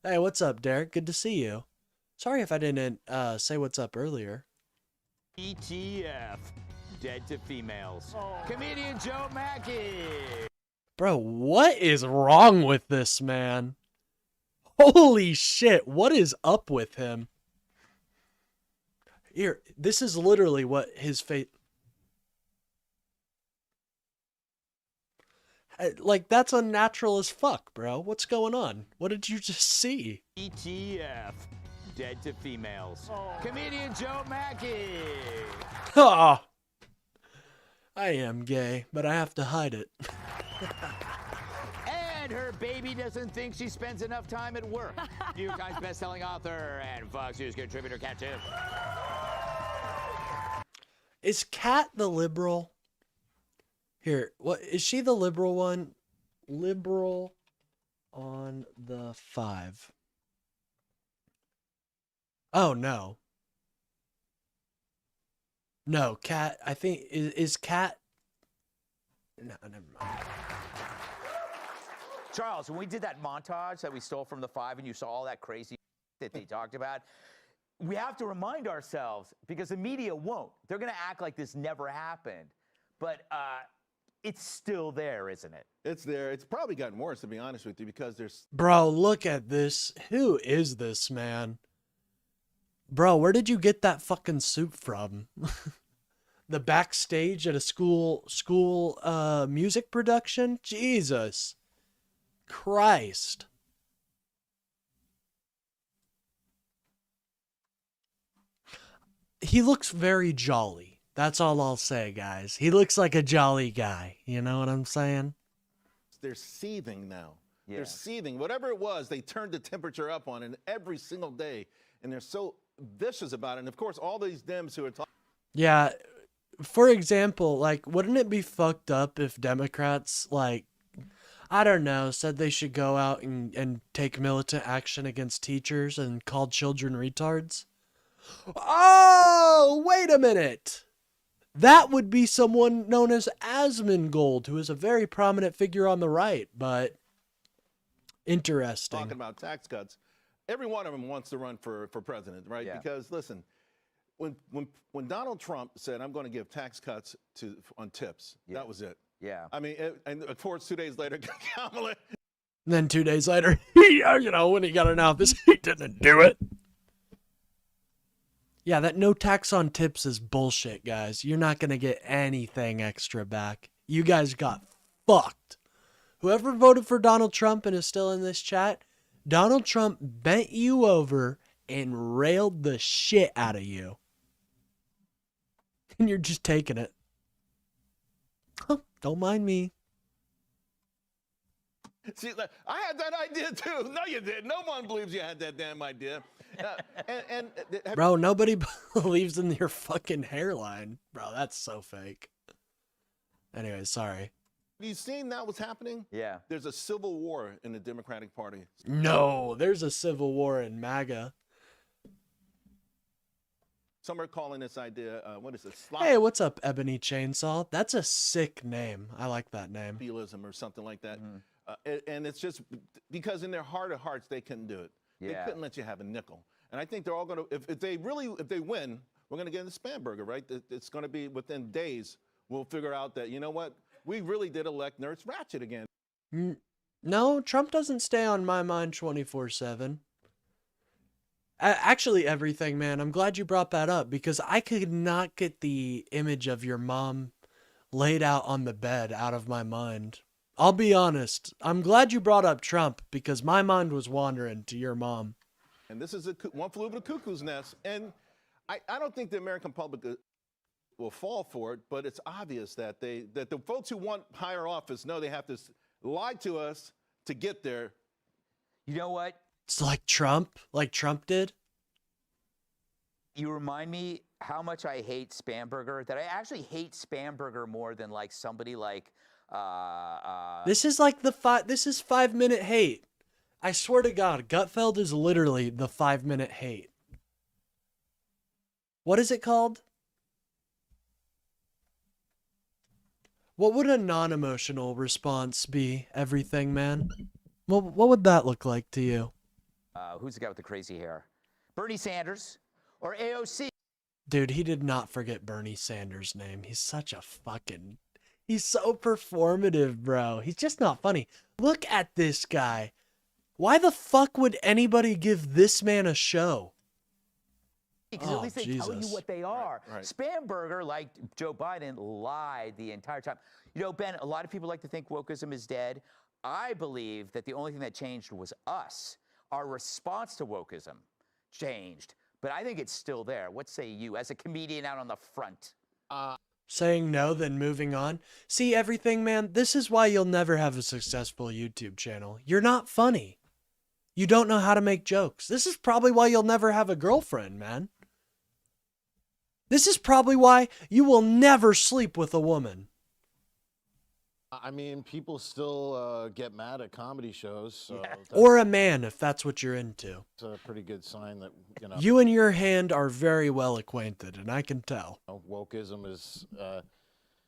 Hey, what's up, Derek? Good to see you. Sorry if I didn't say what's up earlier. ETF. Dead to females. Comedian Joe Mackey. Bro, what is wrong with this man? Holy shit, what is up with him? Here, this is literally what his face... Like, that's unnatural as fuck, bro. What's going on? What did you just see? ETF. Dead to females. Comedian Joe Mackey. Oh, I am gay, but I have to hide it. And her baby doesn't think she spends enough time at work. New York Times bestselling author and Fox News contributor Kat Tiff. Is Kat the liberal? Here, what is she the liberal one? Liberal on the 5. Oh no. No, Kat, I think is Kat. No, never mind. Charles, when we did that montage that we stole from the 5 and you saw all that crazy that they talked about, we have to remind ourselves, because the media won't. They're going to act like this never happened. But it's still there, isn't it? It's there. It's probably gotten worse, to be honest with you, because there's... Bro, look at this. Who is this man? Bro, where did you get that fucking suit from? The backstage at a school music production? Jesus Christ. He looks very jolly. That's all I'll say, guys. He looks like a jolly guy. You know what I'm saying? They're seething now. Yeah. They're seething. Whatever it was, they turned the temperature up on it every single day. And they're so vicious about it. And of course, all these Dems who are talking... Yeah. For example, like, wouldn't it be fucked up if Democrats, like, I don't know, said they should go out and take militant action against teachers and call children retards? Oh, wait a minute. That would be someone known as Asmongold, who is a very prominent figure on the right, but interesting. Talking about tax cuts. Every one of them wants to run for president, right? Yeah. Because, listen, when Donald Trump said, I'm going to give tax cuts on tips, that was it. Yeah. I mean, and of course, 2 days later, Kamala... Then 2 days later, when he got in office, he didn't do it. Yeah, that no tax on tips is bullshit, guys. You're not going to get anything extra back. You guys got fucked. Whoever voted for Donald Trump and is still in this chat, Donald Trump bent you over and railed the shit out of you. And you're just taking it. Huh, don't mind me. See, I had that idea too. No, you didn't. No one believes you had that damn idea. Bro, nobody believes in your fucking hairline. Bro, that's so fake. Anyway, sorry. Have you seen that what's happening? Yeah. There's a civil war in the Democratic Party. No, there's a civil war in MAGA. Some are calling this idea, what is it? Hey, what's up, Ebony Chainsaw? That's a sick name. I like that name. Sloppyism or something like that. And it's just because in their heart of hearts, they couldn't do it. They couldn't let you have a nickel. And I think they're all going to, if they win, we're going to get in the spam burger, right? It's going to be within days. We'll figure out that, you know what? We really did elect Nurse Ratched again. No, Trump doesn't stay on my mind 24/7. Actually, everything, man. I'm glad you brought that up because I could not get the image of your mom laid out on the bed out of my mind. I'll be honest. I'm glad you brought up Trump because my mind was wandering to your mom. And this is one flew over the cuckoo's nest. And I don't think the American public will fall for it, but it's obvious that the folks who want higher office know they have to lie to us to get there. You know what? It's like Trump did. You remind me how much I hate Spamberger, that I actually hate Spamberger more than like somebody like This is like this is 5-minute hate. I swear to God, Gutfeld is literally the 5-minute hate. What is it called? What would a non-emotional response be, everything, man? What would that look like to you? Who's the guy with the crazy hair? Bernie Sanders or AOC? Dude, he did not forget Bernie Sanders' name. He's such a fucking... He's so performative, bro. He's just not funny. Look at this guy. Why the fuck would anybody give this man a show? Because at least they tell you what they are. Right. Spamberger, like Joe Biden, lied the entire time. You know, Ben, a lot of people like to think wokeism is dead. I believe that the only thing that changed was us. Our response to wokeism changed. But I think it's still there. What say you, as a comedian out on the front? Saying no, then moving on. See, everything, man, this is why you'll never have a successful YouTube channel. You're not funny. You don't know how to make jokes. This is probably why you'll never have a girlfriend, man. This is probably why you will never sleep with a woman. I mean, people still get mad at comedy shows. So Or a man, if that's what you're into. It's a pretty good sign that, you know. You and your hand are very well acquainted, and I can tell. Wokeism is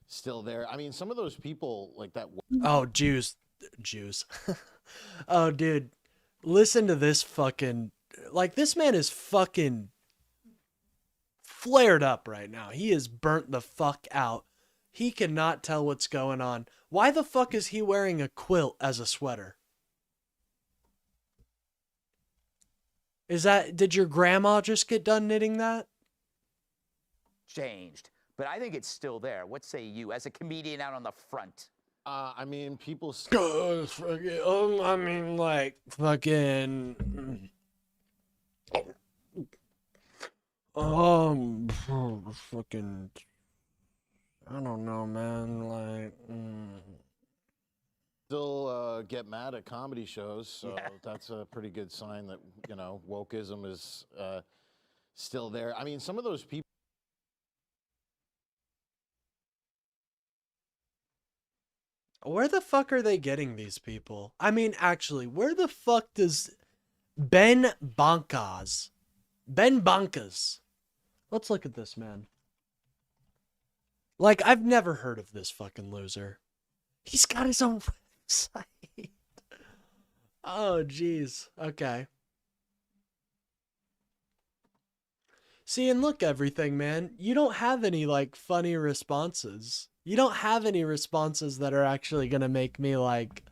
still there. I mean, some of those people like that. Oh, Jews. Oh, dude. Listen to this fucking... Like, this man is fucking flared up right now. He is burnt the fuck out. He cannot tell what's going on. Why the fuck is he wearing a quilt as a sweater? Did your grandma just get done knitting that? Changed. But I think it's still there. What say you, as a comedian out on the front? I mean, people... I mean, like, fucking... fucking... I don't know, man, like... Still get mad at comedy shows, so that's a pretty good sign that, you know, wokeism is still there. I mean, some of those people... Where the fuck are they getting these people? I mean, actually, where the fuck does Ben Bankas? Let's look at this, man. Like, I've never heard of this fucking loser. He's got his own website. Oh, jeez. Okay. See, and look, everything, man. You don't have any, like, funny responses. You don't have any responses that are actually going to make me, like,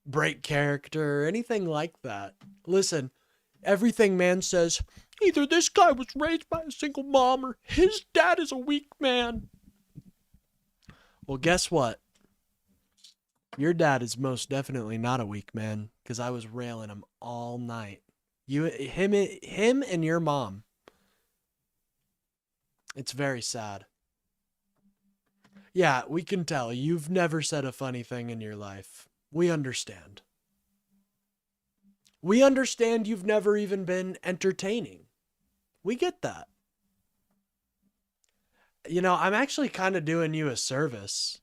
break character or anything like that. Listen, everything man says, either this guy was raised by a single mom or his dad is a weak man. Well, guess what? Your dad is most definitely not a weak man, because I was railing him all night. Him and your mom. It's very sad. Yeah, we can tell. You've never said a funny thing in your life. We understand. We understand you've never even been entertaining. We get that. You know, I'm actually kind of doing you a service.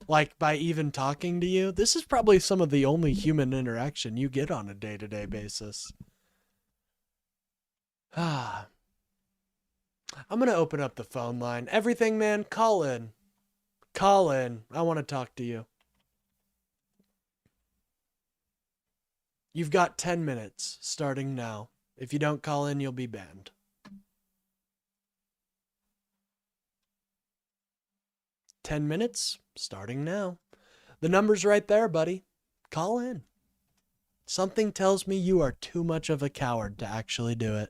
Like, by even talking to you. This is probably some of the only human interaction you get on a day-to-day basis. I'm going to open up the phone line. Everything Man, call in. Call in. I want to talk to you. You've got 10 minutes starting now. If you don't call in, you'll be banned. Ten minutes starting now. The number's right there, buddy. Call in. Something tells me you are too much of a coward to actually do it.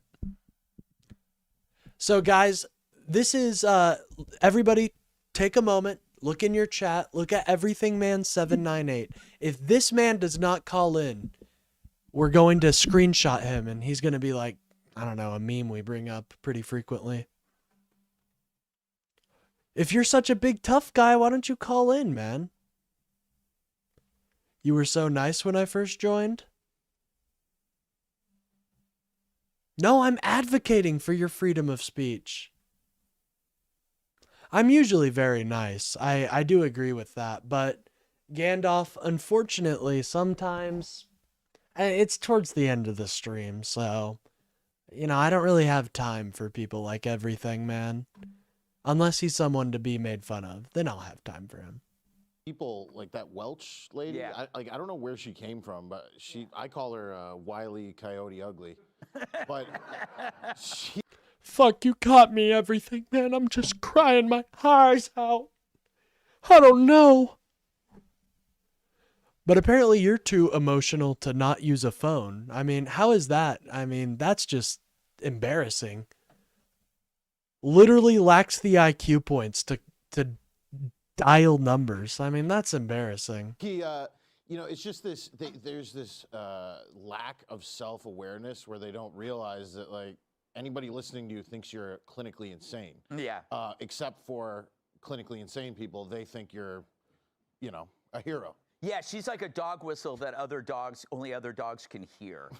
So guys, this is everybody take a moment, look in your chat, look at Everything Man 798. If this man does not call in, we're going to screenshot him and he's going to be like, I don't know, a meme we bring up pretty frequently. If you're such a big tough guy, why don't you call in, man? You were so nice when I first joined. No, I'm advocating for your freedom of speech. I'm usually very nice. I do agree with that. But Gandalf, unfortunately, sometimes it's towards the end of the stream. So, I don't really have time for people like Everything Man. Unless he's someone to be made fun of, then I'll have time for him. People like that Welch lady. Yeah. I don't know where she came from, but I call her Wile E. Coyote Ugly. But she. Fuck, you caught me, Everything Man. I'm just crying my eyes out. I don't know. But apparently you're too emotional to not use a phone. I mean, how is that? I mean, that's just embarrassing. Literally lacks the IQ points to dial numbers. I mean, that's embarrassing. He, it's just this. There's this lack of self-awareness where they don't realize that like anybody listening to you thinks you're clinically insane. Yeah. Except for clinically insane people, they think you're, a hero. Yeah, she's like a dog whistle that only other dogs can hear.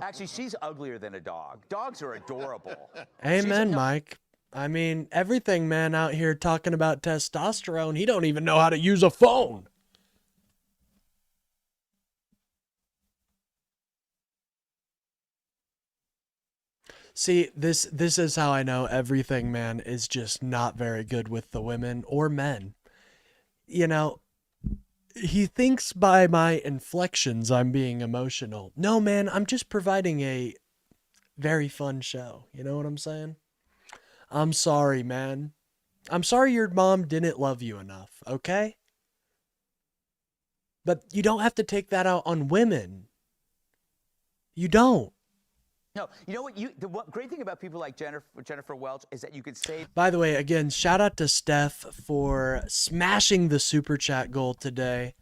Actually, she's uglier than a dog. Dogs are adorable. Amen, Mike. I mean, Everything Man out here talking about testosterone. He don't even know how to use a phone. See, this is how I know Everything Man is just not very good with the women or men. He thinks by my inflections I'm being emotional. No, man, I'm just providing a very fun show. You know what I'm saying? I'm sorry, man. I'm sorry your mom didn't love you enough, okay? But you don't have to take that out on women. You don't. No, you know what? The great thing about people like Jennifer Welch is that you could say. By the way, again, shout out to Steph for smashing the super chat goal today.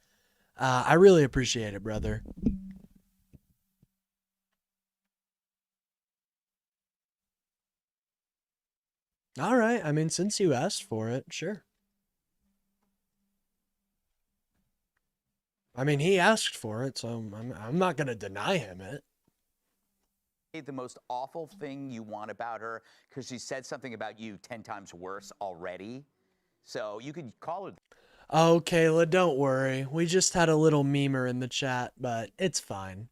I really appreciate it, brother. All right. I mean, since you asked for it, sure. I mean, he asked for it, so I'm not going to deny him it. The most awful thing you want about her because she said something about you 10 times worse already. So you could call her. Oh, Kayla, don't worry. We just had a little memer in the chat, but it's fine.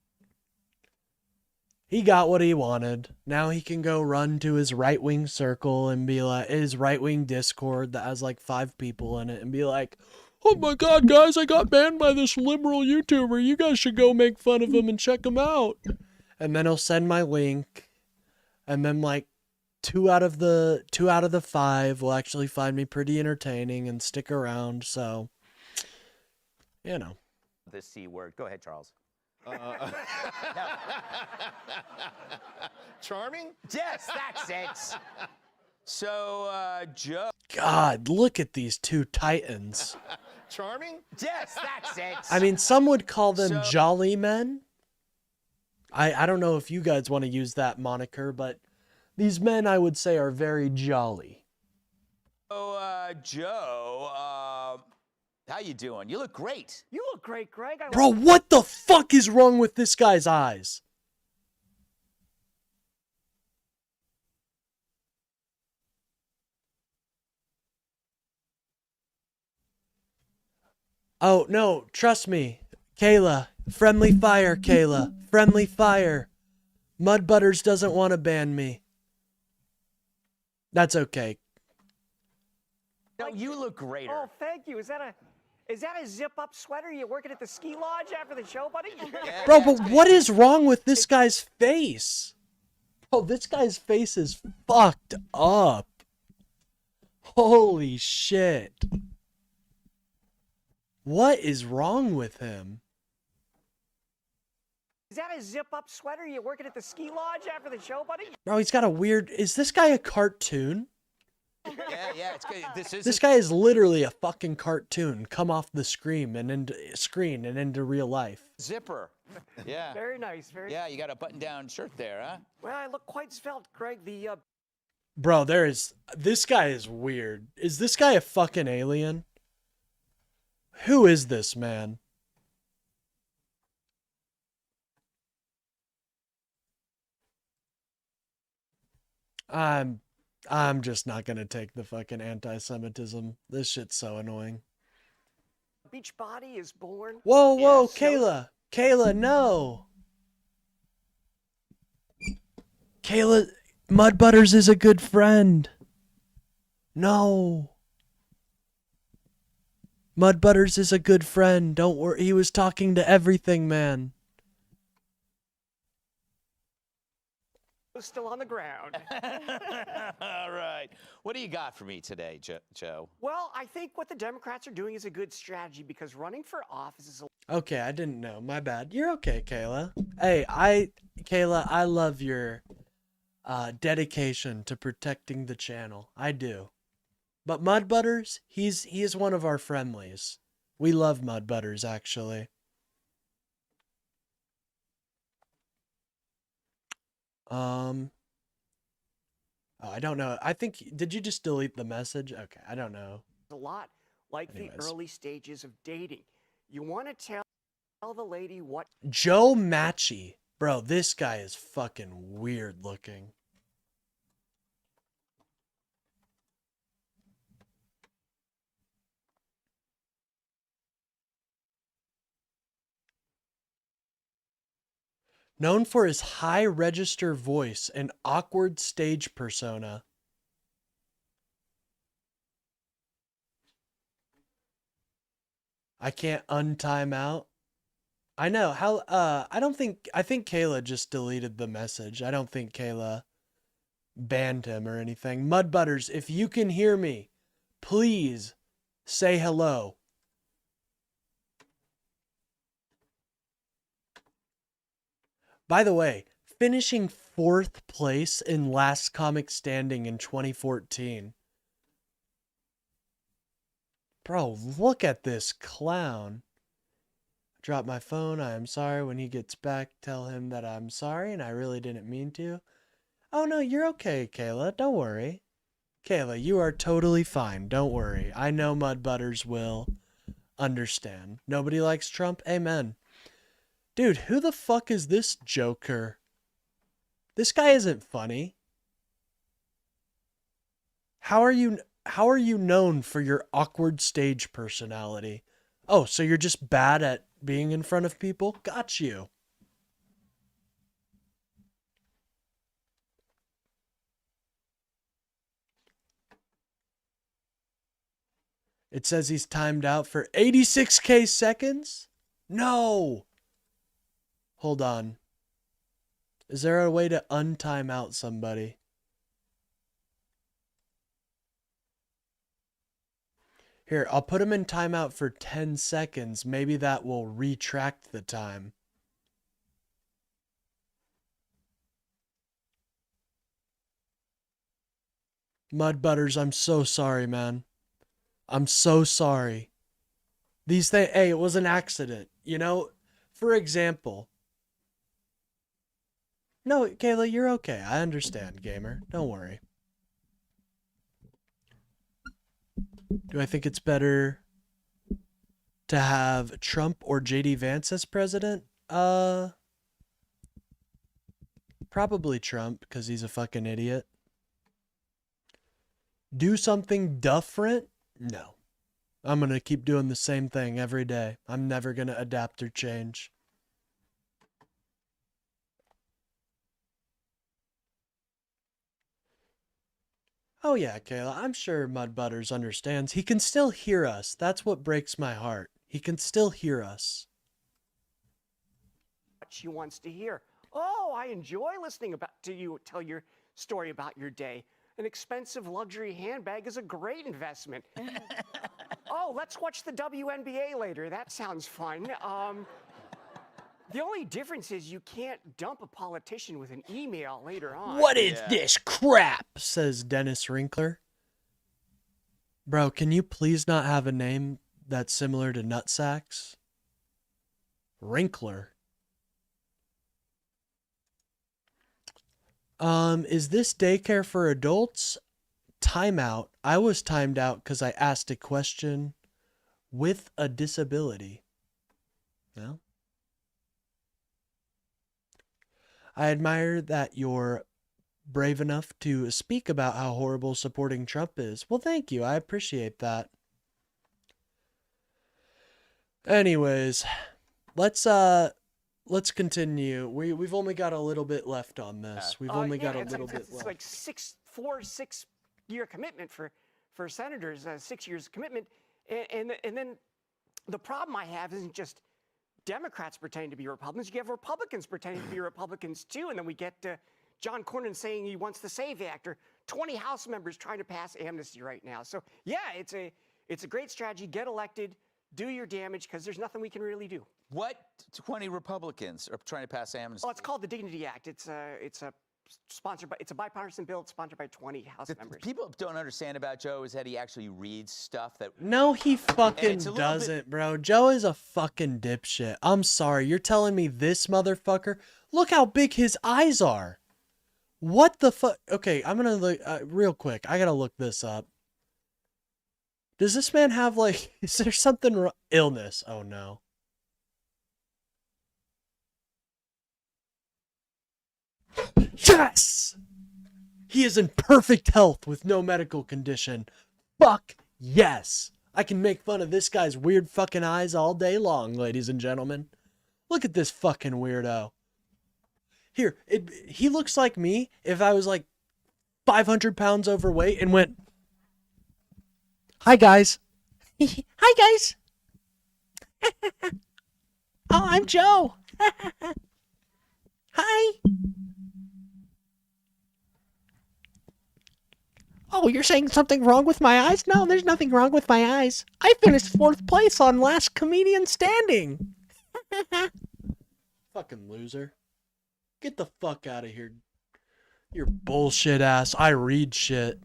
He got what he wanted. Now he can go run to his right-wing circle and be like, his right-wing Discord that has like 5 people in it and be like, oh my God, guys, I got banned by this liberal YouTuber. You guys should go make fun of him and check him out. And then he'll send my link, and then like 2 out of the 5 will actually find me pretty entertaining and stick around. So, The C word. Go ahead, Charles. Charming? Yes, that's it. So, Joe. God, look at these 2 titans. Charming? Yes, that's it. I mean, some would call them jolly men. I don't know if you guys want to use that moniker, but these men, I would say, are very jolly. So, Joe, how you doing? You look great. You look great, Greg. Bro, what the fuck is wrong with this guy's eyes? Oh, no, trust me. Kayla, friendly fire, Kayla. Friendly fire. Mud Butters doesn't want to ban me. That's okay. No, you look greater. Oh, thank you. Is that a zip-up sweater? You working at the ski lodge after the show, buddy? Bro, but what is wrong with this guy's face? Bro, this guy's face is fucked up. Holy shit. What is wrong with him? Is that a zip-up sweater? You working at the ski lodge after the show, buddy? Bro, he's got a weird... Is this guy a cartoon? Yeah, it's good. This guy is literally a fucking cartoon come off the screen and into real life. Zipper. Yeah. Very nice. Very. Yeah, you got a button-down shirt there, huh? Well, I look quite svelte, Craig. Bro, this guy is weird. Is this guy a fucking alien? Who is this man? I'm just not gonna take the fucking anti-Semitism. This shit's so annoying. Beach body is born. Whoa, whoa, Kayla. Kayla, no. Kayla, Mud Butters is a good friend. No. Mud Butters is a good friend. Don't worry. He was talking to everything, man. Still on the ground. All right. What do you got for me today, Joe? Well, I think what the Democrats are doing is a good strategy because running for office is a... Okay, I didn't know. My bad. You're okay, Kayla. Hey, Kayla, I love your dedication to protecting the channel. I do. But Mud Butters, he is one of our friendlies. We love Mud Butters, actually. Oh, I don't know. I think, did you just delete the message? Okay, I don't know. a lot like the early stages of dating. You want to tell the lady what... Joe Matchy. Bro, this guy is fucking weird looking. Known for his high register voice and awkward stage persona. I can't untime out. I know how I think Kayla just deleted the message. I don't think Kayla banned him or anything. Mud Butters, if you can hear me, please say hello. By the way, finishing 4th place in Last Comic Standing in 2014. Bro, look at this clown. Drop my phone. I am sorry. When he gets back, tell him that I'm sorry and I really didn't mean to. Oh, no, you're okay, Kayla. Don't worry. Kayla, you are totally fine. Don't worry. I know Mud Butters will understand. Nobody likes Trump? Amen. Dude, who the fuck is this Joker? This guy isn't funny. How are you known for your awkward stage personality? Oh, so you're just bad at being in front of people? Got you. It says he's timed out for 86k seconds? No. Hold on. Is there a way to untime out somebody? Here, I'll put him in timeout for 10 seconds. Maybe that will retract the time. Mud Butters, I'm so sorry, man. I'm so sorry. These things, hey, it was an accident. You know, for example. No, Kayla, you're okay. I understand, gamer. Don't worry. Do I think it's better to have Trump or JD Vance as president? Probably Trump, because he's a fucking idiot. Do something different? No. I'm going to keep doing the same thing every day. I'm never going to adapt or change. Oh yeah, Kayla, I'm sure Mud Butters understands. He can still hear us. That's what breaks my heart. He can still hear us. What she wants to hear. Oh, I enjoy listening to you tell your story about your day. An expensive luxury handbag is a great investment. Oh, let's watch the WNBA later. That sounds fun. The only difference is you can't dump a politician with an email later on. What is this crap? Says Dennis Wrinkler. Bro, can you please not have a name that's similar to Nutsacks? Wrinkler. Is this daycare for adults? Timeout. I was timed out because I asked a question with a disability. No? I admire that you're brave enough to speak about how horrible supporting Trump is. Well, thank you. I appreciate that. Anyways, let's continue. We've only got a little bit left on this. We've only got a little bit left. It's like 6-year commitment for senators, 6 years commitment, and then the problem I have isn't just Democrats pretending to be Republicans. You have Republicans pretending to be Republicans too, and then we get John Cornyn saying he wants the SAVE Act, or 20 House members trying to pass amnesty right now. So yeah, it's a great strategy. Get elected, do your damage, because there's nothing we can really do. What 20 Republicans are trying to pass amnesty? Oh, it's called the Dignity Act. It's a bipartisan bill. It's sponsored by 20 House members. People don't understand about Joe is that he actually reads stuff that. No, he fucking doesn't, bro. Joe is a fucking dipshit. I'm sorry. You're telling me this motherfucker? Look how big his eyes are. What the fuck? Okay, I'm gonna look real quick. I gotta look this up. Does this man have like? Is there something wrong? Illness? Oh no. Yes! He is in perfect health with no medical condition. Fuck yes! I can make fun of this guy's weird fucking eyes all day long, ladies and gentlemen. Look at this fucking weirdo. Here, he looks like me if I was like 500 pounds overweight and went, "Hi guys." Hi guys. Oh, I'm Joe. Hi. Oh, you're saying something wrong with my eyes? No, there's nothing wrong with my eyes. I finished 4th place on Last Comedian Standing. Fucking loser. Get the fuck out of here. You're bullshit ass. I read shit.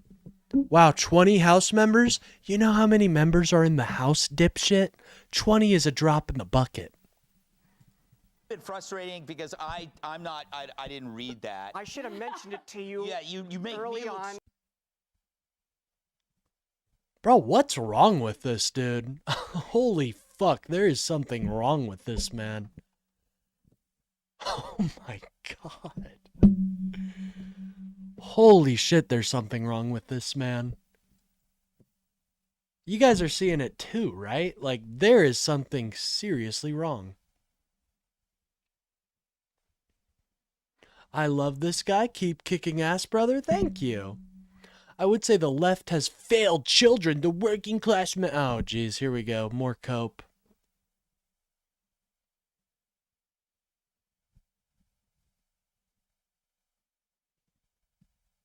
Wow, 20 House members? You know how many members are in the House, dipshit? 20 is a drop in the bucket. Bit frustrating because I didn't read that. I should have mentioned it to you. Yeah, you make early me look on. Bro, what's wrong with this dude? Holy fuck, there is something wrong with this man. Oh my god. Holy shit, there's something wrong with this man. You guys are seeing it too, right? Like, there is something seriously wrong. I love this guy. Keep kicking ass, brother. Thank you. I would say the left has failed children, the working class men. Oh, geez, here we go. More cope.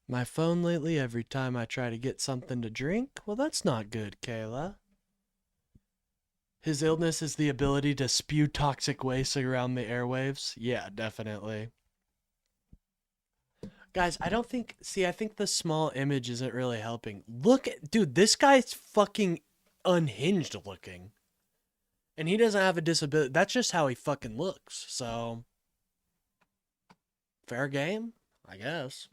My phone lately, every time I try to get something to drink? Well, that's not good, Kayla. His illness is the ability to spew toxic waste around the airwaves? Yeah, definitely. Guys, I think the small image isn't really helping. Look at, dude, this guy's fucking unhinged looking. And he doesn't have a disability. That's just how he fucking looks. So, fair game, I guess.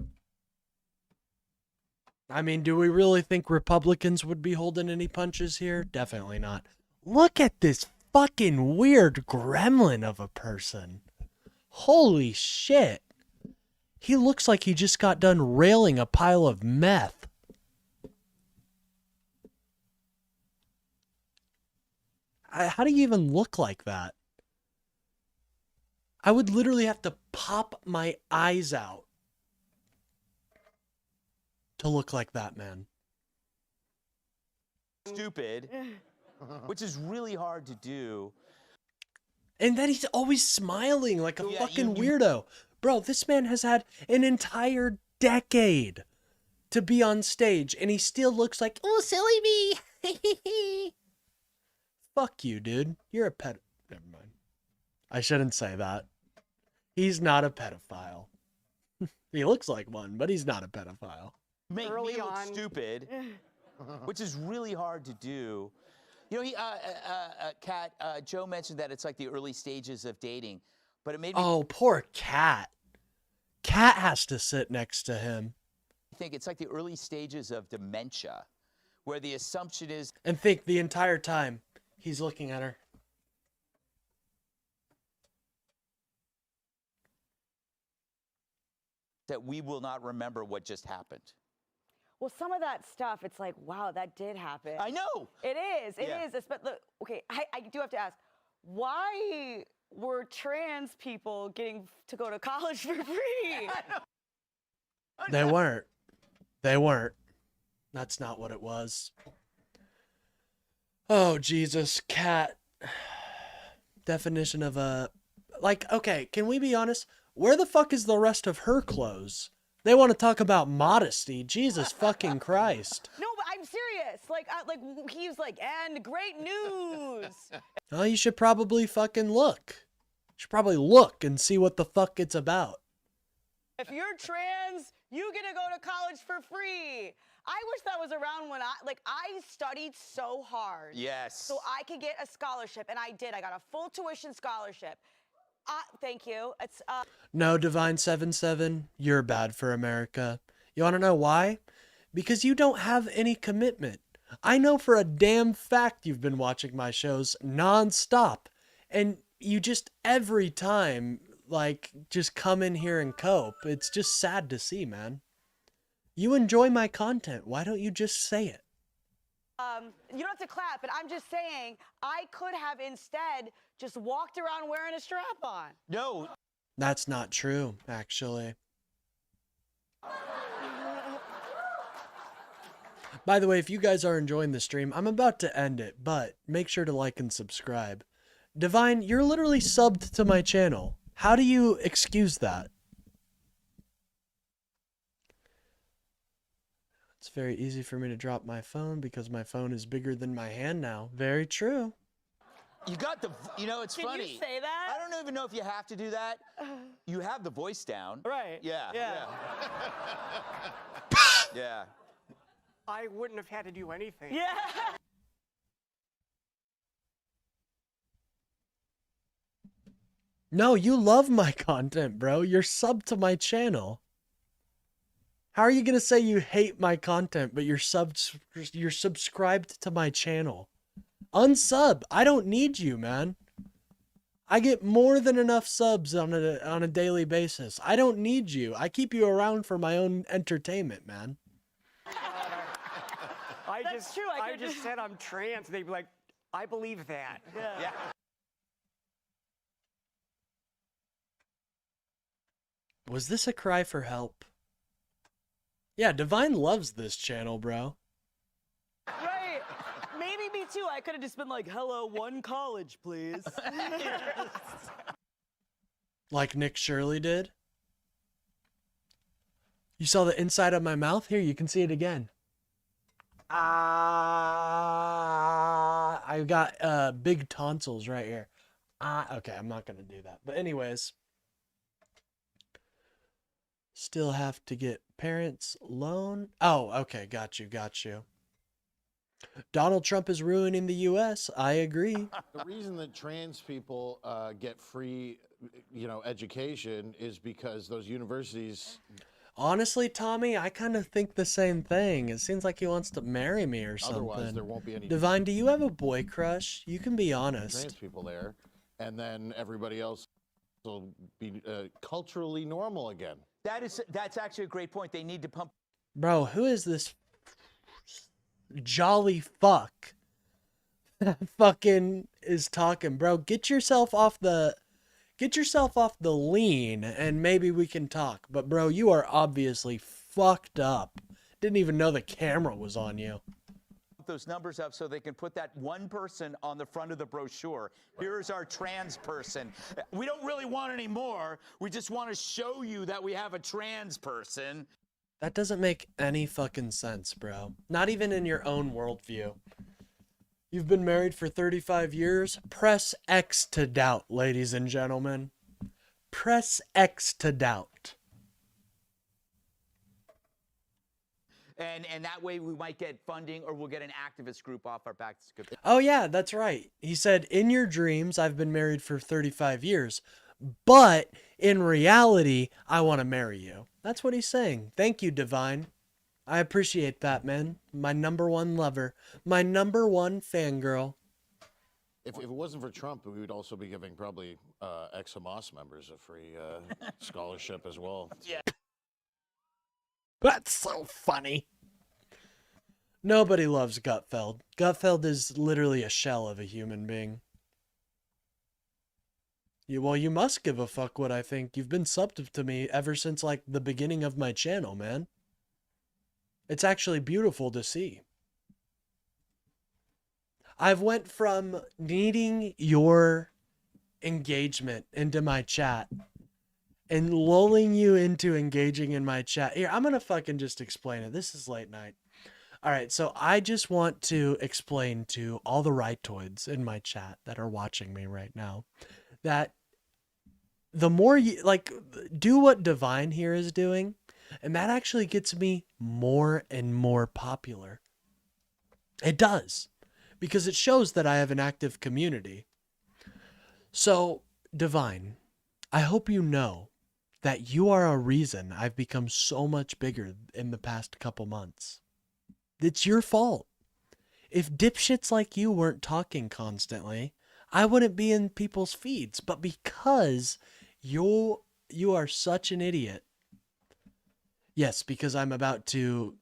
I mean, do we really think Republicans would be holding any punches here? Definitely not. Look at this fucking weird gremlin of a person. Holy shit. He looks like he just got done railing a pile of meth. How do you even look like that? I would literally have to pop my eyes out to look like that man. Stupid, which is really hard to do. And then he's always smiling like a fucking weirdo. Bro, this man has had an entire decade to be on stage, and he still looks like, oh, silly me. Fuck you, dude. You're a pet. Never mind. I shouldn't say that. He's not a pedophile. He looks like one, but he's not a pedophile. Make me look stupid, which is really hard to do. You know, Kat, Joe mentioned that it's like the early stages of dating, but it made me poor Kat. Kat has to sit next to him. think it's like the early stages of dementia, where the assumption is... And think the entire time he's looking at her. that we will not remember what just happened. Well, some of that stuff, it's like, wow, that did happen. I know. It is. It is. But look, okay, I do have to ask, why were trans people getting to go to college for free? They weren't. They weren't. That's not what it was. Oh, Jesus, Kat. Definition of a... Like, okay, can we be honest? Where the fuck is the rest of her clothes? They want to talk about modesty. Jesus fucking Christ. No, but I'm serious. Like he's like, and great news. Oh, you should probably fucking look. You should probably look and see what the fuck it's about. If you're trans, you get to go to college for free. I wish that was around when I studied so hard. Yes. So I could get a scholarship, and I did. I got a full tuition scholarship. Thank you. It's No, Divine77, you're bad for America. You want to know why? Because you don't have any commitment. I know for a damn fact you've been watching my shows nonstop, and you just every time like just come in here and cope. It's just sad to see, man. You enjoy my content. Why don't you just say it? you don't have to clap, but I'm just saying I could have instead just walked around wearing a strap on. No. That's not true, actually. By the way, if you guys are enjoying the stream, I'm about to end it, but make sure to like and subscribe. Divine, you're literally subbed to my channel. How do you excuse that? It's very easy for me to drop my phone because my phone is bigger than my hand now. Very true. You got the, you know, it's Can funny. you say that? I don't even know if you have to do that. You have the voice down. Right. Yeah. Yeah. Yeah. I wouldn't have had to do anything. Yeah. No, you love my content, bro. You're subbed to my channel. How are you going to say you hate my content, but you're subscribed to my channel? Unsub. I don't need you, man. I get more than enough subs on a daily basis. I don't need you. I keep you around for my own entertainment, man. That's true. I just said I'm trans. They'd be like, I believe that. Yeah. Was this a cry for help? Yeah, Divine loves this channel, bro. Right. Maybe me too. I could have just been like, hello, one college, please. Like Nick Shirley did. You saw the inside of my mouth? Here, you can see it again. I got big tonsils right here. Okay, I'm not gonna do that. But anyways, still have to get parents' loan. Oh, okay, got you. Donald Trump is ruining the U.S. I agree. The reason that trans people get free, education is because those universities. Honestly, Tommy, I kind of think the same thing. It seems like he wants to marry me or something. Otherwise, there won't be any. Divine, do you have a boy crush? You can be honest. Trans people there, and then everybody else will be culturally normal again. That's actually a great point. They need to pump. Bro, who is this jolly fuck that fucking is talking? Bro, get yourself off the lean and maybe we can talk. But bro, you are obviously fucked up. Didn't even know the camera was on you. Those numbers up so they can put that one person on the front of the brochure. Here's our trans person. We don't really want any more. We just want to show you that we have a trans person. That doesn't make any fucking sense, bro. Not even in your own worldview. You've been married for 35 years? Press X to doubt, ladies and gentlemen. Press X to doubt. And that way we might get funding, or we'll get an activist group off our backs. Oh yeah, that's right. He said, in your dreams, I've been married for 35 years, but in reality, I want to marry you. That's what he's saying. Thank you, Divine. I appreciate that, man. My number one lover. My number one fangirl. If it wasn't for Trump, we would also be giving probably ex-Hamas members a free scholarship as well. Yeah. That's so funny. Nobody loves Gutfeld. Gutfeld is literally a shell of a human being. Well, you must give a fuck what I think. You've been subbed to me ever since, like, the beginning of my channel, man. It's actually beautiful to see. I've went from needing your engagement into my chat and lulling you into engaging in my chat. Here, I'm going to fucking just explain it. This is late night. All right, so I just want to explain to all the rightoids in my chat that are watching me right now that the more you, like, do what Divine here is doing, and that actually gets me more and more popular. It does, because it shows that I have an active community. So, Divine, I hope you know that you are a reason I've become so much bigger in the past couple months. It's your fault. If dipshits like you weren't talking constantly, I wouldn't be in people's feeds. But because you are such an idiot. Yes, because I'm about to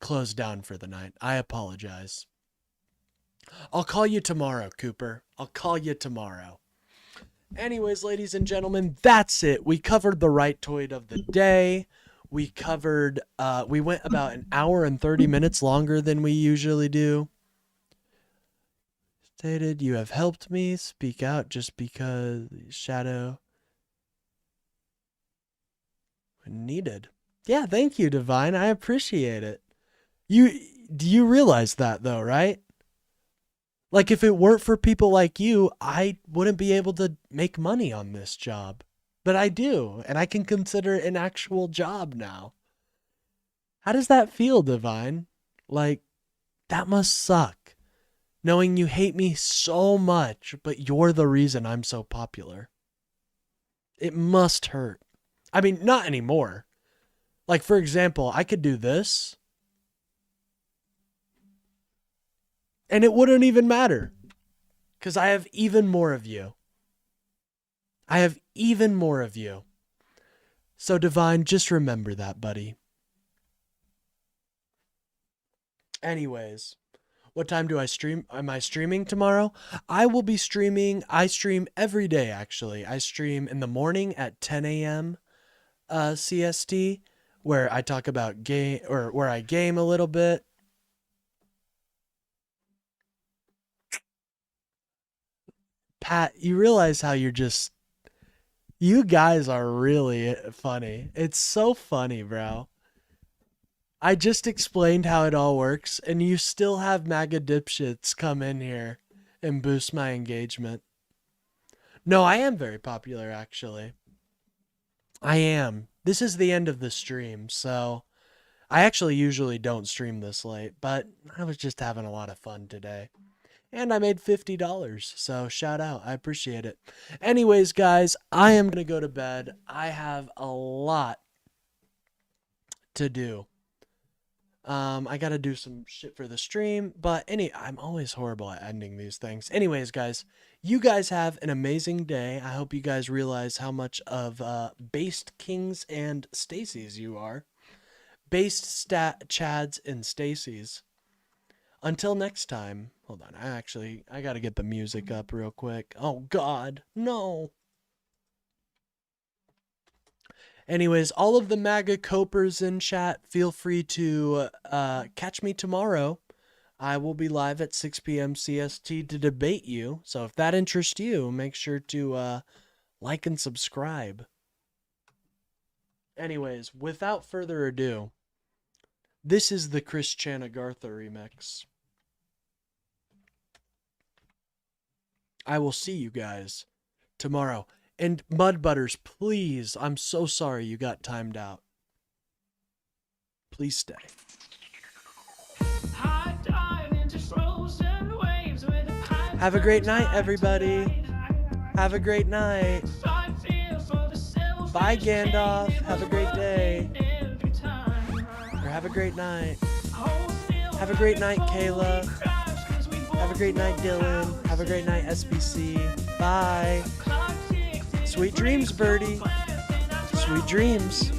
close down for the night. I apologize. I'll call you tomorrow, Cooper. I'll call you tomorrow. Anyways, ladies and gentlemen, that's it. We covered the rightoid of the day. We covered, we went about an hour and 30 minutes longer than we usually do. Stated, you have helped me speak out just because shadow when needed. Yeah, thank you, Divine. I appreciate it. Do you realize that though, right? Like, if it weren't for people like you, I wouldn't be able to make money on this job. But I do, and I can consider it an actual job now. How does that feel, Divine? Like, that must suck. Knowing you hate me so much, but you're the reason I'm so popular. It must hurt. I mean, not anymore. Like, for example, I could do this, and it wouldn't even matter, because I have even more of you. I have even more of you. So, Divine, just remember that, buddy. Anyways, what time do I stream? Am I streaming tomorrow? I will be streaming. I stream every day, actually. I stream in the morning at 10 a.m. CST, where I talk about game, or where I game a little bit. Pat, you realize how you're just... You guys are really funny. It's so funny, bro. I just explained how it all works, and you still have MAGA dipshits come in here and boost my engagement. No, I am very popular, actually. I am. This is the end of the stream, so I actually usually don't stream this late, but I was just having a lot of fun today. And I made $50, so shout out. I appreciate it. Anyways, guys, I am going to go to bed. I have a lot to do. I got to do some shit for the stream, but I'm always horrible at ending these things. Anyways, guys, you guys have an amazing day. I hope you guys realize how much of based Kings and Stacys you are. Based Chads and Stacys. Until next time, hold on, I gotta get the music up real quick. Oh God, no. Anyways, all of the MAGA copers in chat, feel free to catch me tomorrow. I will be live at 6 p.m. CST to debate you. So if that interests you, make sure to like and subscribe. Anyways, without further ado, this is the Chris Chanagartha remix. I will see you guys tomorrow. And Mudbutters, please, I'm so sorry you got timed out. Please stay. Have a great night, everybody. Have a great night. Bye, Gandalf. Have a great day. Or have a great night. Have a great night, Kayla. Have a great night, Dylan. Have a great night, SBC. Bye. Sweet dreams, Birdie. Sweet dreams.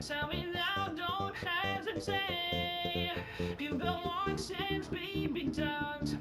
Tell me now, don't hesitate. You've been long since we begun.